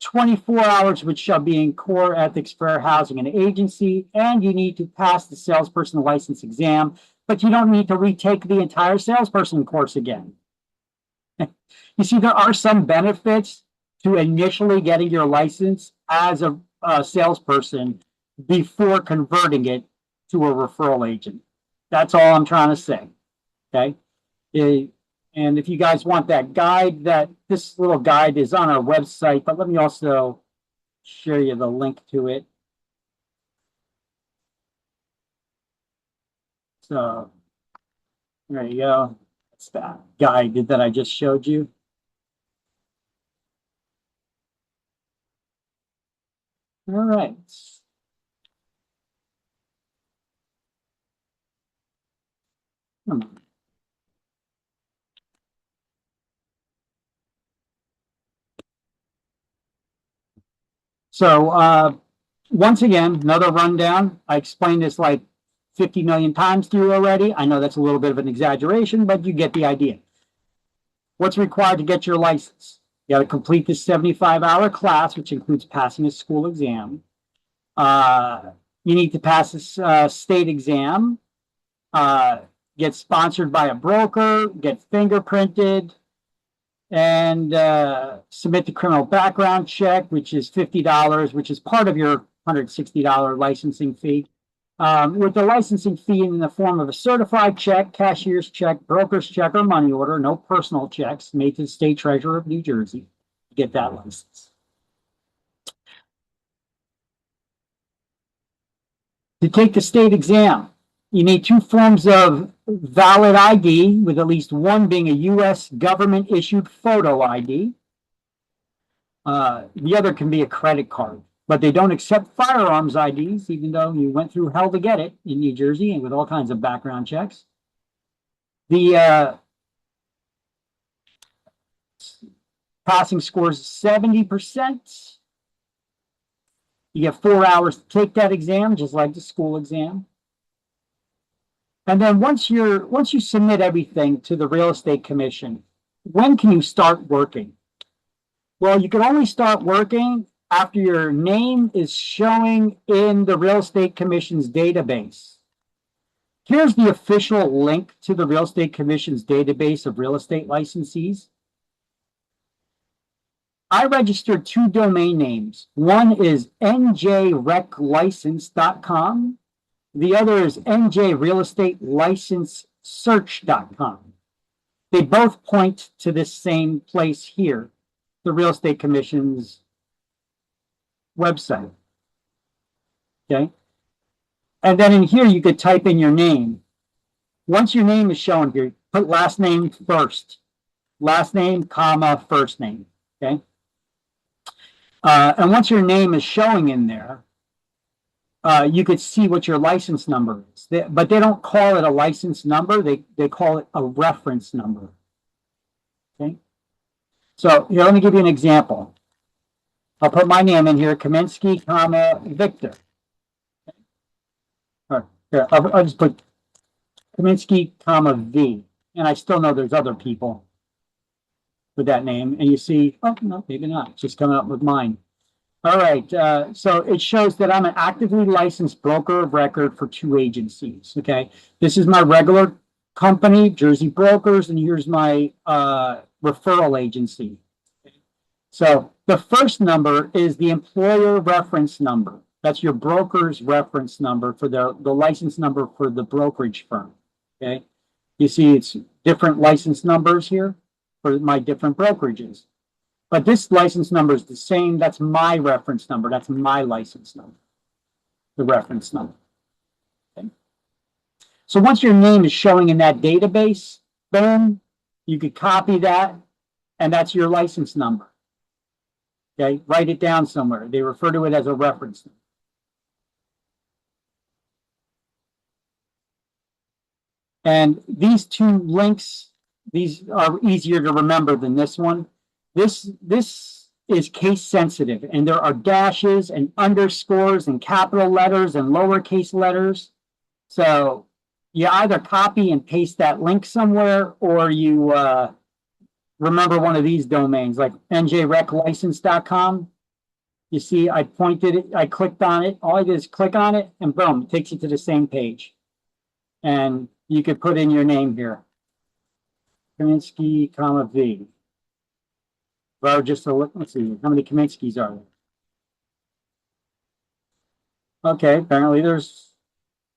24 hours which shall be in core ethics, fair housing, and agency, and you need to pass the salesperson license exam, but you don't need to retake the entire salesperson course again. You see, there are some benefits to initially getting your license as a salesperson before converting it to a referral agent. That's all I'm trying to say. Okay. And if you guys want that guide, this little guide is on our website, but let me also share you the link to it. So there you go. That's that guide that I just showed you. All right. Come on. So once again, another rundown. I explained this like 50 million times to you already. I know that's a little bit of an exaggeration, but you get the idea. What's required to get your license? You got to complete this 75-hour class, which includes passing a school exam. You need to pass this state exam, get sponsored by a broker, get fingerprinted, and submit the criminal background check, which is $50, which is part of your $160 licensing fee. With the licensing fee in the form of a certified check, cashier's check, broker's check, or money order, no personal checks, made to the state treasurer of New Jersey to get that license. To take the state exam, you need 2 forms of valid ID, with at least one being a U.S. government-issued photo ID. The other can be a credit card, but they don't accept firearms IDs, even though you went through hell to get it in New Jersey and with all kinds of background checks. The passing score is 70%. You get 4 hours to take that exam, just like the school exam. And then once you submit everything to the Real Estate Commission, when can you start working? Well, you can only start working after your name is showing in the Real Estate Commission's database. Here's the official link to the Real Estate Commission's database of real estate licensees. I registered 2 domain names. One is njreclicense.com. The other is njrealestatelicensesearch.com. They both point to this same place here, the Real Estate Commission's website. Okay. And then in here, you could type in your name. Once your name is shown here, put last name first. Last name, comma, first name. Okay. And once your name is showing in there, you could see what your license number is. But they don't call it a license number. They call it a reference number. Okay. So here, let me give you an example. I'll put my name in here, Kaminsky, comma, Victor. Or here, I'll just put Kaminsky, comma, V. And I still know there's other people with that name. And you see, oh, no, maybe not. It's just coming up with mine. All right, so it shows that I'm an actively licensed broker of record for 2 agencies, okay? This is my regular company, Jersey Brokers, and here's my referral agency. So the first number is the employer reference number. That's your broker's reference number for the license number for the brokerage firm. Okay. You see it's different license numbers here for my different brokerages. But this license number is the same. That's my reference number. That's my license number, the reference number. Okay. So once your name is showing in that database, boom, you could copy that, and that's your license number. Okay, write it down somewhere. They refer to it as a reference. And these two links, these are easier to remember than this one. This is case sensitive, and there are dashes and underscores and capital letters and lowercase letters. So you either copy and paste that link somewhere, or you remember one of these domains like njreclicense.com. You see, I pointed it, I clicked on it. All I did is click on it, and boom, it takes you to the same page. And you could put in your name here, Kaminsky, V. Well, just to look, let's see, how many Kaminskys are there? Okay, apparently there's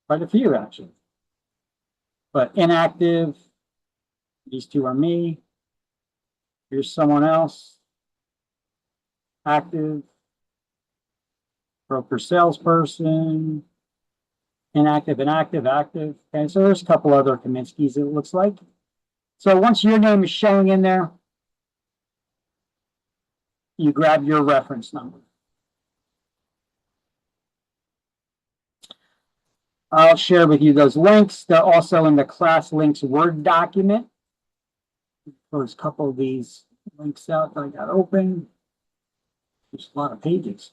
quite a few actually. But inactive, these two are me. Here's someone else. Active, broker salesperson, inactive, inactive, active. Okay, so there's a couple other Kaminskys, it looks like. So once your name is showing in there, you grab your reference number. I'll share with you those links. They're also in the class links Word document. There's a couple of these links out that I got open. There's a lot of pages.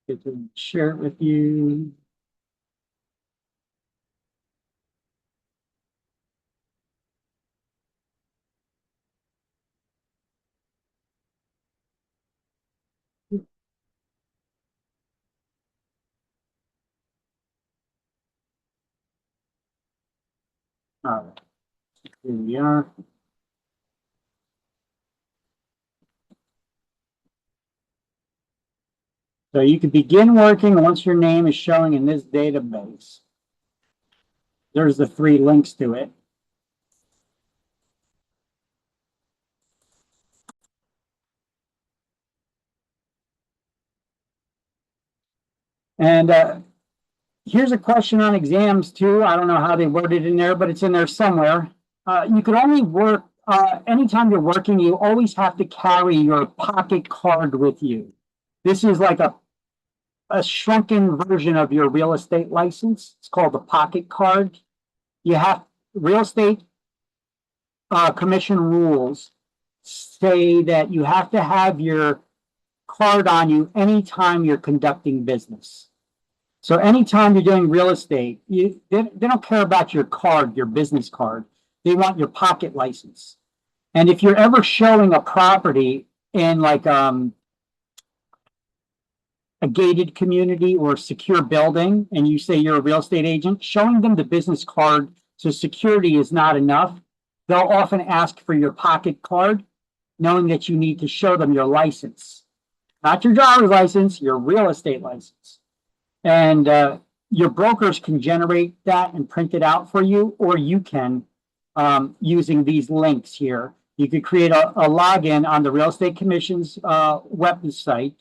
Get to share it with you. All right, here we are. So you can begin working once your name is showing in this database. There's the 3 links to it. And here's a question on exams too. I don't know how they worded it in there, but it's in there somewhere. You can only work, anytime you're working, you always have to carry your pocket card with you. This is like a shrunken version of your real estate license. It's called the pocket card. You have real estate commission rules say that you have to have your card on you anytime you're conducting business. So anytime you're doing real estate, they don't care about your card, your business card. They want your pocket license. And if you're ever showing a property in like a gated community or a secure building, and you say you're a real estate agent, showing them the business card so security is not enough, they'll often ask for your pocket card, knowing that you need to show them your license. Not your driver's license, your real estate license. And your brokers can generate that and print it out for you, or you can using these links here. You could create a login on the Real Estate Commission's website,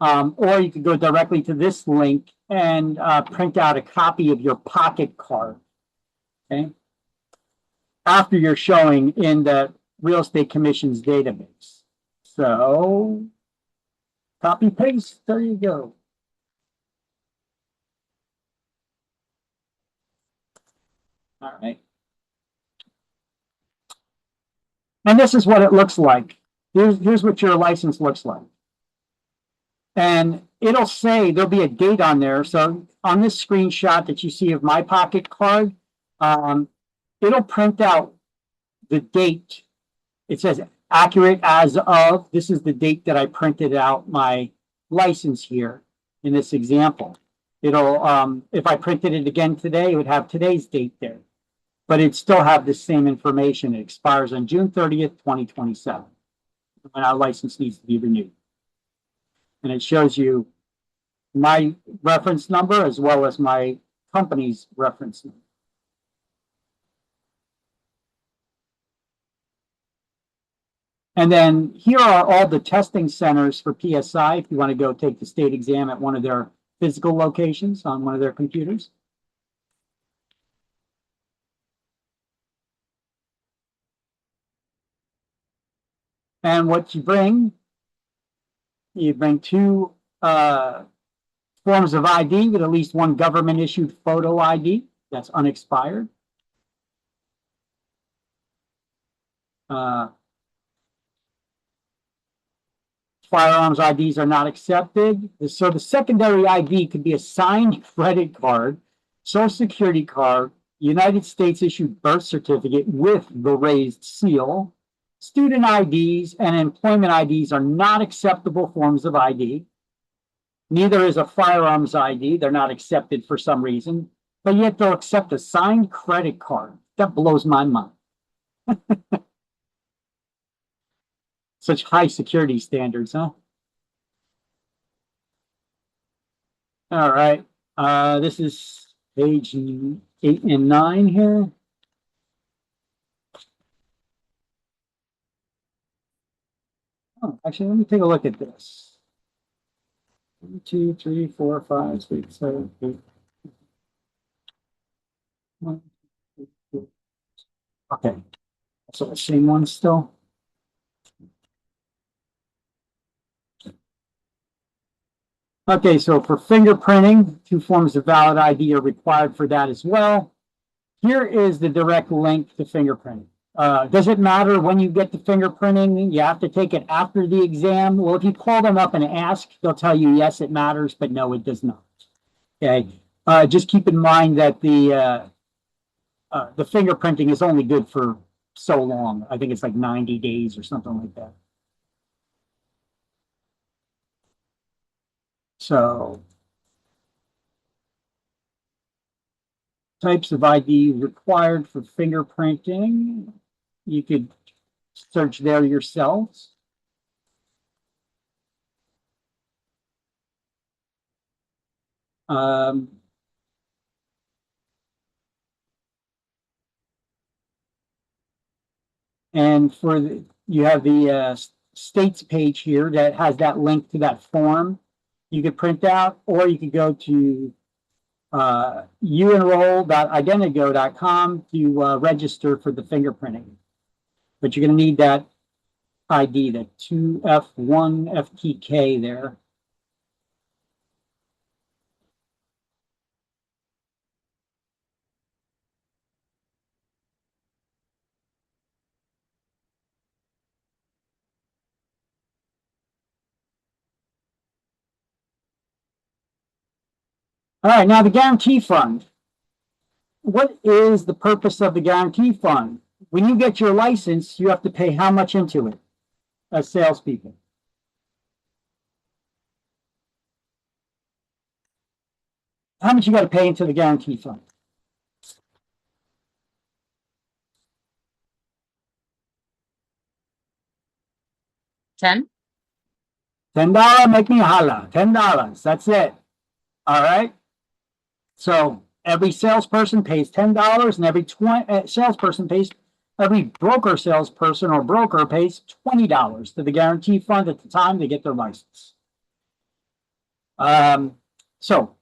or you could go directly to this link and print out a copy of your pocket card. Okay, after you're showing in the Real Estate Commission's database. So copy paste, there you go. All right. And this is what it looks like. Here's what your license looks like. And it'll say, there'll be a date on there. So on this screenshot that you see of my pocket card, it'll print out the date. It says accurate as of. This is the date that I printed out my license here in this example. It'll, if I printed it again today, it would have today's date there, but it still have the same information. It expires on June 30th, 2027, when our license needs to be renewed. And it shows you my reference number as well as my company's reference number. And then here are all the testing centers for PSI if you want to go take the state exam at one of their physical locations on one of their computers. And what you bring two forms of ID with at least one government issued photo ID that's unexpired. Firearms IDs are not accepted. So the secondary ID could be a signed credit card, Social Security card, United States issued birth certificate with the raised seal. Student IDs and employment IDs are not acceptable forms of ID. Neither is a firearms ID. They're not accepted for some reason, but yet they'll accept a signed credit card. That blows my mind. Such high security standards, huh? All right. This is page 8 and 9 here. Oh, actually, let me take a look at this. 1, 2, 3, 4, 5, 6, 7, 8. 1, 2, 3. Okay. So the same one still. Okay, so for fingerprinting, 2 forms of valid ID are required for that as well. Here is the direct link to fingerprinting. Does it matter when you get the fingerprinting? You have to take it after the exam? Well, if you call them up and ask, they'll tell you, yes, it matters, but no, it does not. Okay, just keep in mind that the fingerprinting is only good for so long. I think it's like 90 days or something like that. So, types of ID required for fingerprinting. You could search there yourselves. And for you have the states page here that has that link to that form you could print out, or you could go to uenroll.identigo.com to register for the fingerprinting. But you're going to need that ID, that 2F1 FTK there. All right, now the guarantee fund. What is the purpose of the guarantee fund? When you get your license, you have to pay how much into it as salespeople? How much you got to pay into the guarantee fund? $10. $10, make me holla. $10. That's it. All right. So every salesperson pays $10, and every salesperson pays, every broker salesperson or broker pays $20 to the guarantee fund at the time they get their license. So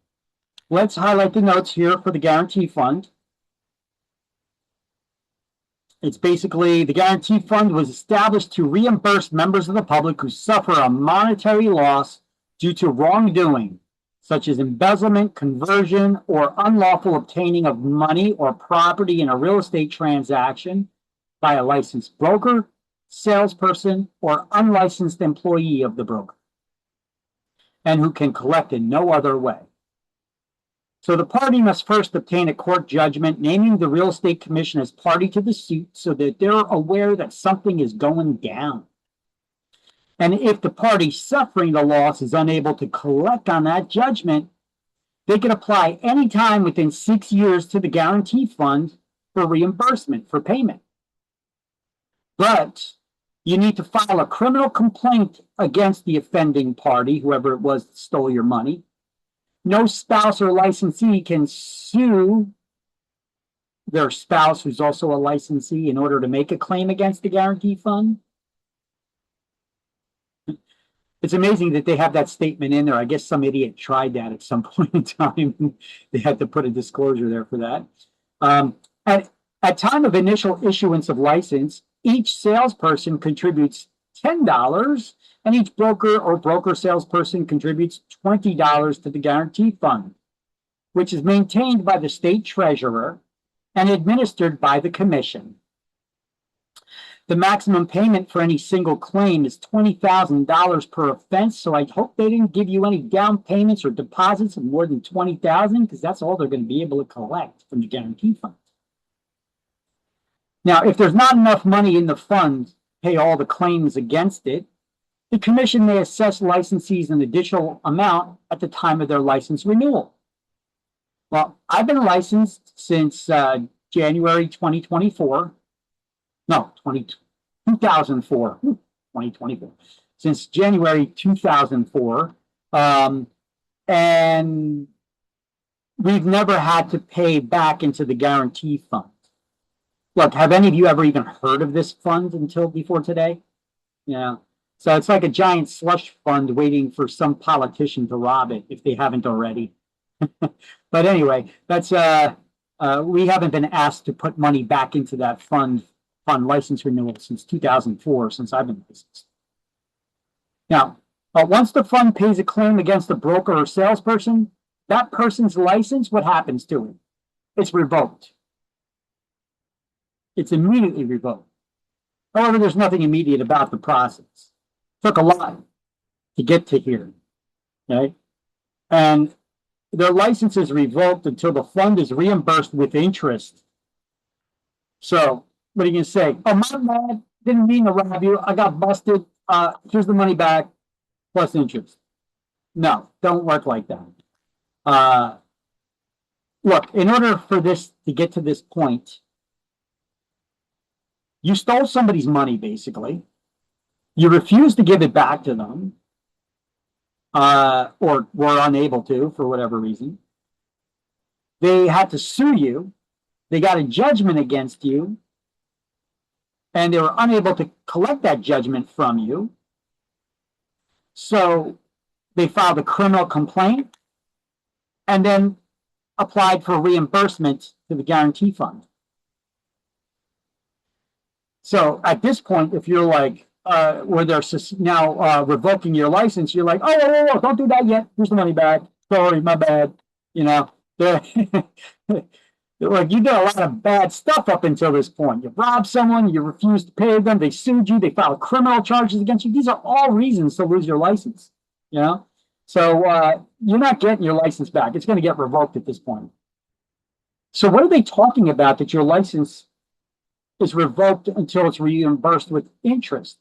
let's highlight the notes here for the guarantee fund. It's basically the guarantee fund was established to reimburse members of the public who suffer a monetary loss due to wrongdoing, such as embezzlement, conversion, or unlawful obtaining of money or property in a real estate transaction by a licensed broker, salesperson, or unlicensed employee of the broker, and who can collect in no other way. So the party must first obtain a court judgment naming the real estate commission as party to the suit so that they're aware that something is going down. And if the party suffering the loss is unable to collect on that judgment, they can apply any time within 6 years to the guarantee fund for reimbursement for payment. But you need to file a criminal complaint against the offending party, whoever it was that stole your money. No spouse or licensee can sue their spouse, who's also a licensee, in order to make a claim against the guarantee fund. It's amazing that they have that statement in there. I guess some idiot tried that at some point in time. They had to put a disclosure there for that. At time of initial issuance of license, each salesperson contributes $10, and each broker or broker salesperson contributes $20 to the guarantee fund, which is maintained by the state treasurer and administered by the commission. The maximum payment for any single claim is $20,000 per offense, so I hope they didn't give you any down payments or deposits of more than $20,000, because that's all they're going to be able to collect from the guarantee fund. Now, if there's not enough money in the fund to pay all the claims against it, the commission may assess licensees an additional amount at the time of their license renewal. Well, I've been licensed since January 2024. No, 2004, 2024, since January 2004. And we've never had to pay back into the guarantee fund. Look, have any of you ever even heard of this fund until before today? Yeah. So it's like a giant slush fund waiting for some politician to rob it if they haven't already. But anyway, that's we haven't been asked to put money back into that fund on license renewal since 2004, since I've been licensed. Now, once the fund pays a claim against a broker or salesperson, that person's license, what happens to it? It's revoked. It's immediately revoked. However, there's nothing immediate about the process. It took a lot to get to here, okay? And their license is revoked until the fund is reimbursed with interest. So, what are you going to say? Oh, my bad, didn't mean to rob you. I got busted. Here's the money back plus interest. No, don't work like that. Look, in order for this to get to this point, you stole somebody's money, basically. You refused to give it back to them, or were unable to for whatever reason. They had to sue you. They got a judgment against you, and they were unable to collect that judgment from you. So they filed a criminal complaint and then applied for reimbursement to the guarantee fund. So at this point, if you're like, where they're now revoking your license, you're like, oh, don't do that yet. Here's the money back. Sorry, my bad. You know, like you did a lot of bad stuff up until this point. You robbed someone, you refused to pay them, they sued you, they filed criminal charges against you. These are all reasons to lose your license, you know? So you're not getting your license back. It's going to get revoked at this point. So what are they talking about that your license is revoked until it's reimbursed with interest?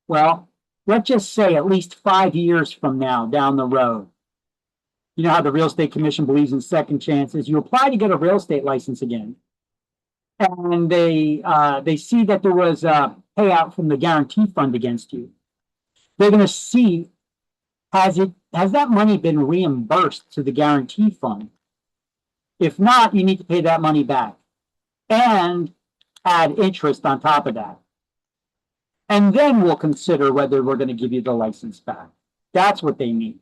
Well, let's just say at least 5 years from now down the road. You know how the Real Estate Commission believes in second chances. You apply to get a real estate license again, and they see that there was a payout from the guarantee fund against you. They're going to see, has that money been reimbursed to the guarantee fund? If not, you need to pay that money back and add interest on top of that. And then we'll consider whether we're going to give you the license back. That's what they mean.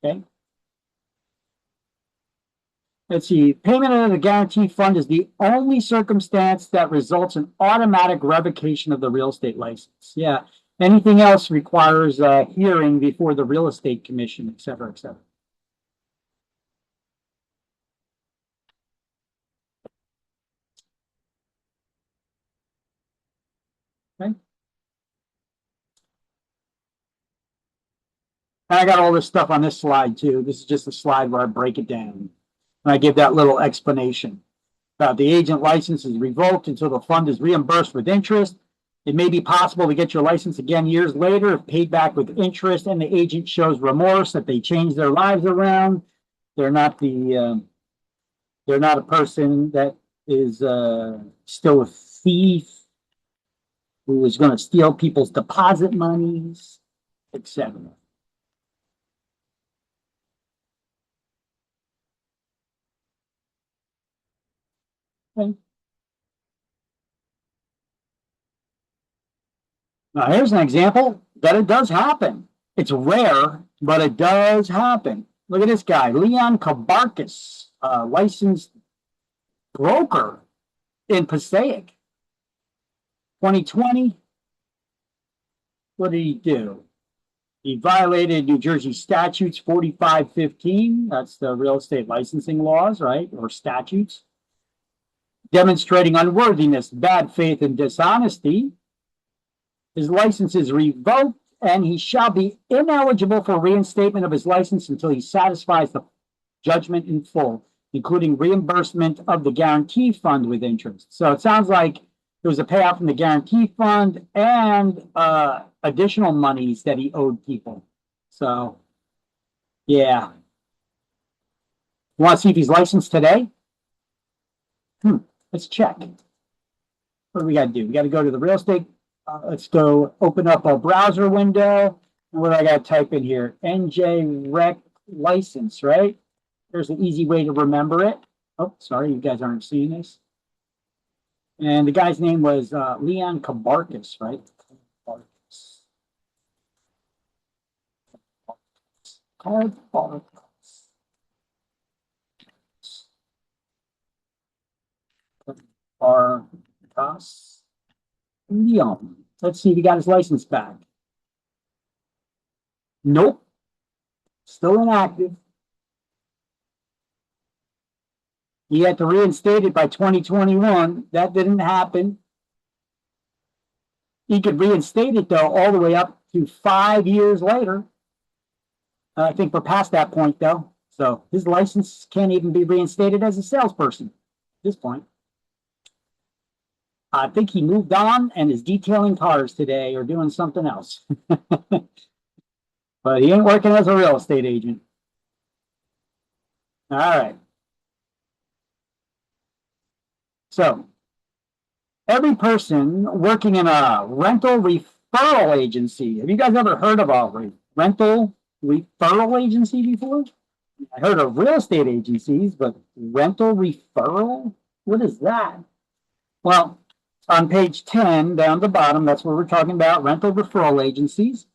Okay. Let's see. Payment of the guarantee fund is the only circumstance that results in automatic revocation of the real estate license. Yeah. Anything else requires a hearing before the Real Estate Commission, et cetera, et cetera. Okay. And I got all this stuff on this slide too. This is just a slide where I break it down. And I give that little explanation. The agent license is revoked until the fund is reimbursed with interest. It may be possible to get your license again years later if paid back with interest and the agent shows remorse that they changed their lives around. They're not a person that is still a thief who is going to steal people's deposit monies, etc. Okay. Now, here's an example that it does happen. It's rare, but it does happen. Look at this guy, Leon Kabarkis, licensed broker in Passaic. 2020. What did he do? He violated New Jersey statutes 4515. That's the real estate licensing laws, right? Or statutes. Demonstrating unworthiness, bad faith, and dishonesty. His license is revoked, and he shall be ineligible for reinstatement of his license until he satisfies the judgment in full, including reimbursement of the guarantee fund with interest. So it sounds like there was a payout from the guarantee fund and additional monies that he owed people. So, yeah. You want to see if he's licensed today? Let's check. What do we got to do? We got to go to the real estate. Let's go open up a browser window. What do I got to type in here? NJ Rec license, right? There's an easy way to remember it. Oh, sorry, you guys aren't seeing this. And the guy's name was Leon Kabarkis, right? Kabarkis. Leon. Let's see if he got his license back. Nope. Still inactive. He had to reinstate it by 2021. That didn't happen. He could reinstate it, though, all the way up to 5 years later. I think we're past that point, though. So his license can't even be reinstated as a salesperson at this point. I think he moved on and is detailing cars today or doing something else. But he ain't working as a real estate agent. All right. So every person working in a rental referral agency. Have you guys ever heard of a rental referral agency before? I heard of real estate agencies, but rental referral? What is that? Well, on page 10, down the bottom, that's where we're talking about rental referral agencies.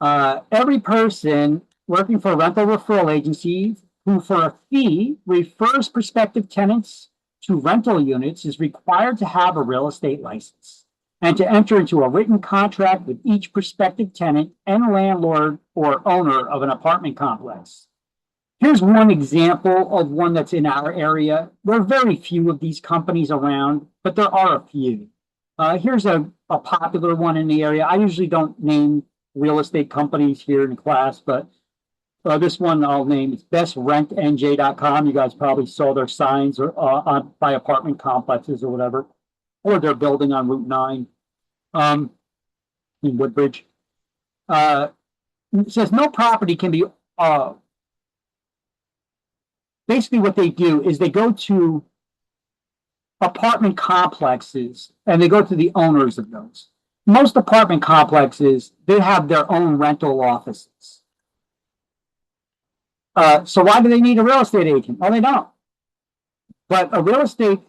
Every person working for rental referral agencies who, for a fee, refers prospective tenants to rental units is required to have a real estate license and to enter into a written contract with each prospective tenant and landlord or owner of an apartment complex. Here's one example of one that's in our area. There are very few of these companies around, but there are a few. Here's a popular one in the area. I usually don't name real estate companies here in class, but this one I'll name. It's bestrentnj.com. You guys probably saw their signs or by apartment complexes or whatever, or their building on Route 9 in Woodbridge. It says no property can be basically what they do is they go to apartment complexes and they go to the owners of those. Most apartment complexes, they have their own rental offices. So why do they need a real estate agent? Well, they don't. But a real estate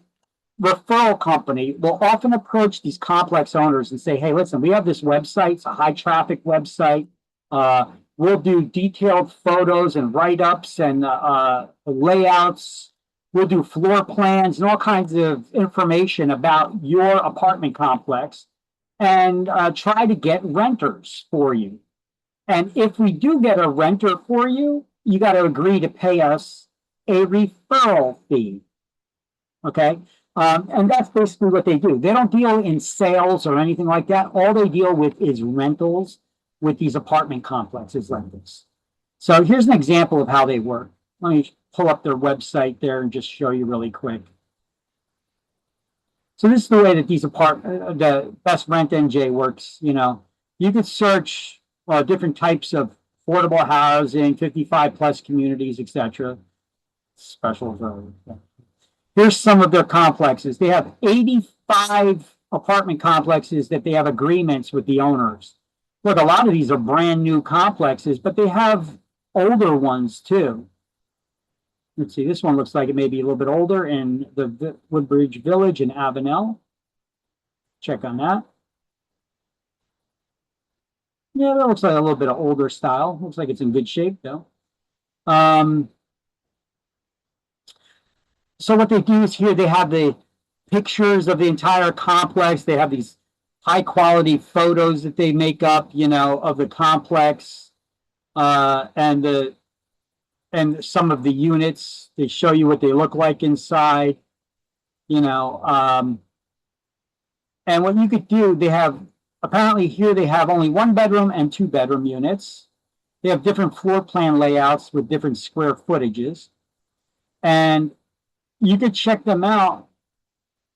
referral company will often approach these complex owners and say, hey, listen, we have this website. It's a high traffic website. We'll do detailed photos and write-ups and layouts. We'll do floor plans and all kinds of information about your apartment complex and try to get renters for you. And if we do get a renter for you, you got to agree to pay us a referral fee. Okay? And that's basically what they do. They don't deal in sales or anything like that. All they deal with is rentals with these apartment complexes like this. So here's an example of how they work. Let me pull up their website there and just show you really quick. So this is the way that these the Best Rent NJ works. You know, you could search different types of affordable housing, 55 plus communities, etc. Special zone. Here's some of their complexes. They have 85 apartment complexes that they have agreements with the owners. Look, a lot of these are brand new complexes, but they have older ones too. Let's see, this one looks like it may be a little bit older in the Woodbridge Village in Avenel. Check on that. Yeah, that looks like a little bit of older style. Looks like it's in good shape though. So what they do is here they have the pictures of the entire complex. They have these high quality photos that they make up, you know, of the complex and some of the units. They show you what they look like inside, you know. And what you could do, they have, apparently here they have only 1 bedroom and 2 bedroom units. They have different floor plan layouts with different square footages. And you could check them out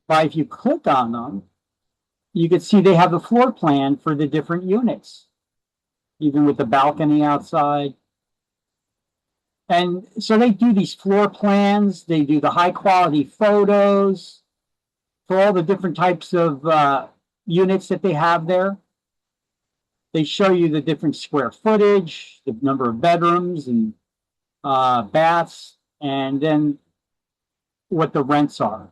by, if you click on them, you could see they have the floor plan for the different units, even with the balcony outside. And so they do these floor plans, they do the high quality photos for all the different types of units that they have there. They show you the different square footage, the number of bedrooms and baths, and then what the rents are.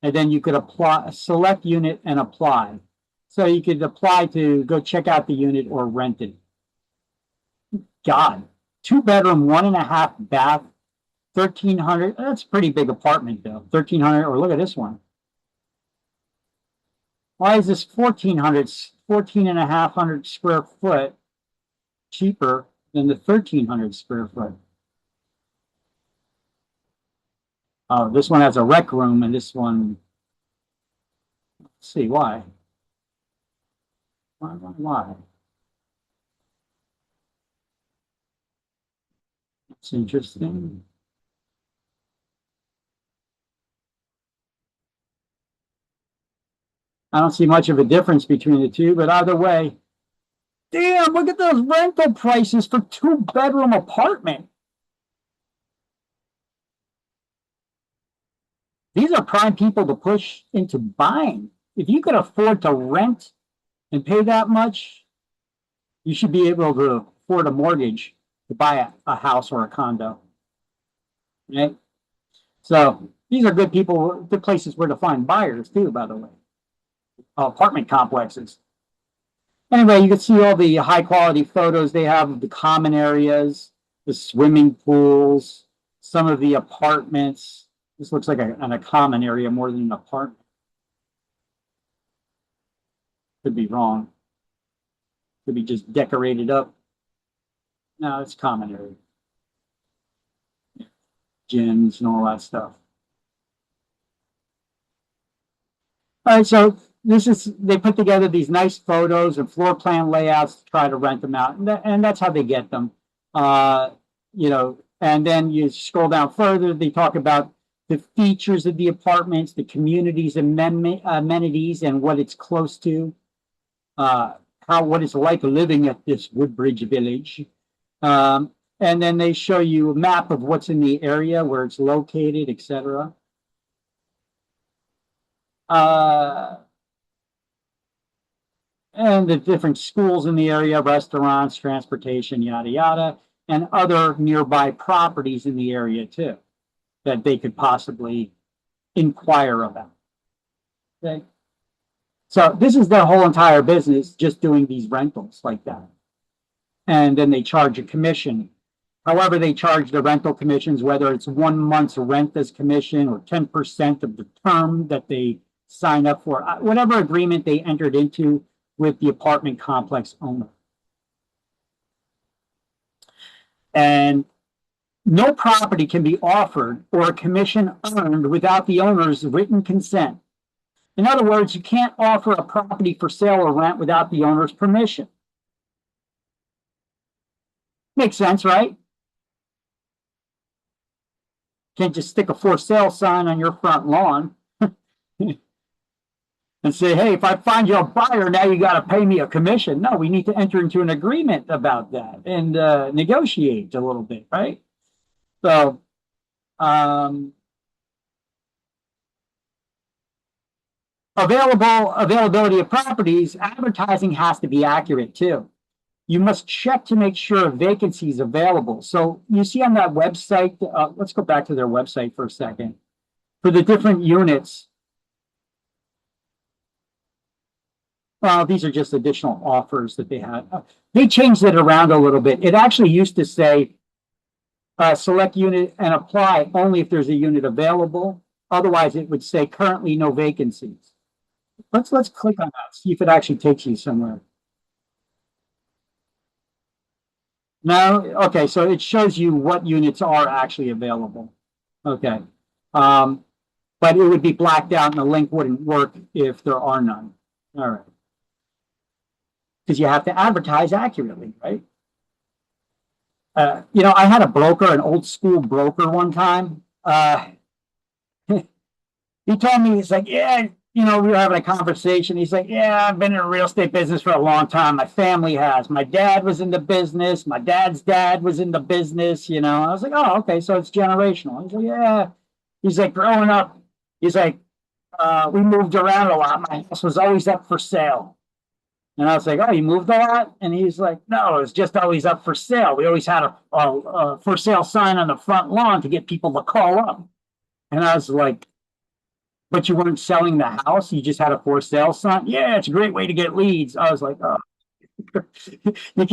And then you could apply, select unit and apply. So you could apply to go check out the unit or rent it. God, 2 bedroom, 1.5 bath, 1,300. That's a pretty big apartment though. 1,300, or look at this one. Why is this 1,400, 14,500 square foot cheaper than the 1,300 square foot? Oh, this one has a rec room, and this one, let's see, why? Why? It's interesting. I don't see much of a difference between the two, but either way, damn, look at those rental prices for 2-bedroom apartment. These are prime people to push into buying. If you could afford to rent and pay that much, you should be able to afford a mortgage to buy a house or a condo. Right? So these are good people, good places where to find buyers too, by the way. Apartment complexes. Anyway, you can see all the high quality photos they have of the common areas, the swimming pools, some of the apartments. This looks like a common area more than an apartment. Could be wrong. Could be just decorated up. No, it's common area. Gyms and all that stuff. All right, so this is, they put together these nice photos and floor plan layouts to try to rent them out. And that's how they get them. You know, and then you scroll down further, they talk about the features of the apartments, the community's amenities, and what it's close to, what it's like living at this Woodbridge Village. And then they show you a map of what's in the area, where it's located, etc. And the different schools in the area, restaurants, transportation, yada, yada, and other nearby properties in the area too, that they could possibly inquire about. Okay. So this is their whole entire business, just doing these rentals like that. And then they charge a commission. However, they charge the rental commissions, whether it's 1 month's rent as commission or 10% of the term that they sign up for, whatever agreement they entered into with the apartment complex owner. And no property can be offered or a commission earned without the owner's written consent. In other words, you can't offer a property for sale or rent without the owner's permission. Makes sense, right? can't just stick a for sale sign on your front lawn and say, hey, if I find you a buyer, now you got to pay me a commission. No, we need to enter into an agreement about that and negotiate a little bit, right? So, availability of properties, advertising has to be accurate too. You must check to make sure a vacancy is available. So you see on that website, let's go back to their website for a second. For the different units, these are just additional offers that they had. They changed it around a little bit. It actually used to say, select unit and apply only if there's a unit available. Otherwise, it would say currently no vacancies. Let's click on that, see if it actually takes you somewhere. No, okay, so it shows you what units are actually available. Okay. But it would be blacked out and the link wouldn't work if there are none. All right. Because you have to advertise accurately, right? You know, I had a broker, an old school broker one time. He told me, he's like, yeah, you know, we were having a conversation. He's like, yeah, I've been in the real estate business for a long time. My family has. My dad was in the business. My dad's dad was in the business, you know. I was like, oh, okay, so it's generational. He's like, yeah. He's like, growing up, he's like, we moved around a lot. My house was always up for sale. And I was like, oh, you moved a lot? And he's like, no, it was just always up for sale. We always had a for sale sign on the front lawn to get people to call up. And I was like, but you weren't selling the house? You just had a for sale sign? Yeah, it's a great way to get leads. I was like, oh, you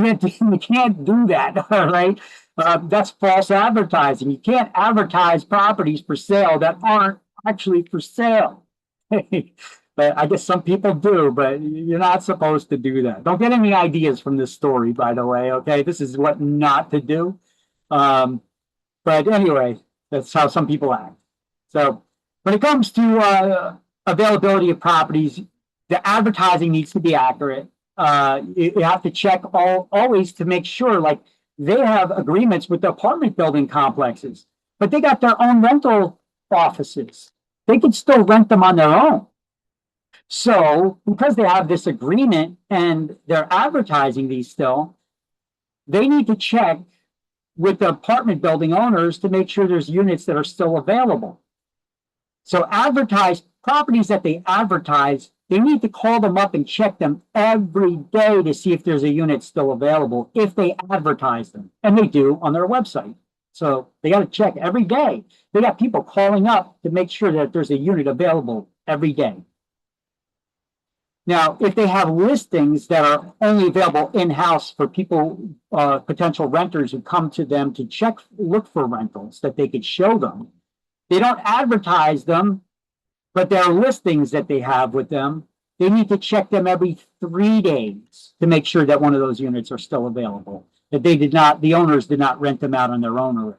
can't do that, all right? That's false advertising. You can't advertise properties for sale that aren't actually for sale. But I guess some people do, but you're not supposed to do that. Don't get any ideas from this story, by the way, okay? This is what not to do. But anyway, that's how some people act. So when it comes to availability of properties, the advertising needs to be accurate. You have to check always to make sure, like they have agreements with the apartment building complexes, but they got their own rental offices. They can still rent them on their own. So because they have this agreement and they're advertising these still, they need to check with the apartment building owners to make sure there's units that are still available. So advertise properties that they advertise, they need to call them up and check them every day to see if there's a unit still available if they advertise them. And they do on their website. So they got to check every day. They got people calling up to make sure that there's a unit available every day. Now, if they have listings that are only available in-house for people, potential renters who come to them to look for rentals that they could show them, they don't advertise them, but there are listings that they have with them. They need to check them every 3 days to make sure that one of those units are still available, that the owners did not rent them out on their own already.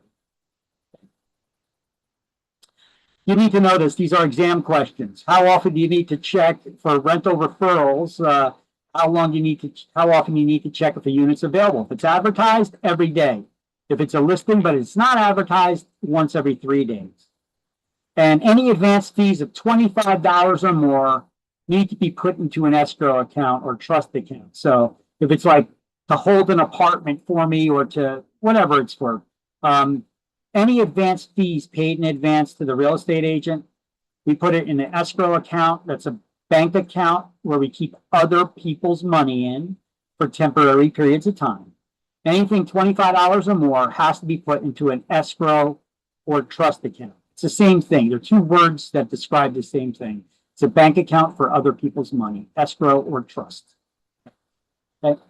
You need to know this. These are exam questions. How often do you need to check for rental referrals? How often you need to check if a unit's available? If it's advertised, every day. If it's a listing, but it's not advertised, once every 3 days. And any advance fees of $25 or more need to be put into an escrow account or trust account. So if it's like to hold an apartment for me or to whatever it's for, any advance fees paid in advance to the real estate agent, we put it in an escrow account. That's a bank account where we keep other people's money in for temporary periods of time. Anything $25 or more has to be put into an escrow or trust account. It's the same thing. They're two words that describe the same thing. It's a bank account for other people's money, escrow or trust. Okay.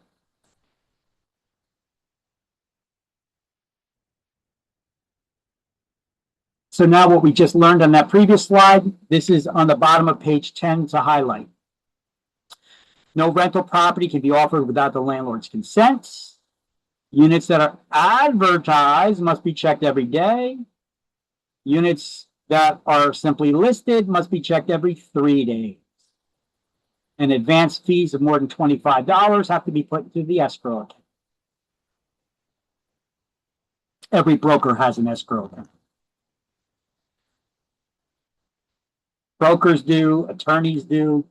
So now what we just learned on that previous slide, this is on the bottom of page 10 to highlight. No rental property can be offered without the landlord's consent. Units that are advertised must be checked every day. Units that are simply listed must be checked every 3 days. And advance fees of more than $25 have to be put into the escrow account. Every broker has an escrow account. Brokers do, attorneys do.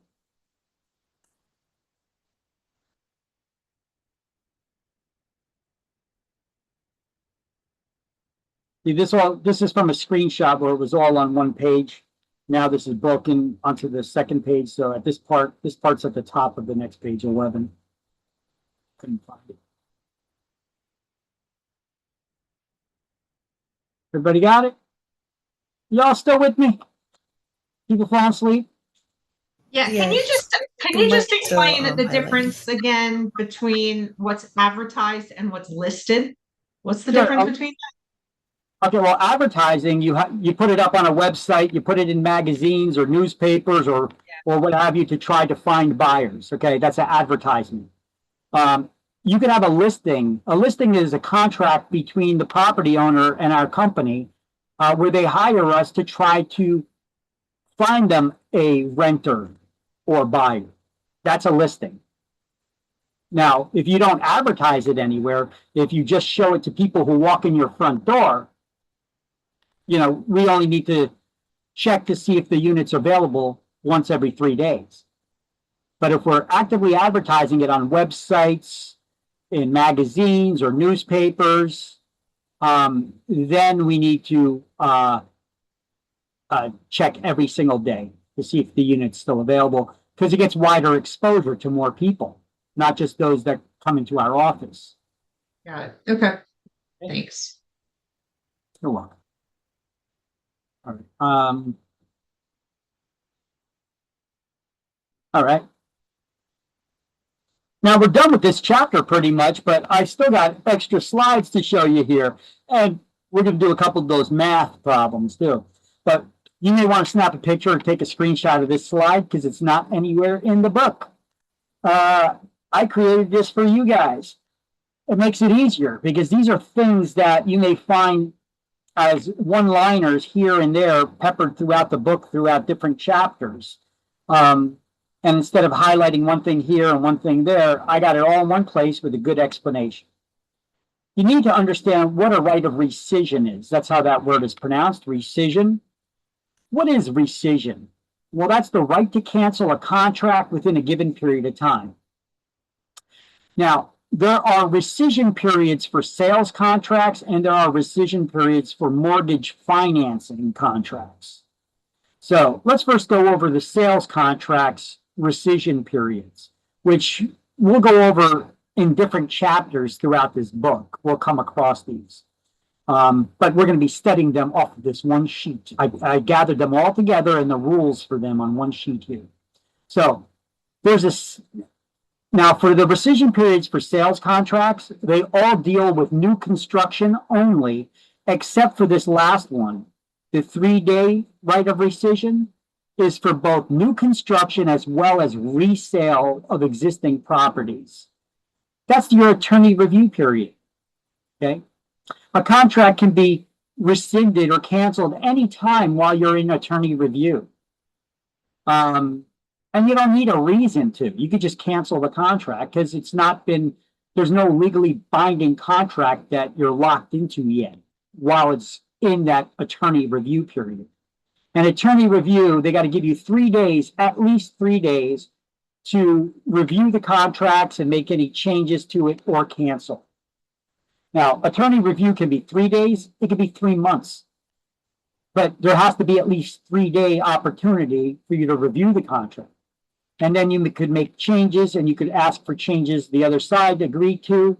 See, this is from a screenshot where it was all on one page. Now this is broken onto the second page. So at this part's at the top of the next page, 11. Couldn't find it. Everybody got it? Y'all still with me? People falling asleep? Yeah, can you Yes. just explain the highlighted. difference again between what's advertised and what's listed? What's the Sure, difference between Okay, well, advertising, you put it up on a website, you put it in magazines or newspapers or what have you to try to find buyers. Okay, that's an advertisement. You could have a listing. A listing is a contract between the property owner and our company where they hire us to try to find them a renter or buyer. That's a listing. Now, if you don't advertise it anywhere, if you just show it to people who walk in your front door, we only need to check to see if the unit's available once every 3 days. But if we're actively advertising it on websites, in magazines or newspapers, then we need to check every single day to see if the unit's still available, because it gets wider exposure to more people, not just those that come into our office. Got it. Okay. Thanks. You're welcome. All right. All right. Now we're done with this chapter pretty much, but I still got extra slides to show you here. And we're going to do a couple of those math problems too. But you may want to snap a picture or take a screenshot of this slide because it's not anywhere in the book. I created this for you guys. It makes it easier because these are things that you may find as one-liners here and there peppered throughout the book, throughout different chapters. And instead of highlighting one thing here and one thing there, I got it all in one place with a good explanation. You need to understand what a right of rescission is. That's how that word is pronounced, rescission. What is rescission? Well, that's the right to cancel a contract within a given period of time. Now, there are rescission periods for sales contracts and there are rescission periods for mortgage financing contracts. So let's first go over the sales contracts rescission periods, which we'll go over in different chapters throughout this book. We'll come across these. But we're going to be studying them off of this one sheet. I gathered them all together and the rules for them on one sheet here. So there's this. Now, for the rescission periods for sales contracts, they all deal with new construction only, except for this last one. The 3-day right of rescission is for both new construction as well as resale of existing properties. That's your attorney review period. Okay. A contract can be rescinded or canceled anytime while you're in attorney review. And you don't need a reason to. You could just cancel the contract because there's no legally binding contract that you're locked into yet while it's in that attorney review period. And attorney review, they got to give you 3 days, at least 3 days, to review the contracts and make any changes to it or cancel. Now, attorney review can be 3 days, it could be 3 months. But there has to be at least 3-day opportunity for you to review the contract. And then you could make changes and you could ask for changes the other side agree to,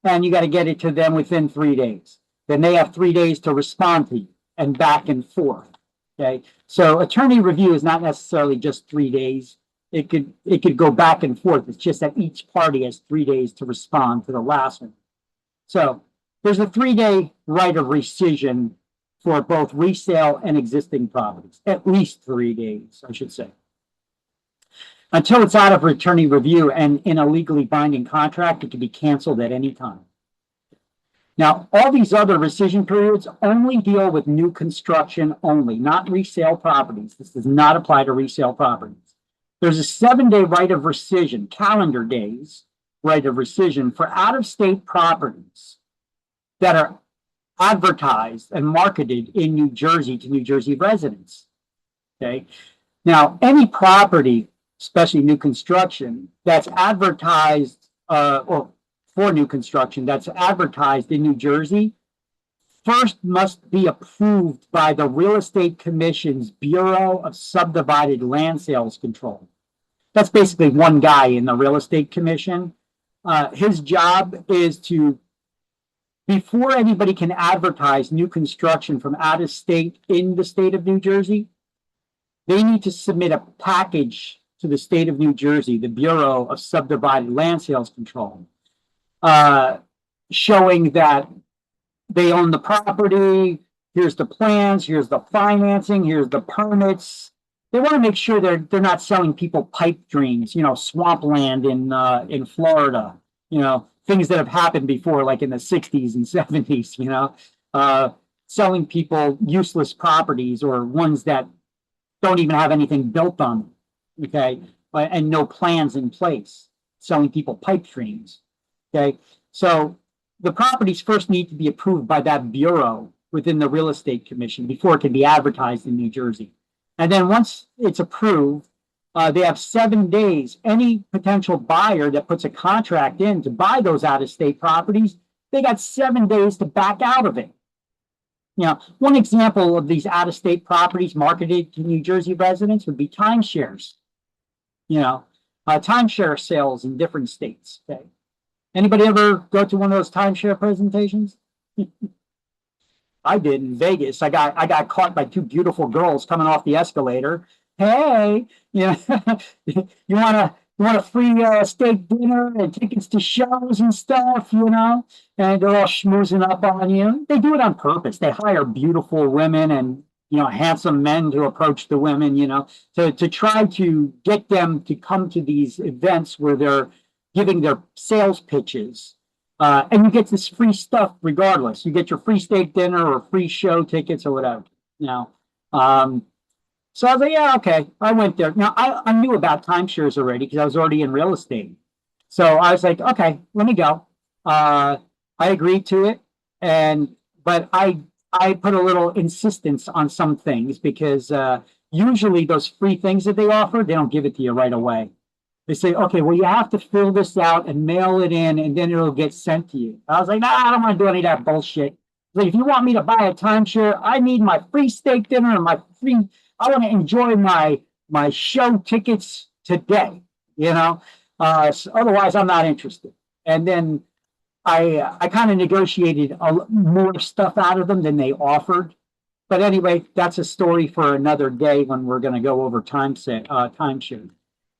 and you got to get it to them within 3 days. Then they have 3 days to respond to you and back and forth. Okay, so attorney review is not necessarily just 3 days. It could go back and forth. It's just that each party has 3 days to respond to the last one. So there's a 3-day right of rescission for both resale and existing properties. At least 3 days, I should say. Until it's out of attorney review and in a legally binding contract, it can be canceled at any time. Now, all these other rescission periods only deal with new construction only, not resale properties. This does not apply to resale properties. There's a 7-day right of rescission, calendar days right of rescission for out-of-state properties that are advertised and marketed in New Jersey to New Jersey residents. Okay. Now, any property, especially new construction, that's advertised, or for new construction, that's advertised in New Jersey, first must be approved by the Real Estate Commission's Bureau of Subdivided Land Sales Control. That's basically one guy in the Real Estate Commission. His job is to, before anybody can advertise new construction from out of state in the state of New Jersey, they need to submit a package to the state of New Jersey, the Bureau of Subdivided Land Sales Control, showing that they own the property. Here's the plans. Here's the financing. Here's the permits. They want to make sure they're not selling people pipe dreams, swampland in Florida, things that have happened before, like in the 60s and 70s, selling people useless properties or ones that don't even have anything built on them, okay, and no plans in place, selling people pipe dreams, okay? So the properties first need to be approved by that bureau within the Real Estate Commission before it can be advertised in New Jersey. And then once it's approved, they have 7 days. Any potential buyer that puts a contract in to buy those out-of-state properties, they got 7 days to back out of it. One example of these out-of-state properties marketed to New Jersey residents would be timeshares. Timeshare sales in different states. Okay. Anybody ever go to one of those timeshare presentations? I did in Vegas. I got caught by two beautiful girls coming off the escalator. Hey, you want a free steak dinner and tickets to shows and stuff, and they're all schmoozing up on you. They do it on purpose. They hire beautiful women and handsome men to approach the women, to try to get them to come to these events where they're giving their sales pitches. And you get this free stuff regardless. You get your free steak dinner or free show tickets or whatever, So I was like, yeah, okay. I went there. Now, I knew about timeshares already because I was already in real estate. So I was like, okay, let me go. I agreed to it. But I put a little insistence on some things because usually those free things that they offer, they don't give it to you right away. They say, okay, well, you have to fill this out and mail it in, and then it'll get sent to you. I was like, nah, I don't want to do any of that bullshit. Like, if you want me to buy a timeshare, I need my free steak dinner and I want to enjoy my show tickets today, so otherwise I'm not interested. And then I kind of negotiated more stuff out of them than they offered. But anyway, that's a story for another day when we're going to go over timeshare.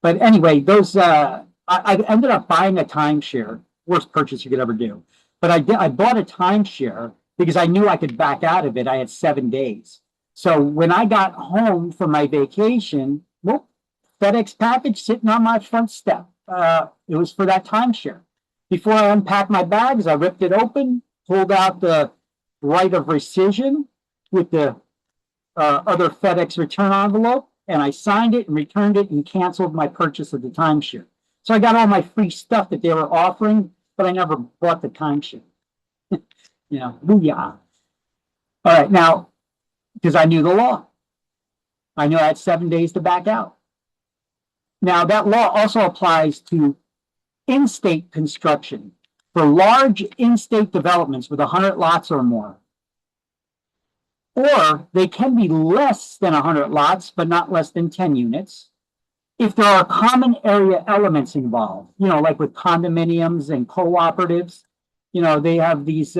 But anyway, I ended up buying a timeshare, worst purchase you could ever do. But I bought a timeshare because I knew I could back out of it. I had 7 days. So when I got home from my vacation, FedEx package sitting on my front step. It was for that timeshare. Before I unpacked my bags, I ripped it open, pulled out the right of rescission with the other FedEx return envelope, and I signed it and returned it and canceled my purchase of the timeshare. So I got all my free stuff that they were offering, but I never bought the timeshare. Booyah. All right, now, because I knew the law. I knew I had 7 days to back out. Now, that law also applies to in-state construction for large in-state developments with 100 lots or more. Or they can be less than 100 lots, but not less than 10 units. If there are common area elements involved, like with condominiums and cooperatives, they have these,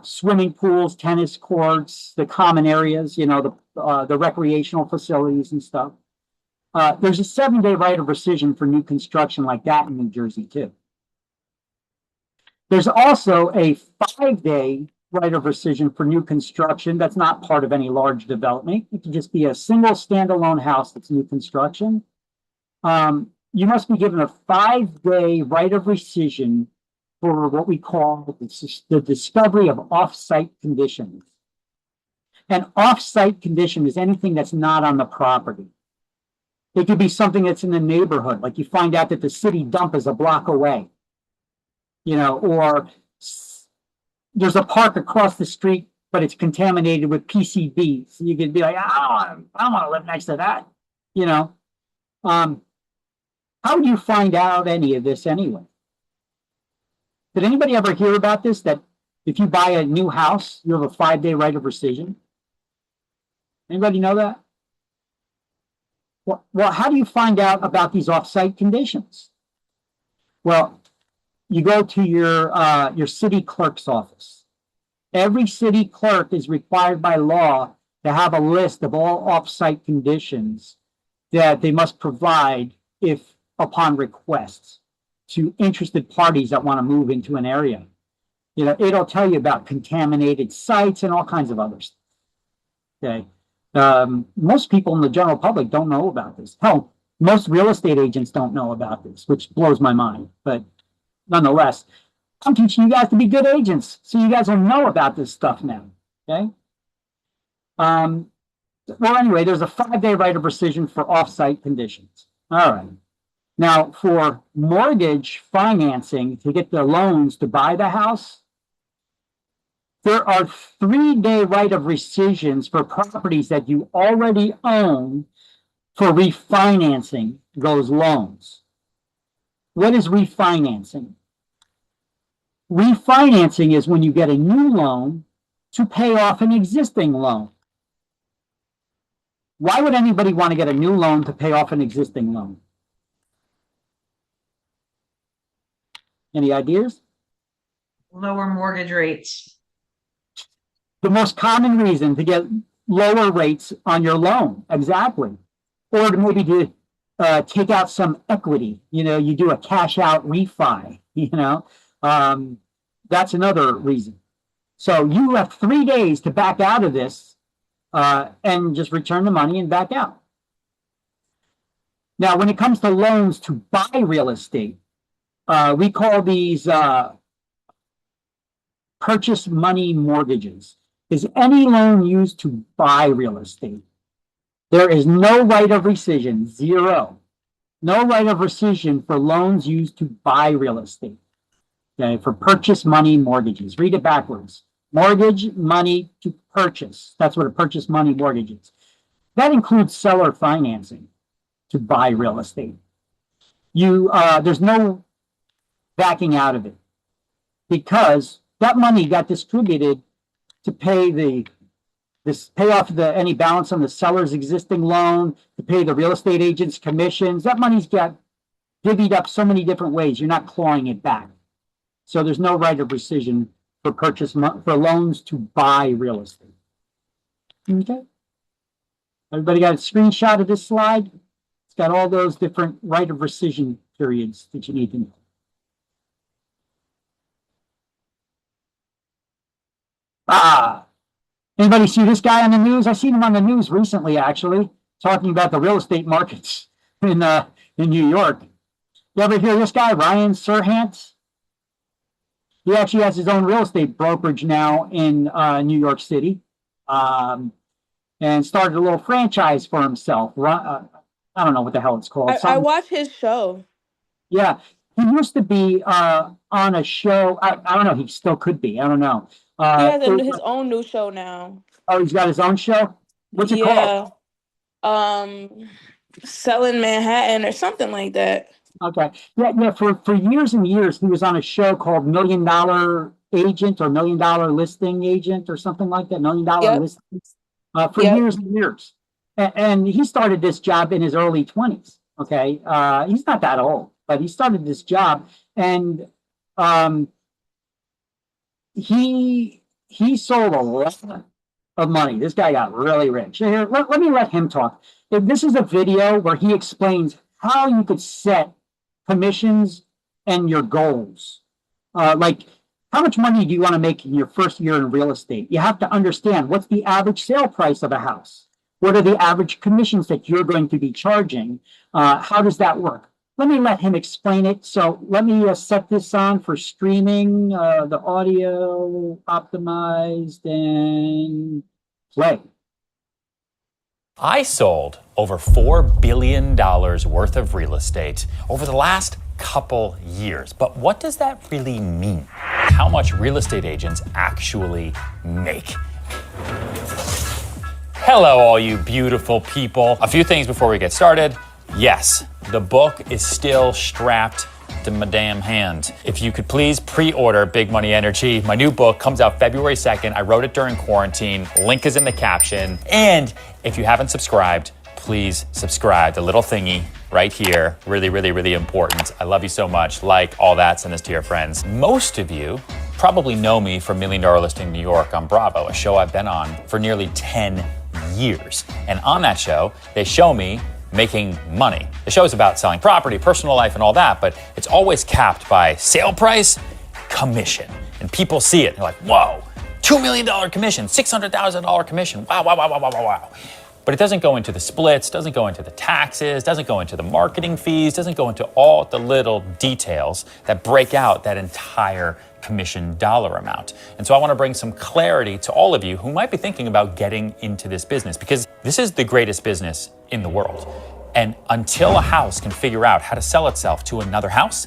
swimming pools, tennis courts, the common areas, the recreational facilities and stuff. There's a 7-day right of rescission for new construction like that in New Jersey, too. There's also a 5-day right of rescission for new construction that's not part of any large development. It can just be a single standalone house that's new construction. You must be given a 5-day right of rescission for what we call the discovery of off-site conditions. An off-site condition is anything that's not on the property. It could be something that's in the neighborhood, like you find out that the city dump is a block away, or there's a park across the street but it's contaminated with PCBs. So you could be like, I don't want to live next to that. You know, how would you find out any of this anyway? Did anybody ever hear about this? That if you buy a new house, you have a 5-day right of rescission? Anybody know that? Well, how do you find out about these off-site conditions? Well, you go to your city clerk's office. Every city clerk is required by law to have a list of all off-site conditions that they must provide if upon requests to interested parties that want to move into an area. You know, it'll tell you about contaminated sites and all kinds of others. Okay. Most people in the general public don't know about this. Hell, most real estate agents don't know about this, which blows my mind. But nonetheless, I'm teaching you guys to be good agents, so you guys will know about this stuff now. Okay. Well, anyway, there's a 5-day right of rescission for off-site conditions. All right. Now, for mortgage financing to get the loans to buy the house, there are 3-day right of rescissions for properties that you already own for refinancing those loans. What is refinancing? Refinancing is when you get a new loan to pay off an existing loan. Why would anybody want to get a new loan to pay off an existing loan? Any ideas? Lower mortgage rates. The most common reason to get lower rates on your loan, exactly. Or to maybe to take out some equity. You know, you do a cash out refi, you know. That's another reason. So you have 3 days to back out of this and just return the money and back out. Now, when it comes to loans to buy real estate, we call these purchase money mortgages. Is any loan used to buy real estate? There is no right of rescission, zero. No right of rescission for loans used to buy real estate. Okay, for purchase money mortgages. Read it backwards. Mortgage money to purchase. That's what a purchase money mortgage is. That includes seller financing to buy real estate. There's no backing out of it because that money got distributed to pay pay off any balance on the seller's existing loan, to pay the real estate agent's commissions. That money's got divvied up so many different ways. You're not clawing it back. So there's no right of rescission for loans to buy real estate. Okay. Everybody got a screenshot of this slide? It's got all those different right of rescission periods that you need to know. Anybody see this guy on the news? I seen him on the news recently, actually, talking about the real estate markets in New York. You ever hear this guy, Ryan Serhant? He actually has his own real estate brokerage now in New York City, and started a little franchise for himself. I don't know what the hell it's called. I watch his show. Yeah, he used to be on a show. I don't know. He still could be. I don't know. He has his own new show now. Oh, he's got his own show? What's it called? Selling Manhattan or something like that. Okay. Yeah. For years and years, he was on a show called $1 Million Agent or $1 Million Listing Agent or something like that. $1 Million Listings. For years and years. And he started this job in his early 20s. Okay. He's not that old, but he started this job and he sold a lot of money. This guy got really rich. Here, let me let him talk. This is a video where he explains how you could set commissions and your goals. Like, how much money do you want to make in your first year in real estate? You have to understand what's the average sale price of a house. What are the average commissions that you're going to be charging? How does that work? Let me let him explain it. So let me set this on for streaming, the audio optimized and play. I sold over $4 billion worth of real estate over the last couple years. But what does that really mean? How much real estate agents actually make? Hello, all you beautiful people. A few things before we get started. Yes, the book is still strapped to my damn hand. If you could please pre-order Big Money Energy. My new book comes out February 2nd. I wrote it during quarantine. Link is in the caption. And if you haven't subscribed, please subscribe. The little thingy right here. Really, really, really important. I love you so much. Like all that, send this to your friends. Most of you probably know me from $1 Million Listing New York on Bravo, a show I've been on for nearly 10 years. And on that show, they show me making money. The show is about selling property, personal life, and all that, but it's always capped by sale price, commission. And people see it, they're like, whoa, $2 million commission, $600,000 commission, wow, wow, wow, wow, wow, wow. But it doesn't go into the splits, doesn't go into the taxes, doesn't go into the marketing fees, doesn't go into all the little details that break out that entire commission dollar amount. And so I want to bring some clarity to all of you who might be thinking about getting into this business, because this is the greatest business in the world. And until a house can figure out how to sell itself to another house,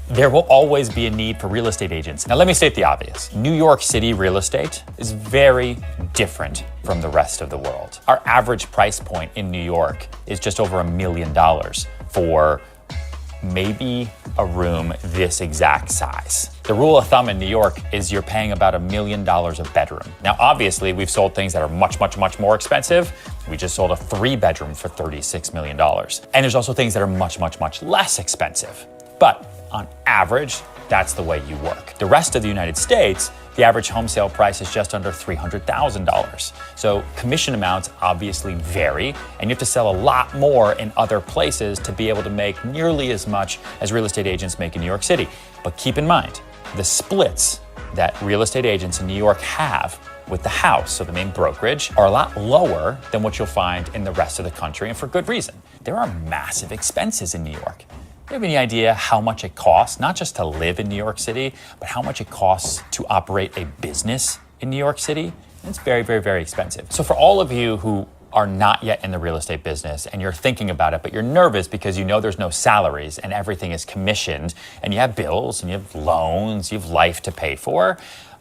there will always be a need for real estate agents. Now, let me state the obvious. New York City real estate is very different from the rest of the world. Our average price point in New York is just over $1 million for maybe a room this exact size. The rule of thumb in New York is you're paying about $1 million a bedroom. Now, obviously, we've sold things that are much, much, much more expensive. We just sold a 3-bedroom for $36 million. And there's also things that are much, much, much less expensive. But on average, that's the way you work. The rest of the United States, the average home sale price is just under $300,000. So commission amounts obviously vary, and you have to sell a lot more in other places to be able to make nearly as much as real estate agents make in New York City. But keep in mind, the splits that real estate agents in New York have with the house, so the main brokerage, are a lot lower than what you'll find in the rest of the country, and for good reason. There are massive expenses in New York. Do you have any idea how much it costs, not just to live in New York City, but how much it costs to operate a business in New York City? It's very, very, very expensive. So for all of you who are not yet in the real estate business and you're thinking about it, but you're nervous because you know there's no salaries and everything is commissioned and you have bills and you have loans, you have life to pay for,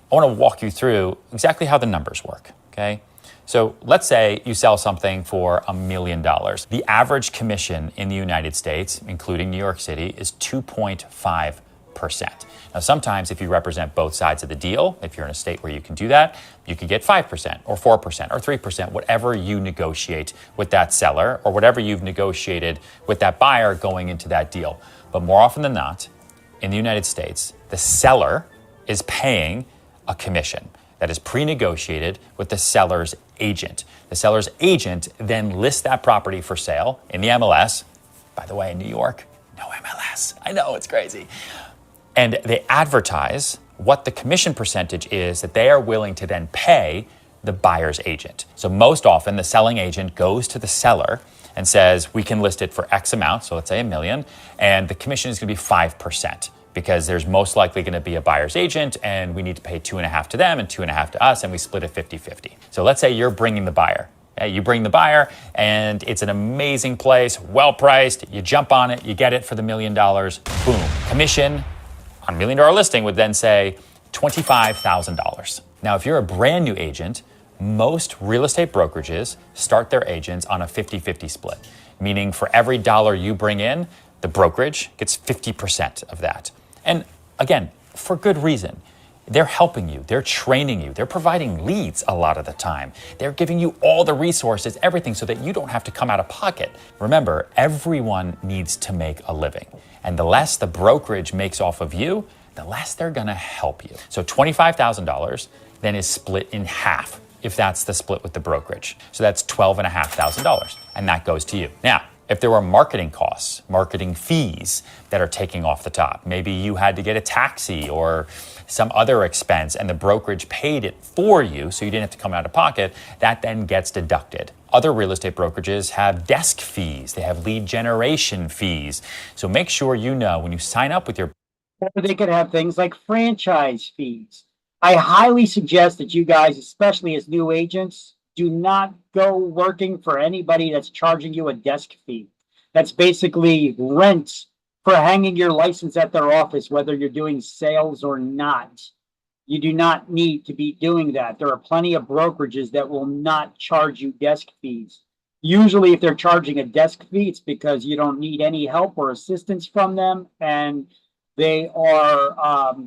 I want to walk you through exactly how the numbers work, okay? So let's say you sell something for $1 million. The average commission in the United States, including New York City, is 2.5%. Now, sometimes if you represent both sides of the deal, if you're in a state where you can do that, you can get 5% or 4% or 3%, whatever you negotiate with that seller or whatever you've negotiated with that buyer going into that deal. But more often than not, in the United States, the seller is paying a commission that is pre-negotiated with the seller's agent. The seller's agent then lists that property for sale in the MLS. By the way, in New York, no MLS. I know, it's crazy. And they advertise what the commission percentage is that they are willing to then pay the buyer's agent. So most often, the selling agent goes to the seller and says, we can list it for X amount, so let's say $1 million, and the commission is gonna be 5%. Because there's most likely going to be a buyer's agent and we need to pay 2.5 to them and 2.5 to us, and we split it 50-50. So let's say you're bringing the buyer. You bring the buyer and it's an amazing place, well priced, you jump on it, you get it for the $1 million, boom. Commission on $1 million listing would then say $25,000. Now, if you're a brand new agent, most real estate brokerages start their agents on a 50-50 split, meaning for every dollar you bring in, the brokerage gets 50% of that. And again, for good reason. They're helping you, they're training you, they're providing leads a lot of the time. They're giving you all the resources, everything, so that you don't have to come out of pocket. Remember, everyone needs to make a living. And the less the brokerage makes off of you, the less they're gonna help you. So $25,000 then is split in half if that's the split with the brokerage. So that's $12,500, and that goes to you. Now, if there were marketing costs, marketing fees that are taking off the top, maybe you had to get a taxi or some other expense and the brokerage paid it for you so you didn't have to come out of pocket, that then gets deducted. Other real estate brokerages have desk fees, they have lead generation fees. So make sure you know when you sign up with your... Or they could have things like franchise fees. I highly suggest that you guys, especially as new agents, do not go working for anybody that's charging you a desk fee. That's basically rent for hanging your license at their office, whether you're doing sales or not. You do not need to be doing that. There are plenty of brokerages that will not charge you desk fees. Usually, if they're charging a desk fee, it's because you don't need any help or assistance from them, and they are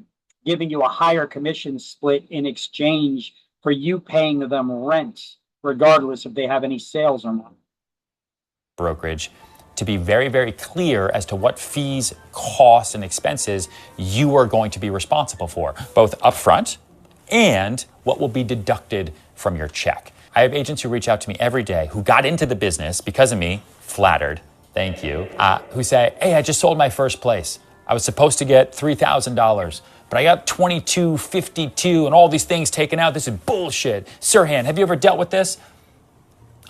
giving you a higher commission split in exchange for you paying them rent, regardless if they have any sales or not. Brokerage to be very, very clear as to what fees, costs, and expenses you are going to be responsible for, both upfront and what will be deducted from your check. I have agents who reach out to me every day who got into the business because of me, flattered, thank you, who say, hey, I just sold my first place. I was supposed to get $3,000, but I got $2,252 and all these things taken out. This is bullshit. Sirhan, have you ever dealt with this?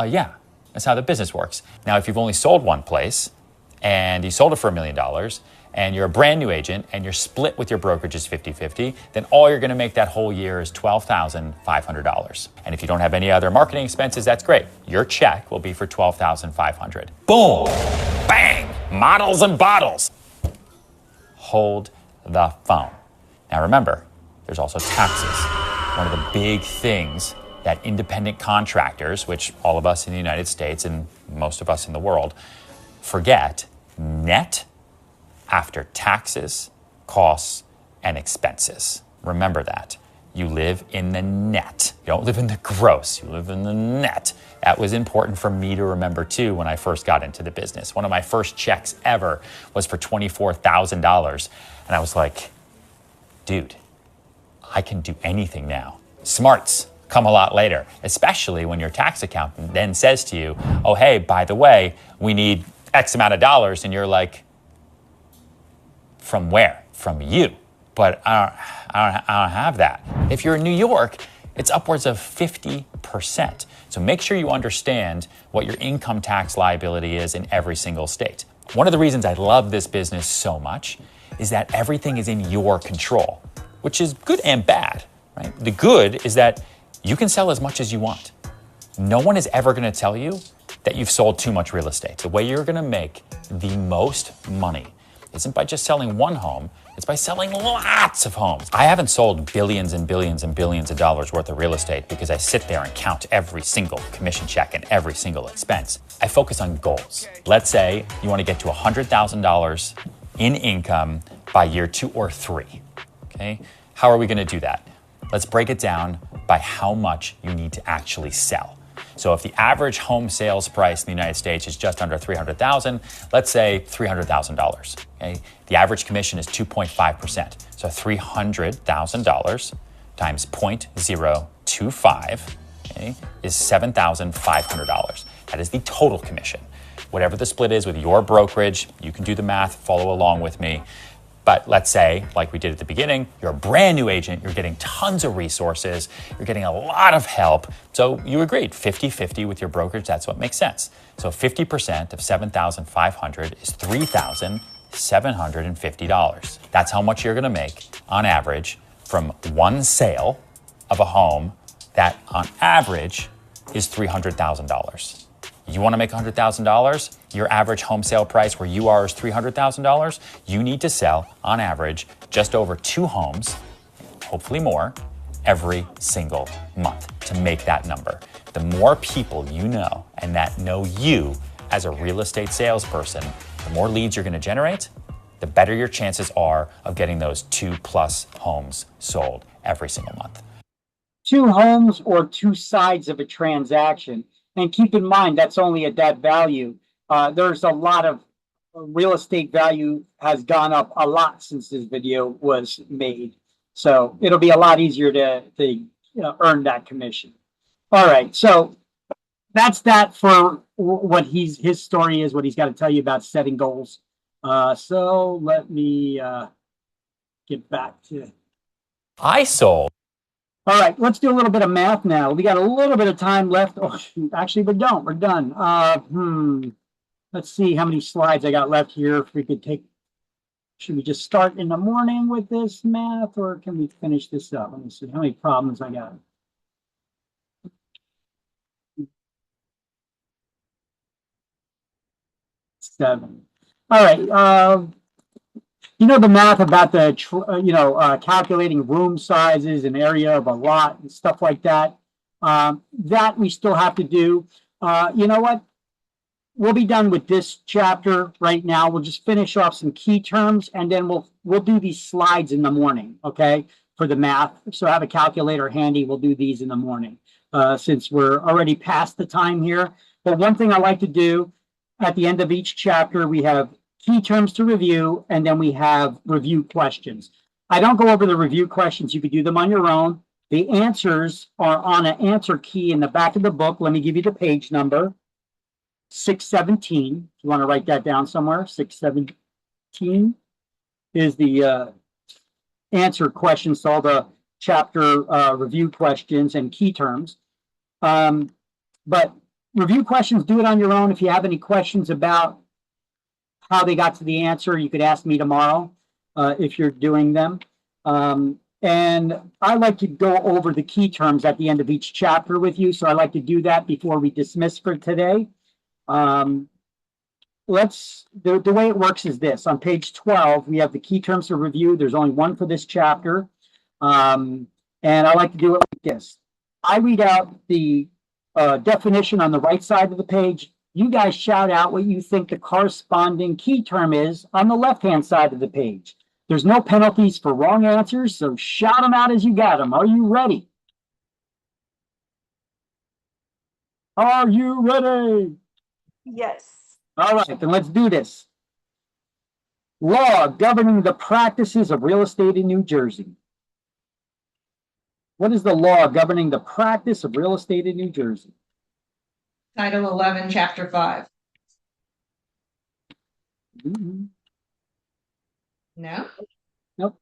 Yeah. That's how the business works. Now, if you've only sold one place and you sold it for $1 million and you're a brand new agent and you're split with your brokerages 50-50, then all you're going to make that whole year is $12,500. And if you don't have any other marketing expenses, that's great. Your check will be for $12,500. Boom, bang, models and bottles. Hold the phone. Now remember, there's also taxes. One of the big things that independent contractors, which all of us in the United States and most of us in the world forget, net after taxes, costs, and expenses. Remember that. You live in the net. You don't live in the gross. You live in the net. That was important for me to remember too when I first got into the business. One of my first checks ever was for $24,000. And I was like, dude, I can do anything now. Smarts come a lot later, especially when your tax accountant then says to you, oh, hey, by the way, we need X amount of dollars. And you're like, from where? From you. But I don't have that. If you're in New York, it's upwards of 50%. So make sure you understand what your income tax liability is in every single state. One of the reasons I love this business so much is that everything is in your control, which is good and bad, right? The good is that you can sell as much as you want. No one is ever going to tell you that you've sold too much real estate. The way you're going to make the most money isn't by just selling one home, it's by selling lots of homes. I haven't sold billions and billions and billions of dollars worth of real estate because I sit there and count every single commission check and every single expense. I focus on goals. Let's say you want to get to $100,000 in income by year 2 or 3. Okay? How are we going to do that? Let's break it down by how much you need to actually sell. So if the average home sales price in the United States is just under $300,000, let's say $300,000. Okay? The average commission is 2.5%. So $300,000 times 0.025, okay, is $7,500. That is the total commission. Whatever the split is with your brokerage, you can do the math, follow along with me. But let's say, like we did at the beginning, you're a brand new agent, you're getting tons of resources, you're getting a lot of help. So you agreed, 50-50 with your brokerage, that's what makes sense. So 50% of $7,500 is $3,750. That's how much you're gonna make on average from one sale of a home that on average is $300,000. You want to make $100,000? Your average home sale price where you are is $300,000. You need to sell, on average, just over 2 homes, hopefully more, every single month to make that number. The more people you know and that know you as a real estate salesperson, the more leads you're going to generate, the better your chances are of getting those 2+ homes sold every single month. 2 homes or 2 sides of a transaction. And keep in mind, that's only at that value. There's a lot of real estate value has gone up a lot since this video was made. So it'll be a lot easier to earn that commission. All right. So that's that for what his story is, what he's got to tell you about setting goals. So let me get back to. I sold. All right, let's do a little bit of math now. We got a little bit of time left. Oh, shoot. Actually, we don't. We're done. Let's see how many slides I got left here. If we could take, should we just start in the morning with this math, or can we finish this up? Let me see how many problems I got. Seven. All right. you know the math about the calculating room sizes and area of a lot and stuff like that. That we still have to do. You know what? We'll be done with this chapter right now. We'll just finish off some key terms, and then we'll do these slides in the morning, okay, for the math. So have a calculator handy. We'll do these in the morning since we're already past the time here. But one thing I like to do at the end of each chapter, we have key terms to review, and then we have review questions. I don't go over the review questions. You could do them on your own. The answers are on an answer key in the back of the book. Let me give you the page number. 617. You want to write that down somewhere? 617 is the answer questions to all the chapter review questions and key terms. But review questions, do it on your own. If you have any questions about how they got to the answer, you could ask me tomorrow if you're doing them. And I like to go over the key terms at the end of each chapter with you. So I like to do that before we dismiss for today. The way it works is this. On page 12, we have the key terms to review. There's only one for this chapter. And I like to do it like this. I read out the definition on the right side of the page. You guys shout out what you think the corresponding key term is on the left-hand side of the page. There's no penalties for wrong answers, so shout them out as you got them. Are you ready? Are you ready? Yes. All right, then let's do this. Law governing the practices of real estate in New Jersey. What is the law governing the practice of real estate in New Jersey? Title 11, Chapter 5. Mm-hmm. No? Nope.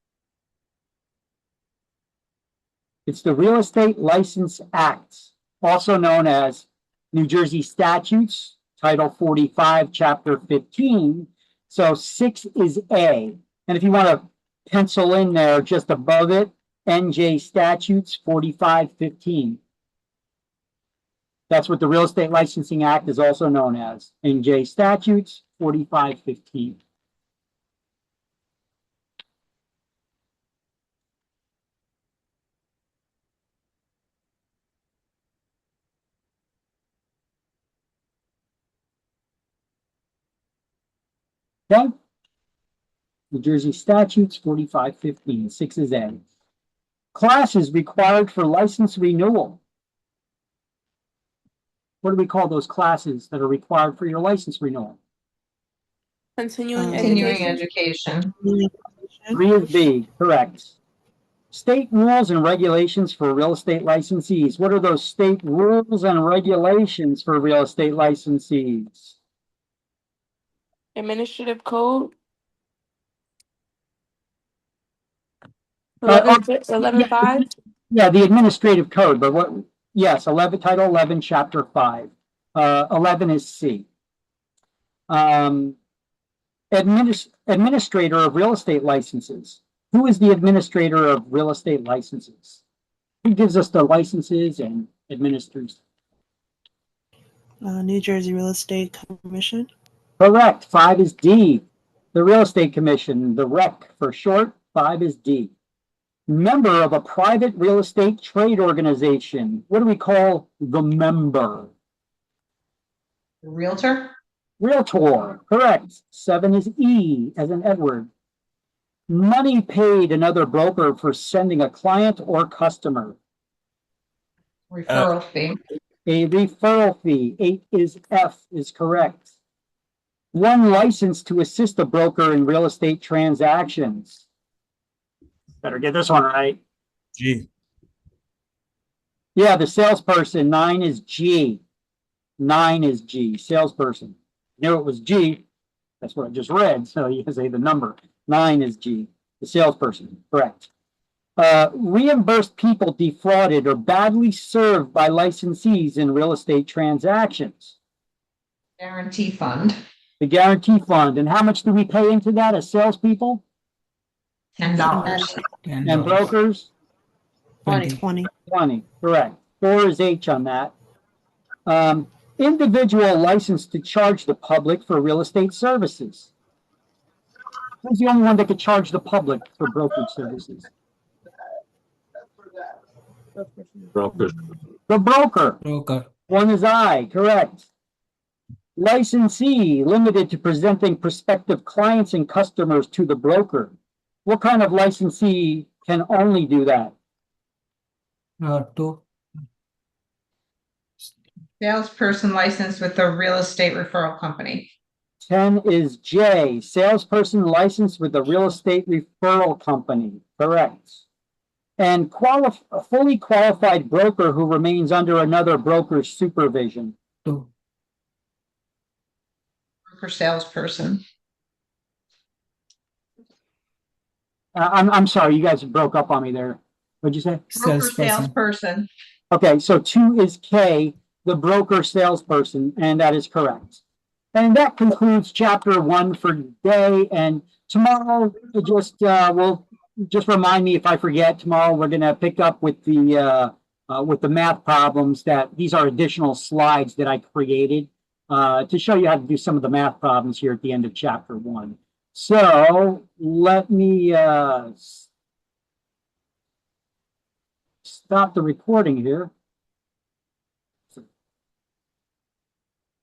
It's the Real Estate License Act, also known as New Jersey Statutes, Title 45, Chapter 15. So 6 is A. And if you want to pencil in there just above it, NJ Statutes 4515. That's what the Real Estate Licensing Act is also known as. NJ Statutes 4515. Okay. New Jersey Statutes 4515. 6 is A. Classes required for license renewal. What do we call those classes that are required for your license renewal? Continuing Education. 3 is B, correct. State rules and regulations for real estate licensees. What are those state rules and regulations for real estate licensees? Administrative code. Uh, 11.5. Yeah, the administrative code, but what? Yes, Title 11, Chapter 5. 11 is C. Administrator of real estate licenses. Who is the administrator of real estate licenses? Who gives us the licenses and administers? New Jersey Real Estate Commission. Correct. 5 is D. The Real Estate Commission, the REC for short. 5 is D. Member of a private real estate trade organization. What do we call the member? Realtor. Realtor. Correct. 7 is E as in Edward. Money paid another broker for sending a client or customer. Referral fee. A referral fee. 8 is F is correct. One license to assist a broker in real estate transactions. Better get this one right. G. Yeah, the salesperson. 9 is G. 9 is G. Salesperson. Knew it was G. That's what I just read. So you can say the number. 9 is G. The salesperson. Correct. Reimbursed people defrauded or badly served by licensees in real estate transactions. Guarantee fund. The guarantee fund. And how much do we pay into that as salespeople? $10. And brokers? 20. 20. Correct. 4 is H on that. Individual license to charge the public for real estate services. Who's the only one that could charge the public for brokerage services? Brokers. The broker. Broker. One is I, correct. Licensee, limited to presenting prospective clients and customers to the broker. What kind of licensee can only do that? Two. Salesperson licensed with a real estate referral company. 10 is J, salesperson licensed with a real estate referral company, correct. And a fully qualified broker who remains under another broker's supervision. Two. Broker salesperson. I'm sorry, you guys broke up on me there. What'd you say? Broker Salesperson. salesperson. Okay, so 2 is K, the broker salesperson, and that is correct. And that concludes chapter 1 for today. And tomorrow, we'll just remind me if I forget. Tomorrow, we're going to pick up with the math problems. These are additional slides that I created to show you how to do some of the math problems here at the end of chapter 1. So let me stop the recording here.